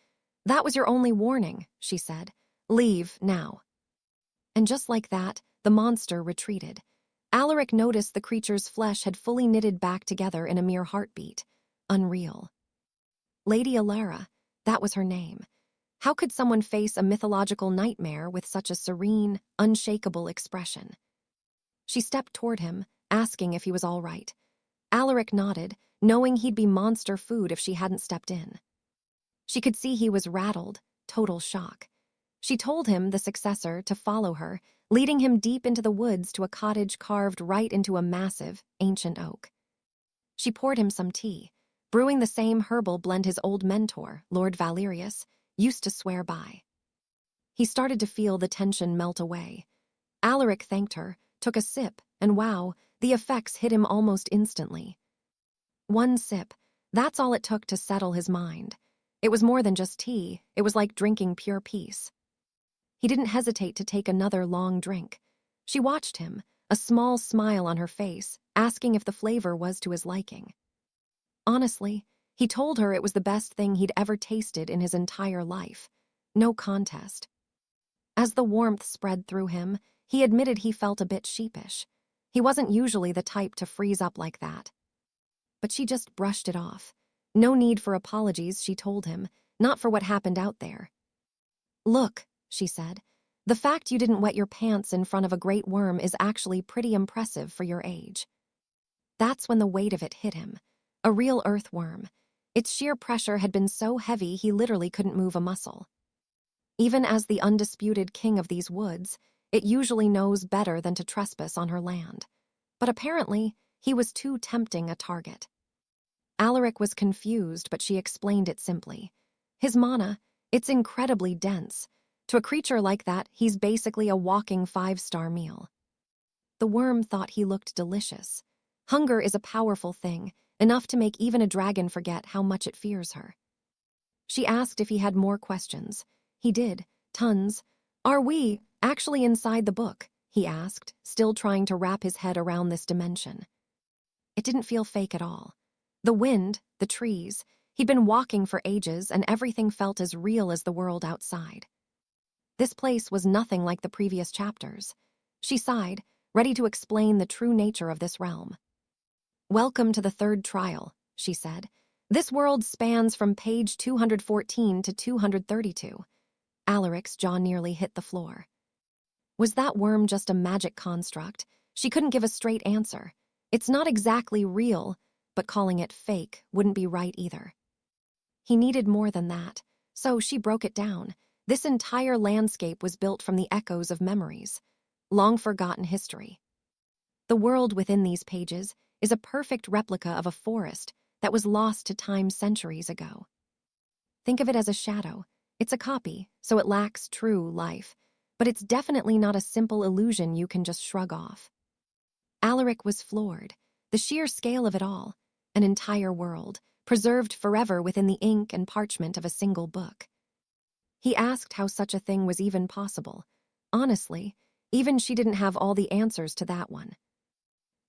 "That was your only warning," she said. "Leave, now." And just like that, the monster retreated. Alaric noticed the creature's flesh had fully knitted back together in a mere heartbeat. Unreal. Lady Alina, that was her name. How could someone face a mythological nightmare with such a serene, unshakable expression? She stepped toward him, asking if he was all right. Alaric nodded, knowing he'd be monster food if she hadn't stepped in. She could see he was rattled, total shock. She told him, the successor, to follow her, leading him deep into the woods to a cottage carved right into a massive, ancient oak. She poured him some tea, brewing the same herbal blend his old mentor, Lord Valerius, used to swear by. He started to feel the tension melt away. Alaric thanked her, took a sip, and wow, the effects hit him almost instantly. One sip, that's all it took to settle his mind. It was more than just tea, it was like drinking pure peace. He didn't hesitate to take another long drink. She watched him, a small smile on her face, asking if the flavor was to his liking. Honestly, he told her it was the best thing he'd ever tasted in his entire life. No contest. As the warmth spread through him, he admitted he felt a bit sheepish. He wasn't usually the type to freeze up like that. But she just brushed it off. No need for apologies, she told him, not for what happened out there. "Look," she said, "the fact you didn't wet your pants in front of a great worm is actually pretty impressive for your age." That's when the weight of it hit him. A real earthworm. Its sheer pressure had been so heavy he literally couldn't move a muscle. Even as the undisputed king of these woods, it usually knows better than to trespass on her land. But apparently, he was too tempting a target. Alaric was confused, but she explained it simply. His mana, it's incredibly dense. To a creature like that, he's basically a walking 5-star meal. The worm thought he looked delicious. Hunger is a powerful thing, enough to make even a dragon forget how much it fears her. She asked if he had more questions. He did, tons. "Are we actually inside the book?" he asked, still trying to wrap his head around this dimension. It didn't feel fake at all. The wind, the trees, he'd been walking for ages and everything felt as real as the world outside. This place was nothing like the previous chapters. She sighed, ready to explain the true nature of this realm. "Welcome to the third trial," she said. "This world spans from page 214 to 232. Alaric's jaw nearly hit the floor. Was that worm just a magic construct? She couldn't give a straight answer. It's not exactly real, but calling it fake wouldn't be right either. He needed more than that, so she broke it down. This entire landscape was built from the echoes of memories, long-forgotten history. The world within these pages is a perfect replica of a forest that was lost to time centuries ago. Think of it as a shadow. It's a copy, so it lacks true life, but it's definitely not a simple illusion you can just shrug off. Alaric was floored. The sheer scale of it all, an entire world, preserved forever within the ink and parchment of a single book. He asked how such a thing was even possible. Honestly, even she didn't have all the answers to that one.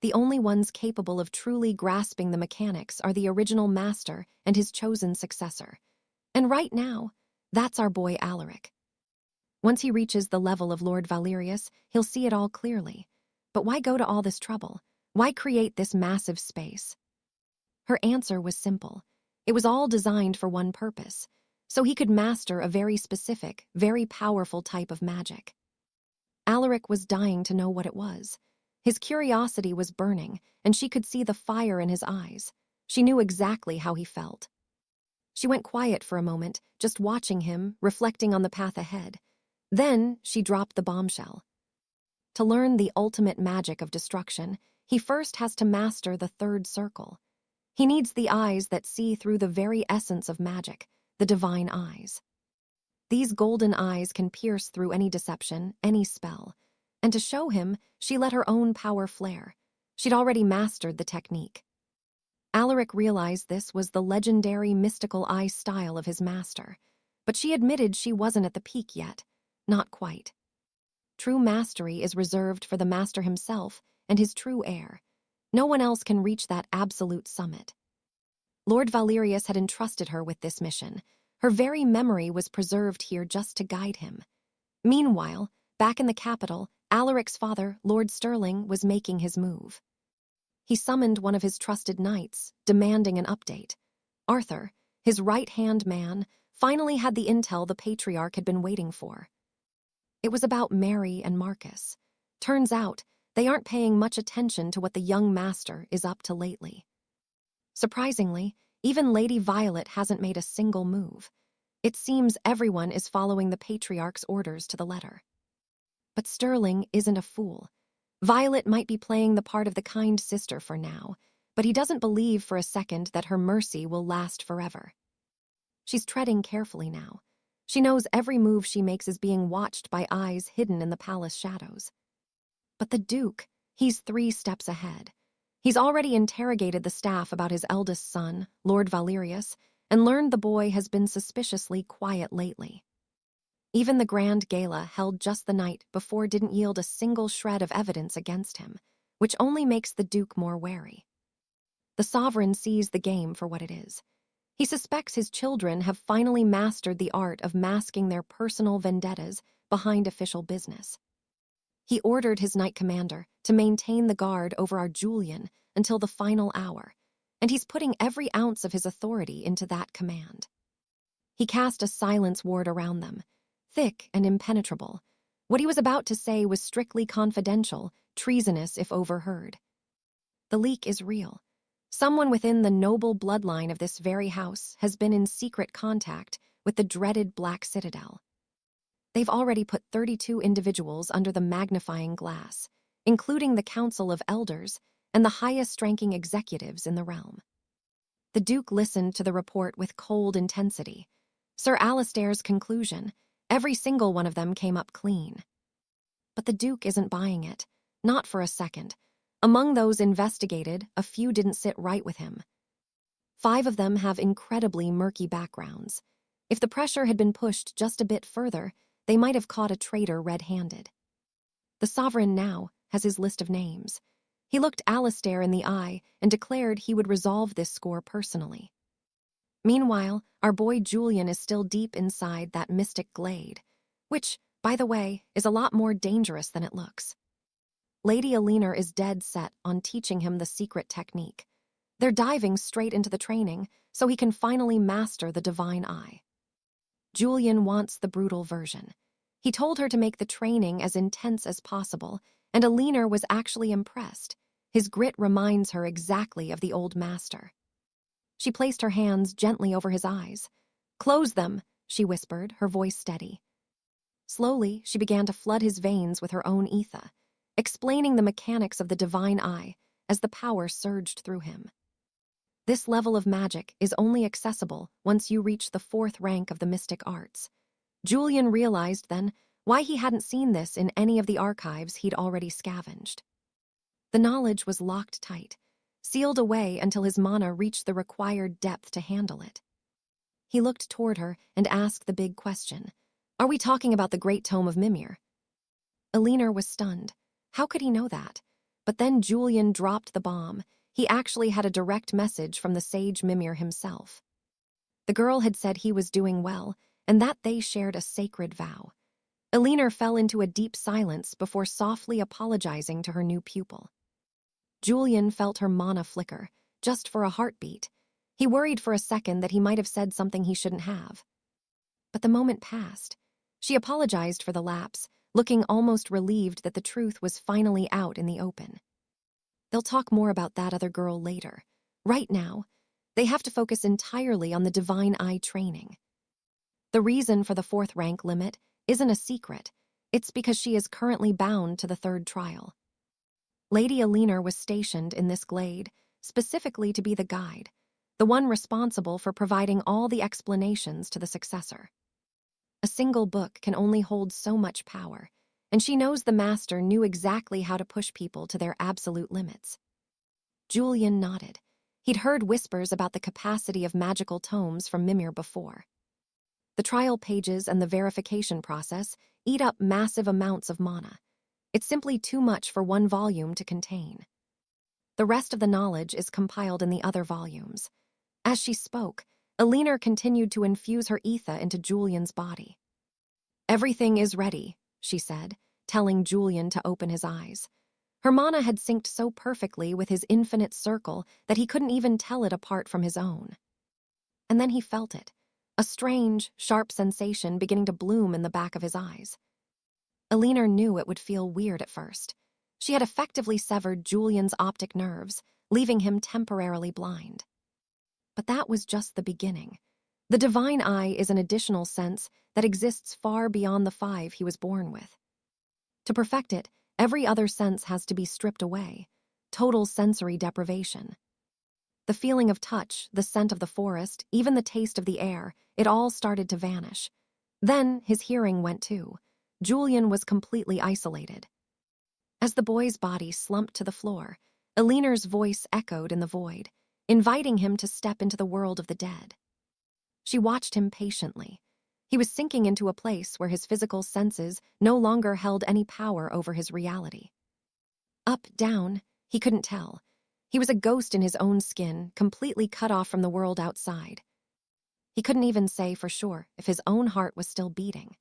The only ones capable of truly grasping the mechanics are the original master and his chosen successor. And right now, that's our boy Alaric. Once he reaches the level of Lord Valerius, he'll see it all clearly. But why go to all this trouble? Why create this massive space? Her answer was simple. It was all designed for one purpose, so he could master a very specific, very powerful type of magic. Alaric was dying to know what it was. His curiosity was burning, and she could see the fire in his eyes. She knew exactly how he felt. She went quiet for a moment, just watching him, reflecting on the path ahead. Then she dropped the bombshell. To learn the ultimate magic of destruction, he first has to master the third circle. He needs the eyes that see through the very essence of magic, the divine eyes. These golden eyes can pierce through any deception, any spell. And to show him, she let her own power flare. She'd already mastered the technique. Alaric realized this was the legendary mystical eye style of his master, but she admitted she wasn't at the peak yet. Not quite. True mastery is reserved for the master himself and his true heir. No one else can reach that absolute summit. Lord Valerius had entrusted her with this mission. Her very memory was preserved here just to guide him. Meanwhile, back in the capital, Alaric's father, Lord Sterling, was making his move. He summoned one of his trusted knights, demanding an update. Arthur, his right-hand man, finally had the intel the patriarch had been waiting for. It was about Mary and Marcus. Turns out, they aren't paying much attention to what the young master is up to lately. Surprisingly, even Lady Violet hasn't made a single move. It seems everyone is following the patriarch's orders to the letter. But Sterling isn't a fool. Violet might be playing the part of the kind sister for now, but he doesn't believe for a second that her mercy will last forever. She's treading carefully now. She knows every move she makes is being watched by eyes hidden in the palace shadows. But the Duke, he's 3 steps ahead. He's already interrogated the staff about his eldest son, Lord Valerius, and learned the boy has been suspiciously quiet lately. Even the grand gala held just the night before didn't yield a single shred of evidence against him, which only makes the Duke more wary. The sovereign sees the game for what it is. He suspects his children have finally mastered the art of masking their personal vendettas behind official business. He ordered his knight commander to maintain the guard over our Julian until the final hour, and he's putting every ounce of his authority into that command. He cast a silence ward around them, thick and impenetrable. What he was about to say was strictly confidential, treasonous if overheard. The leak is real. Someone within the noble bloodline of this very house has been in secret contact with the dreaded Black Citadel. They've already put 32 individuals under the magnifying glass, including the Council of Elders and the highest-ranking executives in the realm. The Duke listened to the report with cold intensity. Sir Alistair's conclusion, every single one of them came up clean. But the Duke isn't buying it, not for a second. Among those investigated, a few didn't sit right with him. 5 of them have incredibly murky backgrounds. If the pressure had been pushed just a bit further, they might have caught a traitor red-handed. The sovereign now has his list of names. He looked Alistair in the eye and declared he would resolve this score personally. Meanwhile, our boy Julian is still deep inside that mystic glade, which, by the way, is a lot more dangerous than it looks. Lady Alinar is dead set on teaching him the secret technique. They're diving straight into the training so he can finally master the divine eye. Julian wants the brutal version. He told her to make the training as intense as possible, and Alina was actually impressed. His grit reminds her exactly of the old master. She placed her hands gently over his eyes. "Close them," she whispered, her voice steady. Slowly, she began to flood his veins with her own ether, explaining the mechanics of the divine eye as the power surged through him. This level of magic is only accessible once you reach the 4th rank of the mystic arts. Julian realized then why he hadn't seen this in any of the archives he'd already scavenged. The knowledge was locked tight, sealed away until his mana reached the required depth to handle it. He looked toward her and asked the big question. "Are we talking about the Great Tome of Mimir?" Alina was stunned. How could he know that? But then Julian dropped the bomb. He actually had a direct message from the sage Mimir himself. The girl had said he was doing well, and that they shared a sacred vow. Alina fell into a deep silence before softly apologizing to her new pupil. Julian felt her mana flicker, just for a heartbeat. He worried for a second that he might have said something he shouldn't have. But the moment passed. She apologized for the lapse, looking almost relieved that the truth was finally out in the open. They'll talk more about that other girl later. Right now, they have to focus entirely on the divine eye training. The reason for the 4th rank limit isn't a secret. It's because she is currently bound to the 3rd trial. Lady Alina was stationed in this glade, specifically to be the guide, the one responsible for providing all the explanations to the successor. A single book can only hold so much power, and she knows the master knew exactly how to push people to their absolute limits. Julian nodded. He'd heard whispers about the capacity of magical tomes from Mimir before. The trial pages and the verification process eat up massive amounts of mana. It's simply too much for one volume to contain. The rest of the knowledge is compiled in the other volumes. As she spoke, Alina continued to infuse her ether into Julian's body. "Everything is ready," she said, telling Julian to open his eyes. Her mana had synced so perfectly with his infinite circle that he couldn't even tell it apart from his own. And then he felt it, a strange, sharp sensation beginning to bloom in the back of his eyes. Alina knew it would feel weird at first. She had effectively severed Julian's optic nerves, leaving him temporarily blind. But that was just the beginning. The divine eye is an additional sense that exists far beyond the 5 he was born with. To perfect it, every other sense has to be stripped away. Total sensory deprivation. The feeling of touch, the scent of the forest, even the taste of the air, it all started to vanish. Then his hearing went too. Julian was completely isolated. As the boy's body slumped to the floor, Alina's voice echoed in the void, inviting him to step into the world of the dead. She watched him patiently. He was sinking into a place where his physical senses no longer held any power over his reality. Up, down, he couldn't tell. He was a ghost in his own skin, completely cut off from the world outside. He couldn't even say for sure if his own heart was still beating.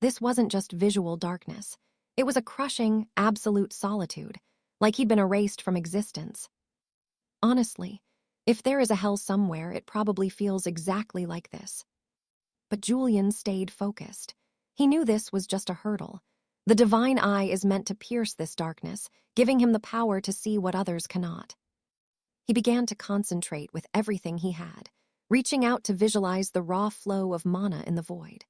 This wasn't just visual darkness. It was a crushing, absolute solitude, like he'd been erased from existence. Honestly, if there is a hell somewhere, it probably feels exactly like this. But Julian stayed focused. He knew this was just a hurdle. The divine eye is meant to pierce this darkness, giving him the power to see what others cannot. He began to concentrate with everything he had, reaching out to visualize the raw flow of mana in the void.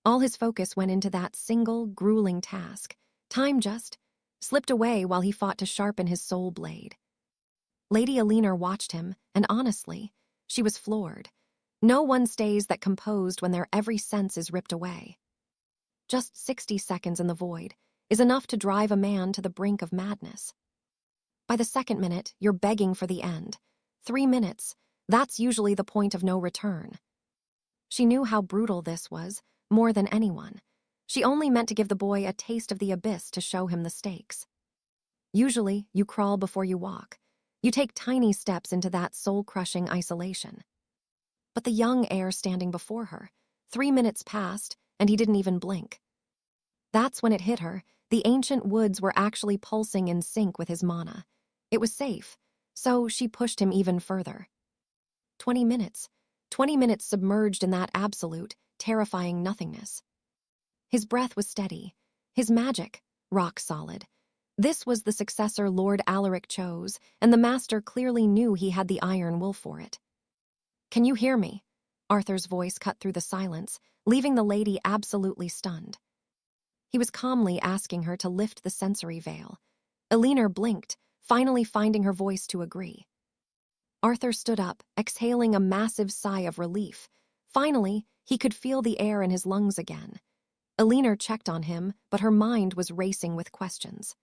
All his focus went into that single, grueling task. Time just slipped away while he fought to sharpen his soul blade. Lady Alina watched him, and honestly, she was floored. No one stays that composed when their every sense is ripped away. Just 60 seconds in the void is enough to drive a man to the brink of madness. By the second minute, you're begging for the end. 3 minutes, that's usually the point of no return. She knew how brutal this was, more than anyone. She only meant to give the boy a taste of the abyss to show him the stakes. Usually, you crawl before you walk. You take tiny steps into that soul-crushing isolation. But the young heir standing before her, 3 minutes passed, and he didn't even blink. That's when it hit her. The ancient woods were actually pulsing in sync with his mana. It was safe, so she pushed him even further. 20 minutes. 20 minutes submerged in that absolute, terrifying nothingness. His breath was steady. His magic, rock solid. This was the successor Lord Alaric chose, and the master clearly knew he had the iron will for it. "Can you hear me?" Arthur's voice cut through the silence, leaving the lady absolutely stunned. He was calmly asking her to lift the sensory veil. Elinor blinked, finally finding her voice to agree. Arthur stood up, exhaling a massive sigh of relief. Finally, he could feel the air in his lungs again. Elinor checked on him, but her mind was racing with questions.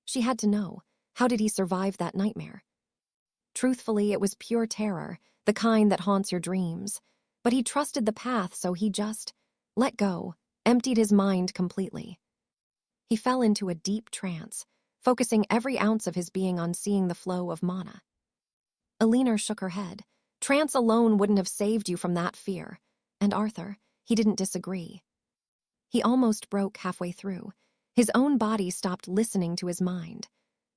She had to know, how did he survive that nightmare? Truthfully, it was pure terror, the kind that haunts your dreams. But he trusted the path, so he just let go, emptied his mind completely. He fell into a deep trance, focusing every ounce of his being on seeing the flow of mana. Elinor shook her head. Trance alone wouldn't have saved you from that fear. And Arthur, he didn't disagree. He almost broke halfway through. His own body stopped listening to his mind.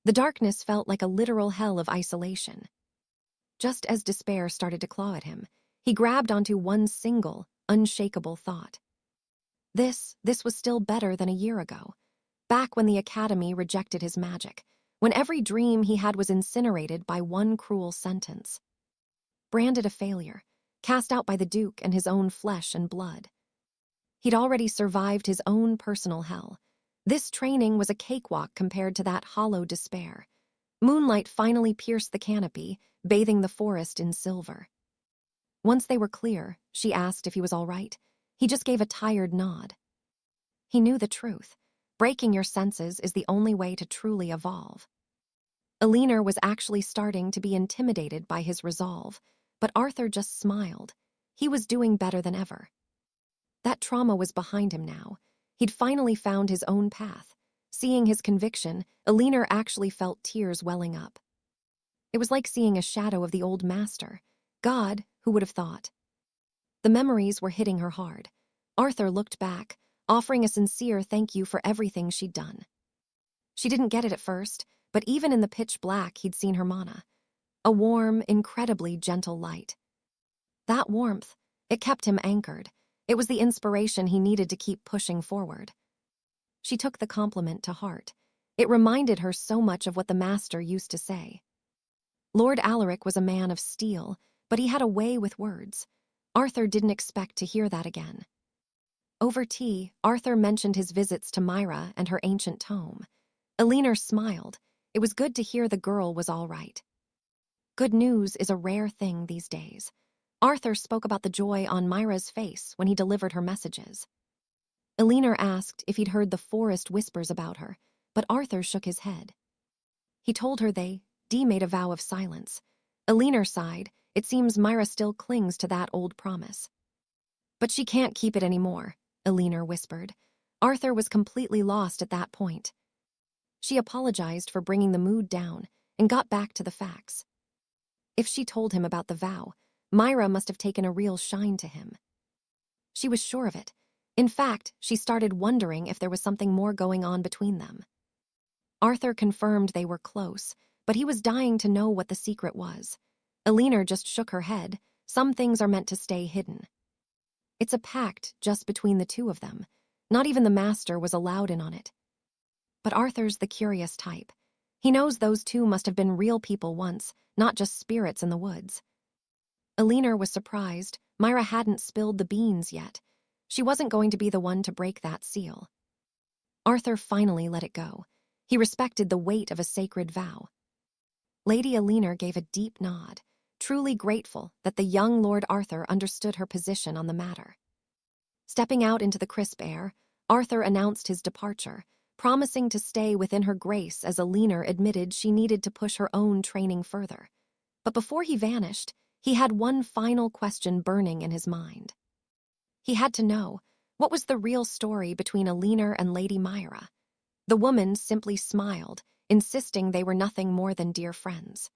The darkness felt like a literal hell of isolation. Just as despair started to claw at him, he grabbed onto one single, unshakable thought. This was still better than a year ago, back when the Academy rejected his magic, when every dream he had was incinerated by one cruel sentence. Branded a failure, cast out by the Duke and his own flesh and blood. He'd already survived his own personal hell. This training was a cakewalk compared to that hollow despair. Moonlight finally pierced the canopy, bathing the forest in silver. Once they were clear, she asked if he was all right. He just gave a tired nod. He knew the truth. Breaking your senses is the only way to truly evolve. Elinor was actually starting to be intimidated by his resolve, but Arthur just smiled. He was doing better than ever. That trauma was behind him now. He'd finally found his own path. Seeing his conviction, Elinor actually felt tears welling up. It was like seeing a shadow of the old master. God, who would have thought? The memories were hitting her hard. Arthur looked back, offering a sincere thank you for everything she'd done. She didn't get it at first, but even in the pitch black he'd seen her mana. A warm, incredibly gentle light. That warmth, it kept him anchored. It was the inspiration he needed to keep pushing forward. She took the compliment to heart. It reminded her so much of what the master used to say. Lord Alaric was a man of steel, but he had a way with words. Arthur didn't expect to hear that again. Over tea, Arthur mentioned his visits to Myra and her ancient tome. Elinor smiled. It was good to hear the girl was all right. Good news is a rare thing these days. Arthur spoke about the joy on Myra's face when he delivered her messages. Elinor asked if he'd heard the forest whispers about her, but Arthur shook his head. He told her Dee made a vow of silence. Elinor sighed. It seems Myra still clings to that old promise. But she can't keep it anymore, Elinor whispered. Arthur was completely lost at that point. She apologized for bringing the mood down and got back to the facts. If she told him about the vow, Myra must have taken a real shine to him. She was sure of it. In fact, she started wondering if there was something more going on between them. Arthur confirmed they were close, but he was dying to know what the secret was. Elinor just shook her head. Some things are meant to stay hidden. It's a pact just between the two of them. Not even the master was allowed in on it. But Arthur's the curious type. He knows those two must have been real people once, not just spirits in the woods. Elinor was surprised. Myra hadn't spilled the beans yet. She wasn't going to be the one to break that seal. Arthur finally let it go. He respected the weight of a sacred vow. Lady Elinor gave a deep nod, truly grateful that the young Lord Arthur understood her position on the matter. Stepping out into the crisp air, Arthur announced his departure, promising to stay within her grace as Elinor admitted she needed to push her own training further. But before he vanished, he had one final question burning in his mind. He had to know, what was the real story between Elinor and Lady Myra? The woman simply smiled, insisting they were nothing more than dear friends.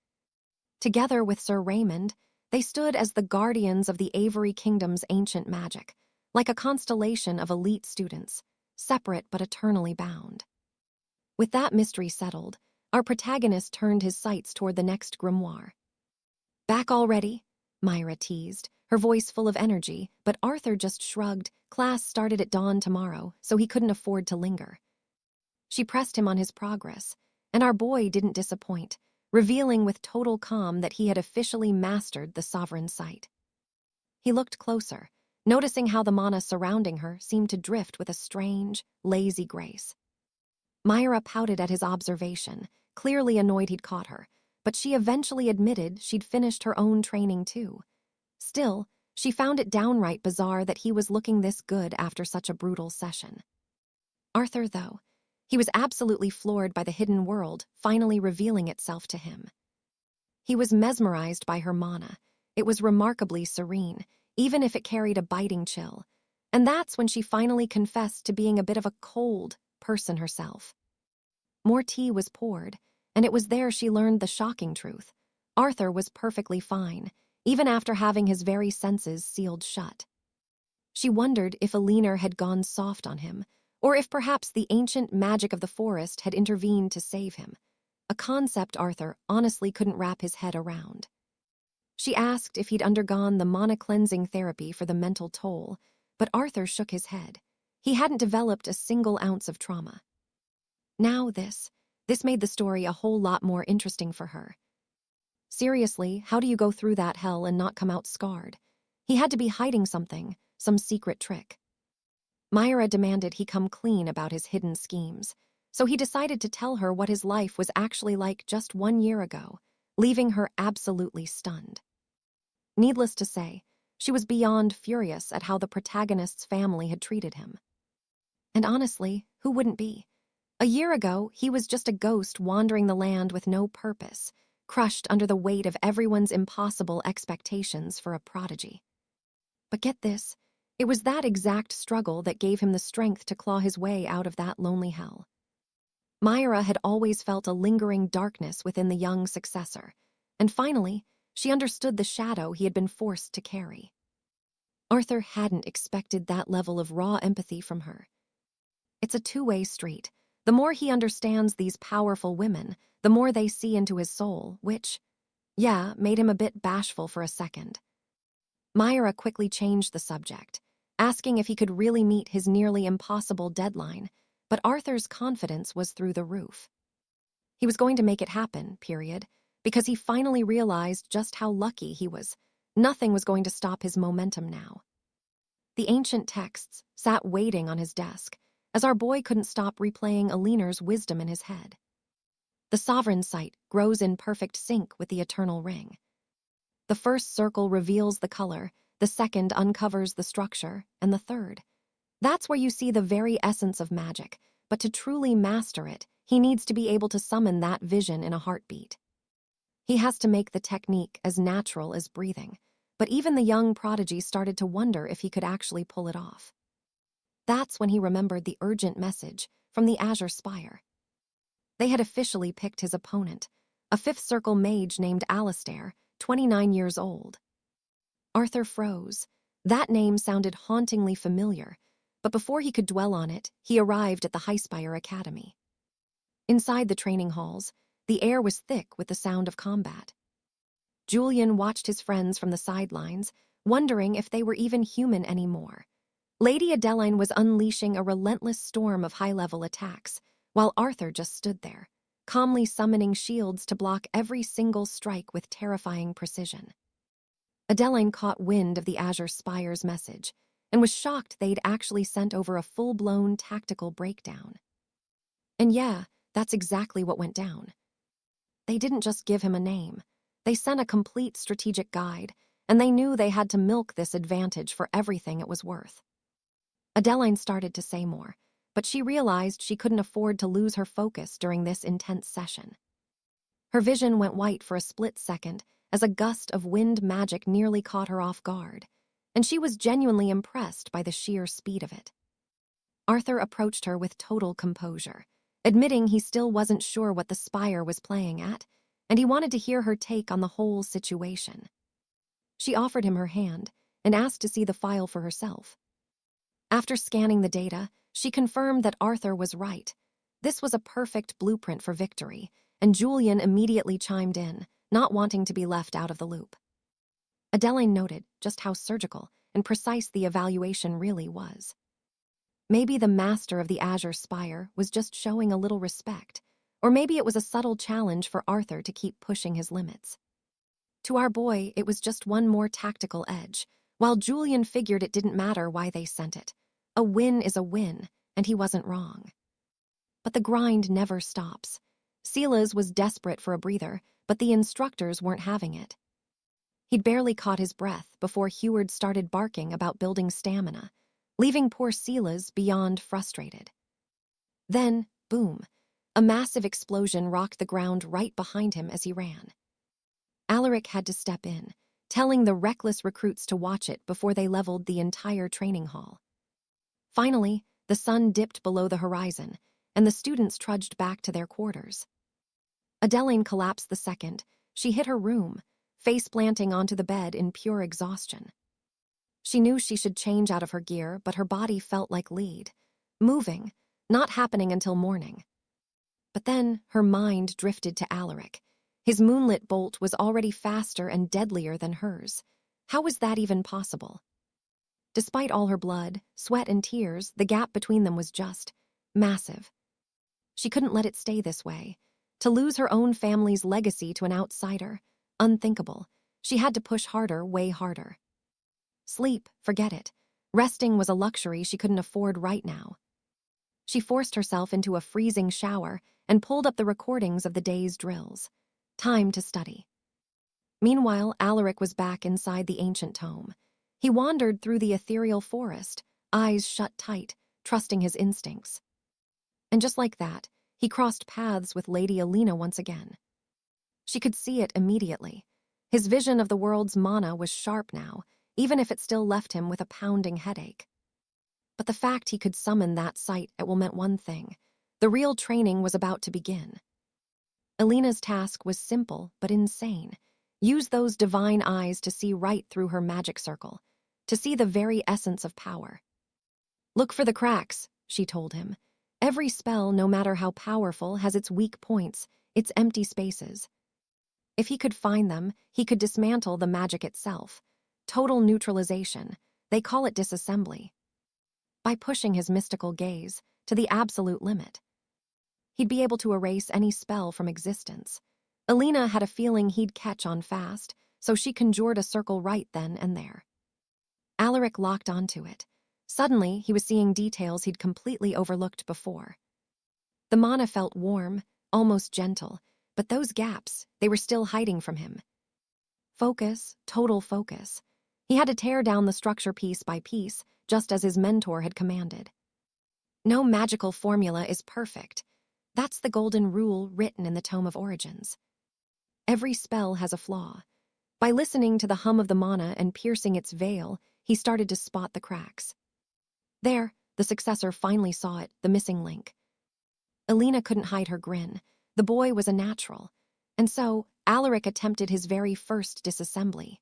Together with Sir Raymond, they stood as the guardians of the Avery Kingdom's ancient magic, like a constellation of elite students, separate but eternally bound. With that mystery settled, our protagonist turned his sights toward the next grimoire. Back already? Myra teased, her voice full of energy, but Arthur just shrugged. Class started at dawn tomorrow, so he couldn't afford to linger. She pressed him on his progress, and our boy didn't disappoint, revealing with total calm that he had officially mastered the sovereign sight. He looked closer, noticing how the mana surrounding her seemed to drift with a strange, lazy grace. Myra pouted at his observation, clearly annoyed he'd caught her, but she eventually admitted she'd finished her own training too. Still, she found it downright bizarre that he was looking this good after such a brutal session. Arthur, though, he was absolutely floored by the hidden world finally revealing itself to him. He was mesmerized by her mana. It was remarkably serene, even if it carried a biting chill. And that's when she finally confessed to being a bit of a cold person herself. More tea was poured, and it was there she learned the shocking truth. Arthur was perfectly fine, even after having his very senses sealed shut. She wondered if Aliner had gone soft on him, or if perhaps the ancient magic of the forest had intervened to save him, a concept Arthur honestly couldn't wrap his head around. She asked if he'd undergone the mana-cleansing therapy for the mental toll, but Arthur shook his head. He hadn't developed a single ounce of trauma. Now this made the story a whole lot more interesting for her. Seriously, how do you go through that hell and not come out scarred? He had to be hiding something, some secret trick. Myra demanded he come clean about his hidden schemes, so he decided to tell her what his life was actually like just 1 year ago, leaving her absolutely stunned. Needless to say, she was beyond furious at how the protagonist's family had treated him. And honestly, who wouldn't be? A year ago, he was just a ghost wandering the land with no purpose, crushed under the weight of everyone's impossible expectations for a prodigy. But get this, it was that exact struggle that gave him the strength to claw his way out of that lonely hell. Myra had always felt a lingering darkness within the young successor, and finally, she understood the shadow he had been forced to carry. Arthur hadn't expected that level of raw empathy from her. It's a two-way street. The more he understands these powerful women, the more they see into his soul, which, made him a bit bashful for a second. Myra quickly changed the subject, asking if he could really meet his nearly impossible deadline, but Arthur's confidence was through the roof. He was going to make it happen, period, because he finally realized just how lucky he was. Nothing was going to stop his momentum now. The ancient texts sat waiting on his desk, as our boy couldn't stop replaying Aliner's wisdom in his head. The sovereign sight grows in perfect sync with the eternal ring. The first circle reveals the color, the second uncovers the structure, and the third. That's where you see the very essence of magic, but to truly master it, he needs to be able to summon that vision in a heartbeat. He has to make the technique as natural as breathing, but even the young prodigy started to wonder if he could actually pull it off. That's when he remembered the urgent message from the Azure Spire. They had officially picked his opponent, a fifth circle mage named Alistair, 29 years old. Arthur froze. That name sounded hauntingly familiar, but before he could dwell on it, he arrived at the Highspire Academy. Inside the training halls, the air was thick with the sound of combat. Julian watched his friends from the sidelines, wondering if they were even human anymore. Lady Adeline was unleashing a relentless storm of high-level attacks, while Arthur just stood there, calmly summoning shields to block every single strike with terrifying precision. Adeline caught wind of the Azure Spire's message and was shocked they'd actually sent over a full-blown tactical breakdown. And that's exactly what went down. They didn't just give him a name. They sent a complete strategic guide, and they knew they had to milk this advantage for everything it was worth. Adeline started to say more, but she realized she couldn't afford to lose her focus during this intense session. Her vision went white for a split second as a gust of wind magic nearly caught her off guard, and she was genuinely impressed by the sheer speed of it. Arthur approached her with total composure, admitting he still wasn't sure what the spire was playing at, and he wanted to hear her take on the whole situation. She offered him her hand and asked to see the file for herself. After scanning the data, she confirmed that Arthur was right. This was a perfect blueprint for victory, and Julian immediately chimed in, not wanting to be left out of the loop. Adeline noted just how surgical and precise the evaluation really was. Maybe the master of the Azure Spire was just showing a little respect, or maybe it was a subtle challenge for Arthur to keep pushing his limits. To our boy, it was just one more tactical edge, while Julian figured it didn't matter why they sent it. A win is a win, and he wasn't wrong. But the grind never stops. Silas was desperate for a breather, but the instructors weren't having it. He'd barely caught his breath before Heward started barking about building stamina, leaving poor Silas beyond frustrated. Then, boom, a massive explosion rocked the ground right behind him as he ran. Alaric had to step in, telling the reckless recruits to watch it before they leveled the entire training hall. Finally, the sun dipped below the horizon, and the students trudged back to their quarters. Adeline collapsed the second she hit her room, face-planting onto the bed in pure exhaustion. She knew she should change out of her gear, but her body felt like lead, moving, not happening until morning. But then her mind drifted to Alaric. His moonlit bolt was already faster and deadlier than hers. How was that even possible? Despite all her blood, sweat, and tears, the gap between them was just massive. She couldn't let it stay this way. To lose her own family's legacy to an outsider, unthinkable. She had to push harder, way harder. Sleep, forget it. Resting was a luxury she couldn't afford right now. She forced herself into a freezing shower and pulled up the recordings of the day's drills. Time to study. Meanwhile, Alaric was back inside the ancient tome. He wandered through the ethereal forest, eyes shut tight, trusting his instincts. And just like that, he crossed paths with Lady Alina once again. She could see it immediately. His vision of the world's mana was sharp now, even if it still left him with a pounding headache. But the fact he could summon that sight meant one thing. The real training was about to begin. Alina's task was simple but insane. Use those divine eyes to see right through her magic circle, to see the very essence of power. Look for the cracks, she told him. Every spell, no matter how powerful, has its weak points, its empty spaces. If he could find them, he could dismantle the magic itself. Total neutralization. They call it disassembly. By pushing his mystical gaze to the absolute limit, he'd be able to erase any spell from existence. Alina had a feeling he'd catch on fast, so she conjured a circle right then and there. Alaric locked onto it. Suddenly, he was seeing details he'd completely overlooked before. The mana felt warm, almost gentle, but those gaps, they were still hiding from him. Focus, total focus. He had to tear down the structure piece by piece, just as his mentor had commanded. No magical formula is perfect. That's the golden rule written in the Tome of Origins. Every spell has a flaw. By listening to the hum of the mana and piercing its veil, he started to spot the cracks. There, the successor finally saw it, the missing link. Alina couldn't hide her grin. The boy was a natural. And so, Alaric attempted his very first disassembly.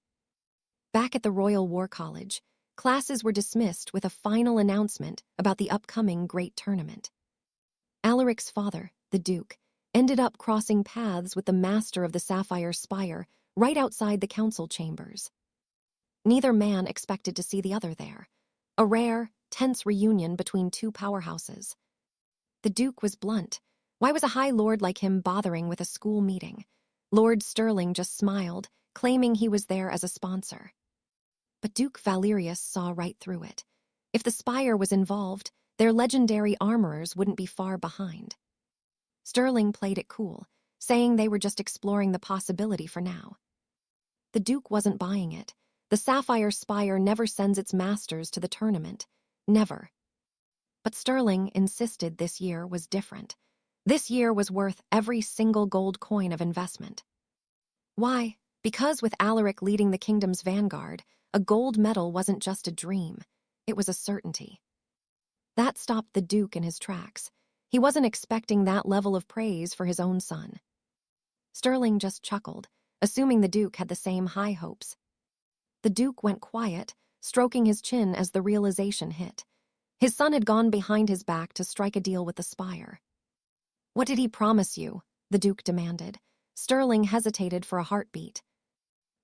Back at the Royal War College, classes were dismissed with a final announcement about the upcoming great tournament. Alaric's father, the Duke, ended up crossing paths with the master of the Sapphire Spire right outside the council chambers. Neither man expected to see the other there. A rare, tense reunion between two powerhouses. The Duke was blunt. Why was a High Lord like him bothering with a school meeting? Lord Sterling just smiled, claiming he was there as a sponsor. But Duke Valerius saw right through it. If the Spire was involved, their legendary armorers wouldn't be far behind. Sterling played it cool, saying they were just exploring the possibility for now. The Duke wasn't buying it. The Sapphire Spire never sends its masters to the tournament. Never. But Sterling insisted this year was different. This year was worth every single gold coin of investment. Why? Because with Alaric leading the kingdom's vanguard, a gold medal wasn't just a dream. It was a certainty. That stopped the Duke in his tracks. He wasn't expecting that level of praise for his own son. Sterling just chuckled, assuming the Duke had the same high hopes. The Duke went quiet, stroking his chin as the realization hit. His son had gone behind his back to strike a deal with the Spire. What did he promise you? The Duke demanded. Sterling hesitated for a heartbeat.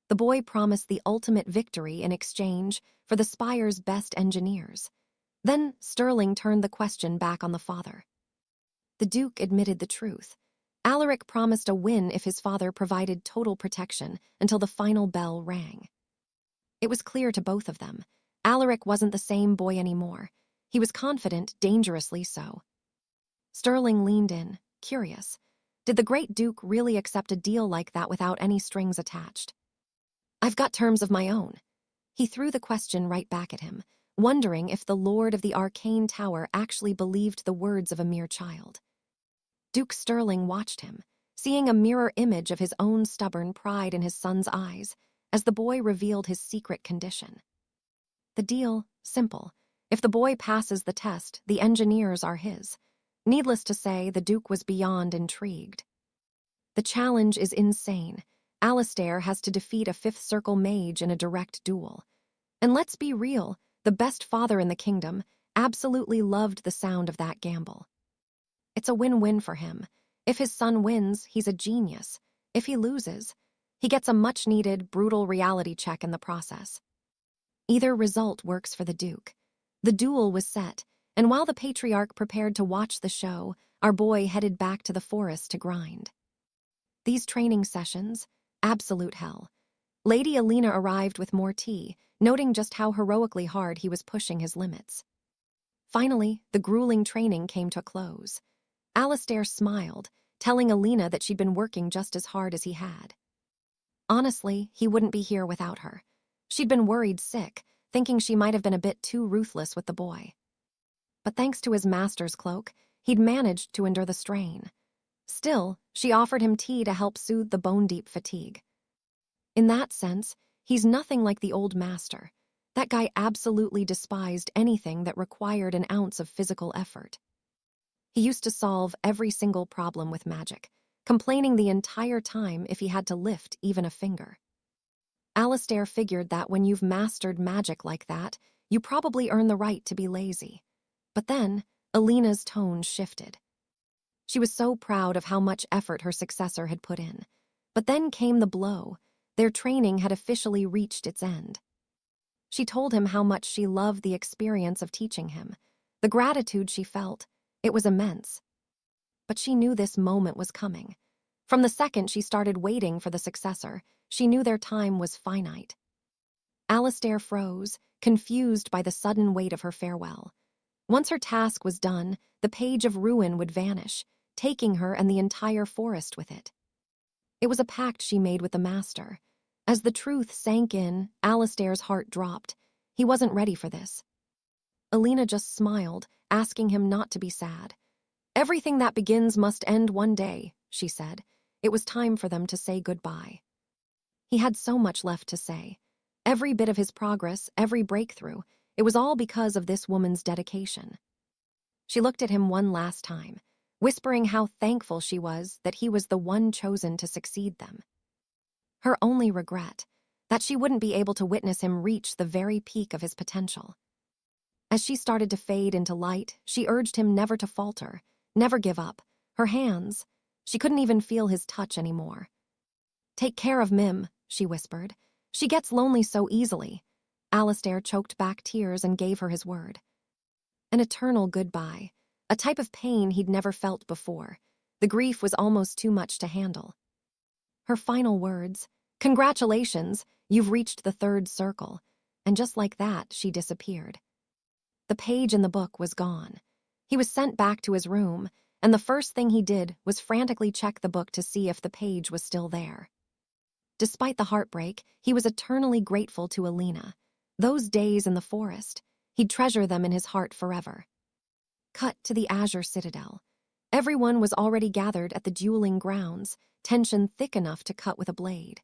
The boy promised the ultimate victory in exchange for the Spire's best engineers. Then Sterling turned the question back on the father. The Duke admitted the truth. Alaric promised a win if his father provided total protection until the final bell rang. It was clear to both of them. Alaric wasn't the same boy anymore. He was confident, dangerously so. Sterling leaned in, curious. Did the great Duke really accept a deal like that without any strings attached? "I've got terms of my own." He threw the question right back at him, wondering if the Lord of the Arcane Tower actually believed the words of a mere child. Duke Sterling watched him, seeing a mirror image of his own stubborn pride in his son's eyes, as the boy revealed his secret condition. The deal, simple. If the boy passes the test, the engineers are his. Needless to say, the Duke was beyond intrigued. The challenge is insane. Alistair has to defeat a 5th Circle mage in a direct duel. And let's be real, the best father in the kingdom absolutely loved the sound of that gamble. It's a win-win for him. If his son wins, he's a genius. If he loses, he gets a much-needed, brutal reality check in the process. Either result works for the Duke. The duel was set, and while the patriarch prepared to watch the show, our boy headed back to the forest to grind. These training sessions, absolute hell. Lady Alina arrived with more tea, noting just how heroically hard he was pushing his limits. Finally, the grueling training came to a close. Alistair smiled, telling Alina that she'd been working just as hard as he had. Honestly, he wouldn't be here without her. She'd been worried sick, thinking she might have been a bit too ruthless with the boy. But thanks to his master's cloak, he'd managed to endure the strain. Still, she offered him tea to help soothe the bone-deep fatigue. In that sense, he's nothing like the old master. That guy absolutely despised anything that required an ounce of physical effort. He used to solve every single problem with magic, complaining the entire time if he had to lift even a finger. Alistair figured that when you've mastered magic like that, you probably earn the right to be lazy. But then, Alina's tone shifted. She was so proud of how much effort her successor had put in. But then came the blow. Their training had officially reached its end. She told him how much she loved the experience of teaching him. The gratitude she felt, it was immense. But she knew this moment was coming. From the second she started waiting for the successor, she knew their time was finite. Alistair froze, confused by the sudden weight of her farewell. Once her task was done, the page of ruin would vanish, taking her and the entire forest with it. It was a pact she made with the master. As the truth sank in, Alistair's heart dropped. He wasn't ready for this. Alina just smiled, asking him not to be sad. "Everything that begins must end one day," she said. It was time for them to say goodbye. He had so much left to say. Every bit of his progress, every breakthrough, it was all because of this woman's dedication. She looked at him one last time, whispering how thankful she was that he was the one chosen to succeed them. Her only regret, that she wouldn't be able to witness him reach the very peak of his potential. As she started to fade into light, she urged him never to falter, never give up. Her hands, she couldn't even feel his touch anymore. "Take care of Mim," she whispered. "She gets lonely so easily." Alistair choked back tears and gave her his word. An eternal goodbye, a type of pain he'd never felt before. The grief was almost too much to handle. Her final words, "Congratulations, you've reached the 3rd circle," and just like that, she disappeared. The page in the book was gone. He was sent back to his room, and the first thing he did was frantically check the book to see if the page was still there. Despite the heartbreak, he was eternally grateful to Alina. Those days in the forest, he'd treasure them in his heart forever. Cut to the Azure Citadel. Everyone was already gathered at the dueling grounds, tension thick enough to cut with a blade.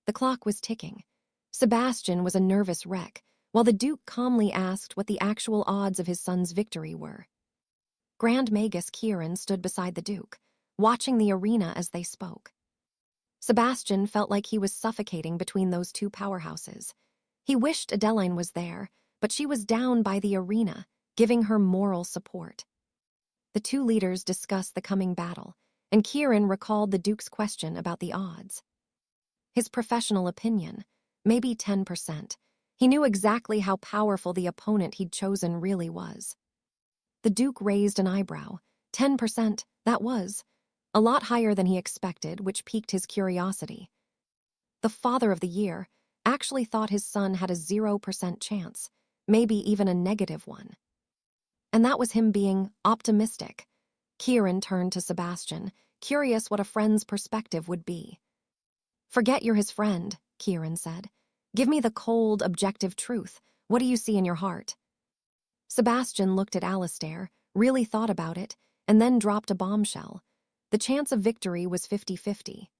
The clock was ticking. Sebastian was a nervous wreck, while the Duke calmly asked what the actual odds of his son's victory were. Grand Magus Kieran stood beside the Duke, watching the arena as they spoke. Sebastian felt like he was suffocating between those two powerhouses. He wished Adeline was there, but she was down by the arena, giving her moral support. The two leaders discussed the coming battle, and Kieran recalled the Duke's question about the odds. His professional opinion, maybe 10%. He knew exactly how powerful the opponent he'd chosen really was. The Duke raised an eyebrow. 10%, that was. A lot higher than he expected, which piqued his curiosity. The father of the year actually thought his son had a 0% chance, maybe even a negative one. And that was him being optimistic. Kieran turned to Sebastian, curious what a friend's perspective would be. "Forget you're his friend," Kieran said. "Give me the cold, objective truth. What do you see in your heart?" Sebastian looked at Alistair, really thought about it, and then dropped a bombshell. The chance of victory was 50-50.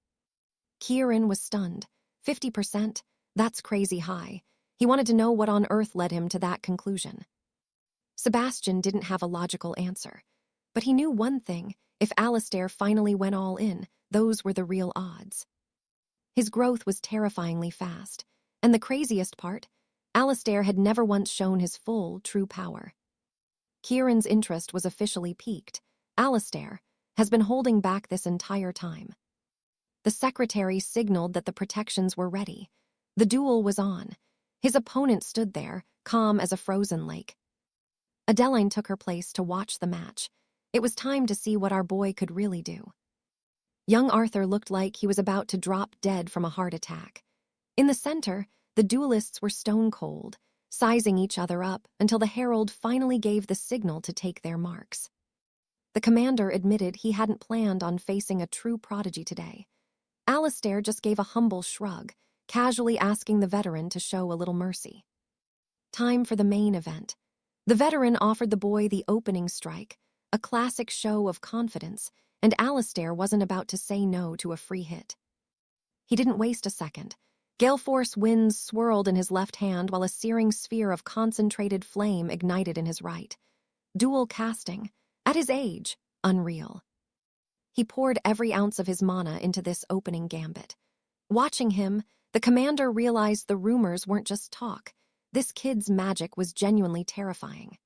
Kieran was stunned. 50%? That's crazy high. He wanted to know what on earth led him to that conclusion. Sebastian didn't have a logical answer. But he knew one thing: if Alistair finally went all in, those were the real odds. His growth was terrifyingly fast. And the craziest part, Alistair had never once shown his full, true power. Kieran's interest was officially piqued. Alistair has been holding back this entire time. The secretary signaled that the protections were ready. The duel was on. His opponent stood there, calm as a frozen lake. Adeline took her place to watch the match. It was time to see what our boy could really do. Young Arthur looked like he was about to drop dead from a heart attack. In the center, the duelists were stone cold, sizing each other up until the herald finally gave the signal to take their marks. The commander admitted he hadn't planned on facing a true prodigy today. Alistair just gave a humble shrug, casually asking the veteran to show a little mercy. Time for the main event. The veteran offered the boy the opening strike, a classic show of confidence, and Alistair wasn't about to say no to a free hit. He didn't waste a second. Gale Force winds swirled in his left hand while a searing sphere of concentrated flame ignited in his right. Dual casting. At his age, unreal. He poured every ounce of his mana into this opening gambit. Watching him, the commander realized the rumors weren't just talk. This kid's magic was genuinely terrifying.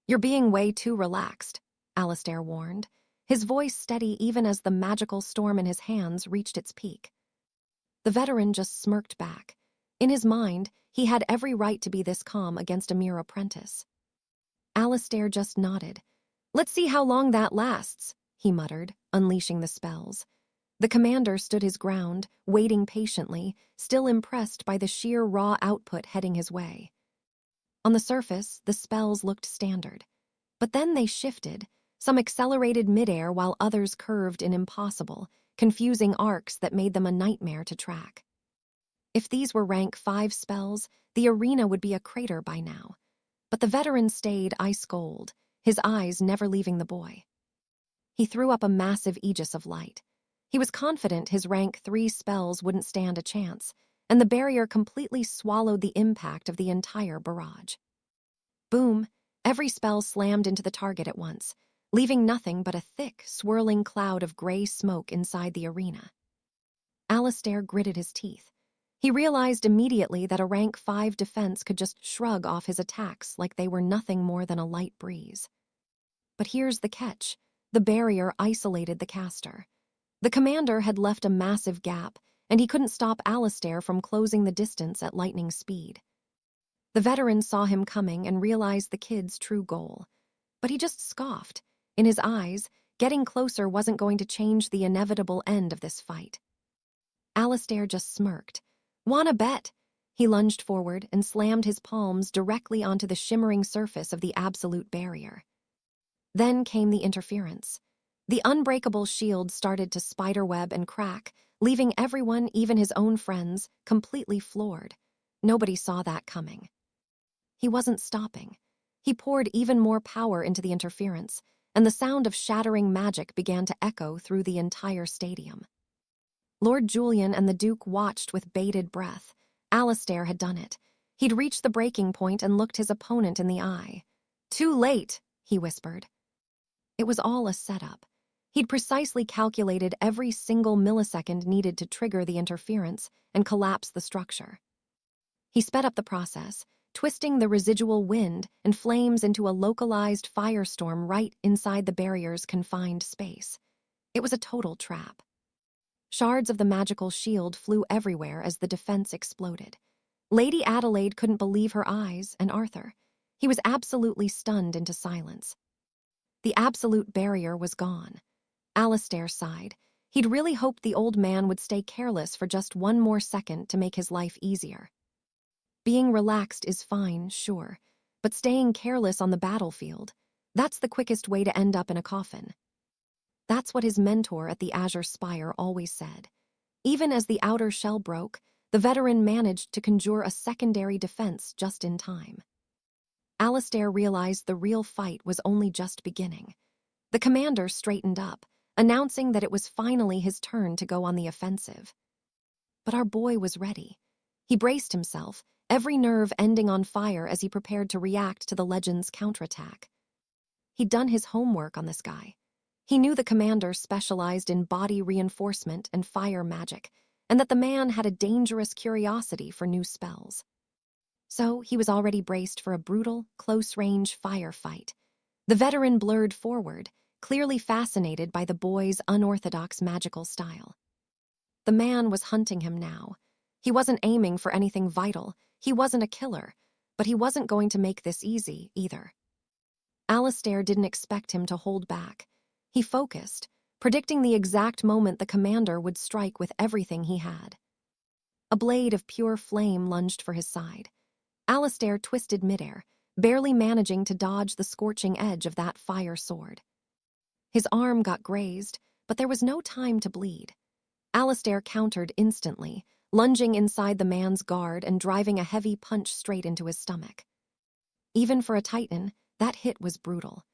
"You're being way too relaxed," Alistair warned, his voice steady even as the magical storm in his hands reached its peak. The veteran just smirked back. In his mind, he had every right to be this calm against a mere apprentice. Alistair just nodded. "Let's see how long that lasts," he muttered, unleashing the spells. The commander stood his ground, waiting patiently, still impressed by the sheer raw output heading his way. On the surface, the spells looked standard. But then they shifted, some accelerated midair while others curved in impossible, confusing arcs that made them a nightmare to track. If these were rank 5 spells, the arena would be a crater by now. But the veteran stayed ice cold, his eyes never leaving the boy. He threw up a massive aegis of light. He was confident his rank 3 spells wouldn't stand a chance, and the barrier completely swallowed the impact of the entire barrage. Boom! Every spell slammed into the target at once, leaving nothing but a thick, swirling cloud of gray smoke inside the arena. Alistair gritted his teeth. He realized immediately that a rank 5 defense could just shrug off his attacks like they were nothing more than a light breeze. But here's the catch. The barrier isolated the caster. The commander had left a massive gap, and he couldn't stop Alistair from closing the distance at lightning speed. The veteran saw him coming and realized the kid's true goal. But he just scoffed. In his eyes, getting closer wasn't going to change the inevitable end of this fight. Alistair just smirked. "Wanna bet?" He lunged forward and slammed his palms directly onto the shimmering surface of the absolute barrier. Then came the interference. The unbreakable shield started to spiderweb and crack, leaving everyone, even his own friends, completely floored. Nobody saw that coming. He wasn't stopping. He poured even more power into the interference, and the sound of shattering magic began to echo through the entire stadium. Lord Julian and the Duke watched with bated breath. Alistair had done it. He'd reached the breaking point and looked his opponent in the eye. "Too late," he whispered. It was all a setup. He'd precisely calculated every single millisecond needed to trigger the interference and collapse the structure. He sped up the process, twisting the residual wind and flames into a localized firestorm right inside the barrier's confined space. It was a total trap. Shards of the magical shield flew everywhere as the defense exploded. Lady Adelaide couldn't believe her eyes, and Arthur. He was absolutely stunned into silence. The absolute barrier was gone. Alistair sighed. He'd really hoped the old man would stay careless for just one more second to make his life easier. Being relaxed is fine, sure, but staying careless on the battlefield, that's the quickest way to end up in a coffin. That's what his mentor at the Azure Spire always said. Even as the outer shell broke, the veteran managed to conjure a secondary defense just in time. Alistair realized the real fight was only just beginning. The commander straightened up, announcing that it was finally his turn to go on the offensive. But our boy was ready. He braced himself, every nerve ending on fire as he prepared to react to the legend's counterattack. He'd done his homework on this guy. He knew the commander specialized in body reinforcement and fire magic, and that the man had a dangerous curiosity for new spells. So he was already braced for a brutal, close-range firefight. The veteran blurred forward, clearly fascinated by the boy's unorthodox magical style. The man was hunting him now. He wasn't aiming for anything vital, he wasn't a killer, but he wasn't going to make this easy, either. Alistair didn't expect him to hold back. He focused, predicting the exact moment the commander would strike with everything he had. A blade of pure flame lunged for his side. Alistair twisted midair, barely managing to dodge the scorching edge of that fire sword. His arm got grazed, but there was no time to bleed. Alistair countered instantly, lunging inside the man's guard and driving a heavy punch straight into his stomach. Even for a Titan, that hit was brutal.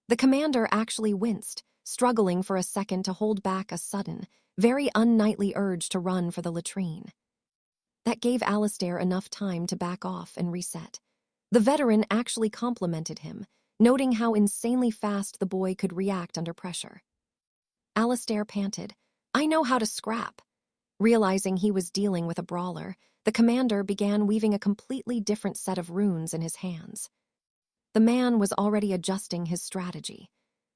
The commander actually winced, struggling for a second to hold back a sudden, very unknightly urge to run for the latrine. That gave Alistair enough time to back off and reset. The veteran actually complimented him, noting how insanely fast the boy could react under pressure. Alistair panted, "I know how to scrap." Realizing he was dealing with a brawler, the commander began weaving a completely different set of runes in his hands. The man was already adjusting his strategy.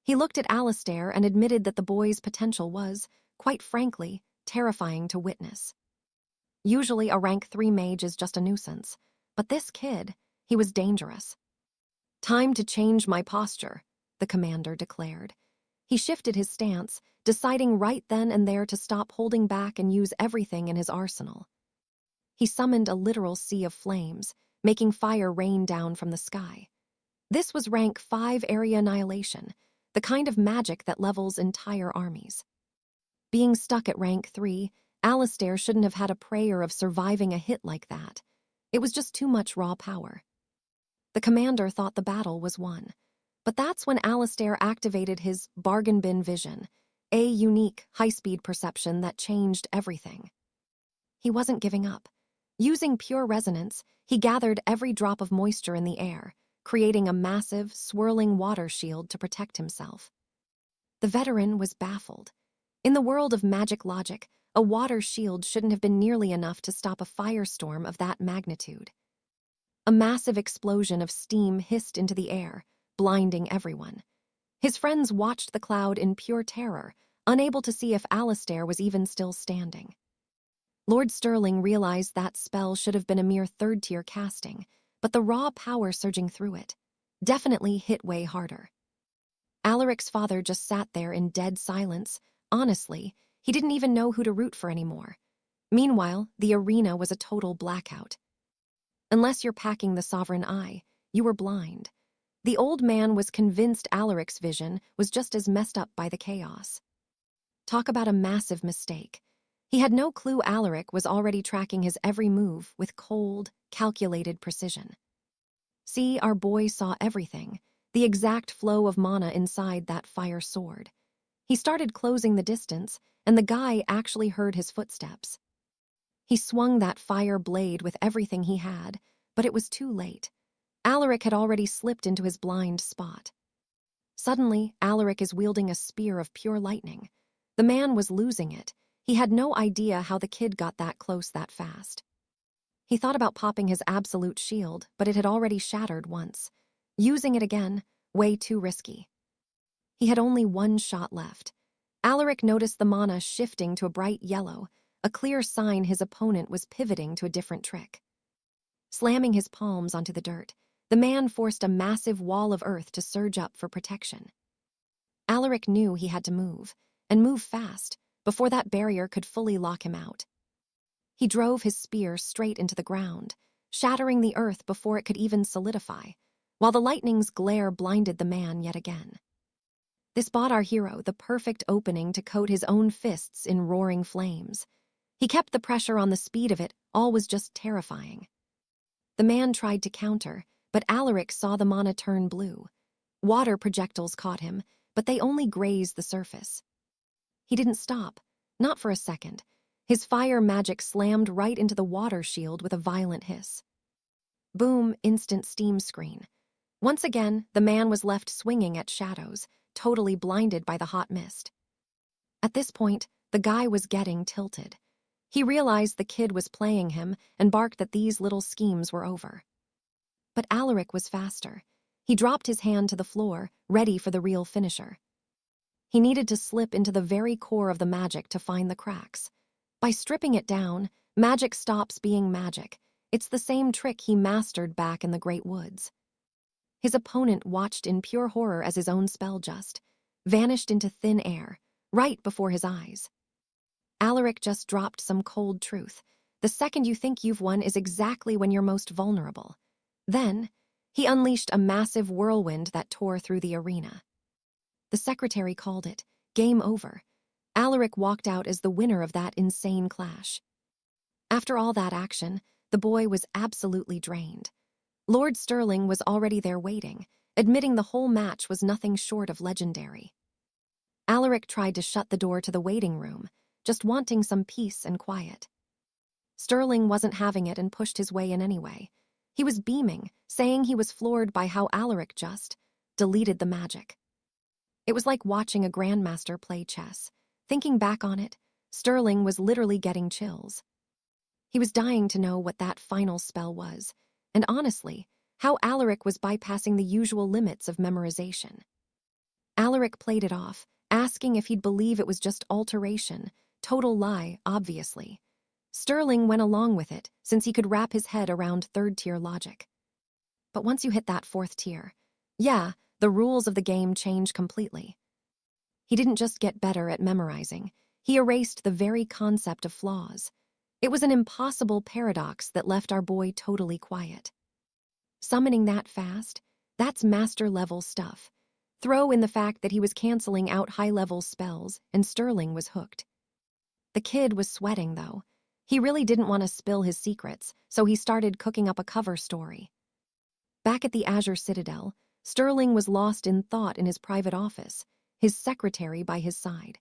He looked at Alistair and admitted that the boy's potential was, quite frankly, terrifying to witness. Usually a rank 3 mage is just a nuisance, but this kid, he was dangerous. "Time to change my posture," the commander declared. He shifted his stance, deciding right then and there to stop holding back and use everything in his arsenal. He summoned a literal sea of flames, making fire rain down from the sky. This was rank 5 area annihilation, the kind of magic that levels entire armies. Being stuck at rank 3, Alistair shouldn't have had a prayer of surviving a hit like that. It was just too much raw power. The commander thought the battle was won. But that's when Alistair activated his bargain bin vision, a unique, high-speed perception that changed everything. He wasn't giving up. Using pure resonance, he gathered every drop of moisture in the air, creating a massive, swirling water shield to protect himself. The veteran was baffled. In the world of magic logic, a water shield shouldn't have been nearly enough to stop a firestorm of that magnitude. A massive explosion of steam hissed into the air, blinding everyone. His friends watched the cloud in pure terror, unable to see if Alistair was even still standing. Lord Sterling realized that spell should have been a mere 3rd-tier casting, but the raw power surging through it definitely hit way harder. Alaric's father just sat there in dead silence. Honestly, he didn't even know who to root for anymore. Meanwhile, the arena was a total blackout. Unless you're packing the Sovereign Eye, you were blind. The old man was convinced Alaric's vision was just as messed up by the chaos. Talk about a massive mistake. He had no clue Alaric was already tracking his every move with cold, calculated precision. See, our boy saw everything, the exact flow of mana inside that fire sword. He started closing the distance, and the guy actually heard his footsteps. He swung that fire blade with everything he had, but it was too late. Alaric had already slipped into his blind spot. Suddenly, Alaric is wielding a spear of pure lightning. The man was losing it. He had no idea how the kid got that close that fast. He thought about popping his absolute shield, but it had already shattered once. Using it again, way too risky. He had only one shot left. Alaric noticed the mana shifting to a bright yellow, a clear sign his opponent was pivoting to a different trick. Slamming his palms onto the dirt, the man forced a massive wall of earth to surge up for protection. Alaric knew he had to move, and move fast, before that barrier could fully lock him out. He drove his spear straight into the ground, shattering the earth before it could even solidify, while the lightning's glare blinded the man yet again. This bought our hero the perfect opening to coat his own fists in roaring flames. He kept the pressure on. The speed of it all was just terrifying. The man tried to counter, but Alaric saw the mana turn blue. Water projectiles caught him, but they only grazed the surface. He didn't stop, not for a second. His fire magic slammed right into the water shield with a violent hiss. Boom, instant steam screen. Once again, the man was left swinging at shadows, totally blinded by the hot mist. At this point, the guy was getting tilted. He realized the kid was playing him and barked that these little schemes were over. But Alaric was faster. He dropped his hand to the floor, ready for the real finisher. He needed to slip into the very core of the magic to find the cracks. By stripping it down, magic stops being magic. It's the same trick he mastered back in the Great Woods. His opponent watched in pure horror as his own spell just vanished into thin air, right before his eyes. Alaric just dropped some cold truth. The second you think you've won is exactly when you're most vulnerable. Then, he unleashed a massive whirlwind that tore through the arena. The secretary called it game over. Alaric walked out as the winner of that insane clash. After all that action, the boy was absolutely drained. Lord Sterling was already there waiting, admitting the whole match was nothing short of legendary. Alaric tried to shut the door to the waiting room, just wanting some peace and quiet. Sterling wasn't having it and pushed his way in anyway. He was beaming, saying he was floored by how Alaric just deleted the magic. It was like watching a grandmaster play chess. Thinking back on it, Sterling was literally getting chills. He was dying to know what that final spell was, and honestly, how Alaric was bypassing the usual limits of memorization. Alaric played it off, asking if he'd believe it was just alteration. Total lie, obviously. Sterling went along with it, since he could wrap his head around third-tier logic. But once you hit that fourth tier, yeah, the rules of the game change completely. He didn't just get better at memorizing, he erased the very concept of flaws. It was an impossible paradox that left our boy totally quiet. Summoning that fast, that's master-level stuff. Throw in the fact that he was canceling out high-level spells, and Sterling was hooked. The kid was sweating, though. He really didn't want to spill his secrets, so he started cooking up a cover story. Back at the Azure Citadel, Sterling was lost in thought in his private office, his secretary by his side.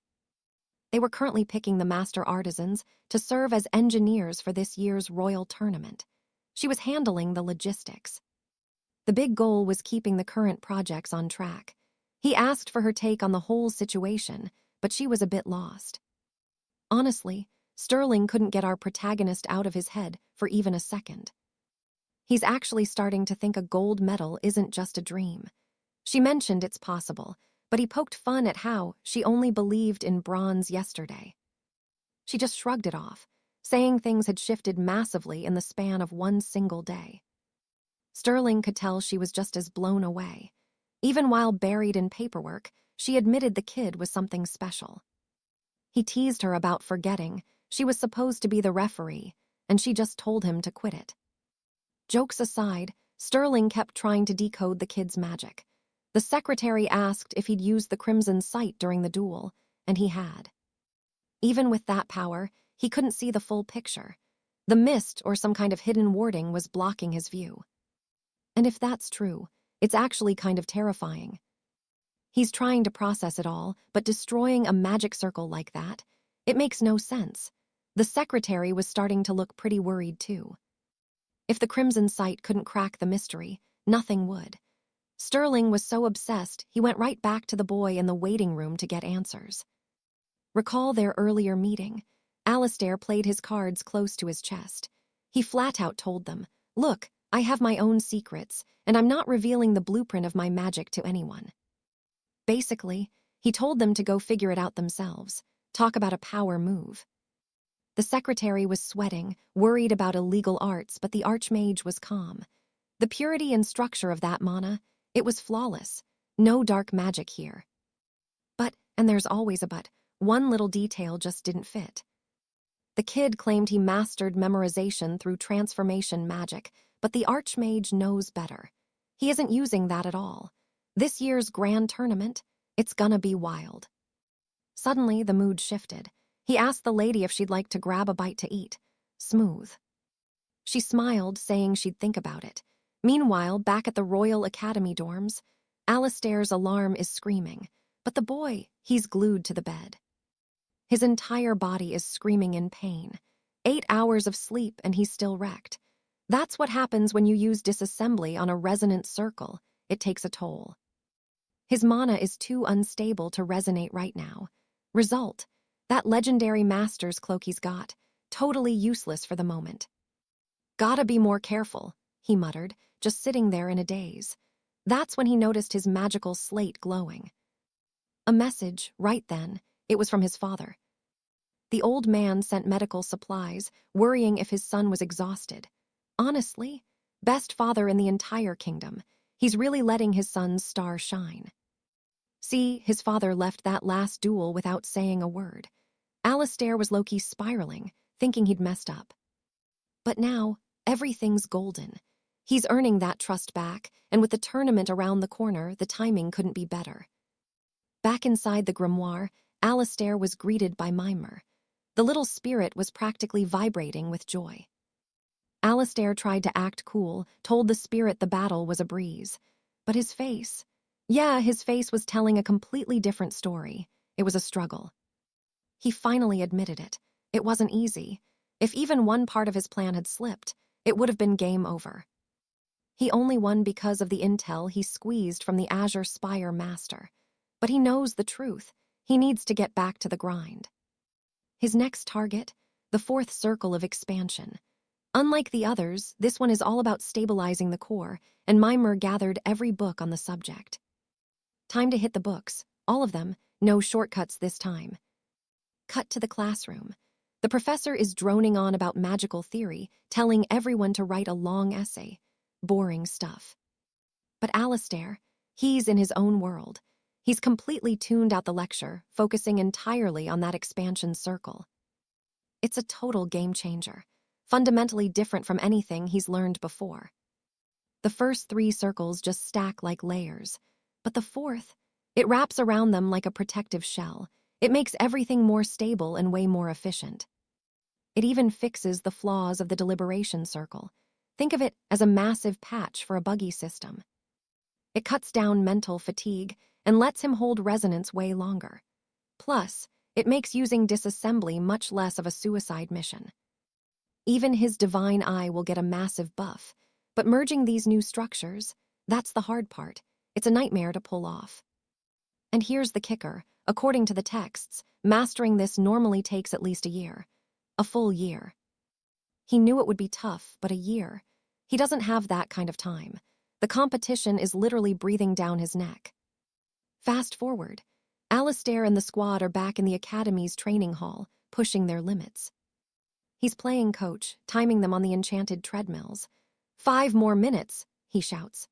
They were currently picking the master artisans to serve as engineers for this year's royal tournament. She was handling the logistics. The big goal was keeping the current projects on track. He asked for her take on the whole situation, but she was a bit lost. Honestly, Sterling couldn't get our protagonist out of his head for even a second. He's actually starting to think a gold medal isn't just a dream. She mentioned it's possible, but he poked fun at how she only believed in bronze yesterday. She just shrugged it off, saying things had shifted massively in the span of one single day. Sterling could tell she was just as blown away. Even while buried in paperwork, she admitted the kid was something special. He teased her about forgetting she was supposed to be the referee, and she just told him to quit it. Jokes aside, Sterling kept trying to decode the kid's magic. The secretary asked if he'd used the Crimson Sight during the duel, and he had. Even with that power, he couldn't see the full picture. The mist or some kind of hidden warding was blocking his view. And if that's true, it's actually kind of terrifying. He's trying to process it all, but destroying a magic circle like that, it makes no sense. The secretary was starting to look pretty worried too. If the Crimson Sight couldn't crack the mystery, nothing would. Sterling was so obsessed, he went right back to the boy in the waiting room to get answers. Recall their earlier meeting. Alistair played his cards close to his chest. He flat out told them, "Look, I have my own secrets, and I'm not revealing the blueprint of my magic to anyone." Basically, he told them to go figure it out themselves. Talk about a power move. The secretary was sweating, worried about illegal arts, but the archmage was calm. The purity and structure of that mana, it was flawless. No dark magic here. But, and there's always a but, one little detail just didn't fit. The kid claimed he mastered memorization through transformation magic, but the archmage knows better. He isn't using that at all. This year's grand tournament, it's gonna be wild. Suddenly, the mood shifted. He asked the lady if she'd like to grab a bite to eat. Smooth. She smiled, saying she'd think about it. Meanwhile, back at the Royal Academy dorms, Alistair's alarm is screaming, but the boy, he's glued to the bed. His entire body is screaming in pain. 8 hours of sleep and he's still wrecked. That's what happens when you use disassembly on a resonant circle. It takes a toll. His mana is too unstable to resonate right now. Result, that legendary master's cloak he's got, totally useless for the moment. Gotta be more careful, he muttered, just sitting there in a daze. That's when he noticed his magical slate glowing. A message, right then. It was from his father. The old man sent medical supplies, worrying if his son was exhausted. Honestly, best father in the entire kingdom. He's really letting his son's star shine. See, his father left that last duel without saying a word. Alistair was low-key spiraling, thinking he'd messed up. But now, everything's golden. He's earning that trust back, and with the tournament around the corner, the timing couldn't be better. Back inside the grimoire, Alistair was greeted by 𝒑𝒉. The little spirit was practically vibrating with joy. Alistair tried to act cool, told the spirit the battle was a breeze. But his face was telling a completely different story. It was a struggle. He finally admitted it. It wasn't easy. If even one part of his plan had slipped, it would have been game over. He only won because of the intel he squeezed from the Azure Spire master. But he knows the truth. He needs to get back to the grind. His next target, the 4th circle of expansion. Unlike the others, this one is all about stabilizing the core, and 𝒑𝒉 gathered every book on the subject. Time to hit the books, all of them, no shortcuts this time. Cut to the classroom. The professor is droning on about magical theory, telling everyone to write a long essay. Boring stuff. But Alistair, he's in his own world. He's completely tuned out the lecture, focusing entirely on that expansion circle. It's a total game changer, fundamentally different from anything he's learned before. The first 3 circles just stack like layers, but the 4th, it wraps around them like a protective shell. It makes everything more stable and way more efficient. It even fixes the flaws of the deliberation circle. Think of it as a massive patch for a buggy system. It cuts down mental fatigue and lets him hold resonance way longer. Plus, it makes using disassembly much less of a suicide mission. Even his divine eye will get a massive buff, but merging these new structures, that's the hard part. It's a nightmare to pull off. And here's the kicker. According to the texts, mastering this normally takes at least a year. A full year. He knew it would be tough, but a year. He doesn't have that kind of time. The competition is literally breathing down his neck. Fast forward. Alistair and the squad are back in the academy's training hall, pushing their limits. He's playing coach, timing them on the enchanted treadmills. 5 more minutes, he shouts.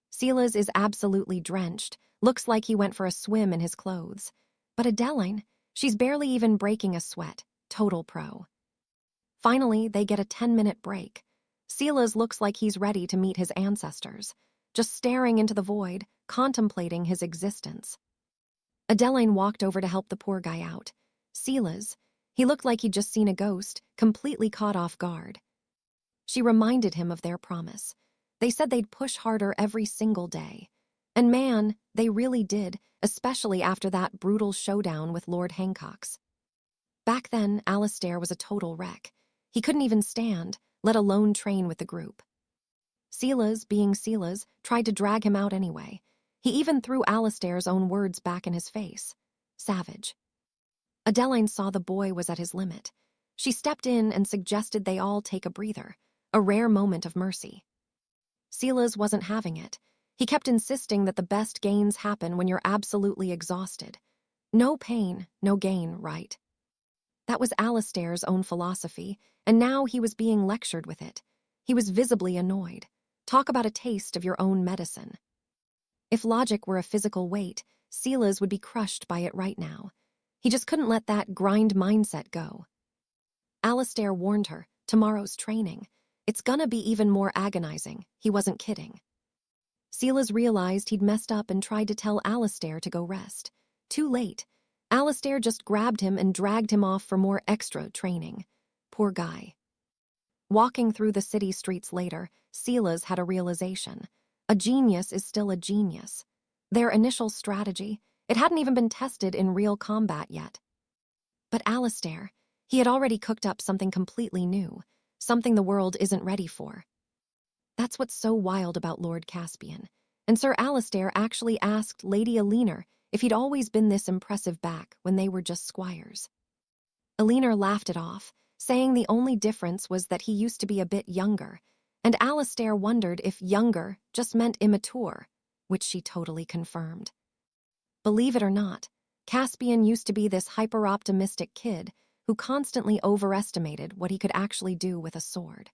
Silas is absolutely drenched, looks like he went for a swim in his clothes. But Adeline, she's barely even breaking a sweat, total pro. Finally, they get a 10-minute break. Silas looks like he's ready to meet his ancestors, just staring into the void, contemplating his existence. Adeline walked over to help the poor guy out. Silas, he looked like he'd just seen a ghost, completely caught off guard. She reminded him of their promise. They said they'd push harder every single day. And man, they really did, especially after that brutal showdown with Lord Hancock's. Back then, Alistair was a total wreck. He couldn't even stand, let alone train with the group. Silas, being Silas, tried to drag him out anyway. He even threw Alistair's own words back in his face. Savage. Adeline saw the boy was at his limit. She stepped in and suggested they all take a breather, a rare moment of mercy. Silas wasn't having it. He kept insisting that the best gains happen when you're absolutely exhausted. No pain, no gain, right? That was Alistair's own philosophy, and now he was being lectured with it. He was visibly annoyed. Talk about a taste of your own medicine. If logic were a physical weight, Silas would be crushed by it right now. He just couldn't let that grind mindset go. Alistair warned her, tomorrow's training. It's gonna be even more agonizing. He wasn't kidding. Silas realized he'd messed up and tried to tell Alistair to go rest. Too late. Alistair just grabbed him and dragged him off for more extra training. Poor guy. Walking through the city streets later, Silas had a realization. A genius is still a genius. Their initial strategy, it hadn't even been tested in real combat yet. But Alistair, he had already cooked up something completely new, something the world isn't ready for. That's what's so wild about Lord Caspian. And Sir Alistair actually asked Lady Alinar if he'd always been this impressive back when they were just squires. Alinar laughed it off, saying the only difference was that he used to be a bit younger, and Alistair wondered if younger just meant immature, which she totally confirmed. Believe it or not, Caspian used to be this hyper-optimistic kid who constantly overestimated what he could actually do with a sword.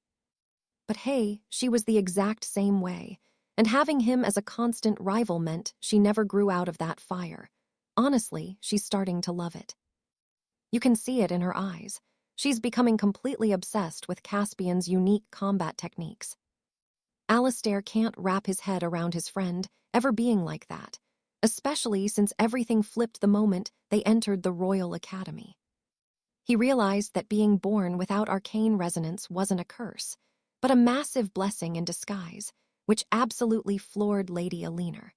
But hey, she was the exact same way, and having him as a constant rival meant she never grew out of that fire. Honestly, she's starting to love it. You can see it in her eyes. She's becoming completely obsessed with Caspian's unique combat techniques. Alistair can't wrap his head around his friend ever being like that, especially since everything flipped the moment they entered the Royal Academy. He realized that being born without arcane resonance wasn't a curse, but a massive blessing in disguise, which absolutely floored Lady Alinar.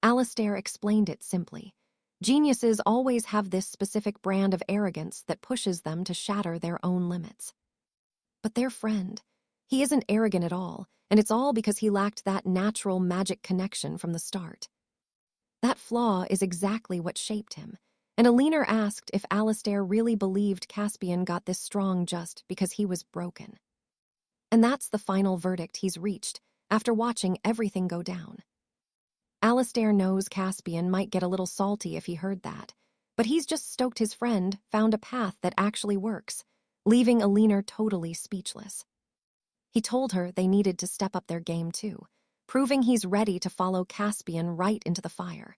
Alistair explained it simply. Geniuses always have this specific brand of arrogance that pushes them to shatter their own limits. But their friend, he isn't arrogant at all, and it's all because he lacked that natural magic connection from the start. That flaw is exactly what shaped him, and Alinar asked if Alistair really believed Caspian got this strong just because he was broken. And that's the final verdict he's reached after watching everything go down. Alistair knows Caspian might get a little salty if he heard that, but he's just stoked his friend found a path that actually works, leaving Alinar totally speechless. He told her they needed to step up their game too, proving he's ready to follow Caspian right into the fire.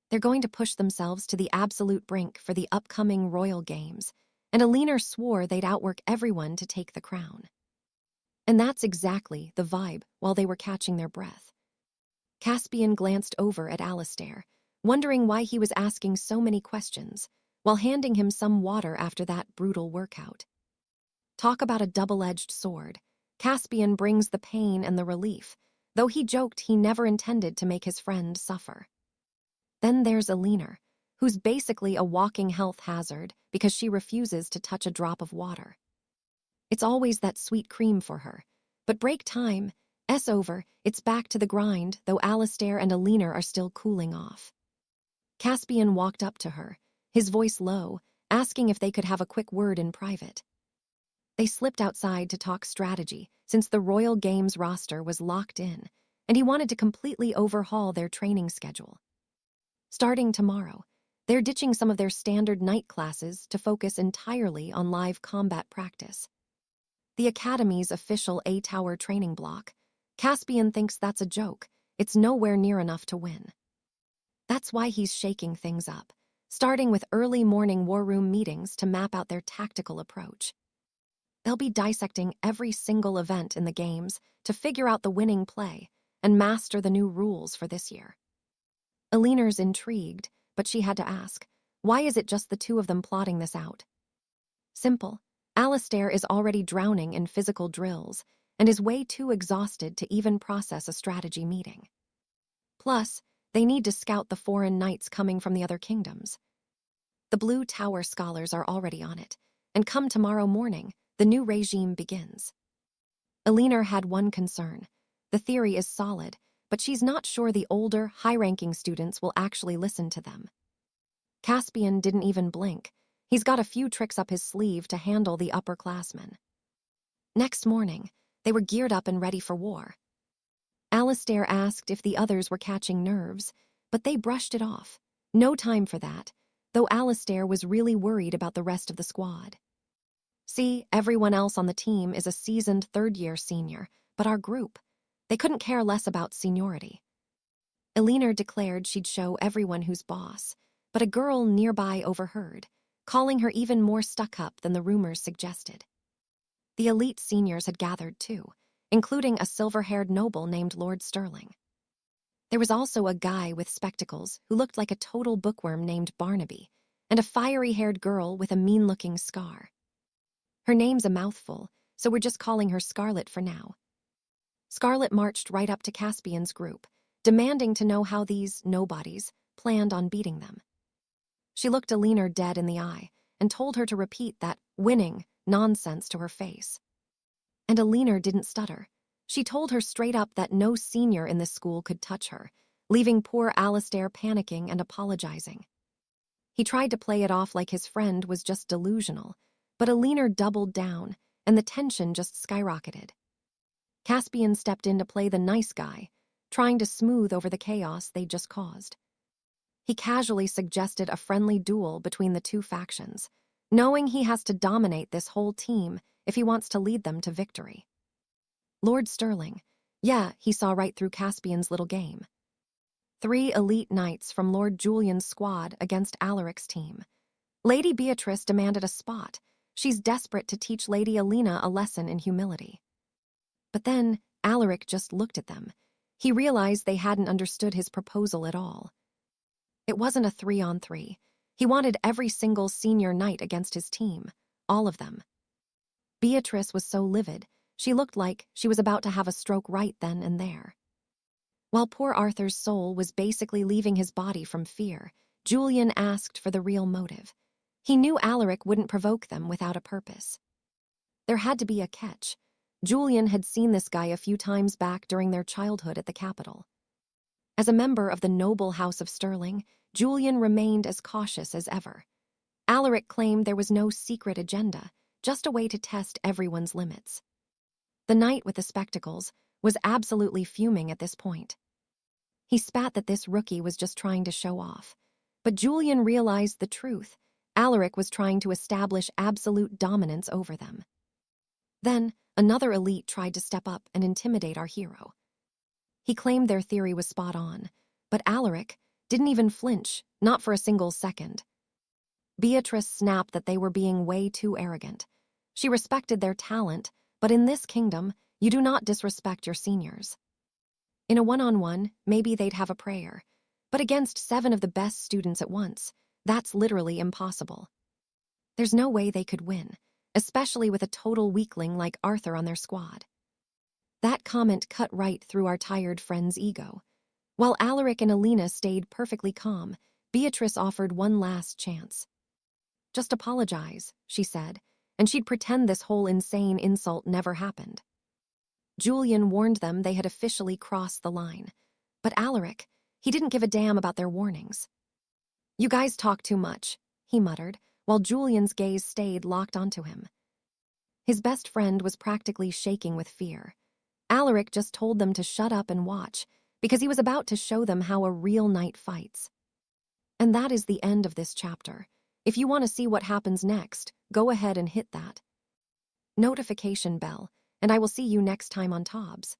They're going to push themselves to the absolute brink for the upcoming Royal Games, and Alinar swore they'd outwork everyone to take the crown. And that's exactly the vibe while they were catching their breath. Caspian glanced over at Alistair, wondering why he was asking so many questions, while handing him some water after that brutal workout. Talk about a double-edged sword. Caspian brings the pain and the relief, though he joked he never intended to make his friend suffer. Then there's Alinar, who's basically a walking health hazard because she refuses to touch a drop of water. It's always that sweet cream for her, but break time, over, it's back to the grind, though Alistair and Alinar are still cooling off. Caspian walked up to her, his voice low, asking if they could have a quick word in private. They slipped outside to talk strategy, since the Royal Games roster was locked in, and he wanted to completely overhaul their training schedule. Starting tomorrow, they're ditching some of their standard night classes to focus entirely on live combat practice. The Academy's official A-Tower training block, Caspian thinks that's a joke. It's nowhere near enough to win. That's why he's shaking things up, starting with early morning war room meetings to map out their tactical approach. They'll be dissecting every single event in the games to figure out the winning play and master the new rules for this year. Alinar's intrigued, but she had to ask, why is it just the two of them plotting this out? Simple. Alistair is already drowning in physical drills and is way too exhausted to even process a strategy meeting. Plus, they need to scout the foreign knights coming from the other kingdoms. The Blue Tower scholars are already on it, and come tomorrow morning, the new regime begins. Alinar had one concern. The theory is solid, but she's not sure the older, high-ranking students will actually listen to them. Caspian didn't even blink. He's got a few tricks up his sleeve to handle the upperclassmen. Next morning, they were geared up and ready for war. Alistair asked if the others were catching nerves, but they brushed it off. No time for that. though Alistair was really worried about the rest of the squad. See, everyone else on the team is a seasoned third-year senior, but our group, they couldn't care less about seniority. Elinor declared she'd show everyone who's boss, but a girl nearby overheard, calling her even more stuck-up than the rumors suggested. The elite seniors had gathered too, including a silver-haired noble named Lord Stirling. There was also a guy with spectacles who looked like a total bookworm named Barnaby, and a fiery-haired girl with a mean-looking scar. Her name's a mouthful, so we're just calling her Scarlet for now. Scarlet marched right up to Caspian's group, demanding to know how these nobodies planned on beating them. She looked Elinor dead in the eye and told her to repeat that winning nonsense to her face. And Elinor didn't stutter. She told her straight up that no senior in this school could touch her, leaving poor Alistair panicking and apologizing. He tried to play it off like his friend was just delusional, but Elinor doubled down, and the tension just skyrocketed. Caspian stepped in to play the nice guy, trying to smooth over the chaos they'd just caused. He casually suggested a friendly duel between the two factions, knowing he has to dominate this whole team if he wants to lead them to victory. Lord Stirling, yeah, he saw right through Caspian's little game. 3 elite knights from Lord Julian's squad against Alaric's team. Lady Beatrice demanded a spot. She's desperate to teach Lady Alina a lesson in humility. But then Alaric just looked at them. He realized they hadn't understood his proposal at all. It wasn't a 3-on-3. He wanted every single senior knight against his team, all of them. Beatrice was so livid, she looked like she was about to have a stroke right then and there. While poor Arthur's soul was basically leaving his body from fear, Julian asked for the real motive. He knew Alaric wouldn't provoke them without a purpose. There had to be a catch. Julian had seen this guy a few times back during their childhood at the capital. As a member of the noble house of Stirling, Julian remained as cautious as ever. Alaric claimed there was no secret agenda, just a way to test everyone's limits. The knight with the spectacles was absolutely fuming at this point. He spat that this rookie was just trying to show off. But Julian realized the truth. Alaric was trying to establish absolute dominance over them. Then, another elite tried to step up and intimidate our hero. He claimed their theory was spot on, but Alaric didn't even flinch, not for a single second. Beatrice snapped that they were being way too arrogant. She respected their talent, but in this kingdom, you do not disrespect your seniors. In a one-on-one, maybe they'd have a prayer, but against 7 of the best students at once, that's literally impossible. There's no way they could win, especially with a total weakling like Arthur on their squad. That comment cut right through our tired friend's ego. While Alaric and Alina stayed perfectly calm, Beatrice offered one last chance. Just apologize, she said, and she'd pretend this whole insane insult never happened. Julian warned them they had officially crossed the line, but Alaric, he didn't give a damn about their warnings. You guys talk too much, he muttered, while Julian's gaze stayed locked onto him. His best friend was practically shaking with fear. Alaric just told them to shut up and watch, because he was about to show them how a real knight fights. And that is the end of this chapter. If you want to see what happens next, go ahead and hit that notification bell, and I will see you next time on Tobs.